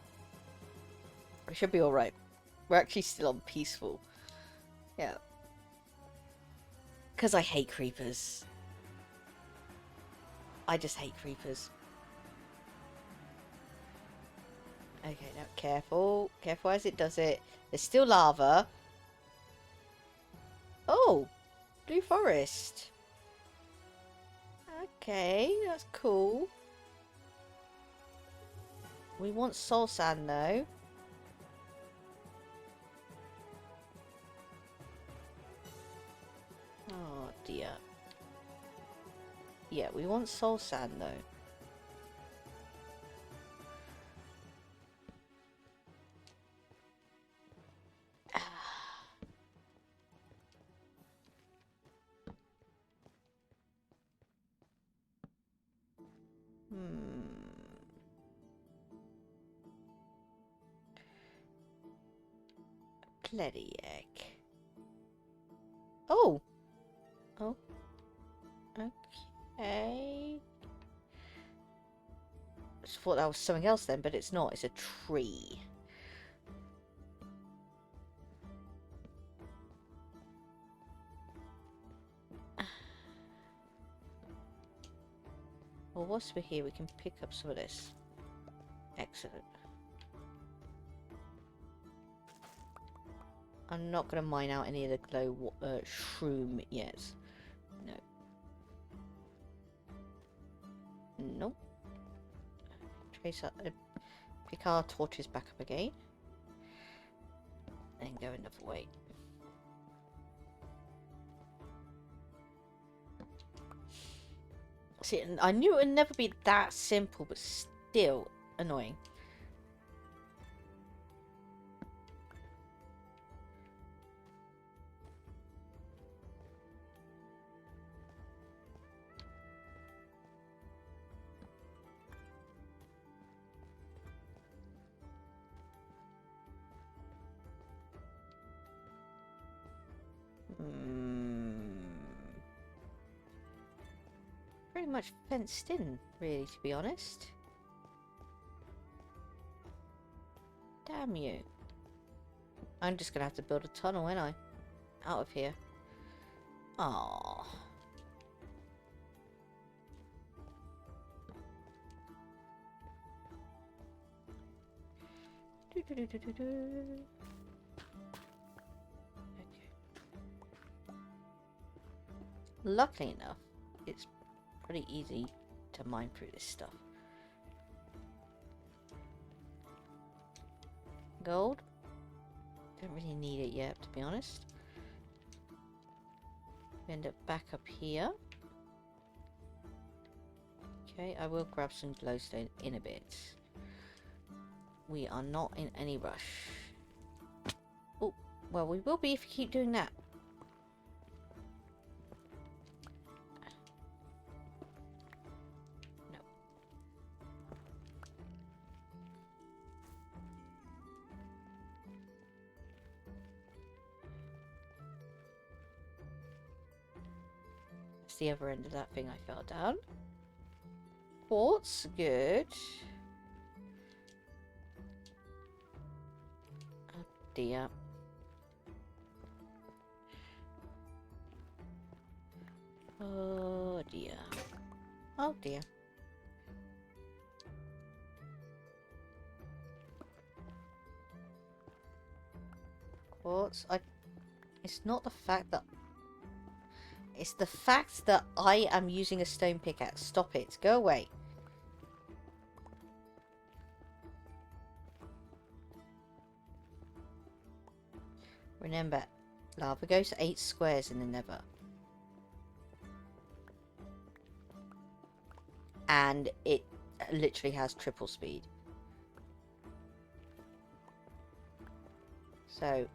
We should be alright. We're actually still on peaceful. Yeah. Because I hate creepers. I just hate creepers. Okay, now careful. Careful as it does it. There's still lava. Oh! Blue forest. Okay, that's cool. We want soul sand though. Oh dear. Yeah, we want soul sand though. Bloody heck. Oh! Oh. Okay. I just thought that was something else then, but it's not. It's a tree. Well, whilst we're here, we can pick up some of this. Excellent. I'm not going to mine out any of the glow shroom yet. No. Nope. Trace up, pick our torches back up again. And go another way. See, I knew it would never be that simple, but still annoying. Pretty much fenced in, really, to be honest. Damn you. I'm just gonna have to build a tunnel, ain't I? Out of here. Aww. Okay. Luckily enough, it's pretty easy to mine through this stuff. Gold. Don't really need it yet, to be honest. We end up back up here. Okay, I will grab some glowstone in a bit. We are not in any rush. Oh, Well, we will be if you keep doing that. No. That's the other end of that thing I fell down. Quartz, good. Oh dear. Oh dear. Oh dear. Quartz, it's not the fact that... It's the fact that I am using a stone pickaxe. Stop it. Go away. Remember, lava goes 8 squares in the nether. And it literally has triple speed. So,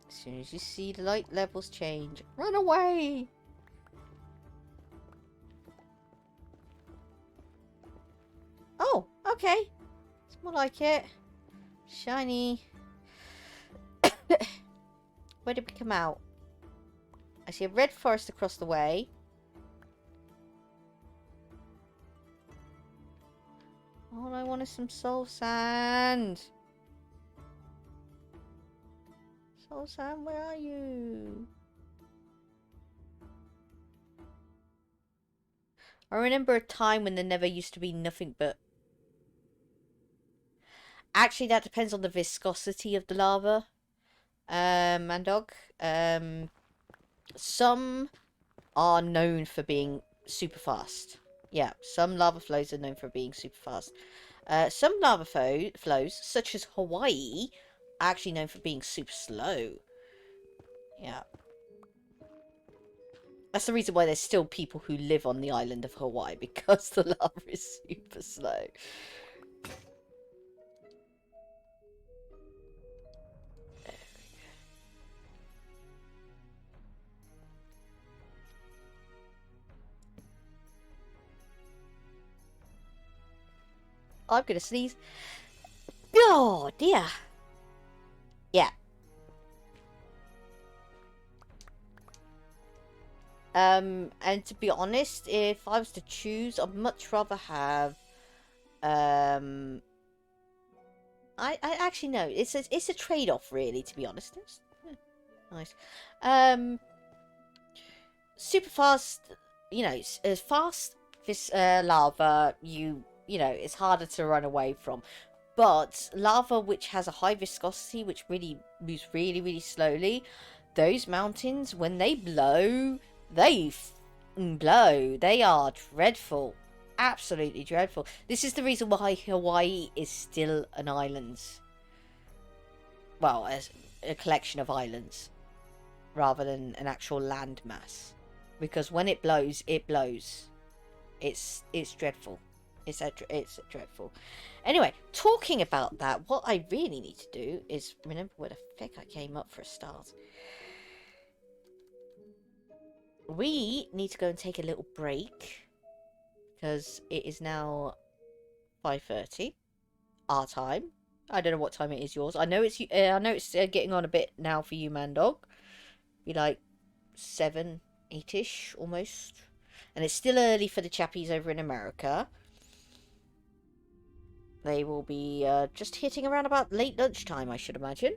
as soon as you see the light levels change, run away! Oh, okay. It's more like it. Shiny. Where did we come out? I see a red forest across the way. All I want is some soul sand. Soul sand, where are you? I remember a time when there never used to be nothing but... Actually, that depends on the viscosity of the lava. Mandog. Some are known for being super fast. Yeah, some lava flows are known for being super fast. Some lava flows, such as Hawaii, are actually known for being super slow. Yeah. That's the reason why there's still people who live on the island of Hawaii, because the lava is super slow. I'm gonna sneeze. Oh dear. Yeah. And to be honest, if I was to choose, I'd much rather have I actually no, it's a trade-off really, to be honest. Nice. Super fast, you know, as fast this lava, you know, it's harder to run away from. But lava which has a high viscosity, which really moves really, really slowly, those mountains, when they blow, they blow. They are dreadful. Absolutely dreadful. This is the reason why Hawaii is still an island. Well, as a collection of islands, rather than an actual land mass. Because when it blows, it blows. It's dreadful. It's dreadful. Anyway, talking about that, what I really need to do is remember where the feck I came up for a start. We need to go and take a little break because it is now 5:30 our time. I don't know what time it is yours. I know it's getting on a bit now for you, Mandog. Be like 7, 8ish almost, and it's still early for the chappies over in America. They will be just hitting around about late lunchtime, I should imagine.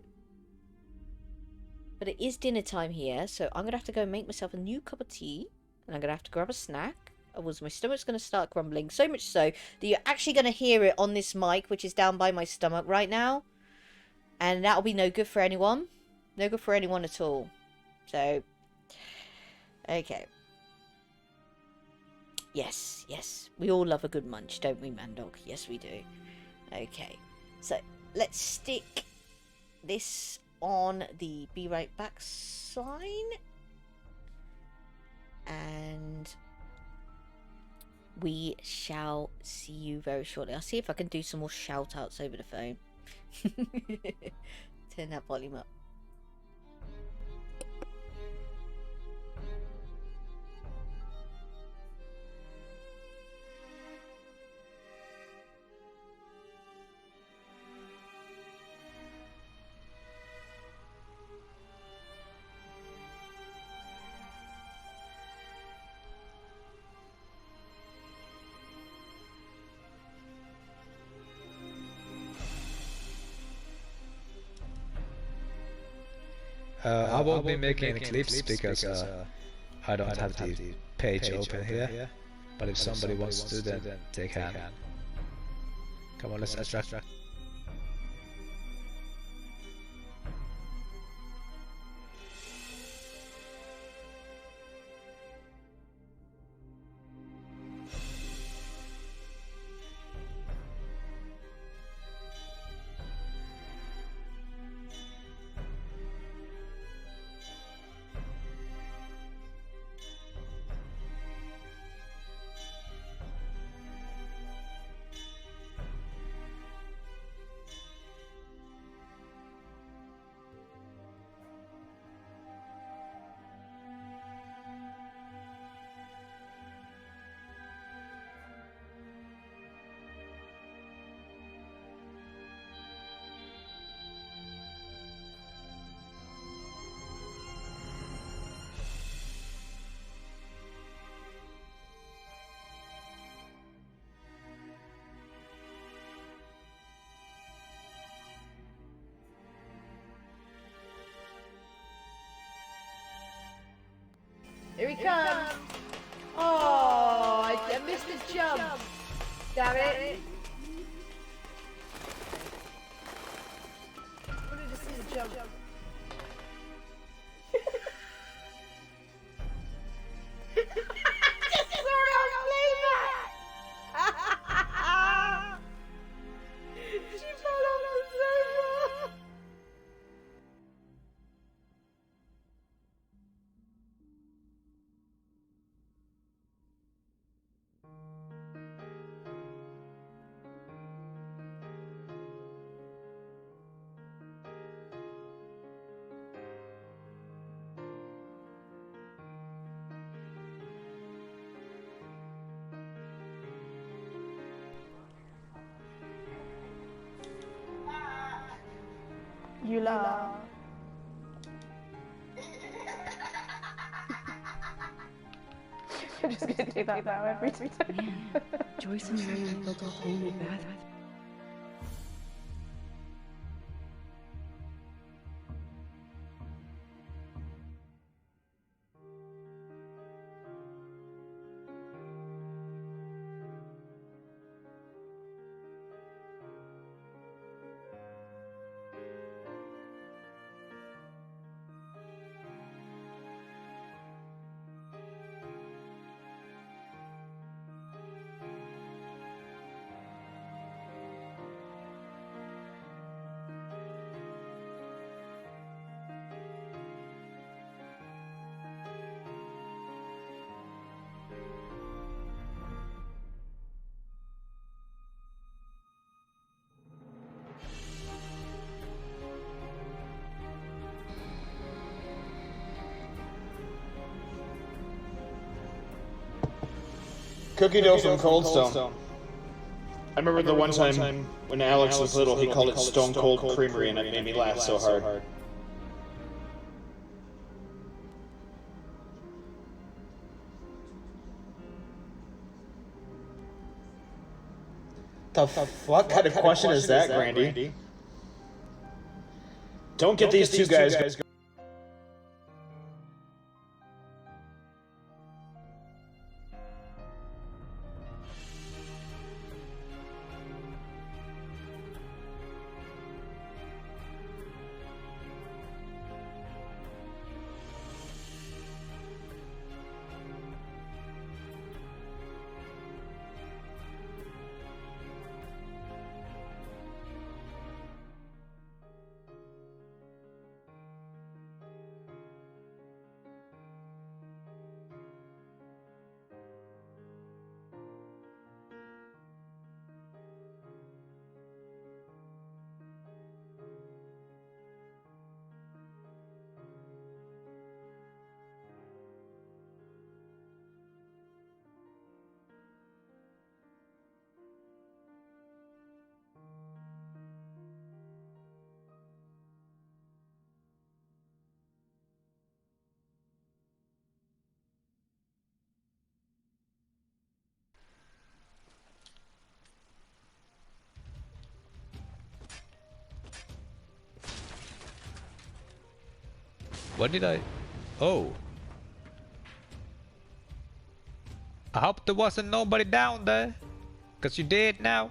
But it is dinner time here, so I'm going to have to go and make myself a new cup of tea. And I'm going to have to grab a snack. Otherwise my stomach's going to start grumbling. So much so that you're actually going to hear it on this mic, which is down by my stomach right now. And that'll be no good for anyone. No good for anyone at all. So, okay. Yes, yes. We all love a good munch, don't we, Mandog? Yes, we do. Okay. So, let's stick this on the be right back sign. And we shall see you very shortly. I'll see if I can do some more shout outs over the phone. Turn that volume up. I won't be making any clips because I don't have the page open here. But if somebody wants to, then they can. Come on, let's extract. Here he comes! Oh, I missed the jump! Damn it! I wanted to see the jump. She fell off the sofa! You laugh. I'm just gonna do that now every time. Man, Joyce and Ryan built a whole new bathroom. Cookie dough from Cold Stone. I remember the one time when Alex was little, he called it Stone Cold Creamery, and it made me laugh so hard. The fuck kind of question is that, Grandy? Don't get these two guys. What did I... Oh. I hope there wasn't nobody down there. Cause you did now.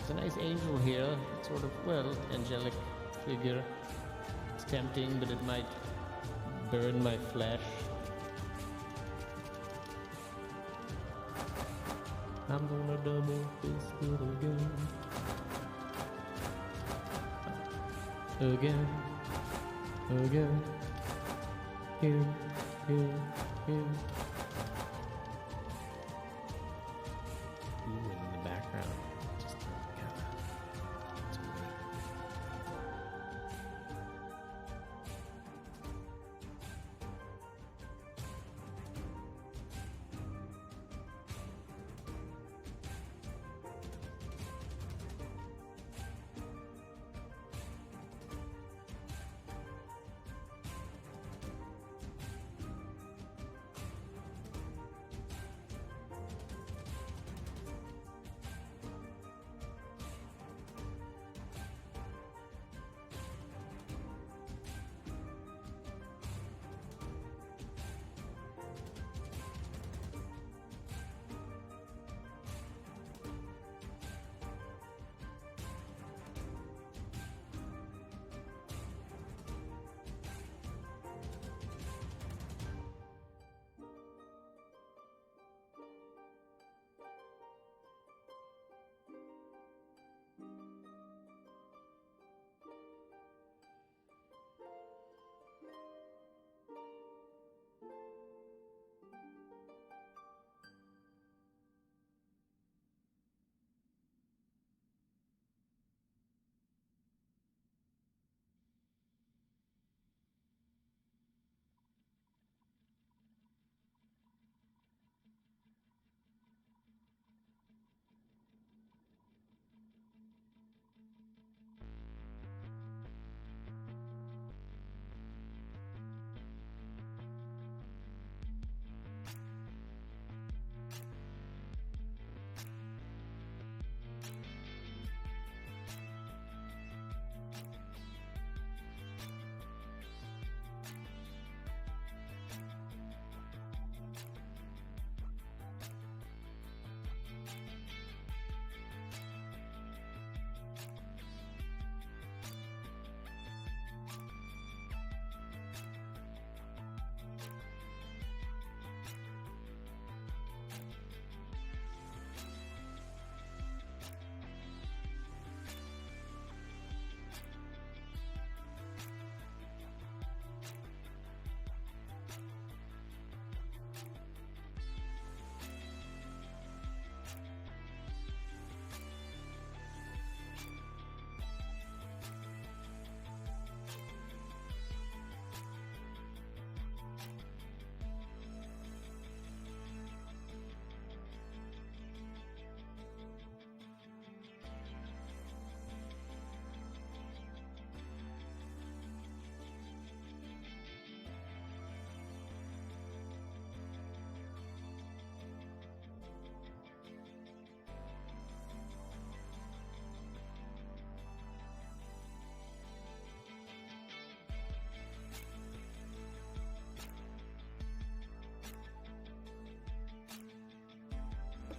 There's a nice angel here, sort of, well, angelic figure. It's tempting, but it might burn my flesh. I'm gonna double fist it again. Again. Again. Here, here, here. Ooh, in the background. Just it's weird.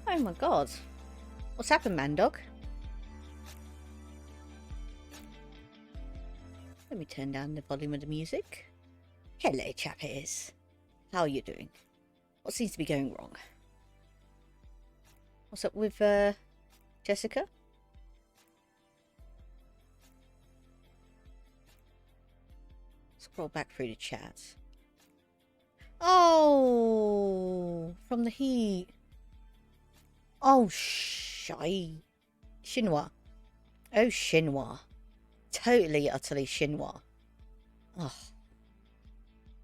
Oh my god. What's happened, man dog? Let me turn down the volume of the music. Hello, Chappies. How are you doing? What seems to be going wrong? What's up with Jessica? Scroll back through the chat. Oh, from the heat. Oh, Shinwa. Oh, Shinwa. Totally, utterly Shinwa. Oh.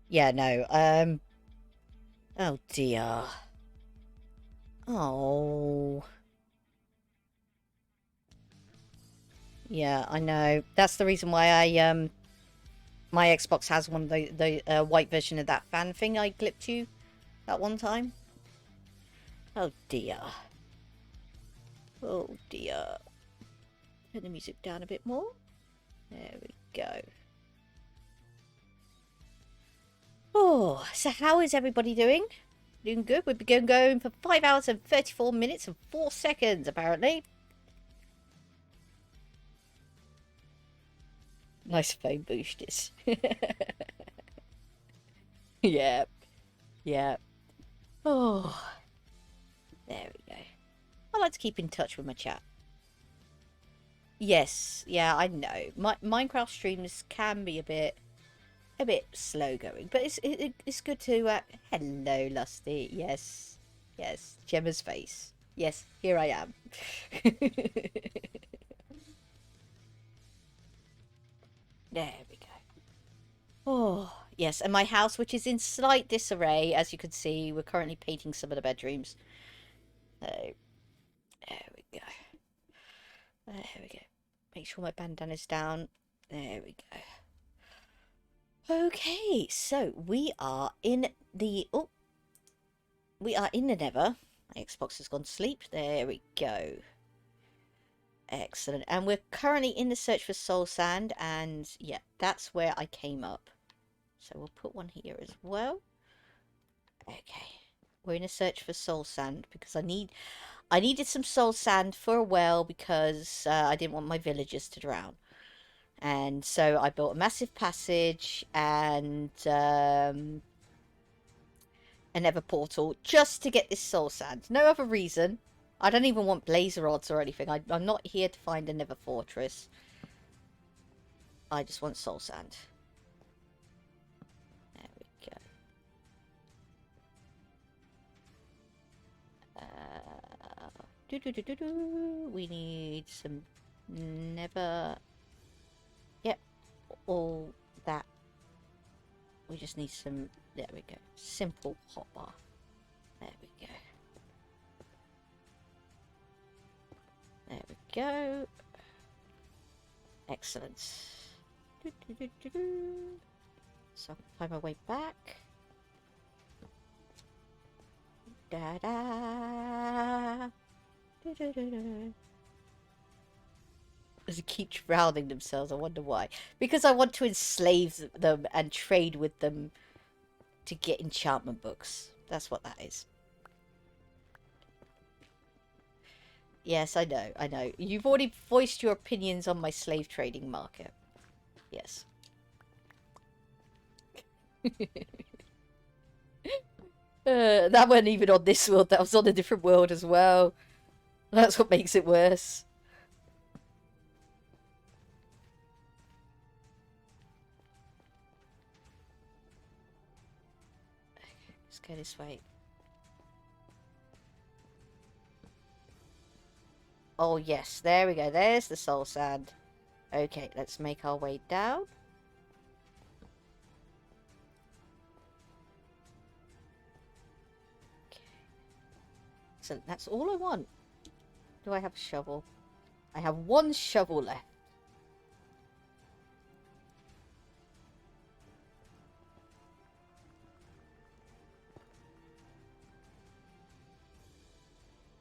Yeah, no, oh dear. Oh. Yeah, I know. That's the reason why I, my Xbox has one of the white version of that fan thing I clipped you that one time. Oh dear. Oh dear. Turn the music down a bit more. There we go. Oh, so how is everybody doing? Doing good? We've been going for 5 hours and 34 minutes and 4 seconds, apparently. Nice phone boosters. Yeah. Yeah. Oh. There we go. I like to keep in touch with my chat. Yes. Yeah, I know. Minecraft streams can be a bit slow going, but it's good to hello Lusty. Yes, yes, Gemma's face. Yes, here I am. There we go. Oh yes, and my house, which is in slight disarray, as you can see, we're currently painting some of the bedrooms. So there we go. There we go. Make sure my bandana's down. There we go. Okay, so we are in the... Oh! We are in the Nether. My Xbox has gone to sleep. There we go. Excellent. And we're currently in the search for soul sand. And yeah, that's where I came up. So we'll put one here as well. Okay. We're in a search for soul sand because I needed some soul sand for a well because I didn't want my villagers to drown. And so I built a massive passage and a nether portal just to get this soul sand. No other reason. I don't even want blazer rods or anything. I'm not here to find a nether fortress. I just want soul sand. There we go. We need some nether... Yep, all that. We just need some, there we go, simple hotbar. There we go. There we go. Excellent. So I can find my way back. Da-da. As they keep drowning themselves, I wonder why. Because I want to enslave them and trade with them to get enchantment books. That's what that is. Yes, I know, I know. You've already voiced your opinions on my slave trading market. Yes. That wasn't even on this world, that was on a different world as well. That's what makes it worse. Let's go this way. Oh yes, there we go. There's the soul sand. Okay, let's make our way down. Okay. So that's all I want. Do I have a shovel? I have one shovel left.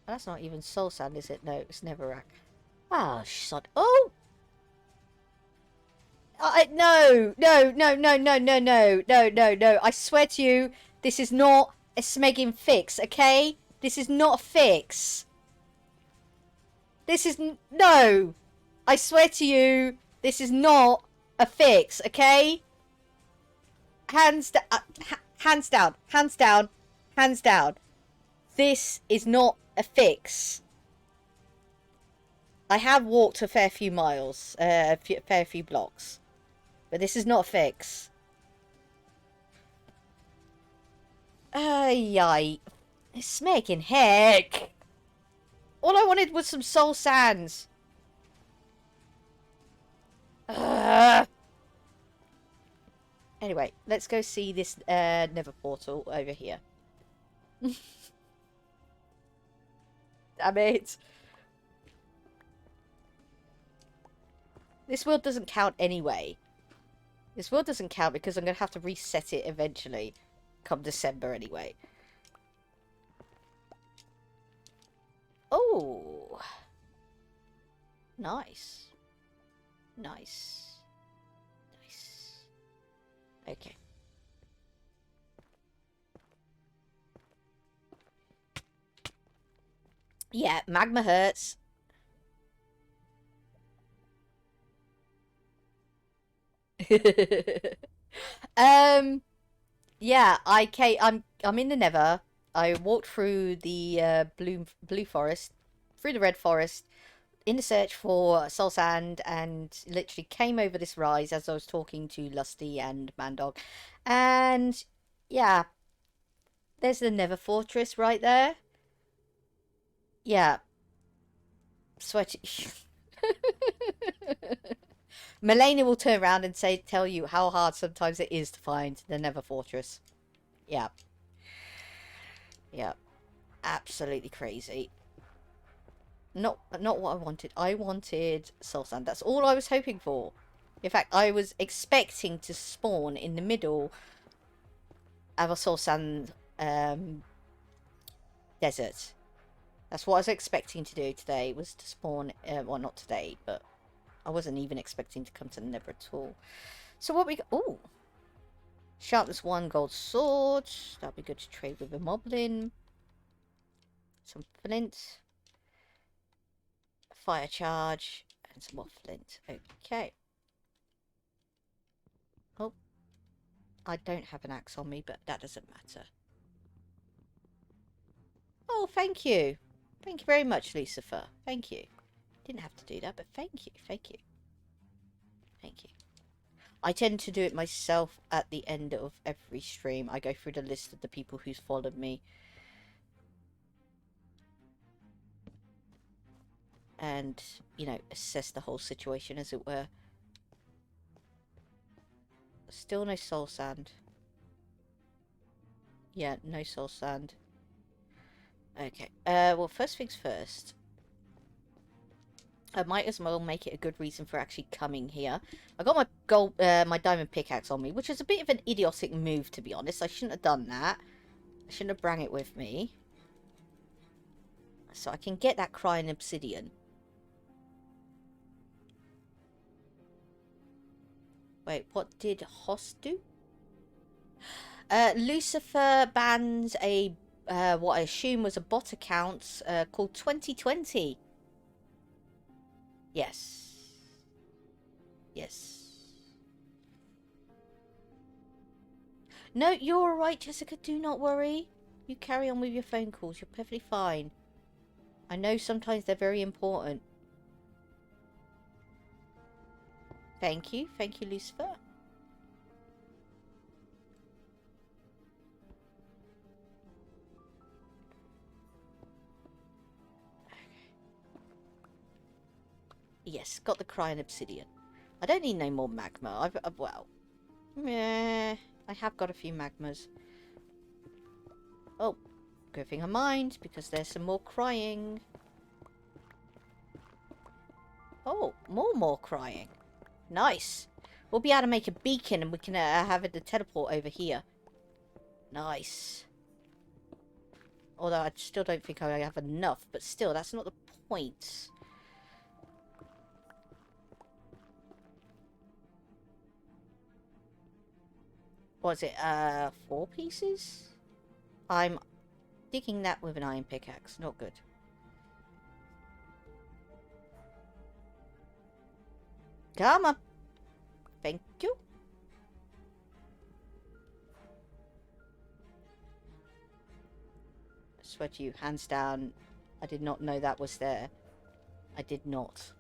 That's not even soul sand, is it? No, it's Netherrack. Ah, sod. Oh! No! No, no, no, no, no, no, no, no, no. I swear to you, this is not a smegging fix, okay? This is not a fix. This is... No! I swear to you, this is not a fix, okay? Hands down. Hands down. Hands down. Hands down. This is not a fix. I have walked a fair few miles, fair few blocks. But this is not a fix. Ay. It's making heck. All I wanted was some soul sands. Anyway, let's go see this Nether portal over here. Damn it. This world doesn't count anyway. This world doesn't count because I'm going to have to reset it eventually. Come December anyway. Oh. Nice. Nice. Nice. Okay. Yeah, magma hurts. Yeah, I'm in the Nether. I walked through the blue forest, through the red forest, in the search for soul sand, and literally came over this rise as I was talking to Lusty and Mandog. And yeah, there's the Nether fortress right there. Yeah. Sweaty. Melania will turn around and tell you how hard sometimes it is to find the Nether fortress. Yeah. Yeah. Absolutely crazy. Not what I wanted. I wanted soul sand. That's all I was hoping for. In fact, I was expecting to spawn in the middle of a soul sand desert. That's what I was expecting to do today, was to spawn, well, not today, but I wasn't even expecting to come to the Nether at all. So what we got? Ooh. Sharpness 1 gold sword. That'd be good to trade with a moblin. Some flint. Fire charge. And some more flint. Okay. Oh. I don't have an axe on me, but that doesn't matter. Oh, thank you. Thank you very much, Lucifer. Thank you. Didn't have to do that, but thank you. Thank you. Thank you. I tend to do it myself at the end of every stream. I go through the list of the people who's followed me. And, you know, assess the whole situation, as it were. Still no soul sand. Yeah, no soul sand. Okay. Well, first things first. I might as well make it a good reason for actually coming here. I got my gold, my diamond pickaxe on me, which is a bit of an idiotic move, to be honest. I shouldn't have done that. I shouldn't have brought it with me. So I can get that crying obsidian. Wait, what did Hoss do? Lucifer bans a, what I assume was a bot account, called 2020. Yes. Yes. No, you're alright, Jessica. Do not worry. You carry on with your phone calls. You're perfectly fine. I know sometimes they're very important. Thank you. Thank you, Lucifer. Yes, got the crying obsidian. I don't need no more magma. Well, yeah, I have got a few magmas. Oh, good thing I mind, because there's some more crying. Oh, more crying. Nice. We'll be able to make a beacon, and we can have it to teleport over here. Nice. Although I still don't think I have enough, but still, that's not the point. Was it 4 pieces? I'm digging that with an iron pickaxe. Not good. Come on. Thank you. I swear to you, hands down, I did not know that was there. I did not.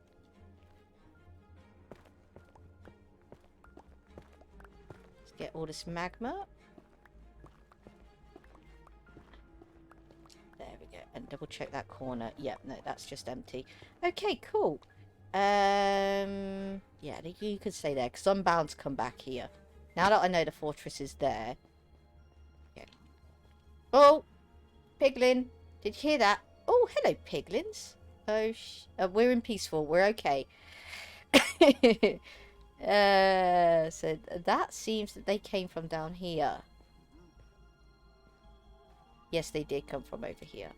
Let's get all this magma. There we go. And double check that corner. Yep, no, that's just empty. Okay, cool. Yeah, you could stay there because I'm bound to come back here. Now that I know the fortress is there. Okay. Oh, piglin. Did you hear that? Oh, hello, piglins. Oh, we're in peaceful. We're okay. So that seems that they came from down here. Yes, they did come from over here.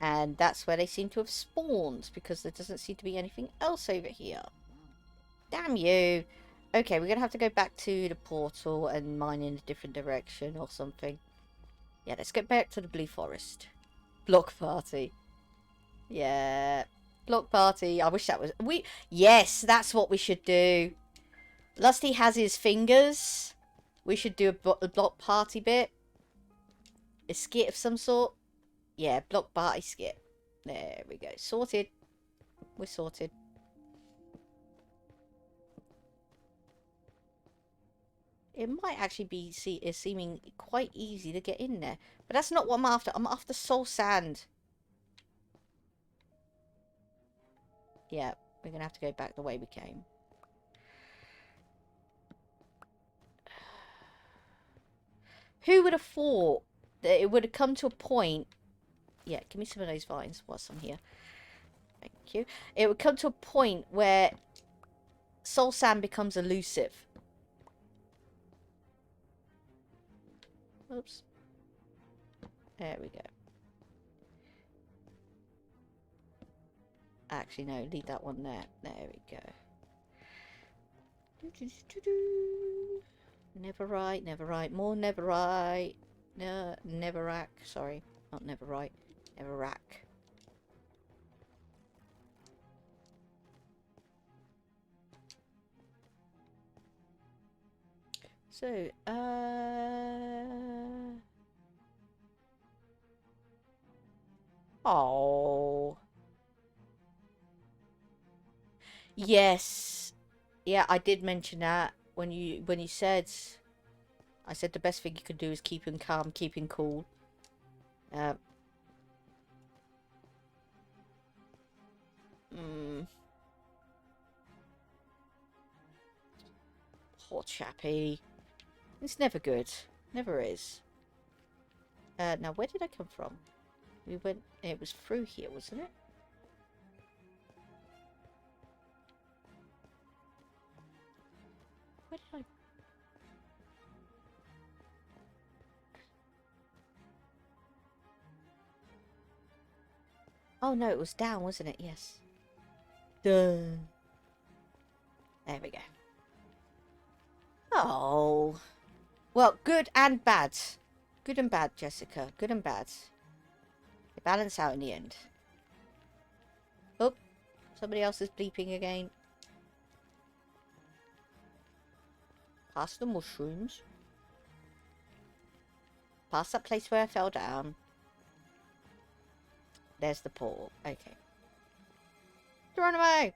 And that's where they seem to have spawned, because there doesn't seem to be anything else over here. Damn you! Okay, we're gonna have to go back to the portal and mine in a different direction or something. Yeah, let's get back to the Blue Forest. Block party. Yeah. Block party. I wish that was... Yes, that's what we should do. Lusty has his fingers. We should do a block party bit. A skit of some sort. Yeah, block party skit. There we go. Sorted. We're sorted. It might actually be seeming quite easy to get in there. But that's not what I'm after. I'm after soul sand. Yeah, we're going to have to go back the way we came. Who would have thought that it would have come to a point... Yeah, give me some of those vines whilst I'm here. Thank you. It would come to a point where soul sand becomes elusive. Oops. There we go. Actually, no, leave that one there. There we go. Neverite, neverite, more neverite. No, neverack. Sorry, not neverite. Neverack. So, oh. Yes. Yeah, I did mention that when you said... I said the best thing you could do is keep him calm, keep him cool. Poor chappy. It's never good. Never is. Now, where did I come from? We went... It was through here, wasn't it? Where did I... Oh, no, it was down, wasn't it? Yes. Duh. There we go. Oh. Well, good and bad. Good and bad, Jessica. Good and bad. They balance out in the end. Oh. Somebody else is bleeping again. Past the mushrooms. Past that place where I fell down. There's the portal. Okay. Geronimo!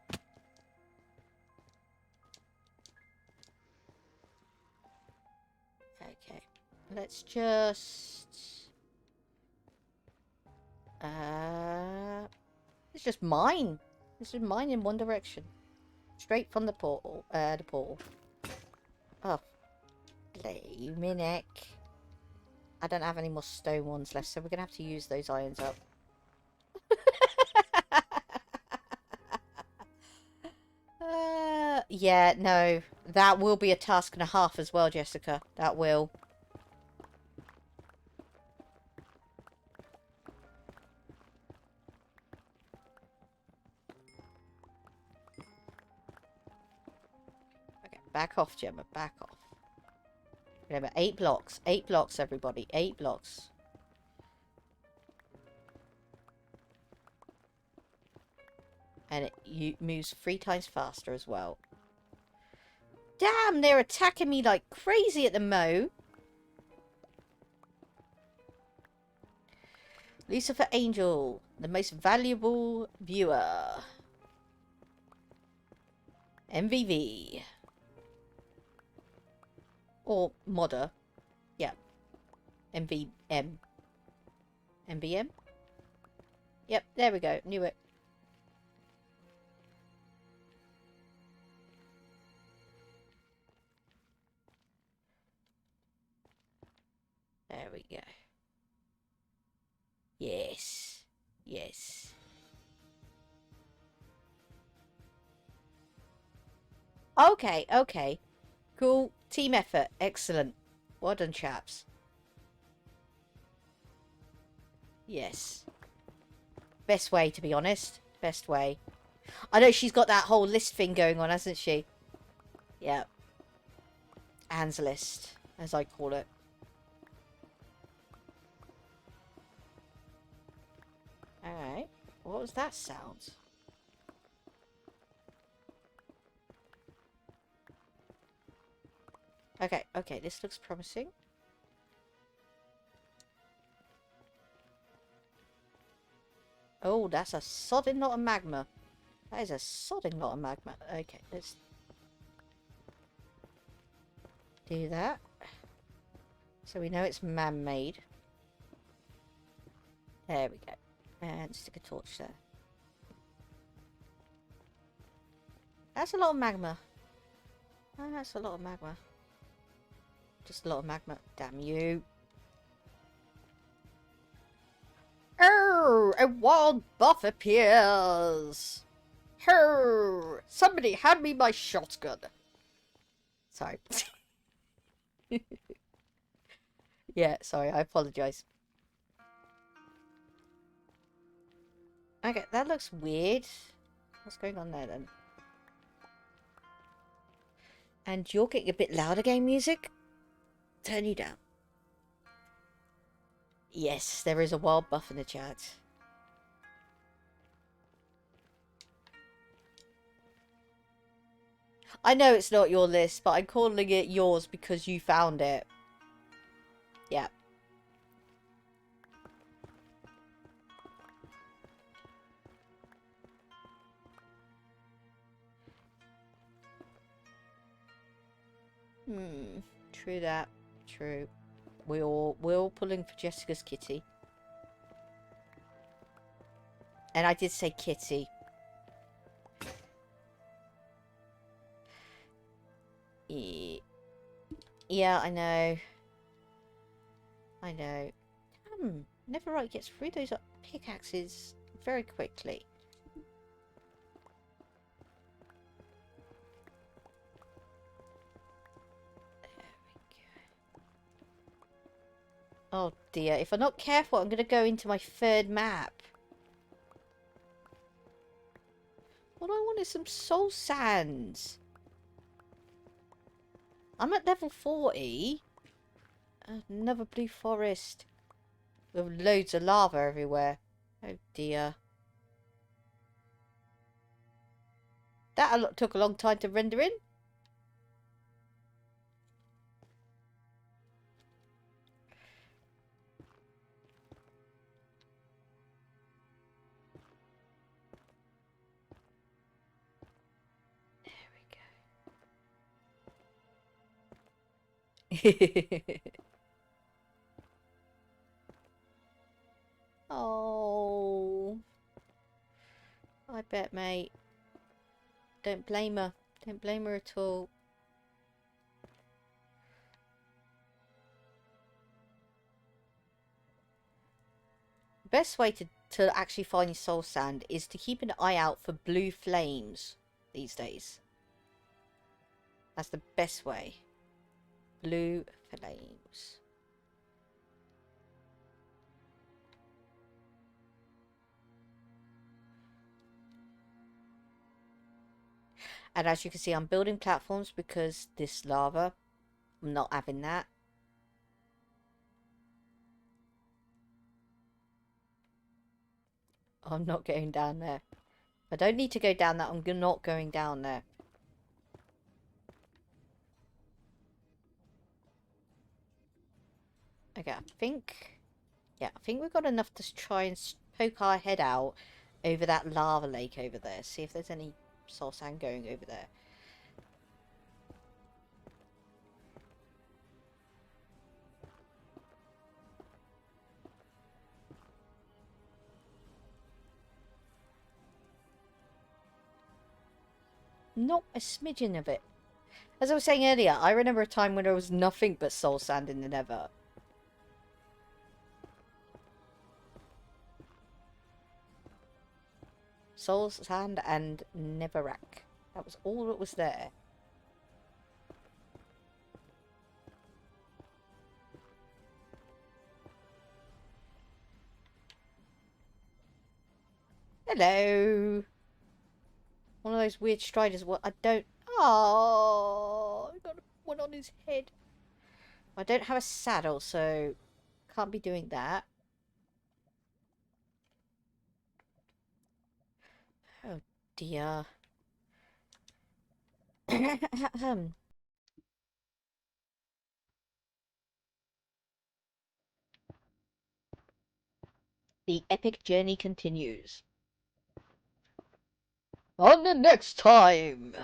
Okay. Let's just... It's just mine. This is mine in one direction. Straight from the portal. Oh. Blamey neck. I don't have any more stone ones left, so we're going to have to use those irons up. Yeah, no. That will be a task and a half as well, Jessica. That will. Okay. Back off, Gemma. Back off. Remember, 8 blocks. 8 blocks, everybody. 8 blocks. And it moves 3 times faster as well. Damn, they're attacking me like crazy at the mo. Lucifer Angel, the most valuable viewer. MVV. Or modder. Yeah. MVM. MVM? Yep, there we go. Knew it. There we go. Yes. Yes. Okay, okay. Cool. Team effort. Excellent. Well done, chaps. Yes. Best way, to be honest. Best way. I know she's got that whole list thing going on, hasn't she? Yeah. Anne's list, as I call it. Alright. What was that sound? Okay, okay, this looks promising. Oh, that's a sodding lot of magma. That is a sodding lot of magma. Okay, let's do that. So we know it's man-made. There we go. And stick a torch there. That's a lot of magma. Oh, that's a lot of magma. Just a lot of magma. Damn you. Oh, a wild buff appears. Oh, somebody hand me my shotgun. Sorry. Yeah, sorry, I apologise. Okay, that looks weird. What's going on there then? And you're getting a bit louder, game music? Turn you down. Yes, there is a wild buff in the chat. I know it's not your list, but I'm calling it yours because you found it. Yeah. True that. True. We're all pulling for Jessica's kitty. And I did say kitty. Yeah, I know. I know. Neverite gets through those pickaxes very quickly. Oh dear, if I'm not careful, I'm going to go into my 3rd map. What I want is some soul sands. I'm at level 40. Another blue forest. With loads of lava everywhere. Oh dear. That took a long time to render in. Oh, I bet, mate. Don't blame her. Don't blame her at all. The best way to actually find your soul sand is to keep an eye out for blue flames these days. That's the best way. Blue flames. And as you can see, I'm building platforms because this lava, I'm not having that. I'm not going down there. I don't need to go down that. I'm not going down there. Okay, I think... Yeah, I think we've got enough to try and poke our head out over that lava lake over there. See if there's any soul sand going over there. Not a smidgen of it. As I was saying earlier, I remember a time when there was nothing but soul sand in the Nether. Soul sand and netherrack. That was all that was there. Hello. One of those weird striders. What I don't. Oh, I got one on his head. I don't have a saddle, so can't be doing that. Oh dear. The epic journey continues. On the next time.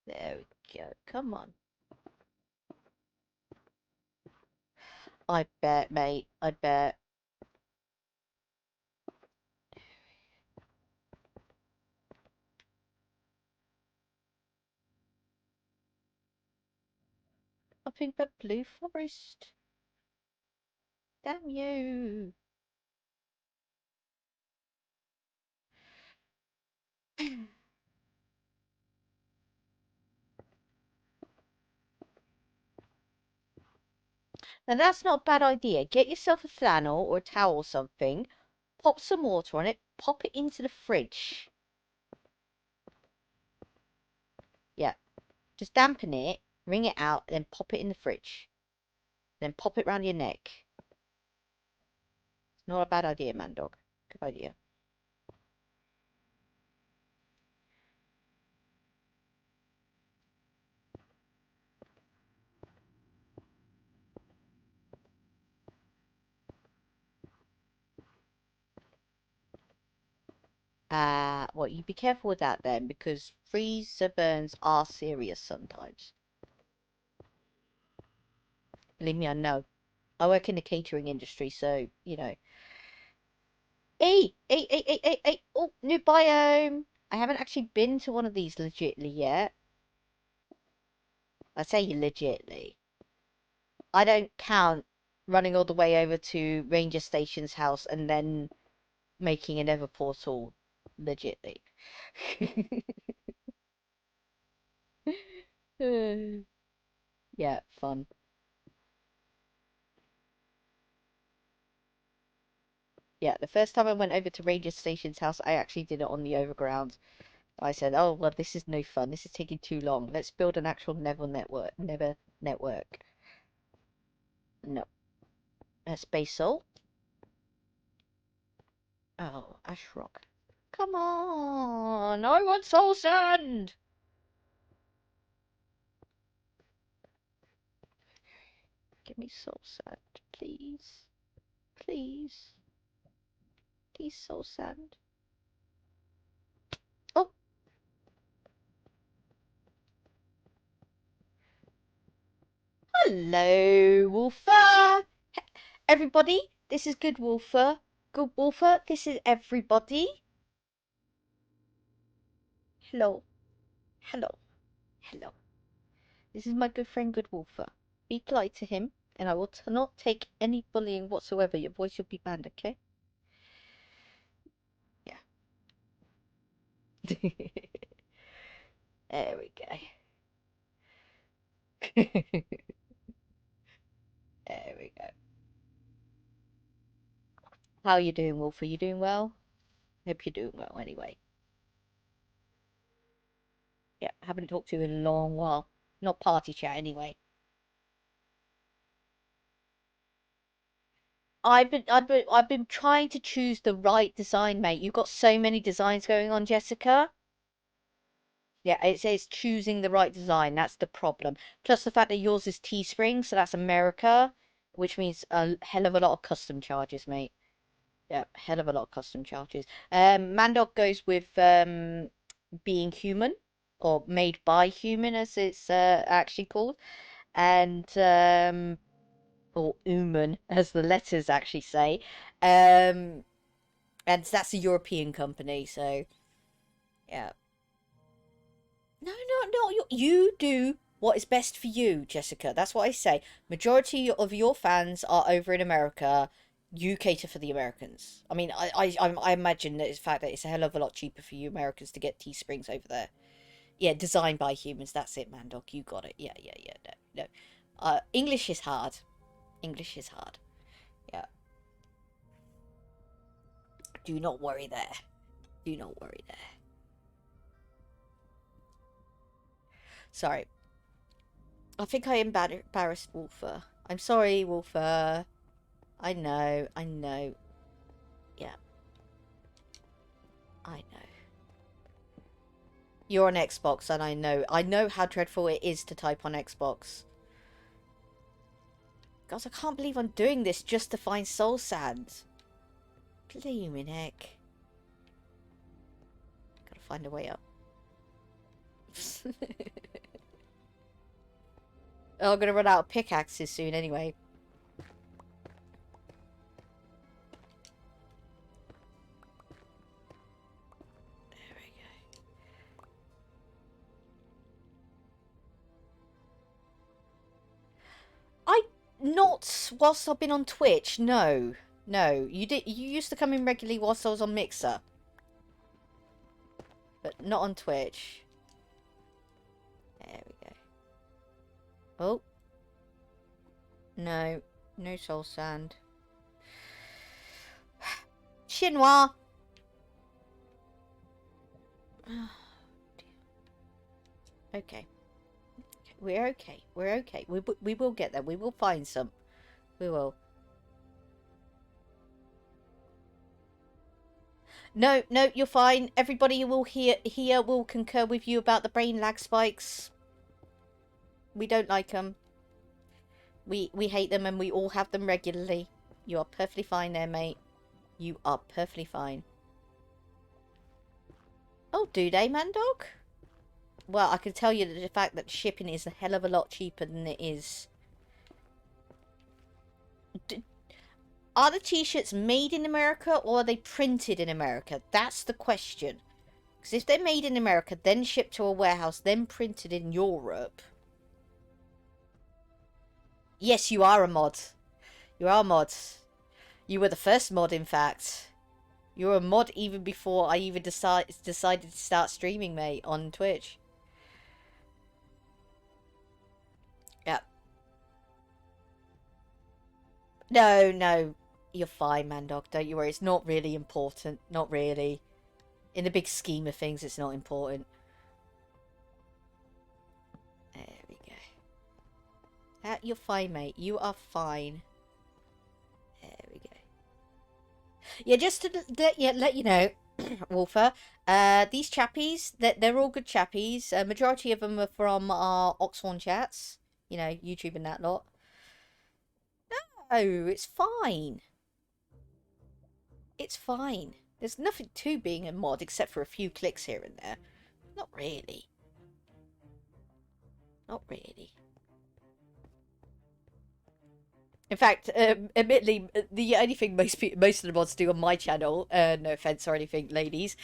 There we go. Come on. I bet, mate. I bet. Nothing but blue forest. Damn you. Now that's not a bad idea. Get yourself a flannel or a towel or something. Pop some water on it. Pop it into the fridge. Yeah. Just dampen it. Wring it out. Then pop it in the fridge. Then pop it round your neck. It's not a bad idea, man dog. Good idea. Well, you be careful with that then, because freezer burns are serious sometimes. Believe me, I know. I work in the catering industry, so, you know. Hey! Hey, hey, hey, hey, hey! Oh, new biome! I haven't actually been to one of these legitly yet. I say legitly. I don't count running all the way over to Ranger Station's house and then making a nether portal legitly. Yeah, fun. Yeah, the first time I went over to Ranger Station's house, I actually did it on the overground. I said, "Oh well, this is no fun. This is taking too long. Let's build an actual nether network." Nether network. No, that's basalt. Oh, ash rock. Come on! I want soul sand. Give me soul sand, please, please, please, soul sand. Oh, hello, Wolfer. Everybody, this is Good Wolfer. Good Wolfer, this is everybody. Hello, hello, hello. This is my good friend Good Wolfer. Be polite to him, and I will not take any bullying whatsoever. Your voice will be banned, okay? Yeah. There we go. There we go. How are you doing, Wolf? Are you doing well? Hope you're doing well anyway. Yeah, haven't talked to you in a long while. Not party chat anyway. I've been trying to choose the right design, mate. You've got so many designs going on, Jessica. Yeah, it says choosing the right design. That's the problem. Plus the fact that yours is Teespring, so that's America, which means a hell of a lot of custom charges, mate. Yeah, hell of a lot of custom charges. Mandog goes with being human, or made by human, as it's actually called, and or human, as the letters actually say. And that's a European company, so yeah. No, you do what is best for you, Jessica. That's what I say. Majority of your fans are over in America. You cater for the Americans. I mean, I imagine that it's the fact that it's a hell of a lot cheaper for you Americans to get Teesprings over there. Yeah, designed by humans. That's it, Mandog. You got it. Yeah. No. English is hard. English is hard. Yeah. Do not worry there. Do not worry there. Sorry. I think I embarrassed Wolfer. I'm sorry, Wolfer. I know. Yeah. I know. You're on Xbox, and I know how dreadful it is to type on Xbox. Guys, I can't believe I'm doing this just to find soul sand. Blooming heck. Gotta find a way up. Oh, I'm gonna run out of pickaxes soon anyway. There we go. Not whilst I've been on Twitch, no. No, you used to come in regularly whilst I was on Mixer. But not on Twitch. There we go. Oh. No. No soul sand. Chinois! Oh, dear. Okay. We're okay. We're okay. We will get there. We will find some. We will. No, you're fine. Everybody will here will concur with you about the brain lag spikes. We don't like them. We hate them, and we all have them regularly. You are perfectly fine there, mate. You are perfectly fine. Oh, do they, Mandog? Well, I can tell you that the fact that shipping is a hell of a lot cheaper than it is. Are the t-shirts made in America, or are they printed in America? That's the question. Because if they're made in America, then shipped to a warehouse, then printed in Europe... Yes, you are a mod. You are a mod. You were the first mod, in fact. You were a mod even before I even decided to start streaming, mate, on Twitch. Yeah. No. You're fine, Mandog. Don't you worry. It's not really important. Not really. In the big scheme of things, it's not important. There we go. You're fine, mate. You are fine. There we go. Yeah, just to let you know, Wolfer, these chappies, they're all good chappies. Majority of them are from our Oxhorn chats. You know, YouTube and that lot. No, it's fine. It's fine. There's nothing to being a mod except for a few clicks here and there. Not really. Not really. In fact, admittedly, the only thing most of the mods do on my channel, no offense or anything, ladies,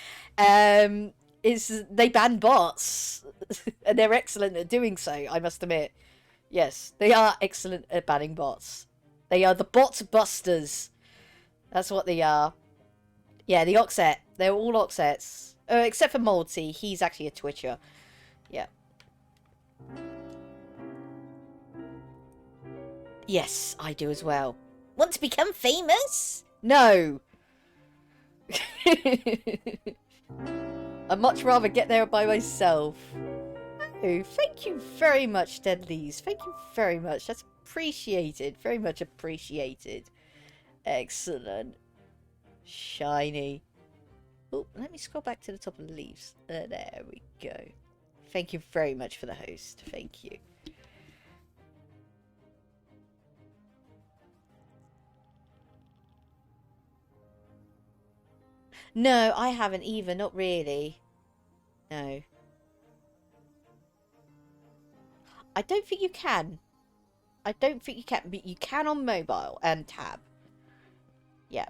is they ban bots. And they're excellent at doing so, I must admit. Yes, they are excellent at banning bots. They are the bot busters. That's what they are. Yeah, the Oxet. They're all Oxets. Except for Moldsy. He's actually a Twitcher. Yeah. Yes, I do as well. Want to become famous? No. I'd much rather get there by myself. Oh, thank you very much, Deadlies. Thank you very much. That's appreciated. Very much appreciated. Excellent. Shiny. Oh, let me scroll back to the top of the leaves. There we go. Thank you very much for the host. Thank you. No, I haven't either. Not really. No. I don't think you can. I don't think you can. But you can on mobile and tab. Yeah.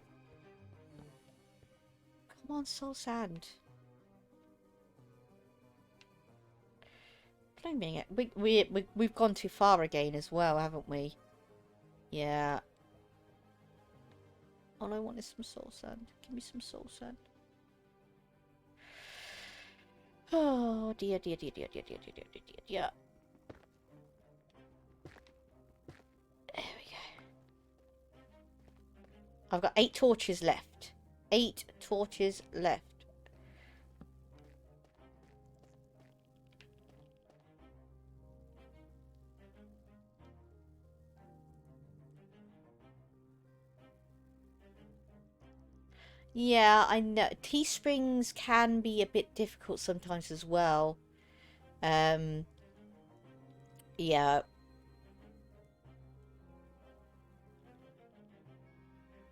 Come on, Soul Sand. Blaming it. We've gone too far again as well, haven't we? Yeah. All I want is some Soul Sand. Give me some Soul Sand. Oh dear, dear, dear, dear, dear, dear, dear, dear, dear, dear. There we go. I've got 8 torches left. 8 torches left. Yeah, I know. Teesprings can be a bit difficult sometimes as well. Yeah.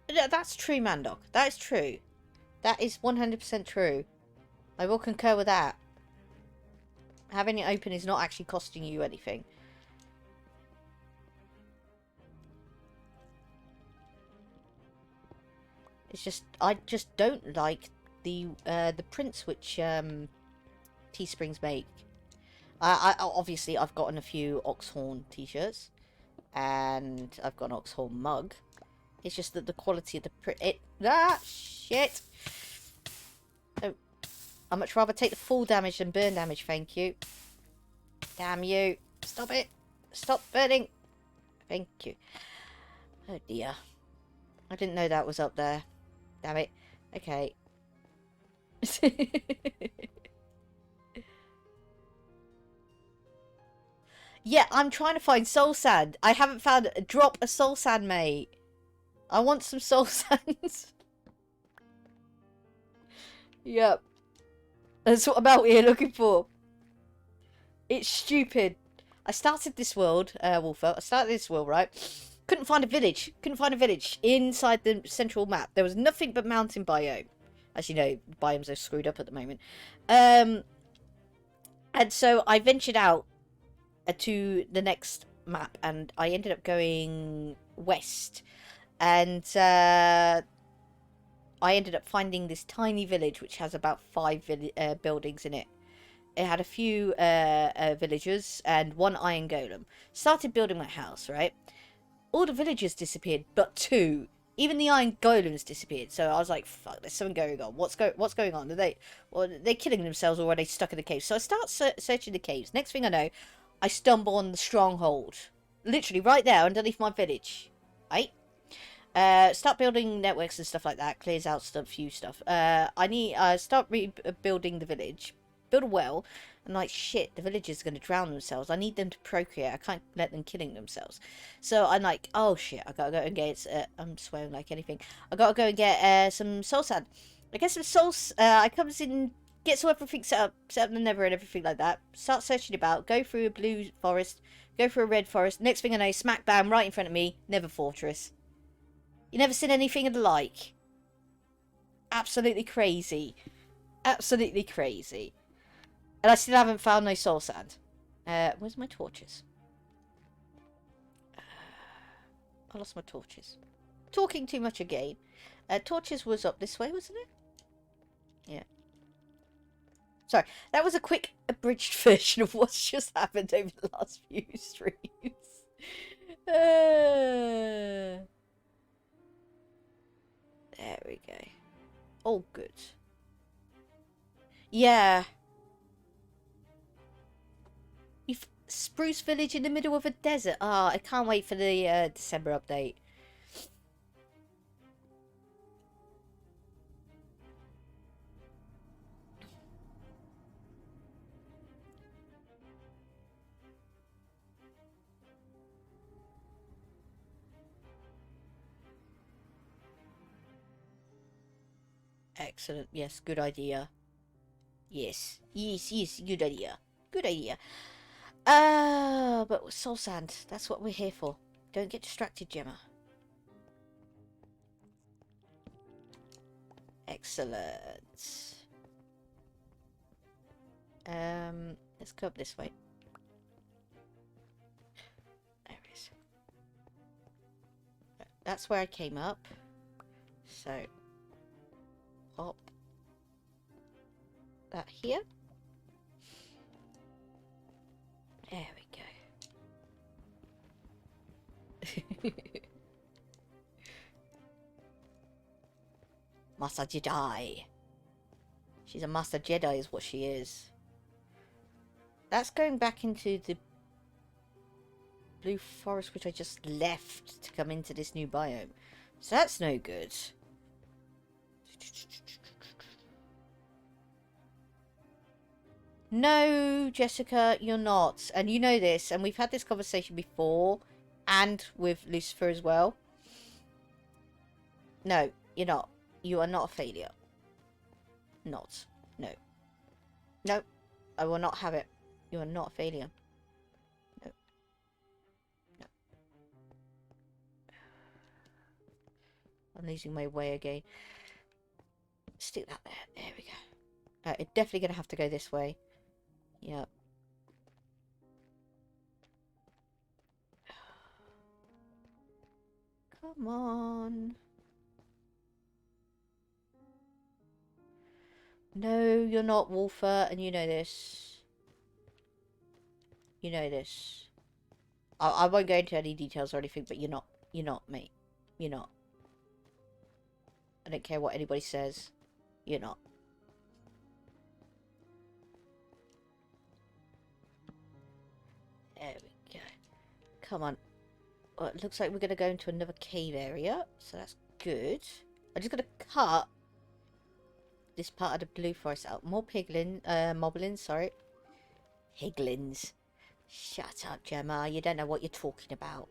That's true, Mandok. That is true. That is 100% true. I will concur with that. Having it open is not actually costing you anything. It's just, I just don't like the prints which Teesprings make. I obviously I've gotten a few Oxhorn t-shirts, and I've got an Oxhorn mug. It's just that the quality of the print, shit. Oh, I'd much rather take the full damage than burn damage. Thank you. Damn you! Stop it! Stop burning! Thank you. Oh dear. I didn't know that was up there. Damn it. Okay. Yeah, I'm trying to find soul sand. I haven't found a drop of soul sand, mate. I want some soul sands. Yep. That's what I'm out here looking for. It's stupid. I started this world, Wolfer. I started this world, right? Couldn't find a village. Couldn't find a village inside the central map. There was nothing but mountain biome. As you know, biomes are screwed up at the moment. And so I ventured out to the next map, and I ended up going west. And I ended up finding this tiny village, which has about 5 buildings in it. It had a few villagers and 1 iron golem. Started building my house, right? All the villagers disappeared, but 2. Even the iron golems disappeared. So I was like, "Fuck, there's something going on. What's going on? Are they killing themselves, or are they stuck in the caves?" So I start searching the caves. Next thing I know, I stumble on the stronghold, literally right there underneath my village. Right? Start building networks and stuff like that. Clears out few stuff. I start rebuilding the village. Build a well. And like, shit, the villagers are going to drown themselves. I need them to procreate. I can't let them killing themselves. So I'm like, oh shit, I gotta go and get, I'm swearing like anything. I gotta go and get some soul sand. I get some souls, I comes in, gets everything set up the nether and everything like that. Start searching about, go through a blue forest, go through a red forest. Next thing I know, smack bam, right in front of me, nether fortress. You never seen anything of the like. Absolutely crazy. Absolutely crazy. And I still haven't found no soul sand. Where's my torches? I lost my torches. Talking too much again. Torches was up this way, wasn't it? Yeah. Sorry, that was a quick abridged version of what's just happened over the last few streams. There we go. All good. Yeah. Spruce village in the middle of a desert. Ah, I can't wait for the December update. Excellent. Yes, good idea. Yes. Yes, yes, good idea. Good idea. But soul sand, that's what we're here for. Don't get distracted, Gemma. Excellent. Let's go up this way. There it is. That's where I came up. So, hop that here. There we go. Master Jedi. She's a Master Jedi is what she is. That's going back into the blue forest which I just left to come into this new biome. So that's no good. No, Jessica, you're not. And you know this. And we've had this conversation before. And with Lucifer as well. No, you're not. You are not a failure. Not. No. No. I will not have it. You are not a failure. No. No. I'm losing my way again. Stick that there. There we go. It's definitely going to have to go this way. Yep. Come on. No, you're not, Wolfer, and you know this. You know this. I won't go into any details or anything, but you're not. You're not, mate. You're not. I don't care what anybody says. You're not. There we go. Come on. Well, it looks like we're going to go into another cave area, so that's good. I'm just going to cut this part of the blue forest out. More moblins, sorry. Higlins. Shut up, Gemma. You don't know what you're talking about.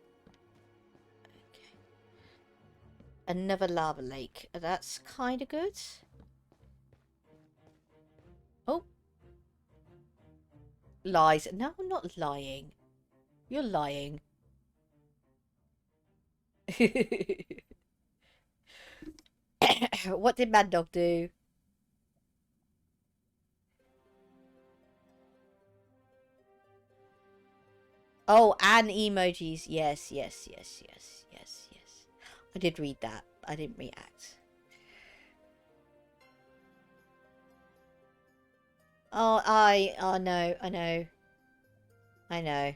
Okay. Another lava lake. That's kind of good. Oh. Lies. No, I'm not lying. You're lying. What did Mad Dog do? Oh, and emojis. Yes, yes, yes, yes, yes, yes. I did read that. I didn't react. Oh, I know, I know. I know.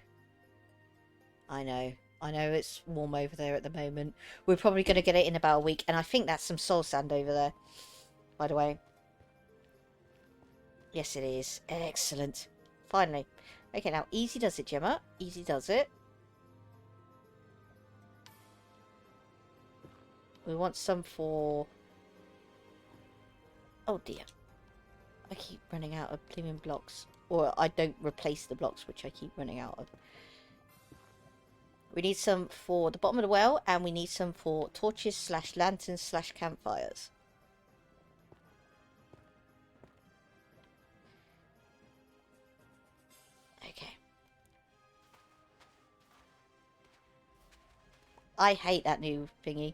I know. I know it's warm over there at the moment. We're probably going to get it in about a week. And I think that's some soul sand over there. By the way. Yes, it is. Excellent. Finally. Okay, now easy does it, Gemma. Easy does it. We want some for... Oh dear. I keep running out of blooming blocks. Or I don't replace the blocks, which I keep running out of. We need some for the bottom of the well, and we need some for torches / lanterns / campfires. Okay. I hate that new thingy.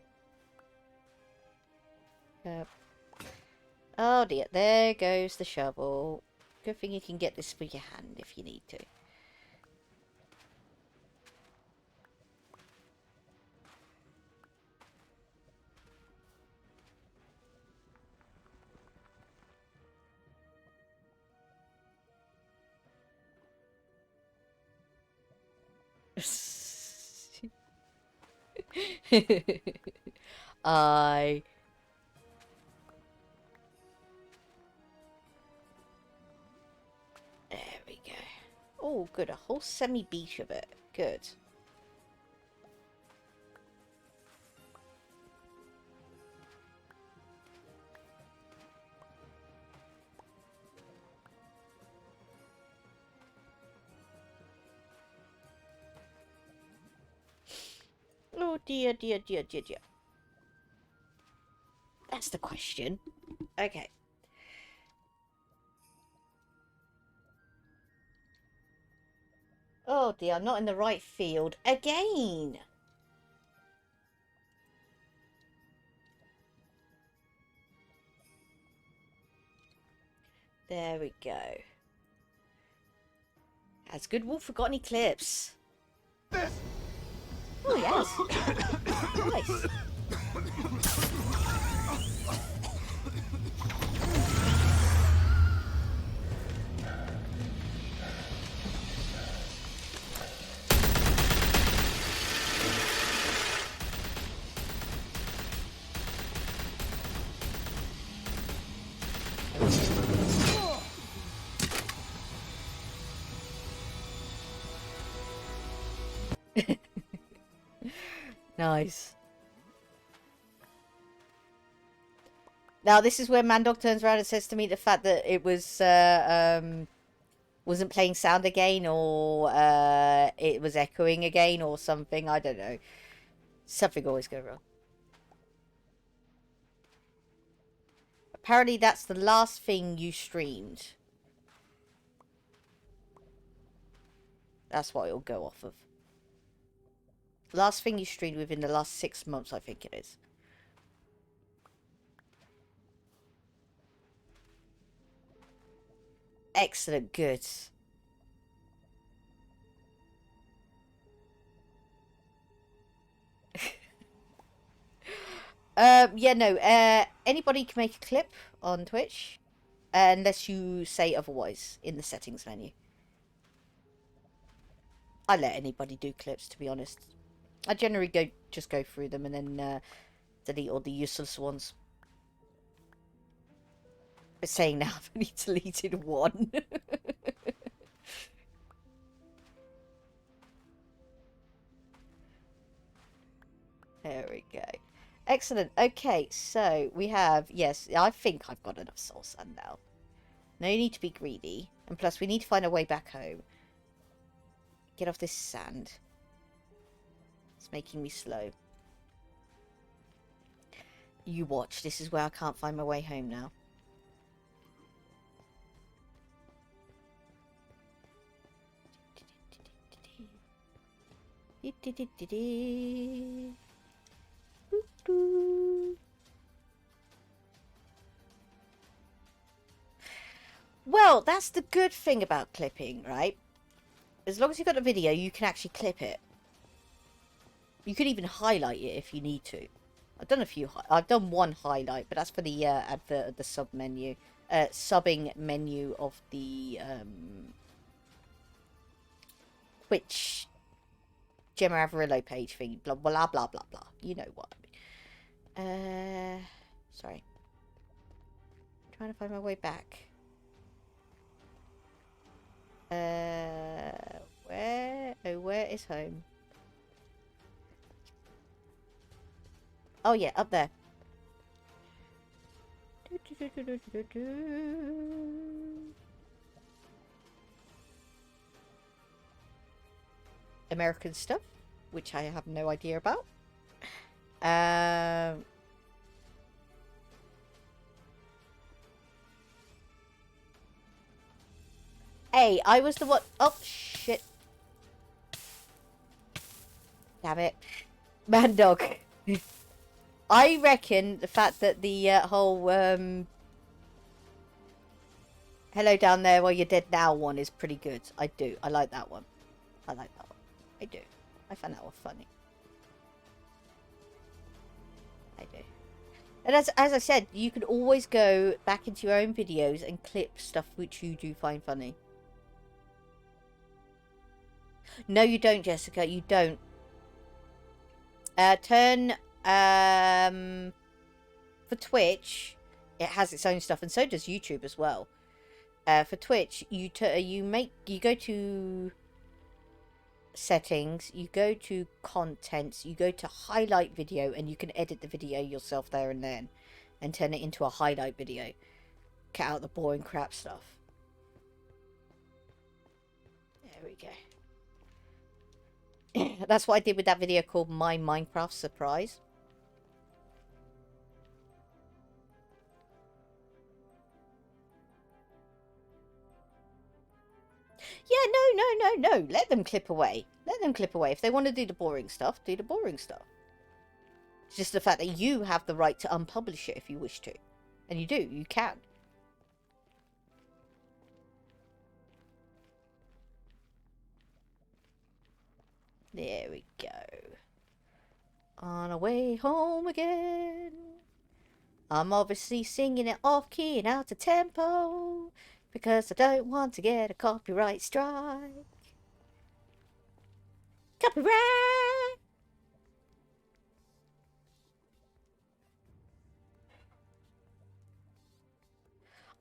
Oh dear, there goes the shovel. Good thing you can get this for your hand if you need to. I... There we go. Oh, good. A whole semi-beach of it. Good. Oh dear, dear, dear, dear, dear. That's the question. Okay. Oh dear, I'm not in the right field again. There we go. Has Good Wolf forgot any clips? Oh, yes. Nice. Nice. Now this is where Mandog turns around and says to me the fact that it was wasn't playing sound again, or it was echoing again, or something. I don't know. Something always goes wrong. Apparently that's the last thing you streamed. That's what it'll go off of. Last thing you streamed within the last 6 months, I think it is. Excellent, good. Yeah, no, anybody can make a clip on Twitch, unless you say otherwise in the settings menu. I let anybody do clips, to be honest. I generally just go through them and then delete all the useless ones. But saying now, I've only deleted one. There we go. Excellent. Okay, so we have, yes, I think I've got enough soul sand now. No need to be greedy. And plus, we need to find a way back home. Get off this sand. It's making me slow. You watch. This is where I can't find my way home now. Well, that's the good thing about clipping, right? As long as you've got a video, you can actually clip it. You could even highlight it if you need to. I've done a few. I've done one highlight, but that's for the advert of the sub menu, subbing menu of the Twitch Gemma Avarillo page thing. Blah blah blah blah blah. You know what I mean. Sorry. I'm trying to find my way back. Where? Oh, where is home? Oh yeah, up there. American stuff, which I have no idea about. Hey, I was the one. Oh shit! Damn it, Mandog. I reckon the fact that the whole hello down there while you're dead now one is pretty good. I do. I like that one. I like that one. I do. I find that one funny. I do. And as I said, you can always go back into your own videos and clip stuff which you do find funny. No, you don't, Jessica. You don't. Turn for Twitch, it has its own stuff, and so does YouTube as well. For Twitch, you go to settings, you go to contents, you go to highlight video, and you can edit the video yourself there and then, and turn it into a highlight video. Cut out the boring crap stuff. There we go. That's what I did with that video called My Minecraft Surprise. Yeah, no. Let them clip away. Let them clip away. If they want to do the boring stuff, do the boring stuff. It's just the fact that you have the right to unpublish it if you wish to. And you do. You can. There we go. On our way home again. I'm obviously singing it off key and out of tempo. Because I don't want to get a copyright strike. Copyright!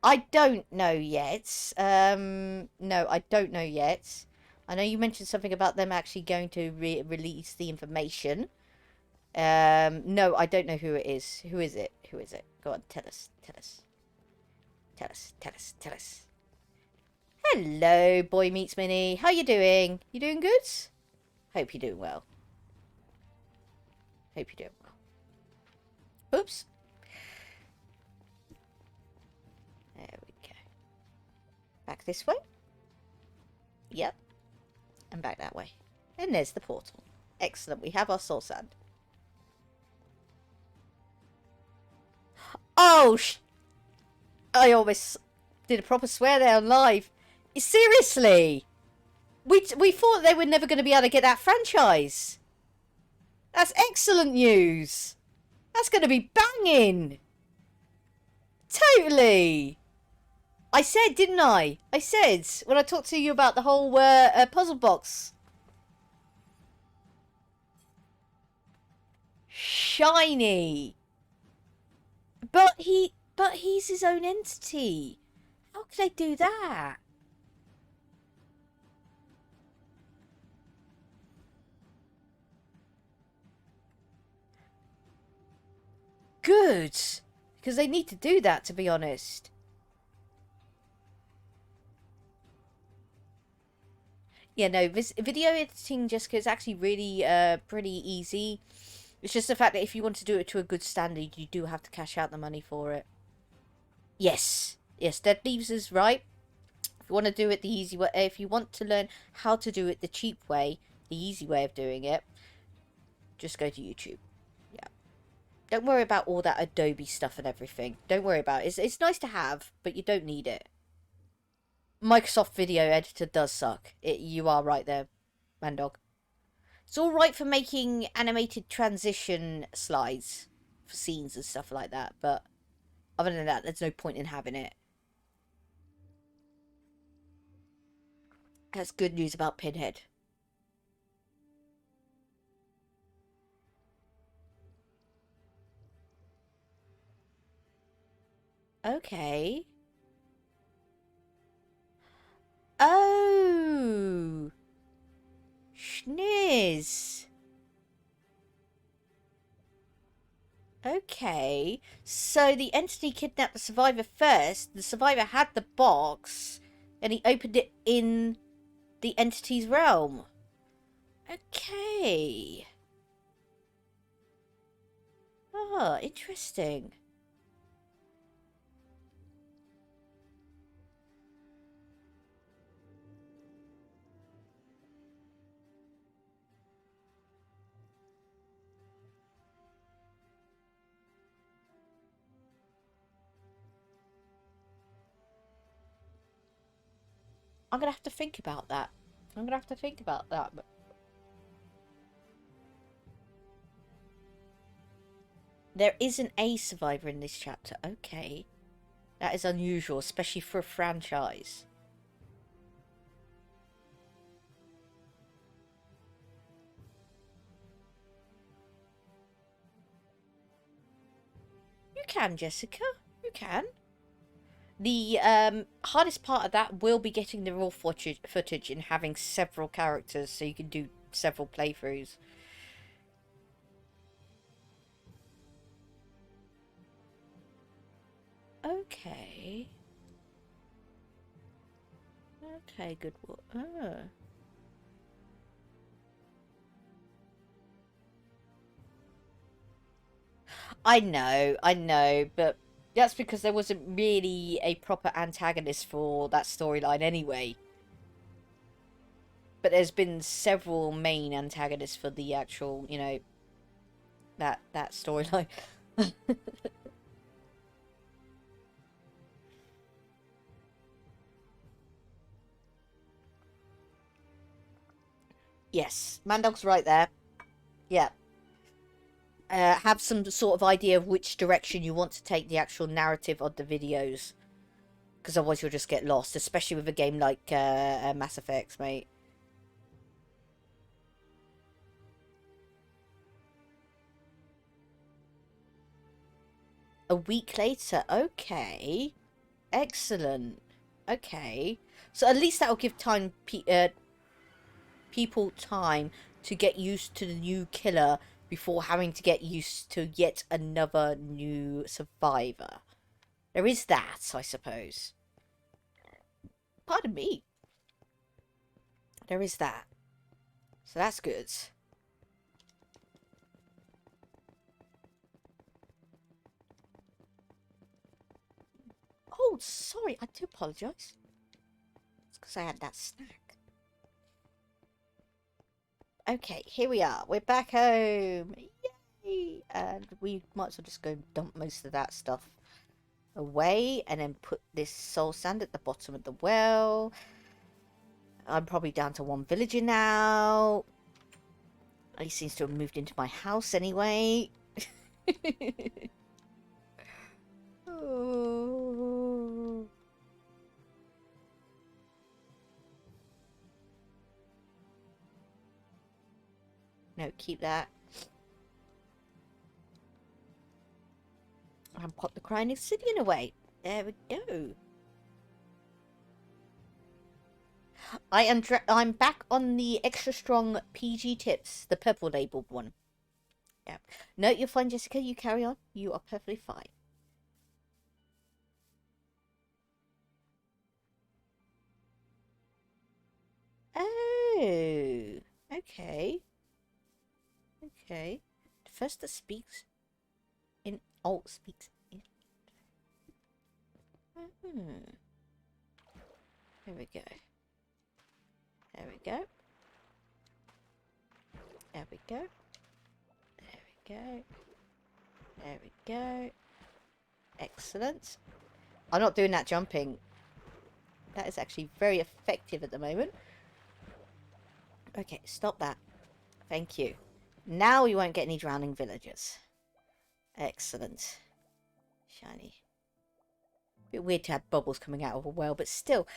I don't know yet. No, I don't know yet. I know you mentioned something about them actually going to release the information. No, I don't know who it is. Who is it? Who is it? Go on, tell us. Tell us. Tell us. Tell us. Tell us. Hello, Boy Meets Minnie. How you doing? You doing good? Hope you're doing well. Hope you're doing well. Oops. There we go. Back this way. Yep. And back that way. And there's the portal. Excellent. We have our soul sand. Oh, I almost did a proper swear there on live. Seriously? We thought they were never going to be able to get that franchise. That's excellent news. That's going to be banging. Totally. I said, didn't I? I said when I talked to you about the whole puzzle box. Shiny. But he's his own entity. How could they do that? Good. Because they need to do that, to be honest. Yeah, no, this video editing, Jessica, is actually really pretty easy. It's just the fact that if you want to do it to a good standard, you do have to cash out the money for it. Yes. Yes, Dead Leaves is right. If you want to do it the easy way, if you want to learn how to do it the cheap way, the easy way of doing it, just go to YouTube. Yeah. Don't worry about all that Adobe stuff and everything. Don't worry about it. It's nice to have, but you don't need it. Microsoft Video Editor does suck. You are right there, Mandog. It's alright for making animated transition slides for scenes and stuff like that, but other than that, there's no point in having it. That's good news about Pinhead. Okay. Oh! Schniz. Okay. So the entity kidnapped the survivor first. The survivor had the box, and he opened it in the entity's realm. Okay. Oh, interesting. I'm gonna have to think about that. But there isn't a survivor in this chapter. Okay. That is unusual, especially for a franchise. You can, Jessica. You can. The hardest part of that will be getting the raw footage and having several characters so you can do several playthroughs. Okay. Okay, good. Oh. I know, but that's because there wasn't really a proper antagonist for that storyline anyway. But there's been several main antagonists for the actual, you know, that storyline. Yes, Mandog's right there. Yeah. Have some sort of idea of which direction you want to take the actual narrative of the videos. Because otherwise you'll just get lost, especially with a game like Mass Effect, mate. A week later, okay. Excellent. Okay. So at least that will give time, people time to get used to the new killer before having to get used to yet another new survivor. There is that, I suppose. Pardon me. There is that. So that's good. Oh, sorry. I do apologise. It's because I had that snack. Okay, here we are. We're back home. Yay! And we might as well just go and dump most of that stuff away. And then put this soul sand at the bottom of the well. I'm probably down to 1 villager now. He seems to have moved into my house anyway. Oh. No, keep that. And pop the crying obsidian away. There we go. I'm back on the extra strong PG tips, the purple labeled one. Yeah. No, you're fine, Jessica. You carry on. You are perfectly fine. Oh, okay. Okay. The first that speaks in speaks in. There we go. There we go. There we go. There we go. There we go. Excellent. I'm not doing that jumping. That is actually very effective at the moment. Okay, stop that. Thank you. Now we won't get any drowning villagers. Excellent. Shiny. Bit weird to have bubbles coming out of a well, but still.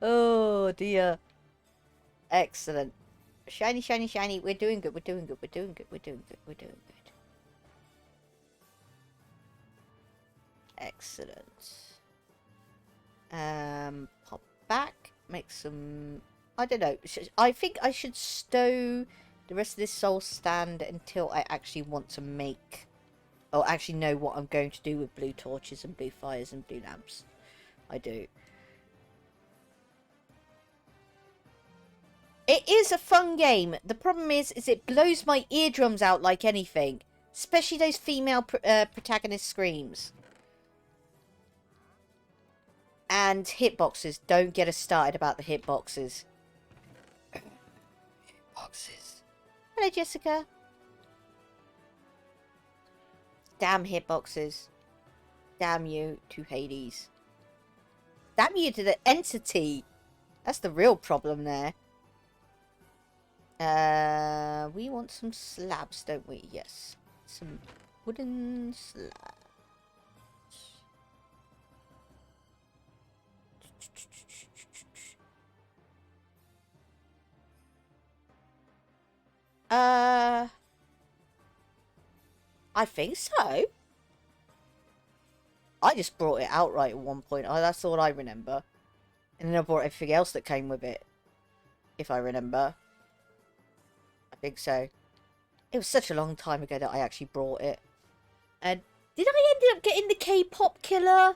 Oh dear. Excellent. Shiny, shiny, shiny. We're doing good. We're doing good. We're doing good. We're doing good. We're doing good. Excellent. Pop back. Make some... I don't know. I think I should stow the rest of this soul stand until I actually want to make... or actually know what I'm going to do with blue torches and blue fires and blue lamps. I do. It is a fun game. The problem is it blows my eardrums out like anything. Especially those female protagonist screams. And hitboxes. Don't get us started about the hitboxes. Hitboxes. Hello, Jessica. Damn hitboxes. Damn you to Hades. Damn you to the entity. That's the real problem there. We want some slabs, don't we? Yes. Some wooden slabs. I think so. I just brought it outright at one point. Oh, that's all I remember. And then I brought everything else that came with it. If I remember. I think so. It was such a long time ago that I actually brought it. And did I end up getting the K-pop killer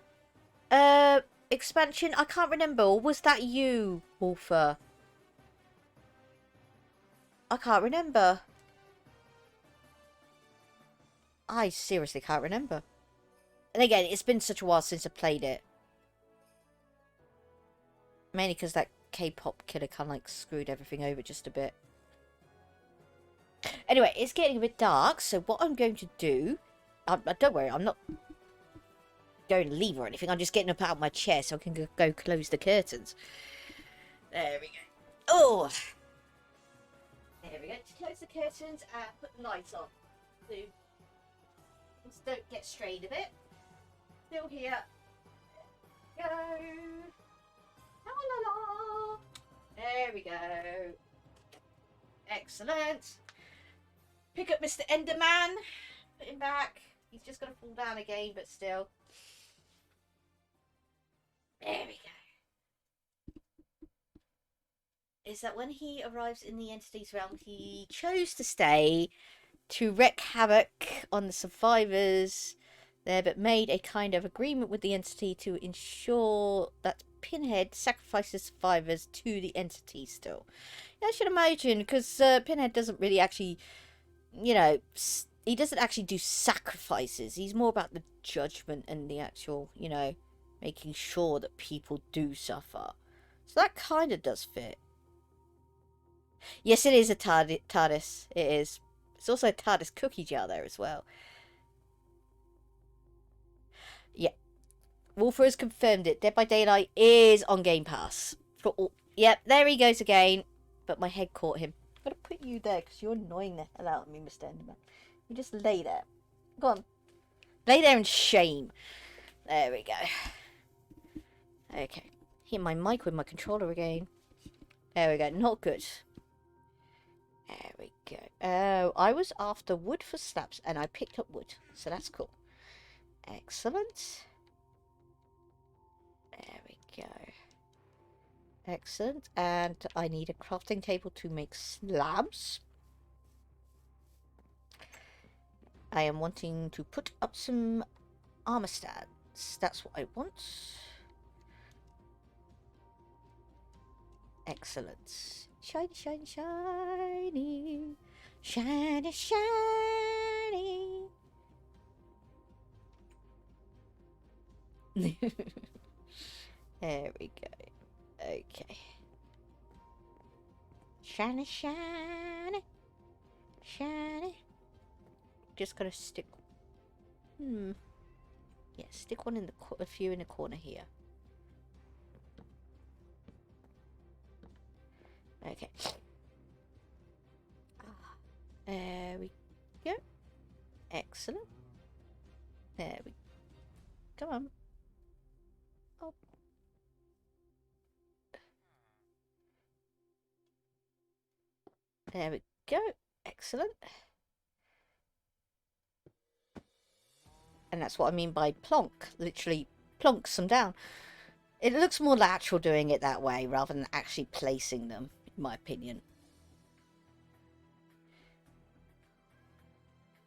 expansion? I can't remember. Or was that you, Wolfer? I can't remember. I seriously can't remember. And again, it's been such a while since I played it. Mainly because that K-pop killer kind of like screwed everything over just a bit. Anyway, it's getting a bit dark, so what I'm going to do... don't worry, I'm not going to leave or anything. I'm just getting up out of my chair so I can go close the curtains. There we go. Oh! There we go. Just close the curtains and put the lights on. So things don't get strained a bit. Still here. Go. La la la. There we go. Excellent. Pick up Mr. Enderman. Put him back. He's just going to fall down again, but still. There we go. Is that when he arrives in the entity's realm, he chose to stay to wreak havoc on the survivors there, but made a kind of agreement with the entity to ensure that Pinhead sacrifices survivors to the entity still. I should imagine, because Pinhead doesn't really actually, you know, he doesn't actually do sacrifices. He's more about the judgment and the actual, you know, making sure that people do suffer. So that kind of does fit. Yes, it is a TARDIS. It is. It's also a TARDIS cookie jar there as well. Yeah. Wolfer has confirmed it. Dead by Daylight is on Game Pass. Yep, there he goes again. But my head caught him. I'm going to put you there because you're annoying the hell out of me, Mr. Enderman. You just lay there. Go on. Lay there in shame. There we go. Okay. Hit my mic with my controller again. There we go. Not good. There we go. Oh, I was after wood for slabs and I picked up wood. So that's cool. Excellent. There we go. Excellent. And I need a crafting table to make slabs. I am wanting to put up some armor stands. That's what I want. Excellent. Shiny, shiny, shiny. Shiny, shiny. There we go. Okay. Shiny, shiny. Shiny. Just gotta stick... Yeah, stick one in the... a few in the corner here. Okay. There we go. Excellent. There we... Come on. Oh. There we go. Excellent. And that's what I mean by plonk. Literally plonks them down. It looks more natural doing it that way rather than actually placing them, in my opinion.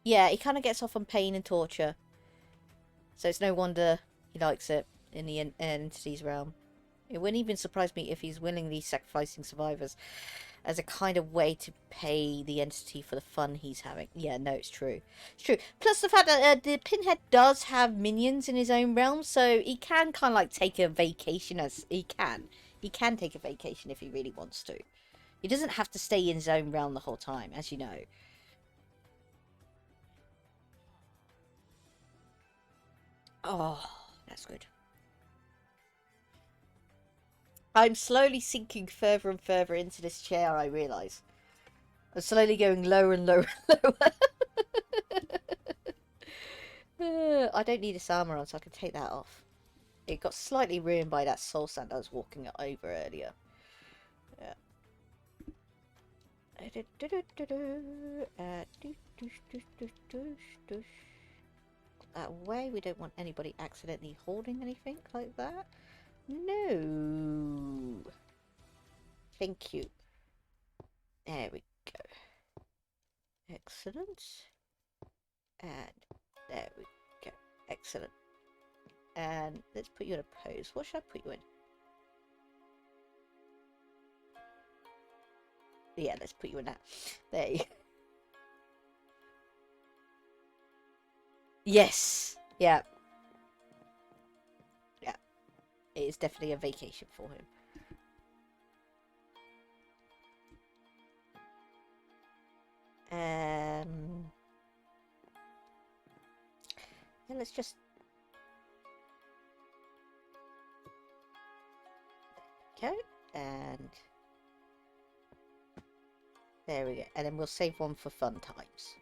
Yeah, he kind of gets off on pain and torture. So it's no wonder he likes it in the entity's realm. It wouldn't even surprise me if he's willingly sacrificing survivors as a kind of way to pay the entity for the fun he's having. Yeah, no, it's true. It's true. Plus the fact that the Pinhead does have minions in his own realm, so he can kind of like take a vacation as he can. He can take a vacation if he really wants to. He doesn't have to stay in his own realm the whole time, as you know. Oh, that's good. I'm slowly sinking further and further into this chair, I realise. I'm slowly going lower and lower and lower. I don't need this armour on, so I can take that off. It got slightly ruined by that soul sand I was walking over earlier. Yeah. That way, we don't want anybody accidentally holding anything like that. No. Thank you. There we go. Excellent. And there we go. Excellent. And let's put you in a pose. What should I put you in? Yeah, let's put you in that. There you go. Yes. Yeah. Yeah. It is definitely a vacation for him. Yeah, let's just... Okay, and... There we go. And then we'll save one for fun times.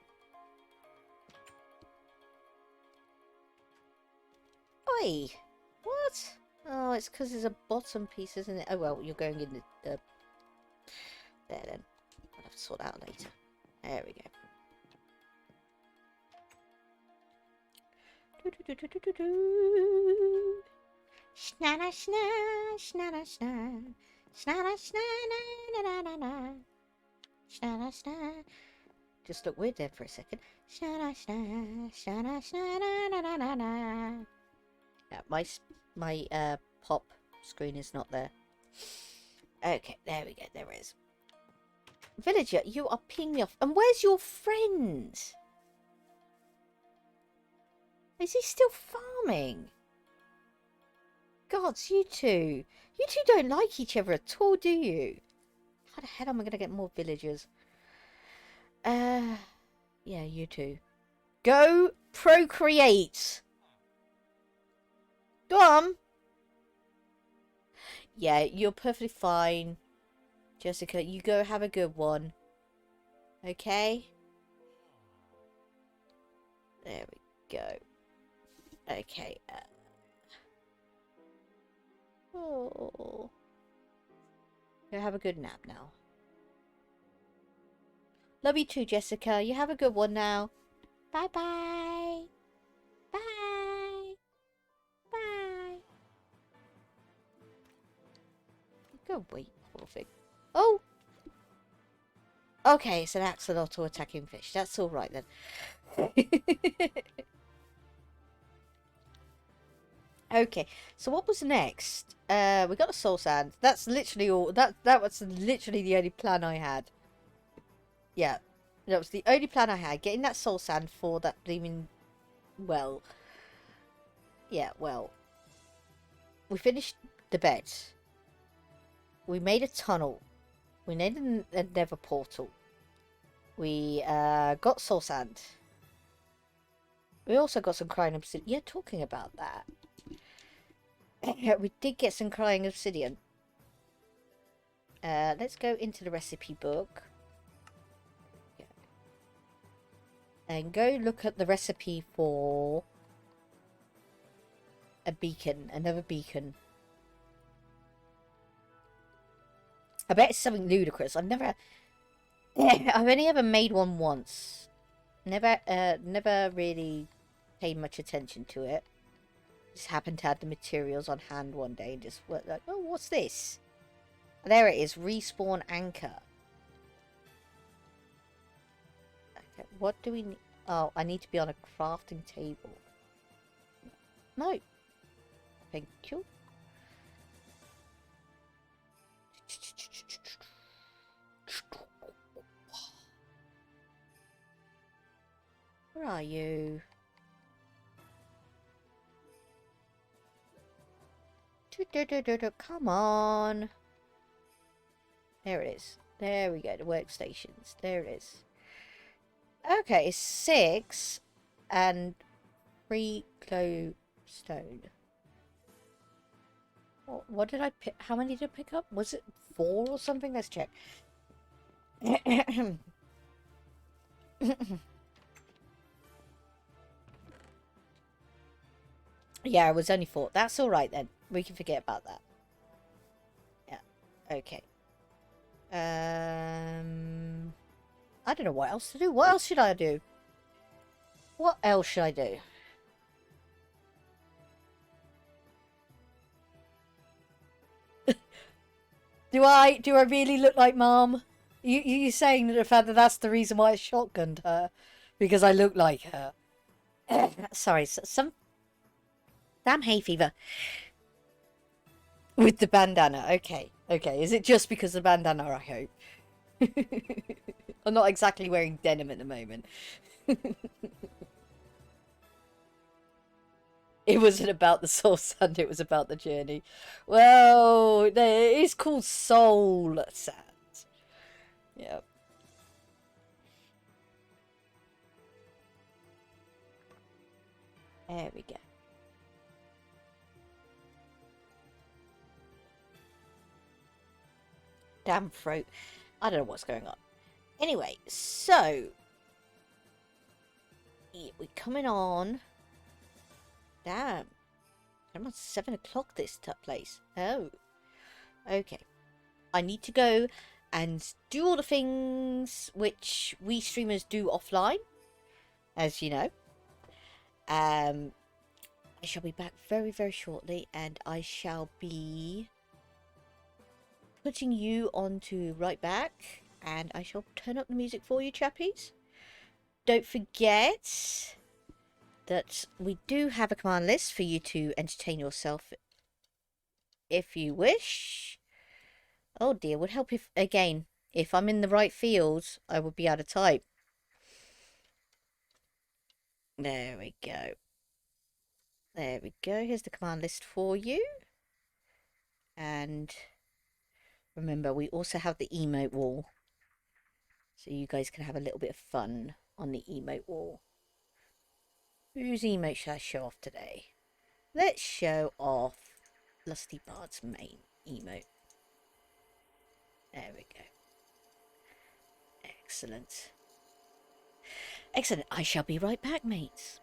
Oi! What? Oh, it's because there's a bottom piece, isn't it? Oh, well, you're going in the... There, then. I'll have to sort that out later. There we go. Snana sna, snana sna, snana sna na na na na, snana sna. Just look weird there for a second. Snana sna, snana sna na na na na. Yeah, my pop screen is not there. Okay, there we go. There it is. Villager, you are peeing me off. And where's your friend? Is he still farming? Gods, you two. You two don't like each other at all, do you? How the hell am I going to get more villagers? Yeah, you two. Go procreate. Go on. Yeah, you're perfectly fine. Jessica, you go have a good one. Okay? There we go. Okay. Oh. Go have a good nap now. Love you too, Jessica. You have a good one now. Bye-bye. Bye. Bye. Go wait, poor thing. Oh! Okay, it's an axolotl attacking fish. That's alright then. Okay, so what was next? We got a soul sand. That's literally all. That was literally the only plan I had. Yeah, that was the only plan I had. Getting that soul sand for that bleeding well. Yeah, well. We finished the bed. We made a tunnel. We made a nether portal. We got soul sand. We also got some crying obsidian. Yeah, talking about that. We did get some crying obsidian. Let's go into the recipe book. Yeah. And go look at the recipe for a beacon, another beacon. I bet it's something ludicrous. I've only ever made one once. Never really paid much attention to it. Just happened to have the materials on hand one day and just went like, oh, what's this? And there it is, respawn anchor. Okay, what do we need? Oh, I need to be on a crafting table. No. Thank you. Where are you? Come on. There it is. There we go. The workstations. There it is. Okay, 6 and 3 glowstone. What did I pick? How many did I pick up? Was it 4 or something? Let's check. Yeah, it was only 4. That's alright then. We can forget about that. Yeah. Okay. I don't know what else to do. What else should I do? What else should I do? Do I really look like Mom? You saying that the fact that that's the reason why I shotgunned her? Because I look like her. Sorry, some damn hay fever. With the bandana. Okay. Okay. Is it just because of the bandana, I hope? I'm not exactly wearing denim at the moment. It wasn't about the soul sand, it was about the journey. Well, it is called soul sand. Yeah. There we go. Damn throat. I don't know what's going on. Anyway, so yeah, we're coming on. Damn. I'm on 7 o'clock this place. Oh. Okay. I need to go and do all the things which we streamers do offline, as you know. I shall be back very, very shortly, and I shall be putting you onto right back, and I shall turn up the music for you, chappies. Don't forget that we do have a command list for you to entertain yourself if you wish. Oh dear, would help if, again, if I'm in the right field, I would be able to type. There we go. There we go. Here's the command list for you. And remember, we also have the emote wall. So you guys can have a little bit of fun on the emote wall. Whose emote should I show off today? Let's show off Lusty Bard's main emote. There we go. Excellent. Excellent. I shall be right back, mates.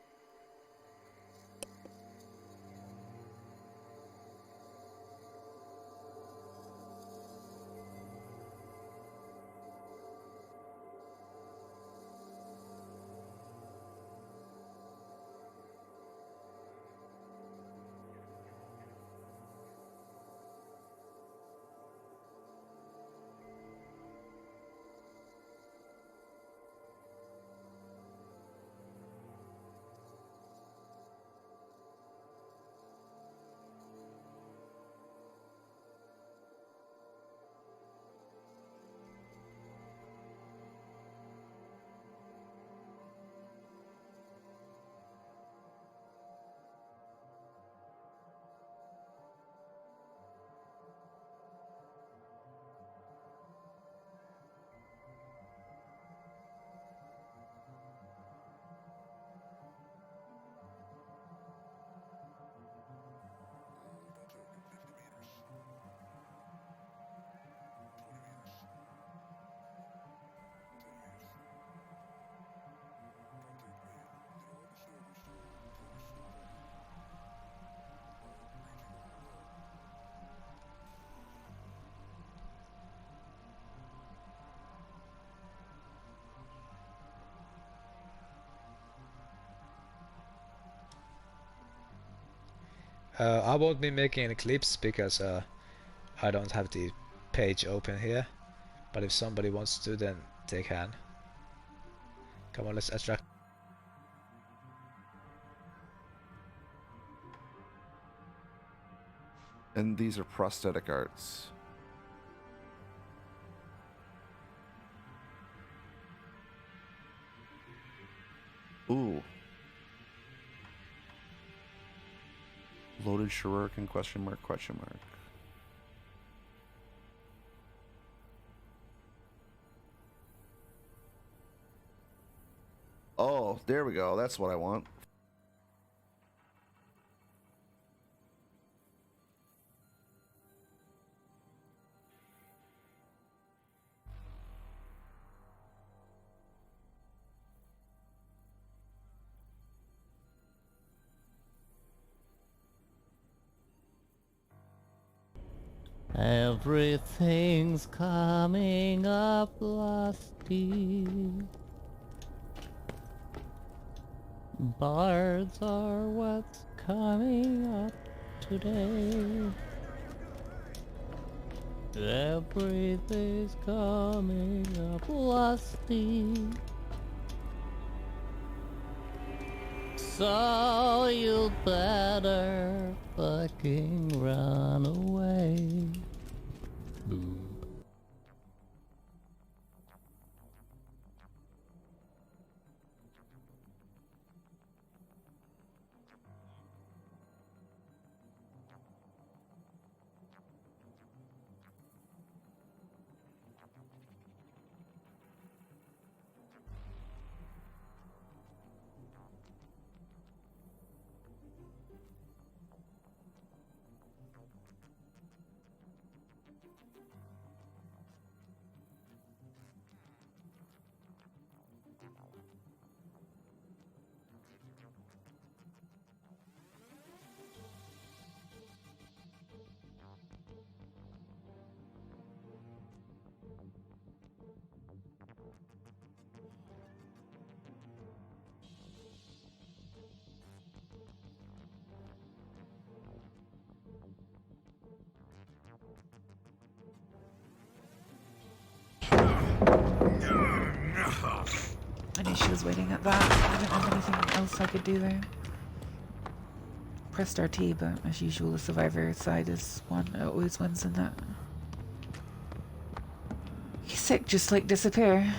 I won't be making any clips because I don't have the page open here. But if somebody wants to, then they can. Come on, let's extract. And these are prosthetic arts. Ooh. Loaded shuriken, question mark, question mark. Oh, there we go. That's what I want. Everything's coming up, Lusty. Bards are what's coming up today. Everything's coming up, Lusty. So you better fucking run away. Boom. I knew she was waiting at that. I didn't have anything else I could do there. Pressed RT, but as usual, the survivor side is one. It always wins in that. He's sick, just like disappear.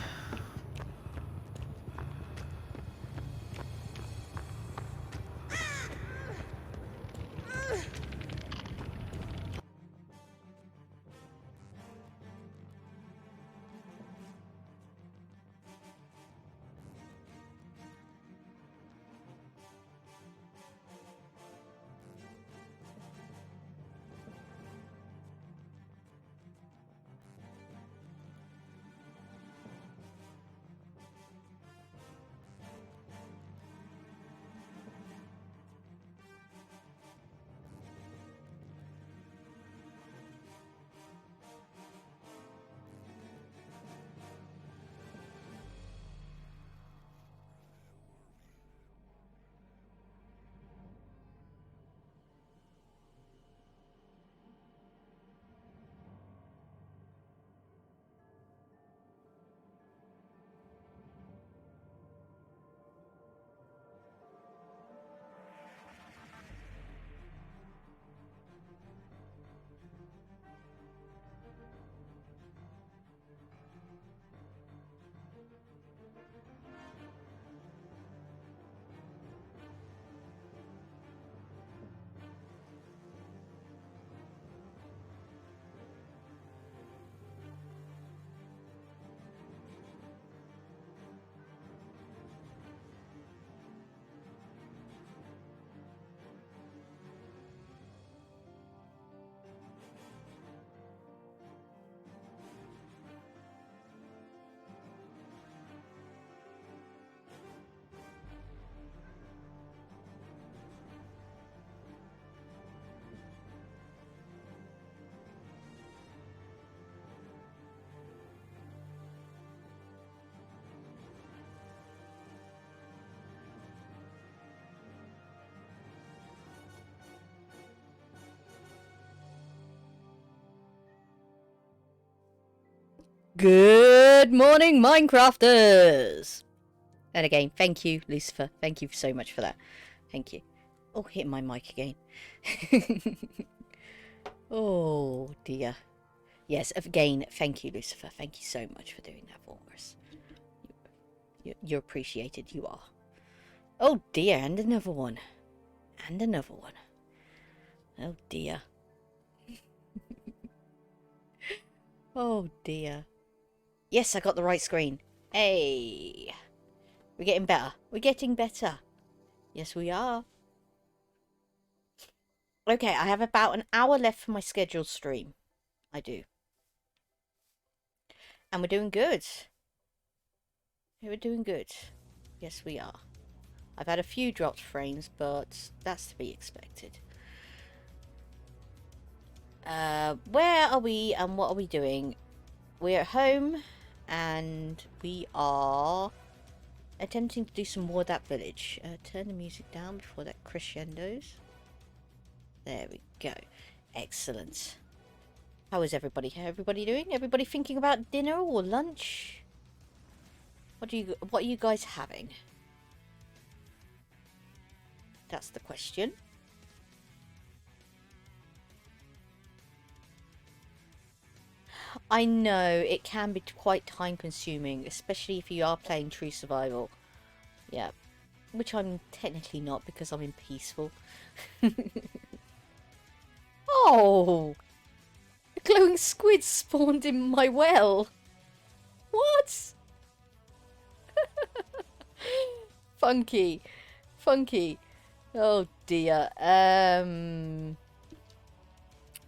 Good morning, Minecrafters! And again, thank you, Lucifer. Thank you so much for that. Thank you. Oh, hitting my mic again. Oh, dear. Yes, again, thank you, Lucifer. Thank you so much for doing that for us. You're appreciated, you are. Oh, dear, and another one. And another one. Oh, dear. Oh, dear. Yes, I got the right screen. Hey. We're getting better. We're getting better. Yes, we are. Okay, I have about an hour left for my scheduled stream. I do. And we're doing good. We're doing good. Yes, we are. I've had a few dropped frames, but that's to be expected. Where are we and what are we doing? We're at home and we are attempting to do some more of that village. Turn the music down before that crescendos. There we go. Excellent. How is everybody? How everybody doing? Everybody thinking about dinner or lunch? What are you guys having? That's the question. I know it can be quite time consuming, especially if you are playing True Survival. Yeah. Which I'm technically not because I'm in peaceful. Oh! A glowing squid spawned in my well. What? Funky. Funky. Oh dear.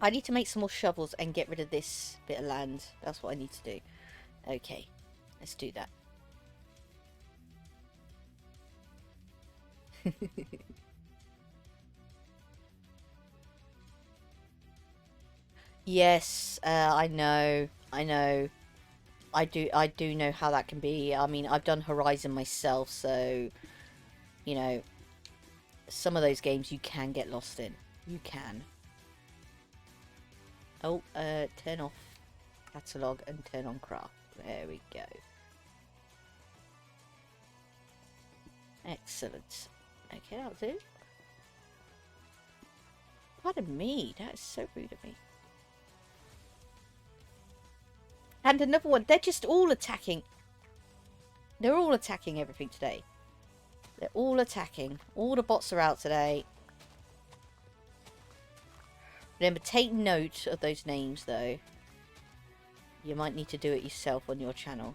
I need to make some more shovels and get rid of this bit of land. That's what I need to do. Okay. Let's do that. Yes, I know. I know. I do know how that can be. I mean, I've done Horizon myself, so you know, some of those games you can get lost in. You can. Oh, turn off catalog and turn on craft. There we go. Excellent. Okay, that'll do. Pardon me, that is so rude of me. And another one, they're just all attacking. They're all attacking everything today. They're all attacking. All the bots are out today. Remember, take note of those names, though. You might need to do it yourself on your channel.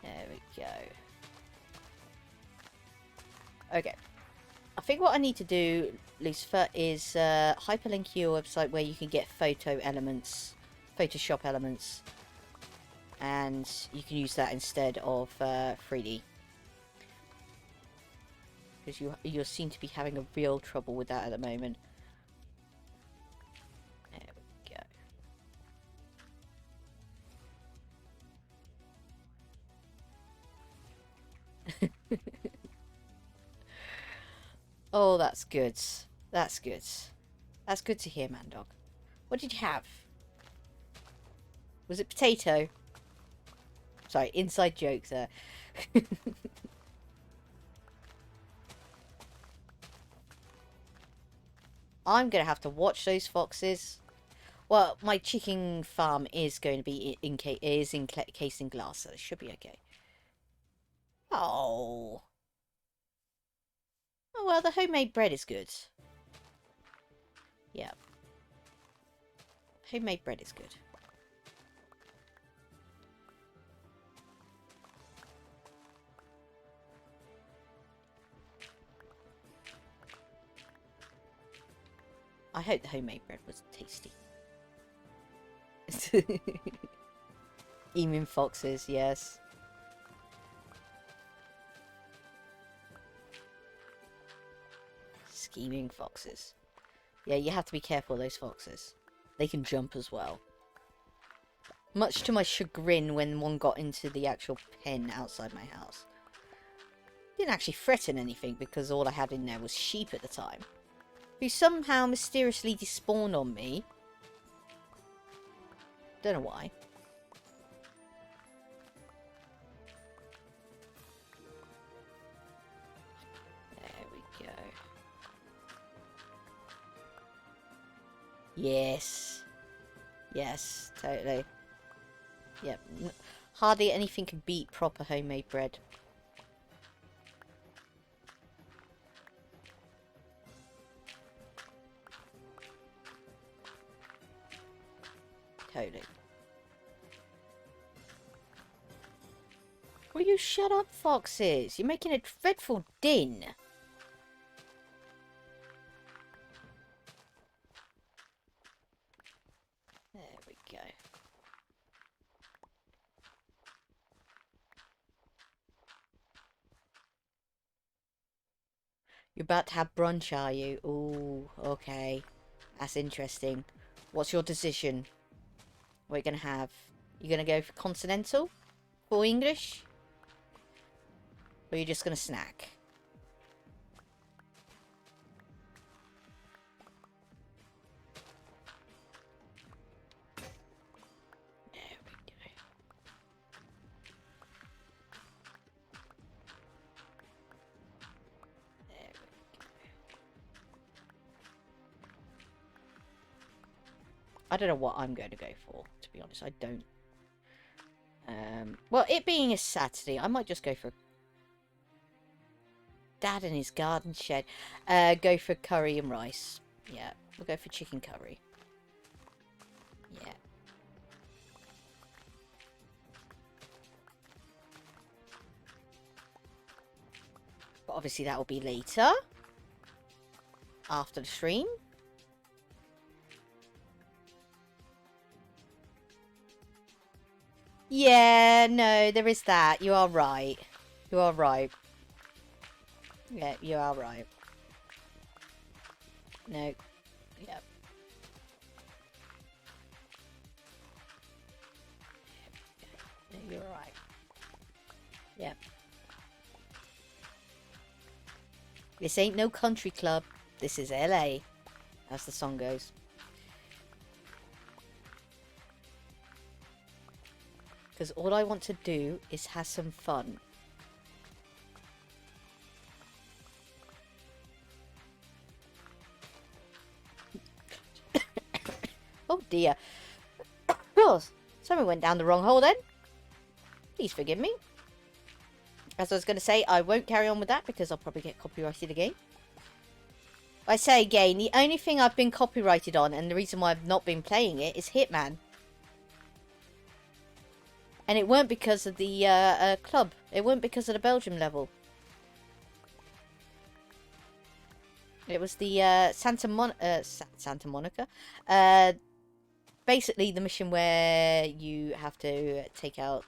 There we go. Okay. I think what I need to do, Lucifer, is hyperlink your website where you can get photo elements, Photoshop elements. And you can use that instead of 3D. Because you seem to be having a real trouble with that at the moment. There we go. Oh, that's good. That's good. That's good to hear, Mandog. What did you have? Was it potato? Sorry, inside joke there. I'm going to have to watch those foxes. Well, my chicken farm is going to be encased in glass, so it should be okay. Oh. Oh, well, the homemade bread is good. Yeah. Homemade bread is good. I hope the homemade bread was tasty. Emin foxes, yes. Scheming foxes. Yeah, you have to be careful of those foxes. They can jump as well. Much to my chagrin when one got into the actual pen outside my house. Didn't actually threaten anything because all I had in there was sheep at the time. Who somehow mysteriously despawned on me. Don't know why. There we go. Yes. Yes, totally. Yep. Hardly anything can beat proper homemade bread. Totally. Will you shut up, foxes? You're making a dreadful din. There we go. You're about to have brunch, are you? Ooh, okay. That's interesting. What's your decision? What are you going to have? You going to go for continental? For English? Or are you just going to snack? There we go. There we go. I don't know what I'm going to go for, to be honest. I don't. Well, it being a Saturday, I might just go for Dad in his garden shed. Go for curry and rice. Yeah, we'll go for chicken curry. Yeah. But obviously that will be later. After the stream. Yeah, no, there is that. You are right. You are right. Yeah, you are right. No. Yep. No, you're right. Yep. This ain't no country club. This is LA. As the song goes. Because all I want to do is have some fun. Oh dear. Oh, something went down the wrong hole then. Please forgive me. As I was going to say, I won't carry on with that because I'll probably get copyrighted again. I say again, the only thing I've been copyrighted on, and the reason why I've not been playing it, is Hitman. And it weren't because of the club. It weren't because of the Belgium level. It was the Santa Monica. Basically, the mission where you have to take out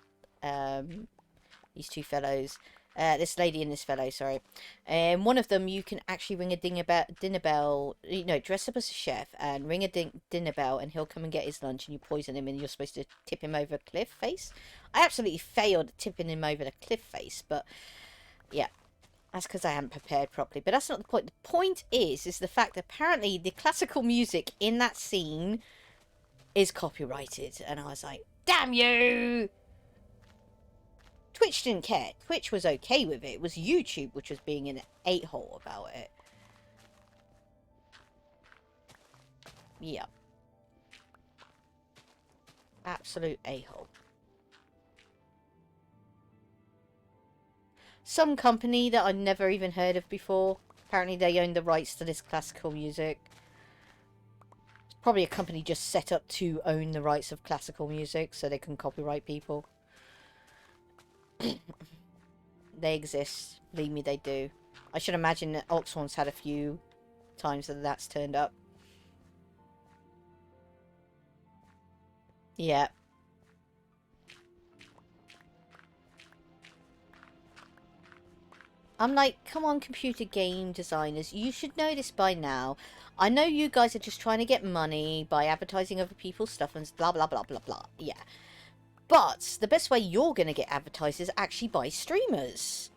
these two fellows. This lady and this fellow, sorry. And one of them, you can actually ring a dinner bell. You know, dress up as a chef and ring a dinner bell, and he'll come and get his lunch, and you poison him, and you're supposed to tip him over a cliff face. I absolutely failed at tipping him over the cliff face, but yeah. That's because I hadn't prepared properly. But that's not the point. The point is the fact that apparently the classical music in that scene is copyrighted. And I was like, damn you! Twitch didn't care. Twitch was okay with it. It was YouTube which was being an a-hole about it. Yeah. Absolute a-hole. Some company that I've never even heard of before. Apparently they own the rights to this classical music. It's probably a company just set up to own the rights of classical music so they can copyright people. They exist. Believe me, they do. I should imagine that Oxhorn's had a few times that that's turned up. Yeah. I'm like, come on, computer game designers. You should know this by now. I know you guys are just trying to get money by advertising other people's stuff and blah, blah, blah, blah, blah. Yeah. But the best way you're going to get advertised is actually by streamers.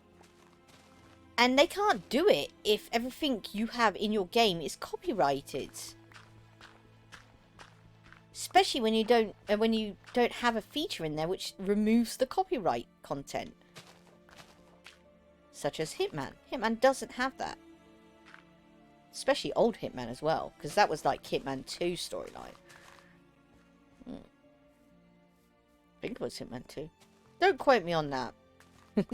And they can't do it if everything you have in your game is copyrighted. Especially when you don't have a feature in there which removes the copyright content. Such as Hitman. Hitman doesn't have that. Especially old Hitman as well. Because that was like Hitman 2 storyline. I think it was Hitman 2. Don't quote me on that. There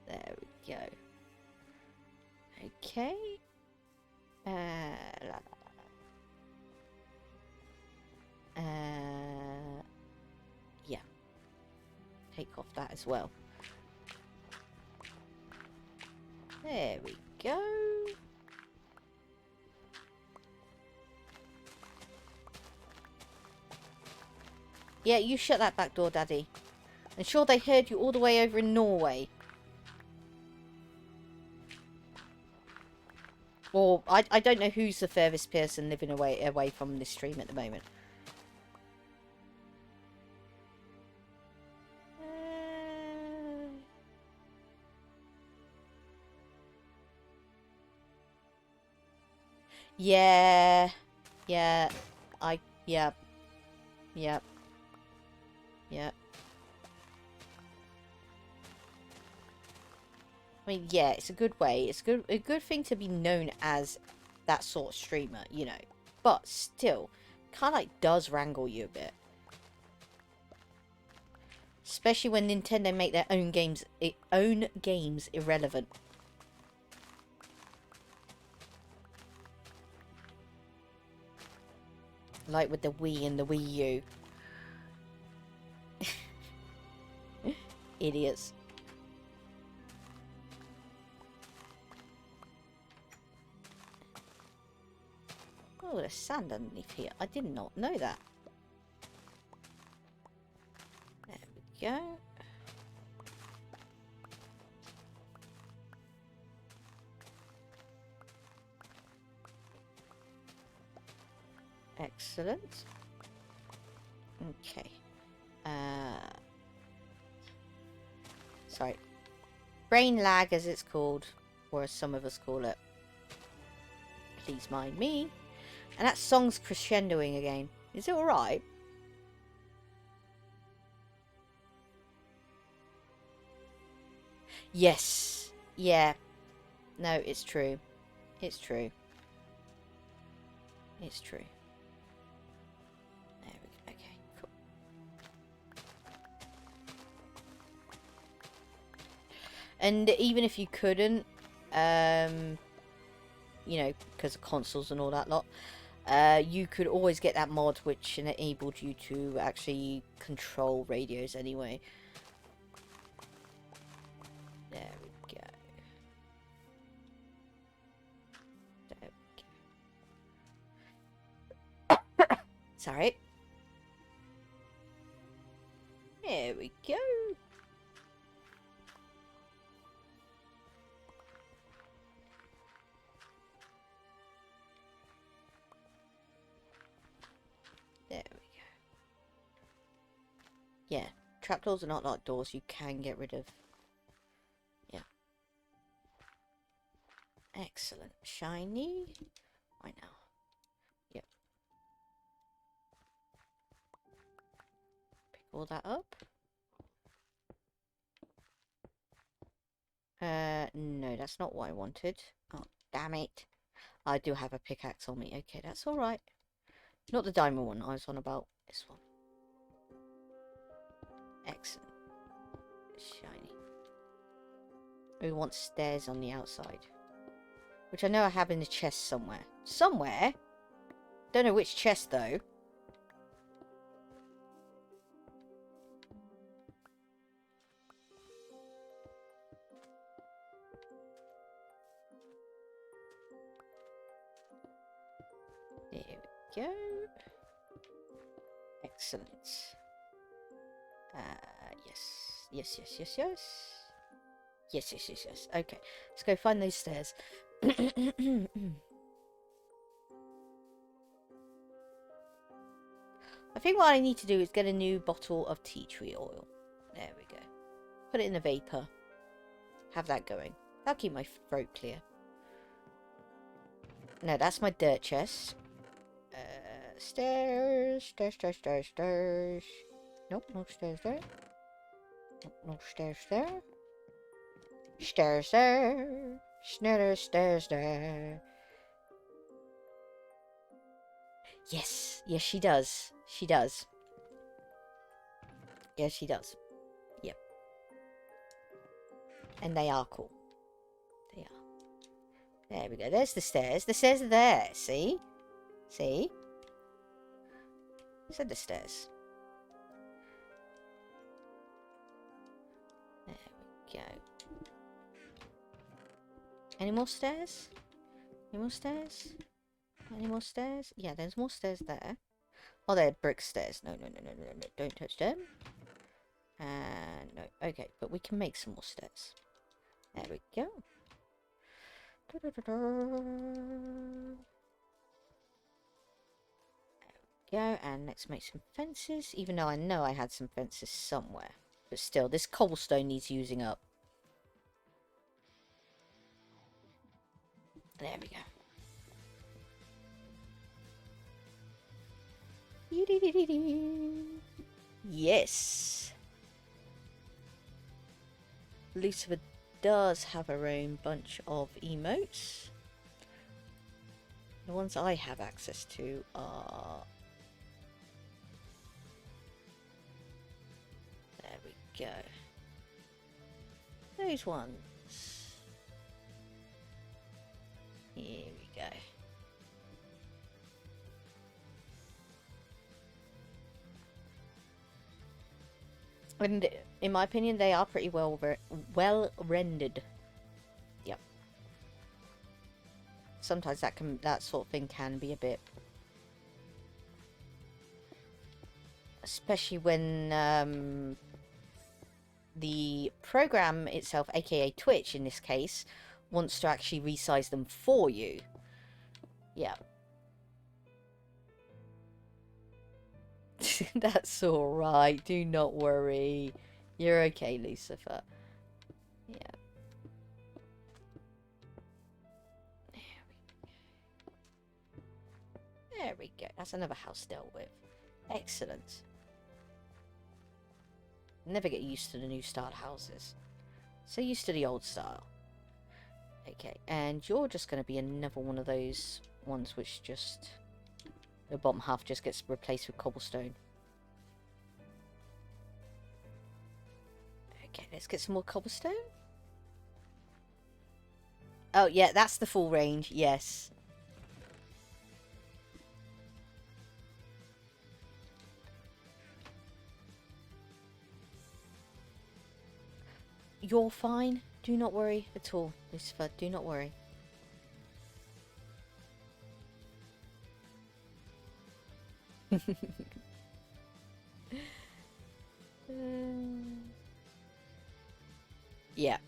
we go. Okay. Yeah. Take off that as well. There we go. Yeah, you shut that back door, Daddy. I'm sure they heard you all the way over in Norway. Or, I don't know who's the furthest person living away from this stream at the moment. Yeah. Yeah. Yep. Yep. Yep. I mean, yeah, it's a good way. It's a good thing to be known as that sort of streamer, you know. But still, kind of like does wrangle you a bit. Especially when Nintendo make their own games irrelevant. Like with the Wii and the Wii U. Idiots. Oh, there's sand underneath here. I did not know that. There we go. Excellent. Okay. Sorry. Brain lag, as it's called, or as some of us call it. Please mind me. And that song's crescendoing again. Is it alright? Yes. Yeah. No, it's true. It's true. It's true. There we go. Okay, cool. And even if you couldn't, you know, because of consoles and all that lot, you could always get that mod which enabled you to actually control radios anyway. There we go. There we go. Sorry. There we go. There we go. Yeah, trapdoors are not like doors. You can get rid of. Yeah. Excellent. Shiny. Why now? Yep. Pick all that up. No, that's not what I wanted. Oh, damn it. I do have a pickaxe on me. Okay, that's alright. Not the diamond one. I was on about this one. Excellent. Shiny. We want stairs on the outside. Which I know I have in the chest somewhere. Somewhere? Don't know which chest though. There we go. Excellent. Yes. Yes, yes, yes, yes. Yes, yes, yes, yes. Okay. Let's go find those stairs. I think what I need to do is get a new bottle of tea tree oil. There we go. Put it in the vapor. Have that going. That'll keep my throat clear. No, that's my dirt chest. Stairs. Stairs, stairs, stairs, stairs. Nope, no stairs there. Nope, no stairs there. Stairs there. Stairs there. Yes. Yes, she does. She does. Yes, she does. Yep. And they are cool. They are. There we go. There's the stairs. The stairs are there. See? See? I said the stairs. There we go. Any more stairs? Any more stairs? Any more stairs? Yeah, there's more stairs there. Oh, they're brick stairs. No, no, no, no, no, no. Don't touch them. And no. Okay, but we can make some more stairs. There we go. Go, and let's make some fences, even though I know I had some fences somewhere. But still, this cobblestone needs using up. There we go. Yes. Lucifer does have her own bunch of emotes. The ones I have access to are... There we go. Those ones. Here we go. And in my opinion, they are pretty well rendered. Yep. Sometimes that sort of thing can be a bit, especially when the program itself, aka Twitch in this case, wants to actually resize them for you. Yeah. That's alright, do not worry. You're okay, Lucifer. Yeah. There we go. There we go. That's another house dealt with. Excellent. Never get used to the new style houses. So used to the old style. Okay, and you're just going to be another one of those ones which just... the bottom half just gets replaced with cobblestone. Okay, let's get some more cobblestone. Oh, yeah, that's the full range. Yes. You're fine. Do not worry at all, Lucifer. Do not worry. Yeah.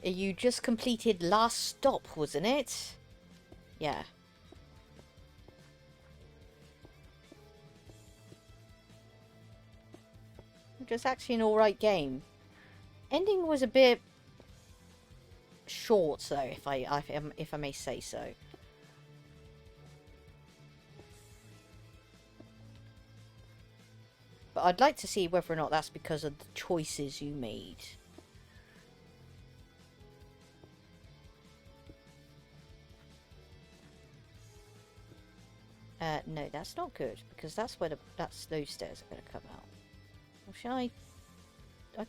You just completed last stop, wasn't it? Yeah. Which was actually an alright game. Ending was a bit short, though, if I may say so. But I'd like to see whether or not that's because of the choices you made. No, that's not good, because that's where those stairs are going to come out. Or shall I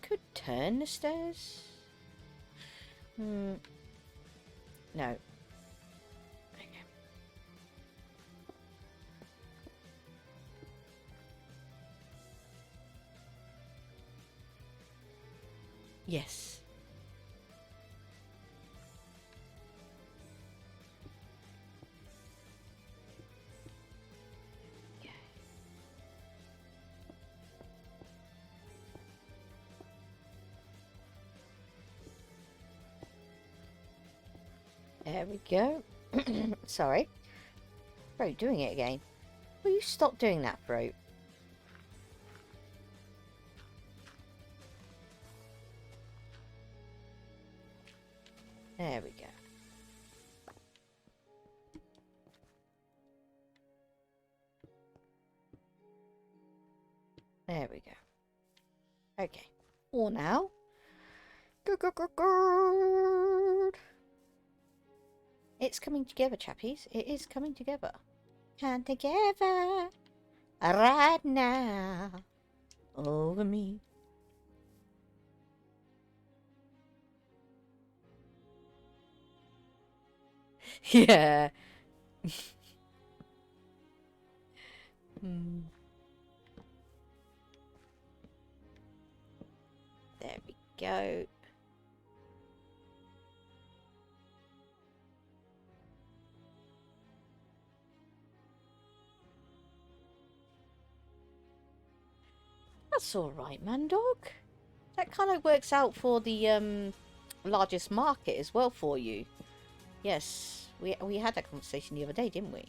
could turn the stairs? No. Okay. Yes. There we go. Sorry. Bro, doing it again. Will you stop doing that, bro? There we go. There we go. Okay. Or now. Good. It's coming together, chappies. It is coming together. Come together. Right now. Over me. Yeah. There we go. That's alright, man dog. That kind of works out for the largest market as well for you. Yes, we had that conversation the other day, didn't we?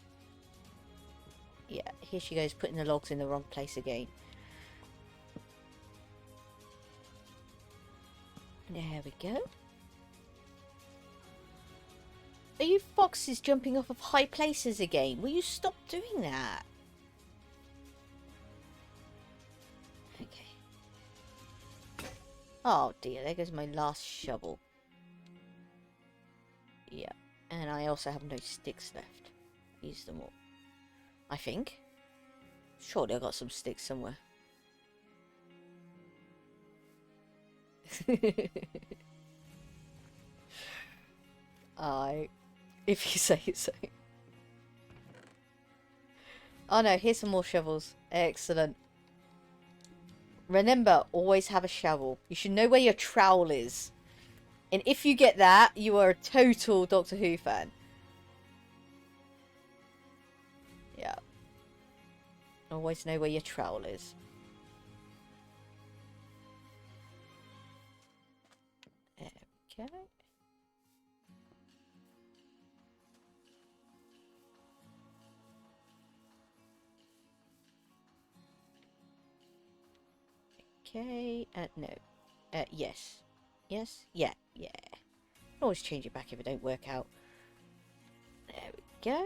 Yeah, here she goes, putting the logs in the wrong place again. There we go. Are you foxes jumping off of high places again? Will you stop doing that? Okay. Oh dear, there goes my last shovel. Yeah, and I also have no sticks left. Use them all. I think. Surely I got some sticks somewhere. If you say so. Oh no, here's some more shovels. Excellent. Remember, always have a shovel. You should know where your trowel is. And if you get that, you are a total Doctor Who fan. Yeah. Always know where your trowel is. There we go. Okay, no. Yes. Yes? Yeah. Yeah. Can always change it back if it don't work out. There we go.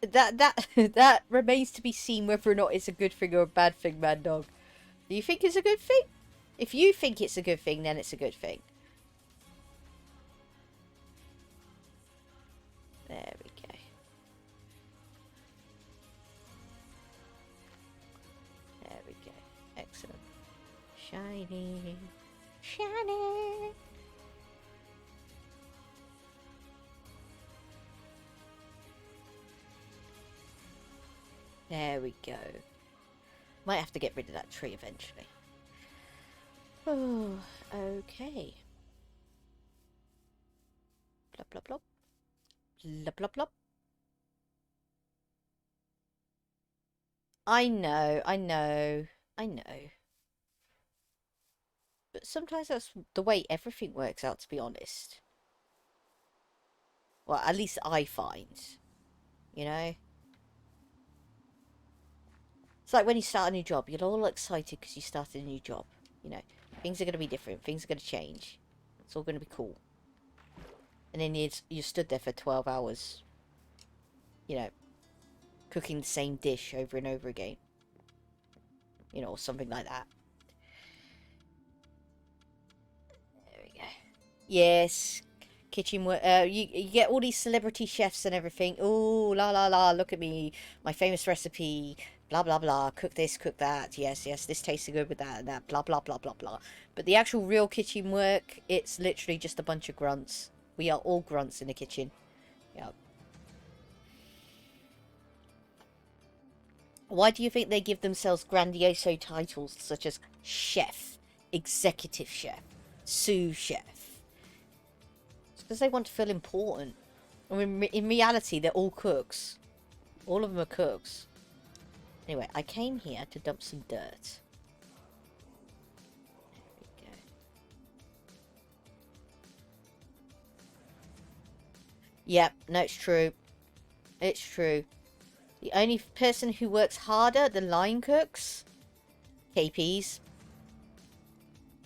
That remains to be seen whether or not it's a good thing or a bad thing, Mad Dog. Do you think it's a good thing? If you think it's a good thing, then it's a good thing. There we go. There we go. Excellent. Shiny. Shiny. There we go. Might have to get rid of that tree eventually. Oh, okay. Blop, blop, blop. Blop, blop, blop. I know, I know, I know. But sometimes that's the way everything works out, to be honest. Well, at least I find. You know? It's like when you start a new job, you're all excited because you started a new job. You know, things are going to be different. Things are going to change. It's all going to be cool. And then you stood there for 12 hours. You know, cooking the same dish over and over again. You know, or something like that. There we go. Yes. Kitchen work. You get all these celebrity chefs and everything. Ooh, la la la, look at me. My famous recipe. Blah, blah, blah. Cook this, cook that. Yes, yes, this tastes good with that and that. Blah, blah, blah, blah, blah. But the actual real kitchen work, it's literally just a bunch of grunts. We are all grunts in the kitchen. Yep. Why do you think they give themselves grandiose titles such as chef, executive chef, sous chef? It's because they want to feel important. I mean, in reality, they're all cooks. All of them are cooks. Anyway, I came here to dump some dirt. There we go. Yep, no, it's true. It's true. The only person who works harder than line cooks? KPs.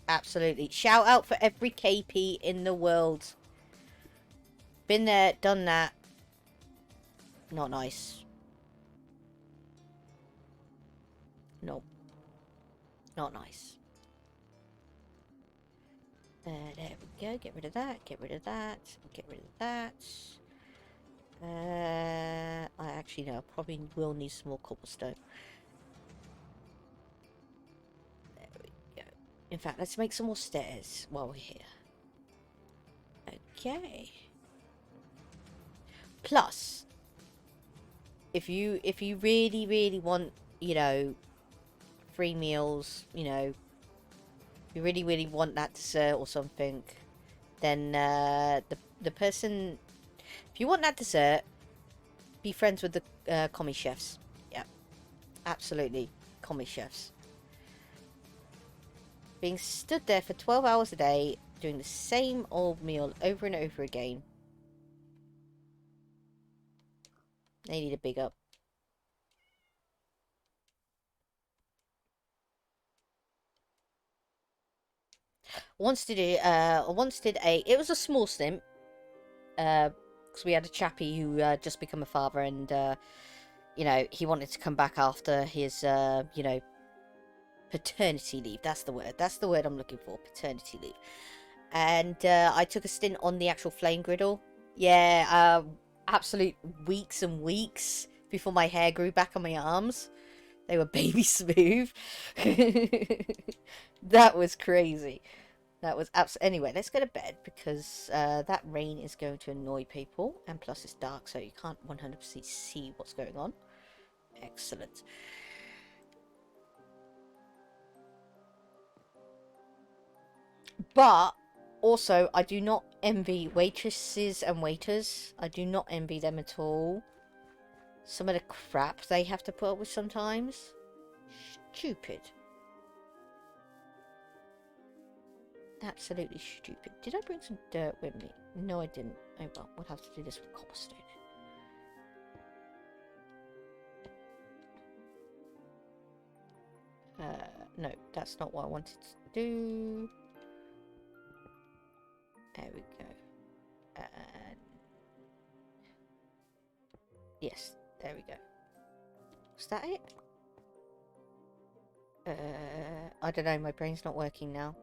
Absolutely. Shout out for every KP in the world. Been there, done that. Not nice. Nope. Not nice. There we go. Get rid of that. Get rid of that. Get rid of that. I actually know. I probably will need some more cobblestone. There we go. In fact, let's make some more stairs while we're here. Okay. Plus, if you really want, you know, 3 meals, you know, you really want that dessert or something, then the person, if you want that dessert, be friends with the commie chefs. Yeah, absolutely, commie chefs. Being stood there for 12 hours a day, doing the same old meal over and over again. They need a big up. Once did it was a small stint, because we had a chappie who just become a father, and you know, he wanted to come back after his you know, paternity leave. That's the word I'm looking for, paternity leave. And I took a stint on the actual flame griddle. Yeah, absolute weeks and weeks before my hair grew back on my arms. They were baby smooth. That was crazy. That was anyway, let's go to bed, because that rain is going to annoy people, and plus it's dark, so you can't 100% see what's going on. Excellent. But also, I do not envy waitresses and waiters. I do not envy them at all. Some of the crap they have to put up with sometimes. Stupid. Absolutely stupid. Did I bring some dirt with me? No, I didn't. Oh well, we'll have to do this with cobblestone. No, that's not what I wanted to do. There we go. Yes, there we go. Is that it? I don't know, my brain's not working now.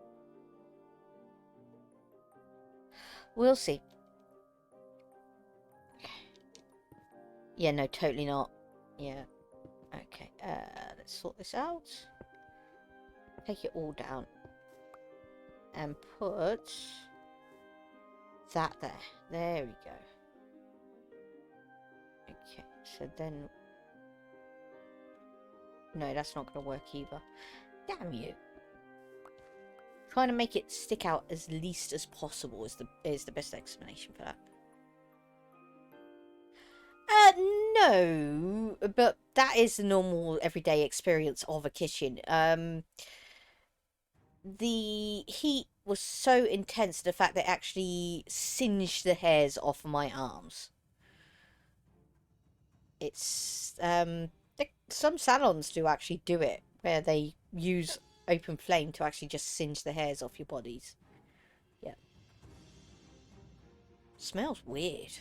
We'll see. Yeah, no, totally not. Yeah. Okay, let's sort this out. Take it all down. And put that there. There we go. Okay, so then... No, that's not going to work either. Damn you. Trying to make it stick out as least as possible is the best explanation for that. No, but that is the normal everyday experience of a kitchen. The heat was so intense, the fact that it actually singed the hairs off of my arms. It's, some salons do actually do it, where they use open flame to actually just singe the hairs off your bodies. Yeah. Smells weird.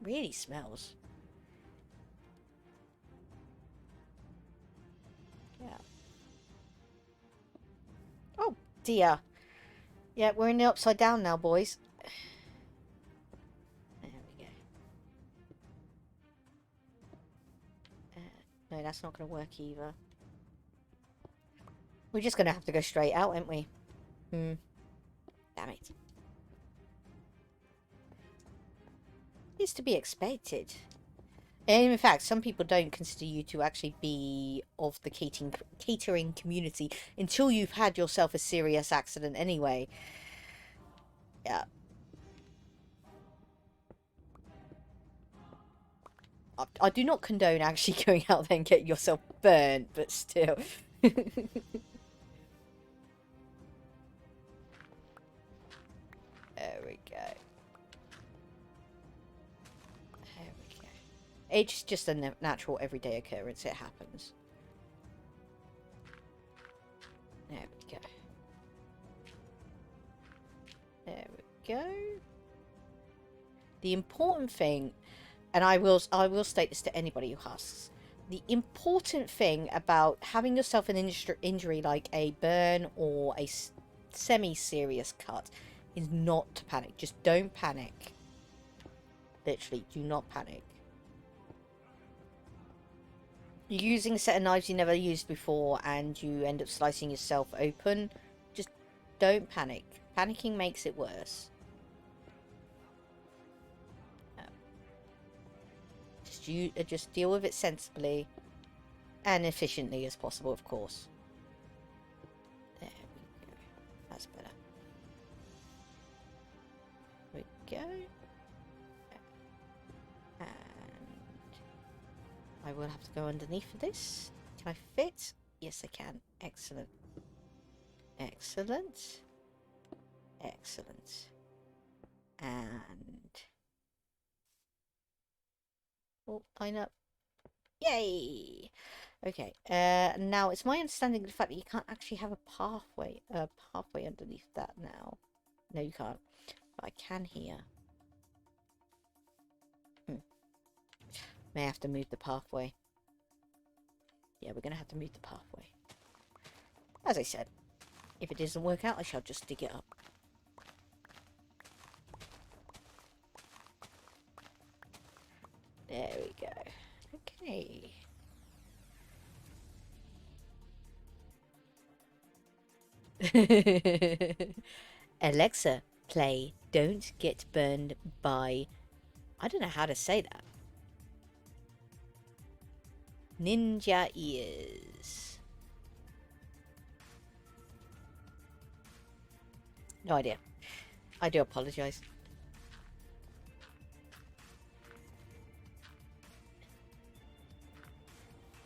Really smells. Yeah. Oh, dear. Yeah, we're in the upside down now, boys. There we go. No, that's not going to work either. We're just going to have to go straight out, aren't we? Damn it. It's to be expected. And in fact, some people don't consider you to actually be of the catering community until you've had yourself a serious accident anyway. Yeah. I do not condone actually going out there and getting yourself burnt, but still. There we go. There we go. It's just a natural everyday occurrence. It happens. There we go. There we go. The important thing, and I will state this to anybody who asks, the important thing about having yourself an injury like a burn or a semi-serious cut is not to panic. Just don't panic. Literally, do not panic. You're using a set of knives you never used before and you end up slicing yourself open. Just don't panic. Panicking makes it worse. Just deal with it sensibly and efficiently as possible, of course. There we go. That's better. There we go. And I will have to go underneath for this. Can I fit? Yes, I can. Excellent. Excellent. Excellent. And... oh, line up. Yay! Okay, now it's my understanding of the fact that you can't actually have a pathway underneath that now. No, you can't. But I can here. May have to move the pathway. Yeah, we're going to have to move the pathway. As I said, if it doesn't work out, I shall just dig it up. There we go. Okay. Alexa, play Don't Get Burned by... I don't know how to say that. Ninja Ears. No idea. I do apologise.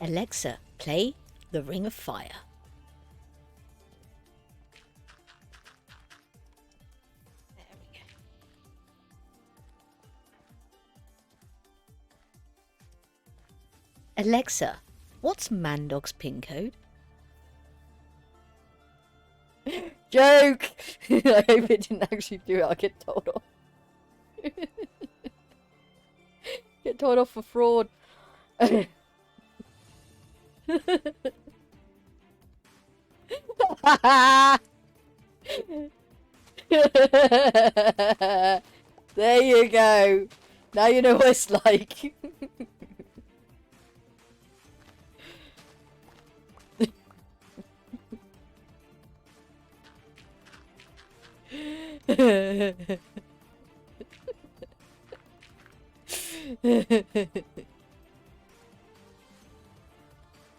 Alexa, play The Ring of Fire. There we go. Alexa, what's Mandog's pin code? Joke! I hope it didn't actually do it. I'll get told off. Get told off for fraud. There you go. Now you know what it's like.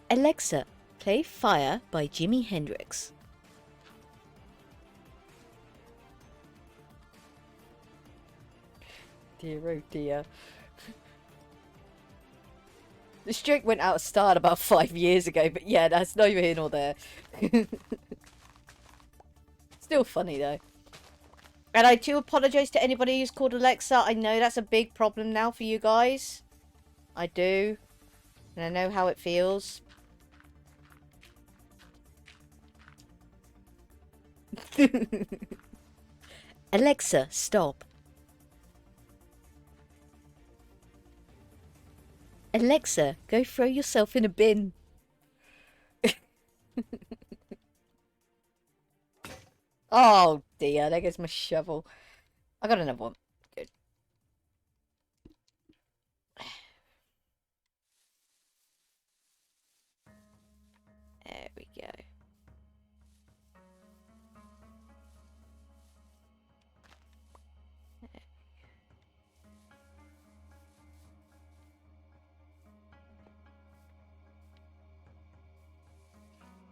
Alexa, play Fire by Jimi Hendrix. Dear oh dear. This joke went out of style about 5 years ago, but yeah, that's neither here nor there. Still funny though. And I do apologise to anybody who's called Alexa. I know that's a big problem now for you guys. I do. And I know how it feels. Alexa, stop. Alexa, go throw yourself in a bin. Oh dear, there goes my shovel. I got another one. Good. There we go.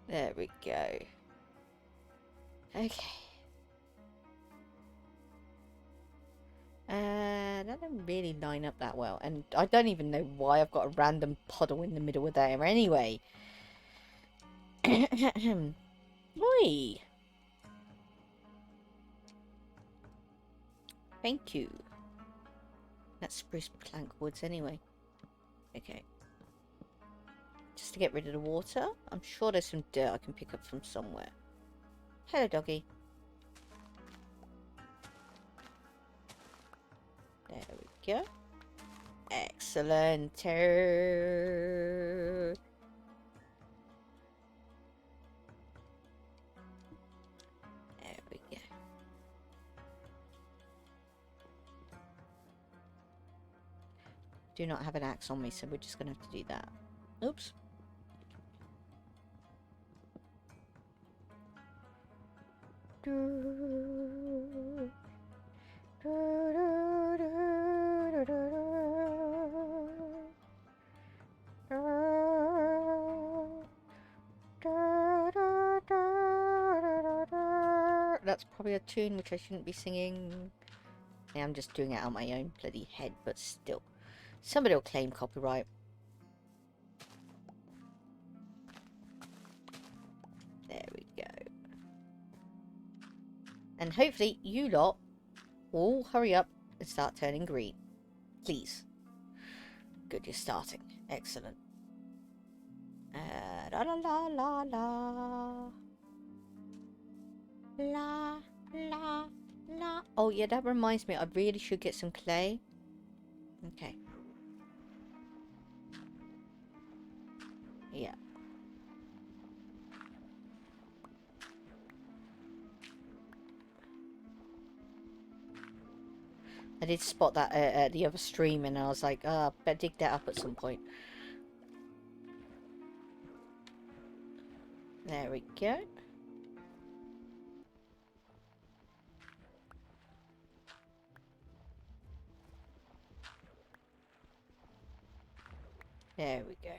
There we go. Okay. That didn't really line up that well. And I don't even know why I've got a random puddle in the middle of there anyway. Oi! Thank you. That's spruce plank woods anyway. Okay. Just to get rid of the water. I'm sure there's some dirt I can pick up from somewhere. Hello, doggy. There we go. Excellent. There we go. Do not have an axe on me, so we're just going to have to do that. Oops. That's probably a tune which I shouldn't be singing. Yeah, I'm just doing it out of my own bloody head, but still. Somebody will claim copyright. There we go. And hopefully you lot will hurry up and start turning green. Please. Good, you're starting. Excellent. La la la la la. La la la. Oh yeah, that reminds me, I really should get some clay. Okay. Yeah. I did spot that at the other stream, and I was like, better dig that up at some point. There we go. There we go.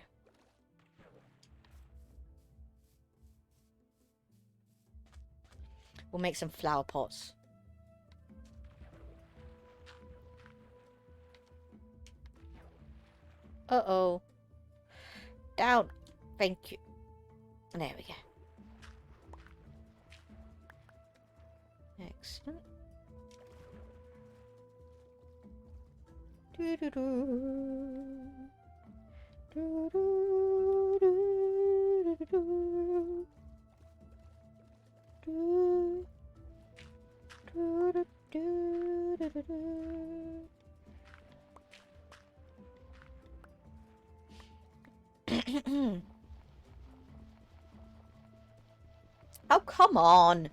We'll make some flower pots. Uh-oh. Down. Thank you. There we go. Excellent. Doo-doo-doo. Doo-doo-doo-doo-doo. Doo. Oh, come on.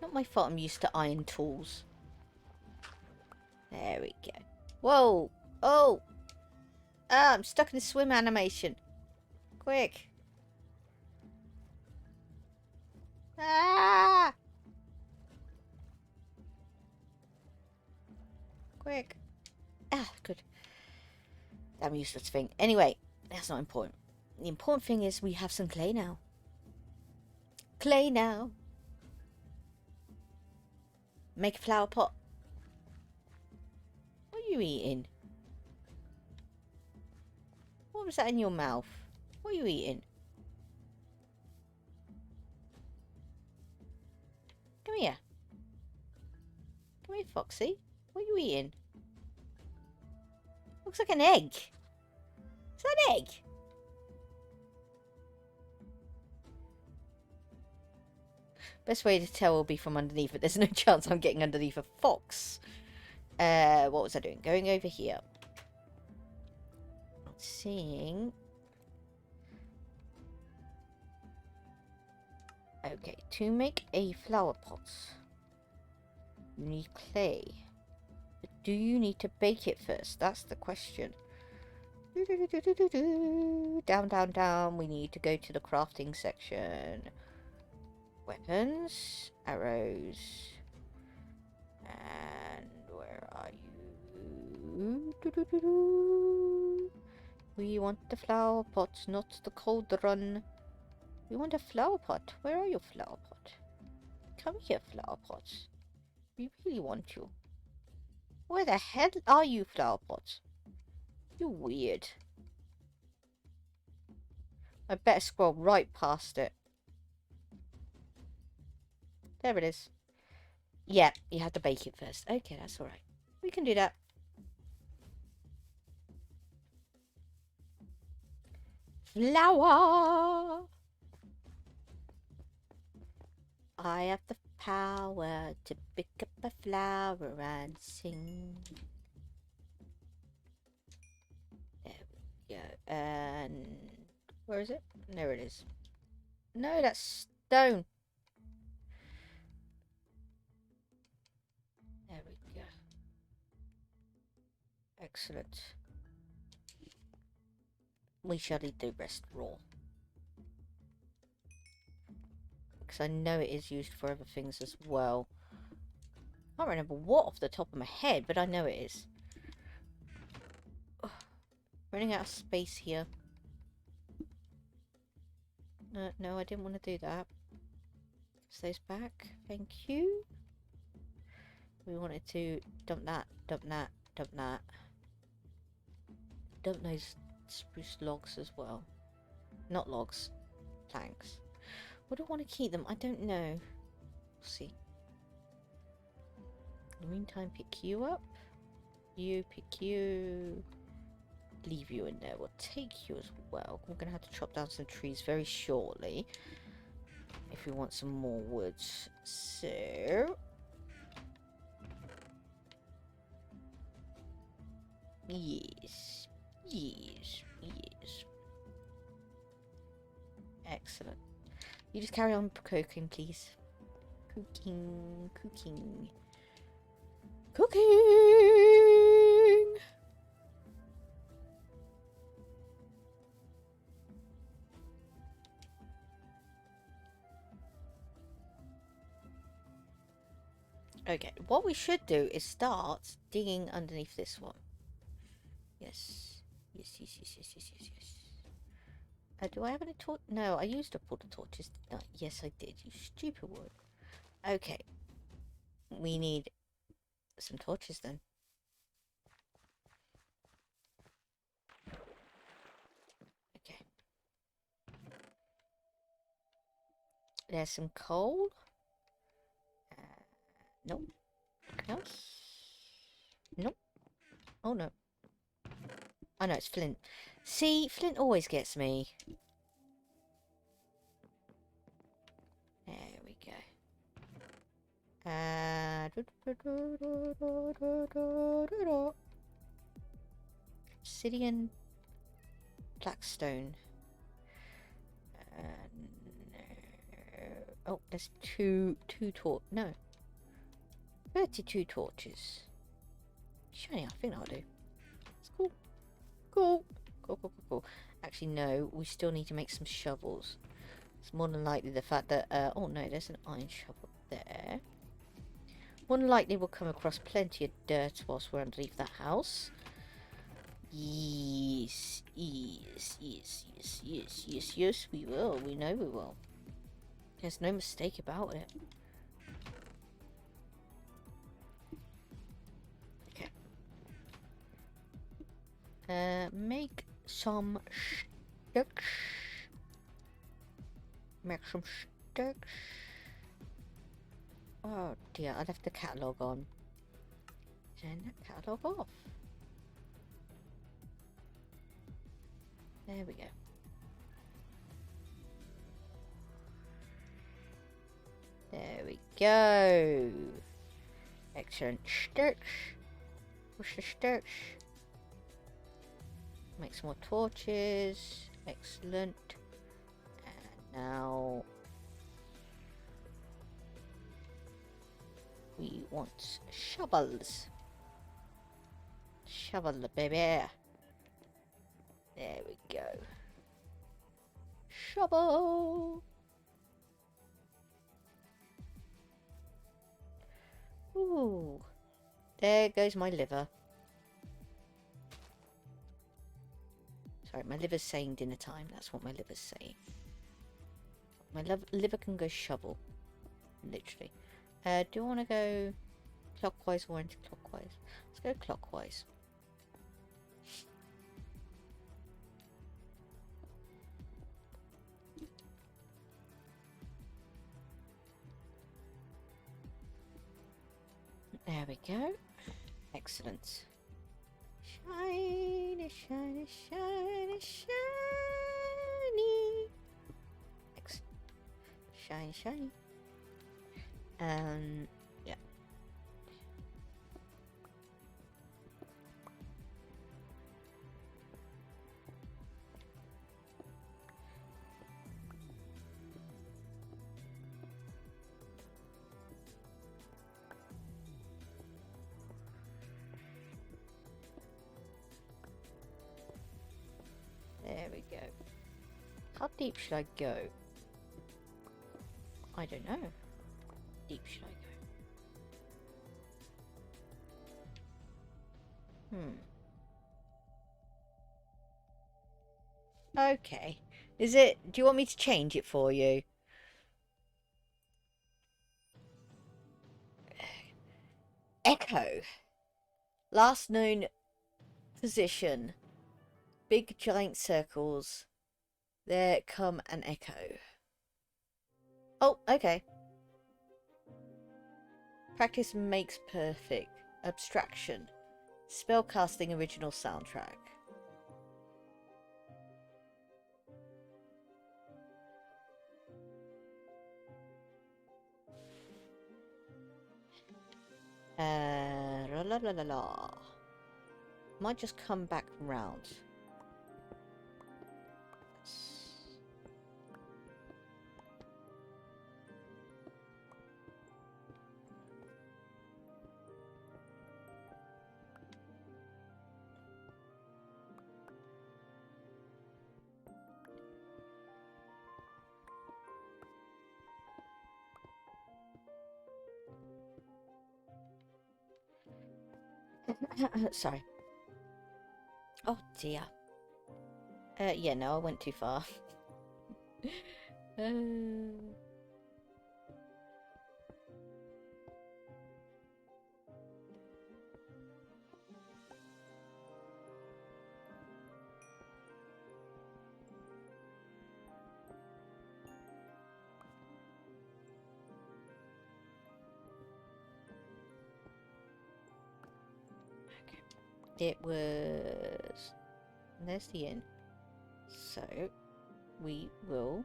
Not my fault I'm used to iron tools. There we go. Whoa. Oh. Ah, I'm stuck in a swim animation. Quick. Ah. Quick. Ah, good. Damn useless thing. Anyway, that's not important. The important thing is we have some clay now. Clay now. Make a flower pot. What are you eating? What was that in your mouth? What are you eating? Come here. Come here, Foxy. What are you eating? Looks like an egg. Is that an egg? Best way to tell will be from underneath, but there's no chance I'm getting underneath a fox. What was I doing? Going over here. Seeing. Okay, to make a flower pot, you need clay. But do you need to bake it first? That's the question. Down, down, down. We need to go to the crafting section. Weapons, arrows, and where are you? We want the flower pot, not the cauldron. We want a flower pot. Where are your flower pot? Come here, flower pot. We really want you. Where the hell are you, flower pot? You're weird. I better scroll right past it. There it is. Yeah, you have to bake it first. Okay, that's alright. We can do that. Flower! I have the power to pick up a flower and sing. There we go. And where is it? There it is. No, that's stone. There we go. Excellent. We shall eat the rest raw. Because I know it is used for other things as well. I can't remember what off the top of my head, but I know it is. Ugh. Running out of space here. No, I didn't want to do that. Place those back. Thank you. We wanted to dump that, dump that, dump that. Dump those spruce logs as well. Not logs. Planks. Would I want to keep them? I don't know. We'll see. In the meantime, pick you up. You, pick you. Leave you in there. We'll take you as well. We're going to have to chop down some trees very shortly. If we want some more wood. So... Yes. Yes. Yes. Excellent. You just carry on cooking, please. Cooking. Cooking. Cooking! Okay, what we should do is start digging underneath this one. Yes. Yes, yes, yes, yes, yes, yes, yes. Do I have any torch? No, I used up all the torches, didn't I? Yes, I did, you stupid wood. Okay. We need some torches then. Okay. There's some coal. Nope. Anything else? Nope. Oh no. Oh no, it's flint. See, flint always gets me. There we go. Obsidian, Blackstone. No. Oh, there's two no. 32 torches. Shiny, I think that'll do. It's cool. Cool. Cool. Actually, no, we still need to make some shovels. It's more than likely the fact that, oh no, there's an iron shovel there. More than likely we'll come across plenty of dirt whilst we're underneath the house. Yes, we will. We know we will. There's no mistake about it. Okay. Make some sticks. Make some sticks. Oh dear, I left the catalogue on. Turn that catalogue off. There we go. There we go. Excellent sticks. Push the sticks. Make some more torches. Excellent. And now we want shovels. Shovel the baby. There we go. Shovel. Ooh. There goes my liver. Sorry, my liver's saying dinner time. That's what my liver's saying. My liver can go shovel. Literally. Do I want to go clockwise or anti-clockwise? Let's go clockwise. There we go. Excellent. Shiny, shiny, shiny, shiny. Excellent. Shiny, shiny. Yeah. There we go. How deep should I go? I don't know. Deep should I go? Okay. Is it... Do you want me to change it for you? Echo. Last known position. Big giant circles. There come an echo. Oh, okay. Practice makes perfect. Abstraction. Spellcasting original soundtrack. La la la la. Might just come back round. Sorry. Oh dear. Yeah, no, I went too far. It was... There's the inn. So, we will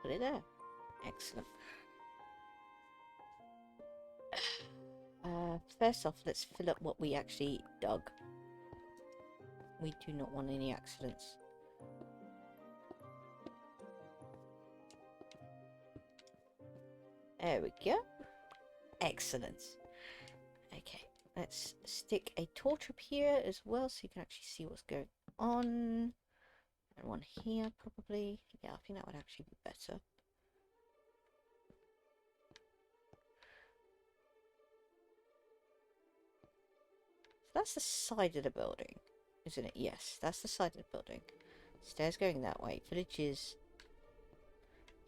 put it there. Excellent. First off, let's fill up what we actually dug. We do not want any accidents. There we go. Excellent. Okay, let's stick a torch up here as well so you can actually see what's going on. And one here, probably. Yeah, I think that would actually be better. So that's the side of the building, isn't it? Yes, that's the side of the building. Stairs going that way. Villages.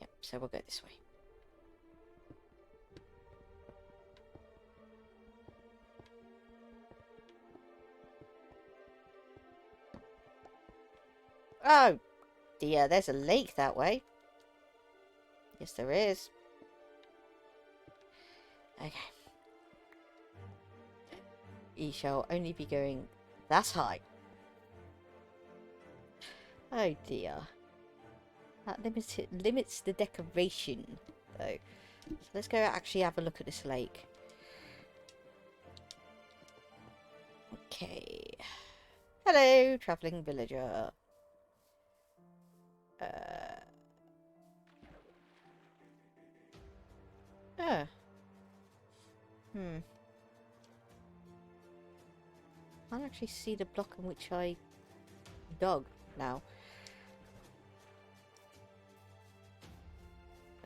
Yep, so we'll go this way. Oh dear, there's a lake that way. Yes, there is. Okay. You shall only be going that high. Oh dear. That limits the decoration, though. So let's go actually have a look at this lake. Okay. Hello, travelling villager. Oh. I can't actually see the block on which I dug now.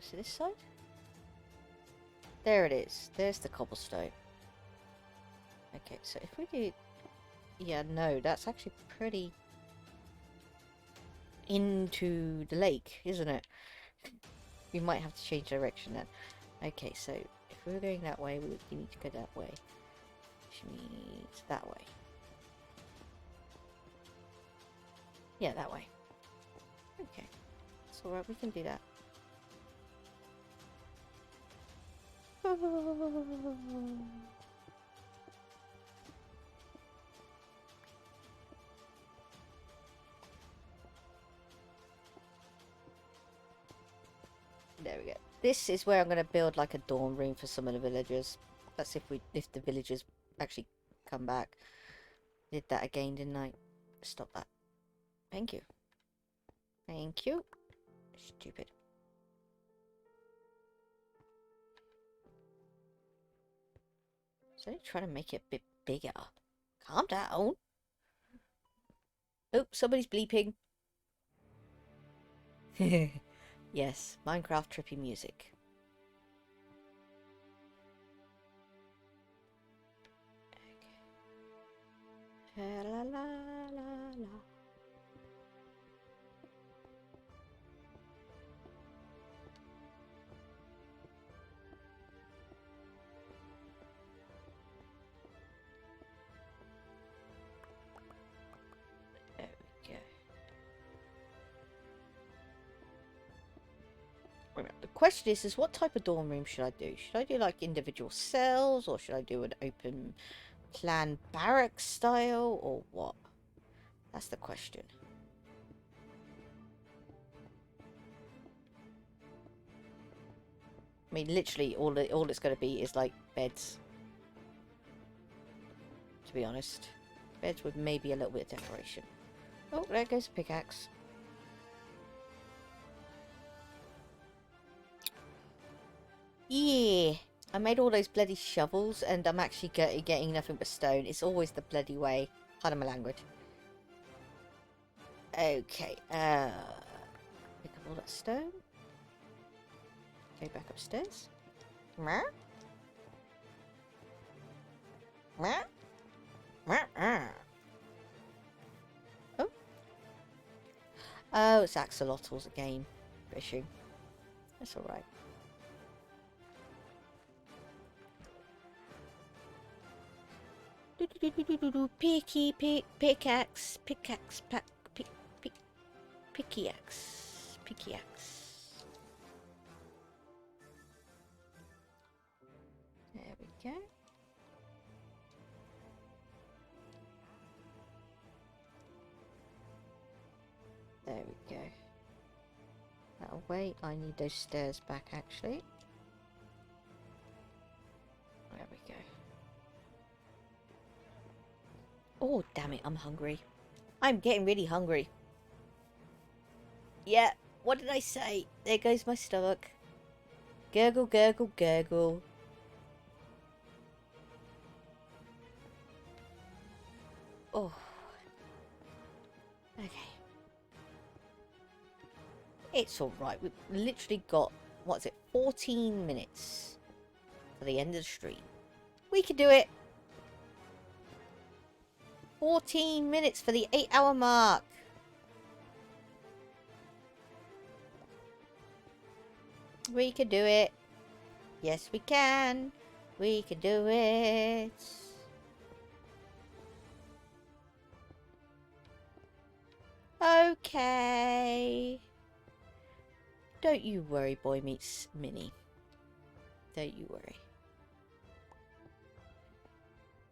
See this side? There it is. There's the cobblestone. Okay, so if we do... Yeah, no, that's actually pretty... into the lake, isn't it? We might have to change direction then. Okay, so if we were going that way, we need to go that way. Which means that way. Yeah, that way. Okay. It's alright, we can do that. There we go. This is where I'm going to build like a dorm room for some of the villagers. That's if the villagers actually come back. Did that again, didn't I? Stop that. Thank you. Thank you. Stupid. So trying to make it a bit bigger. Calm down. Oh, somebody's bleeping. Yes, Minecraft trippy music. Okay. La la la la. There we go. The question is what type of dorm room should I do? Should I do like individual cells, or should I do an open plan barrack style, or what? That's the question. I mean, literally, all it's going to be is like beds. To be honest, beds with maybe a little bit of decoration. Oh, there goes a pickaxe. Yeah, I made all those bloody shovels, and I'm actually getting nothing but stone. It's always the bloody way. Pardon my language. Okay, pick up all that stone. Go back upstairs. Meow. Meow. Meow. Oh. Oh, it's axolotls again. Fishing. That's alright. Pickaxe, pickaxe. There we go. There we go. That'll wait. I need those stairs back actually. There we go. Oh, damn it, I'm hungry. I'm getting really hungry. Yeah, what did I say? There goes my stomach. Gurgle, gurgle, gurgle. Oh. Okay. It's alright. We've literally got, what's it, 14 minutes for the end of the stream. We can do it. 14 minutes for the 8-hour mark. We can do it. Yes, we can. We can do it. Okay. Don't you worry, Boy Meets Minnie. Don't you worry.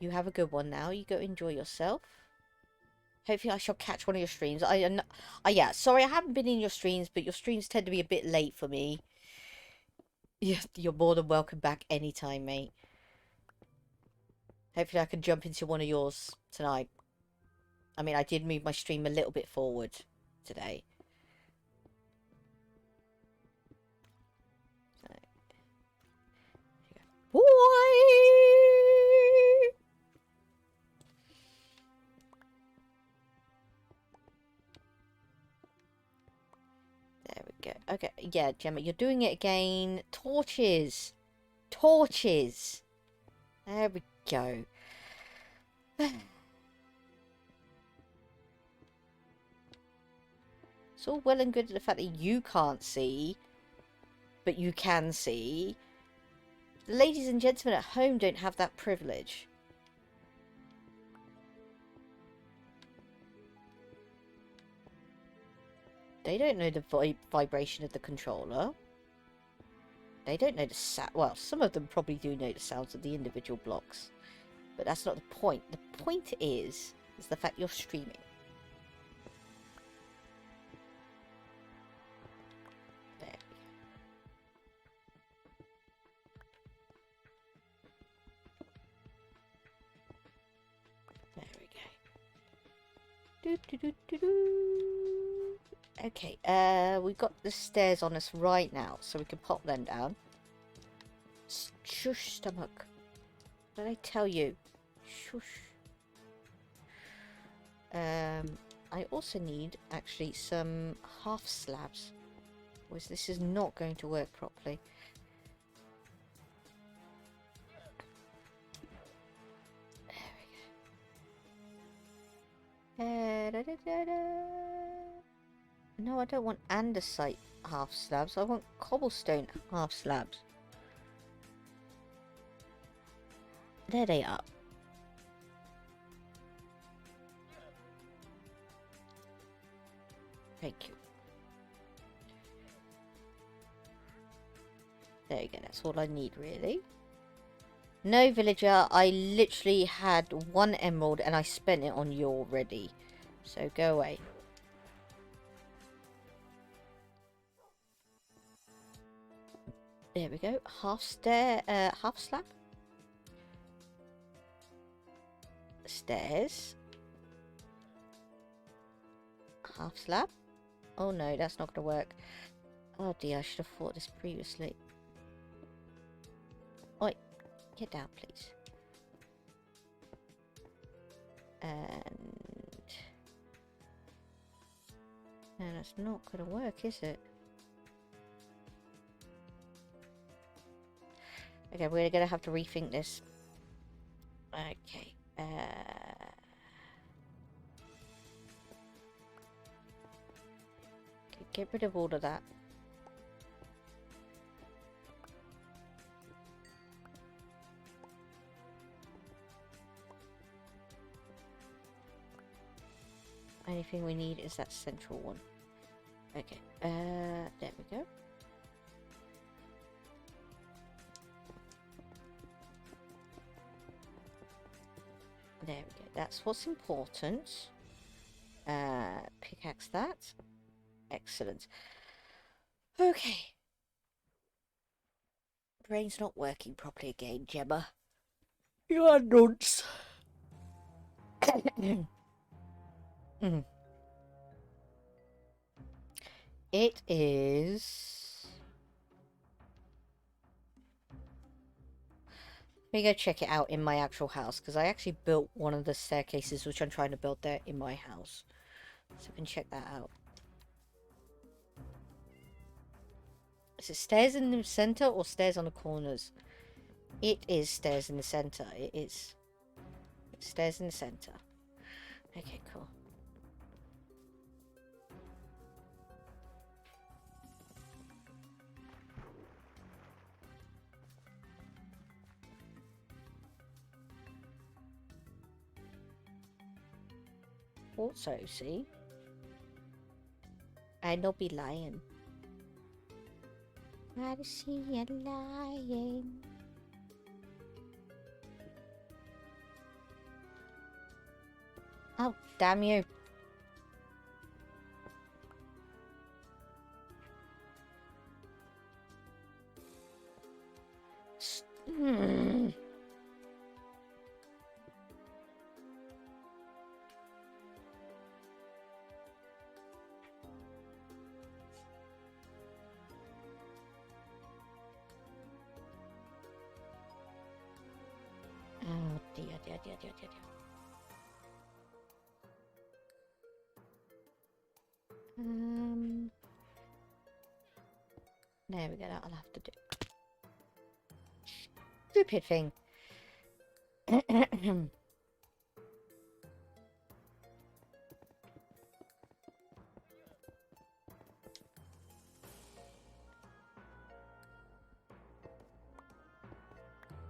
You have a good one now. You go enjoy yourself. Hopefully I shall catch one of your streams. Yeah, sorry I haven't been in your streams, but your streams tend to be a bit late for me. Yeah, you're more than welcome back anytime, mate. Hopefully I can jump into one of yours tonight. I mean, I did move my stream a little bit forward today. So, boy! There we go. Okay, yeah, Gemma, you're doing it again. Torches! Torches! There we go. It's all well and good the fact that you can't see, but you can see. The ladies and gentlemen at home don't have that privilege. They don't know the vibration of the controller. They don't know the sound. Well, some of them probably do know the sounds of the individual blocks. But that's not the point. The point is the fact you're streaming. There we go. Okay, we've got the stairs on us right now, so we can pop them down. Shush, stomach. What did I tell you? Shush. I also need, actually, some half slabs. Otherwise, this is not going to work properly. There we go. No, I don't want andesite half slabs. I want cobblestone half slabs. There they are. Thank you. There you go, that's all I need really. No, villager, I literally had 1 emerald and I spent it on you already. So go away. There we go. Half slab. Stairs. Half slab. Oh no, that's not gonna work. Oh dear, I should have thought this previously. Oi, get down please. And no, that's not gonna work, is it? Okay, we're gonna have to rethink this. Okay. Get rid of all of that. Anything we need is that central one. Okay, there we go. There we go. That's what's important. Pickaxe that. Excellent. Okay. Brain's not working properly again, Gemma. You are nuts. Mhm. It is. Let me go check it out in my actual house, because I actually built one of the staircases which I'm trying to build there in my house. So I can check that out. Is it stairs in the center or stairs on the corners? It is stairs in the center. It is. It's stairs in the center. Okay, cool. Also, see? I don't be lying. I see you lying. Oh, damn you. Hmm. Oh dear, dear, dear, dear, dear, dear. There we go, that'll have to do. Stupid thing. There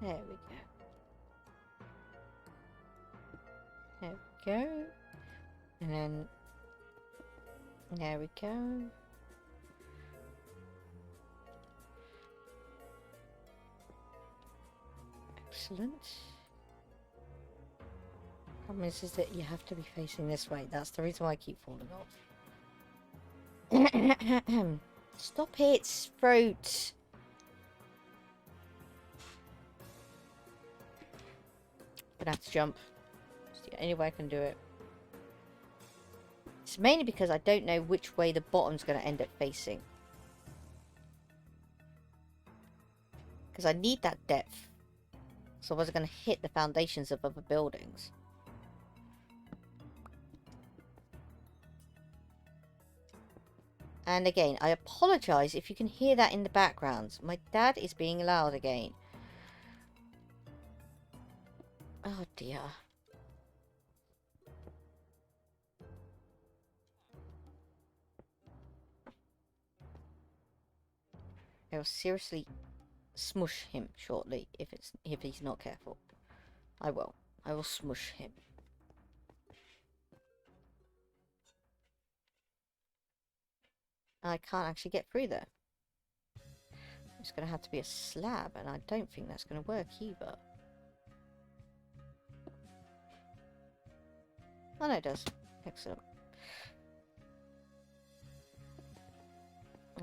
we go. There we go. And then... There we go. Excellent. Problem is that you have to be facing this way. That's the reason why I keep falling off. Stop it, throat. Gonna have to jump. It's the only way I can do it. It's mainly because I don't know which way the bottom's gonna end up facing. Because I need that depth. So I was gonna hit the foundations of other buildings. And again, I apologise if you can hear that in the background. My dad is being loud again. Oh dear. I will seriously smush him shortly if he's not careful. I will. I will smush him. I can't actually get through there. It's going to have to be a slab, and I don't think that's going to work either. Oh no, it does. Excellent.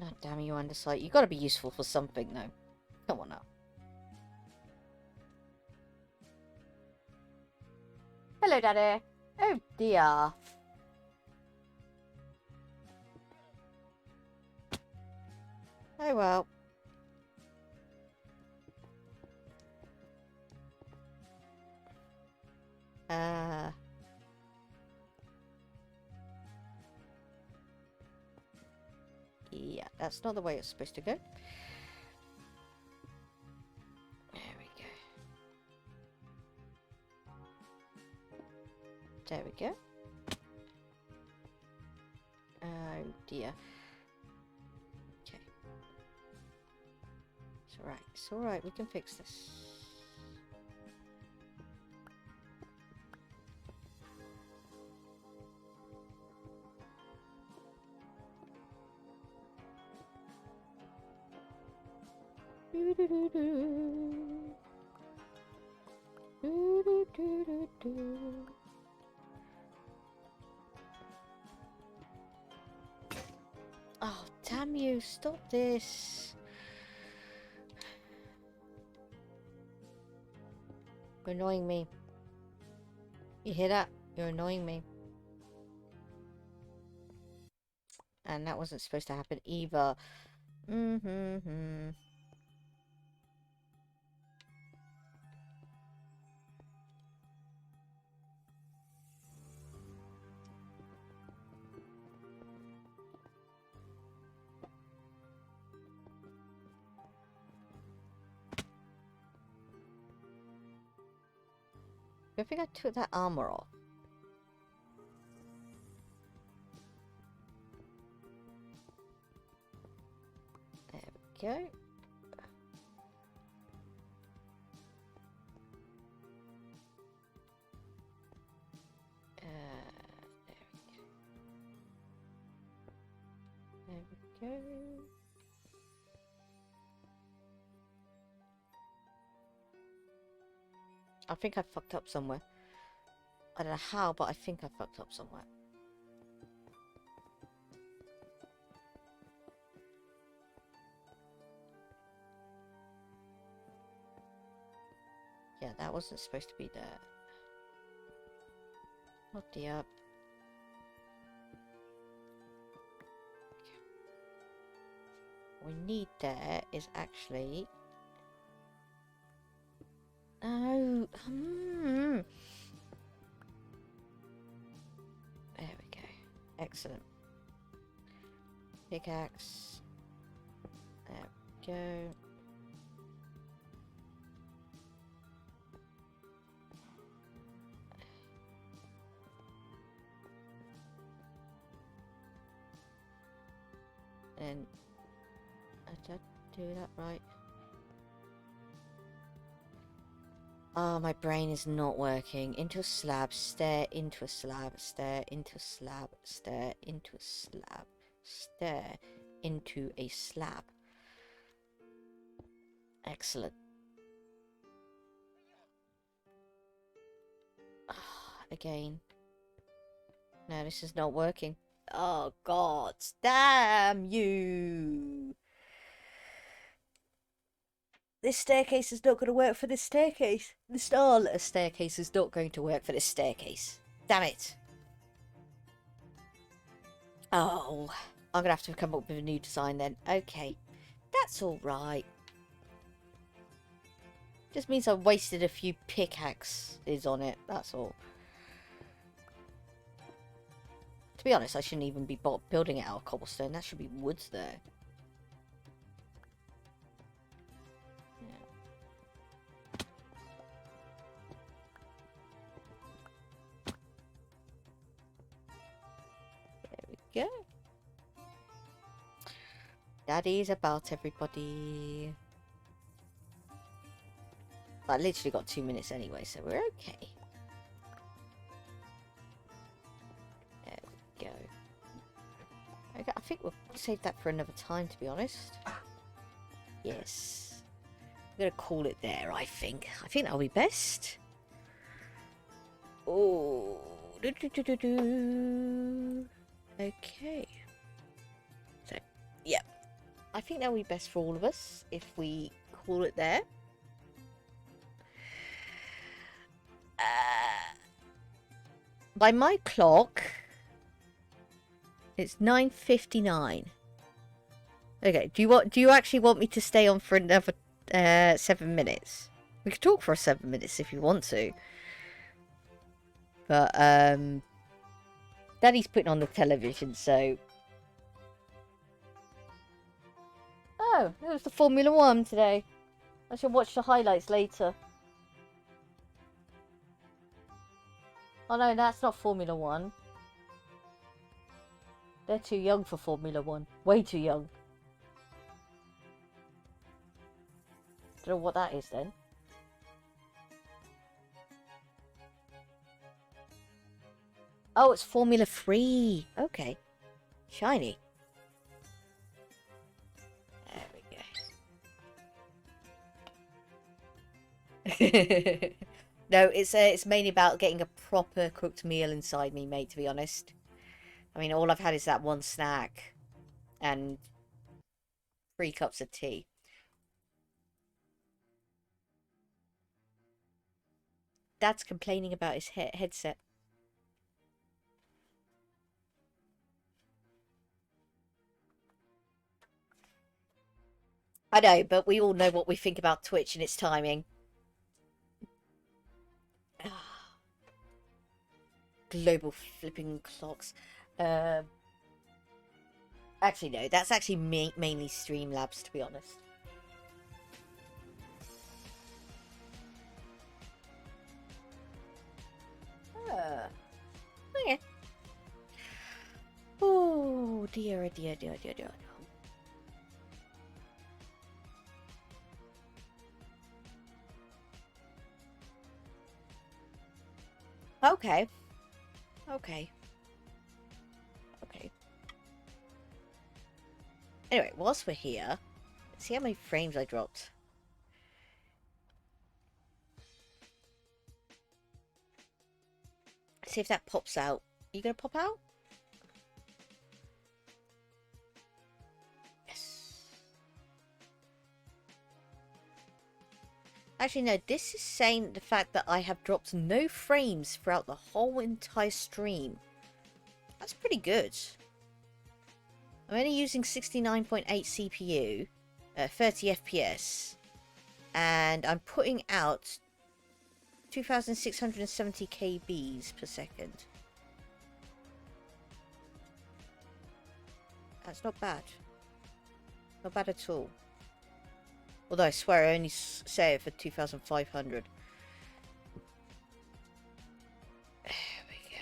Oh damn you, Undersight. You've got to be useful for something, though. Come on now. Hello, Daddy. Oh dear. Oh well. Yeah, that's not the way it's supposed to go. There we go. There we go. Oh dear. Okay. It's alright. It's alright. We can fix this. Oh, damn you, stop this. You're annoying me. You hear that? You're annoying me. And that wasn't supposed to happen either. Mm-hmm. I think I took that armor off. There we go. There we go. I think I fucked up somewhere. I don't know how, but I think I fucked up somewhere. Yeah, that wasn't supposed to be there. Not the up. What we need there is actually... Oh, There we go. Excellent. Pickaxe. There we go. And did I do that right? Oh, my brain is not working. Into a slab, stare into a slab, stare into a slab, stare into a slab, stare into a slab. Excellent. Again. No, this is not working. Oh, God. Damn you. This staircase is not going to work for this staircase. This staircase is not going to work for this staircase. Damn it. Oh, I'm going to have to come up with a new design then. Okay, that's alright. Just means I wasted a few pickaxes on it, that's all. To be honest, I shouldn't even be building it out of cobblestone. That should be woods there. Go. That is about everybody. I literally got 2 minutes anyway, so we're okay. There we go. Okay, I think we'll save that for another time, to be honest. Yes. I'm gonna call it there, I think. I think that'll be best. Oh. Okay. So, yeah. I think that'll be best for all of us if we call it there. By my clock, it's 9:59. Okay, do you actually want me to stay on for another 7 minutes? We could talk for 7 minutes if you want to. But Daddy's putting on the television, so... Oh, it was the Formula 1 today. I should watch the highlights later. Oh no, that's not Formula 1. They're too young for Formula 1. Way too young. Don't know what that is then. Oh, it's Formula 3. Okay. Shiny. There we go. No, it's mainly about getting a proper cooked meal inside me, mate, to be honest. I mean, all I've had is that one snack. And 3 cups of tea. dad's complaining about his headset. I know, but we all know what we think about Twitch and its timing. Global flipping clocks. Actually, no. That's actually mainly Streamlabs, to be honest. Okay. Oh dear, oh dear, dear, dear, dear. Okay. Okay. Okay. Anyway, whilst we're here, let's see how many frames I dropped. See if that pops out. Are you gonna pop out? Yes. Actually, no, this is saying the fact that I have dropped no frames throughout the whole entire stream. That's pretty good. I'm only using 69.8 CPU, 30 FPS, and I'm putting out 2,670 KBs per second. That's not bad. Not bad at all. Although I swear I only say it for 2,500. There we go.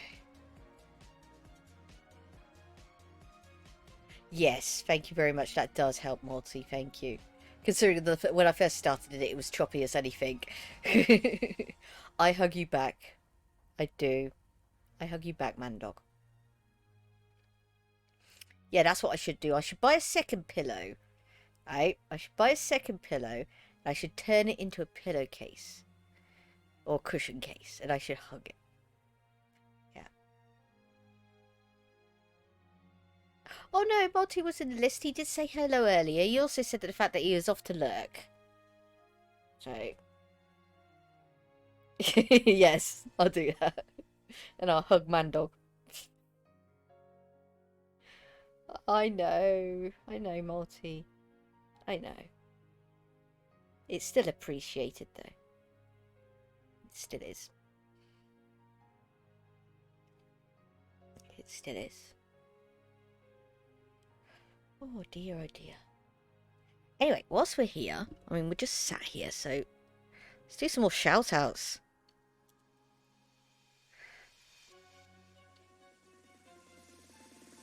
Yes, thank you very much. That does help, Morty. Thank you. Considering when I first started it was choppy as anything. I hug you back. I do. I hug you back, man dog. Yeah, that's what I should do. I should buy a second pillow. Right? I should buy a second pillow. I should turn it into a pillowcase. Or cushion case. And I should hug it. Yeah. Oh no, Monty was in the list. He did say hello earlier. He also said that the fact that he was off to lurk. So... yes, I'll do that. And I'll hug Mandog. I know, Multi. I know. It's still appreciated, though. It still is. It still is. Oh dear, oh dear. Anyway, whilst we're here, I mean, we're just sat here, so let's do some more shout-outs.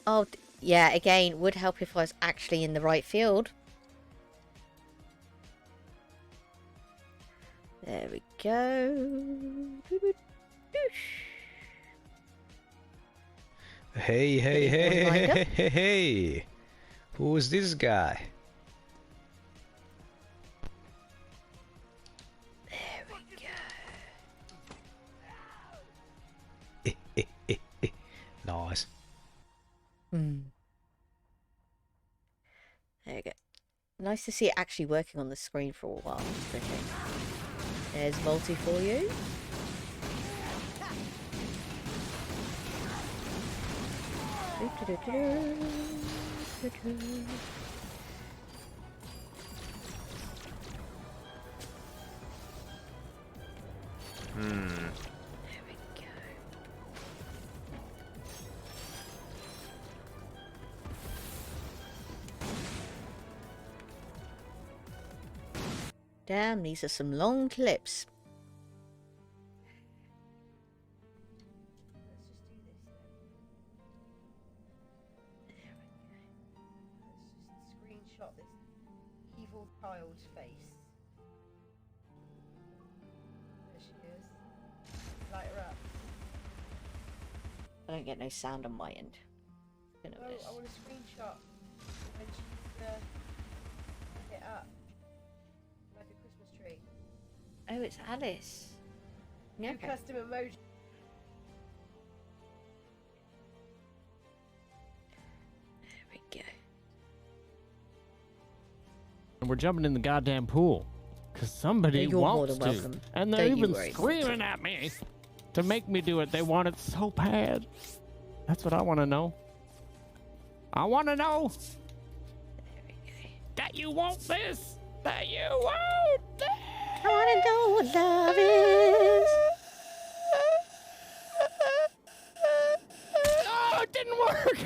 Oh, yeah, again, would help if I was actually in the right field. There we go. Hey, hey, hey, hey, hey, hey, hey! Who is this guy? There we go. Nice. There you go. Nice to see it actually working on the screen for a while. Okay. There's multi for you. There we go. Damn, these are some long clips. Screenshot this evil child's face. There she is. Light her up. I don't get no sound on my end. Oh, I want a screenshot when she's it up like a Christmas tree. Oh, it's Alice. Yeah, New custom emoji. There we go. And we're jumping in the goddamn pool. Because somebody You're more wants than to. welcome. And they're Don't you even worry. screaming at me to make me do it. They want it so bad. That's what I want to know. I want to know that you want this. That you want this. I want to know what love is. Oh, it didn't work.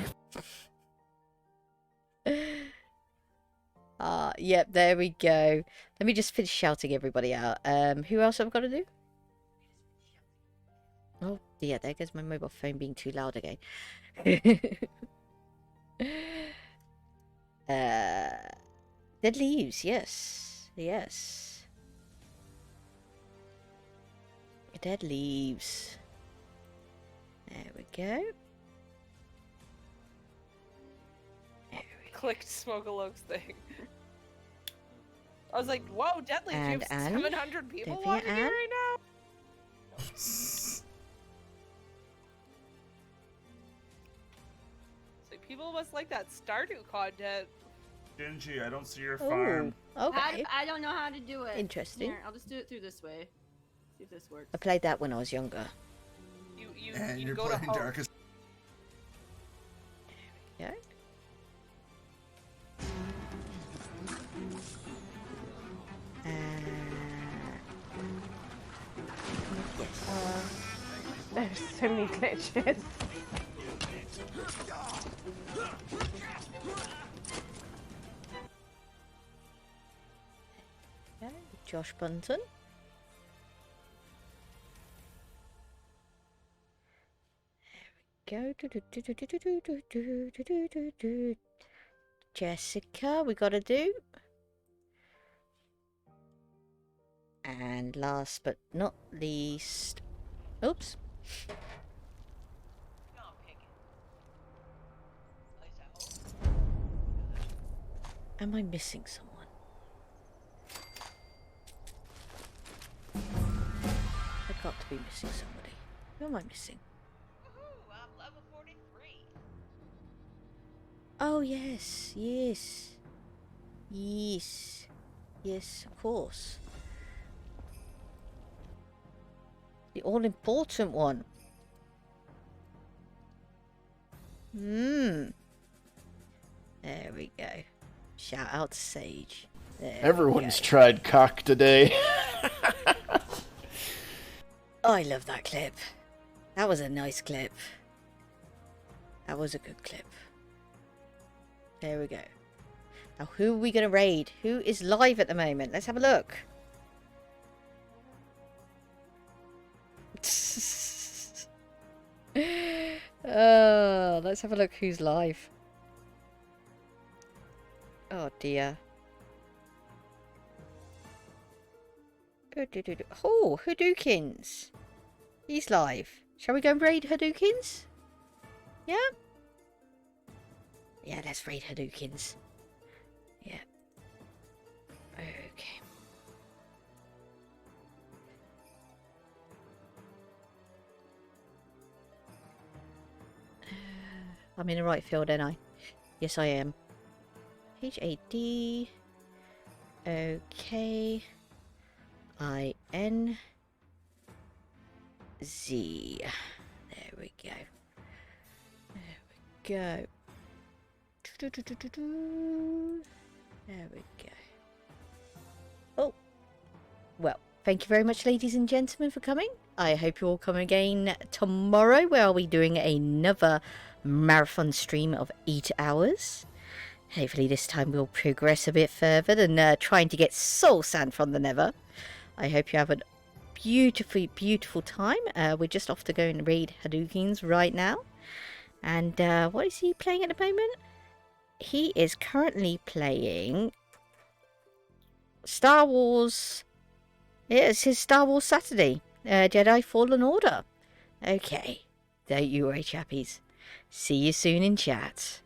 Yep, there we go. Let me just finish shouting everybody out. Who else have I got to do? Oh, yeah, there goes my mobile phone being too loud again. Dead leaves, yes. Yes. Dead leaves. There we go. Clicked Smokealogue's thing. I was like, whoa, Deadly, do you And have Anne? 700 people Don't forget watching you Anne. right now? So people must like that Stardew content. Dingy, I don't see your Oh, farm. okay. I don't know how to do it. Interesting. Here, I'll just do it through this way. See if this works. I played that when I was younger. And You you're go to playing home. Darkest. Yeah. There's so many glitches. Okay, Josh Bunton. There we go. Jessica, we gotta do. And last but not least, oops. Am I missing someone? I've got to be missing somebody. Who am I missing? I'm level 43. Oh, yes, yes. Yes. Yes, of course. The all-important one. There we go. Shout out to Sage. There Everyone's tried cock today. I love that clip. That was a nice clip. That was a good clip. There we go. Now, who are we going to raid? Who is live at the moment? Let's have a look. Let's have a look who's live. Oh dear. Oh, Hadoukens. He's live. Shall we go and raid Hadoukens? Yeah? Yeah, let's raid Hadoukens. Yeah. Okay. I'm in the right field, ain't I? Yes, I am. H-A-D. Okay. I-N-Z. There we go. There we go. There we go. Oh. Well, thank you very much, ladies and gentlemen, for coming. I hope you all come again tomorrow, where I'll be doing another marathon stream of 8 hours. Hopefully this time we'll progress a bit further than trying to get soul sand from the nether. I hope you have a beautiful, beautiful time. We're just off to go and raid Hadoukens right now. And what is he playing at the moment? He is currently playing Star Wars. Yeah, it's his Star Wars Saturday. Jedi Fallen Order. Okay. Don't you worry, chappies. See you soon in chat.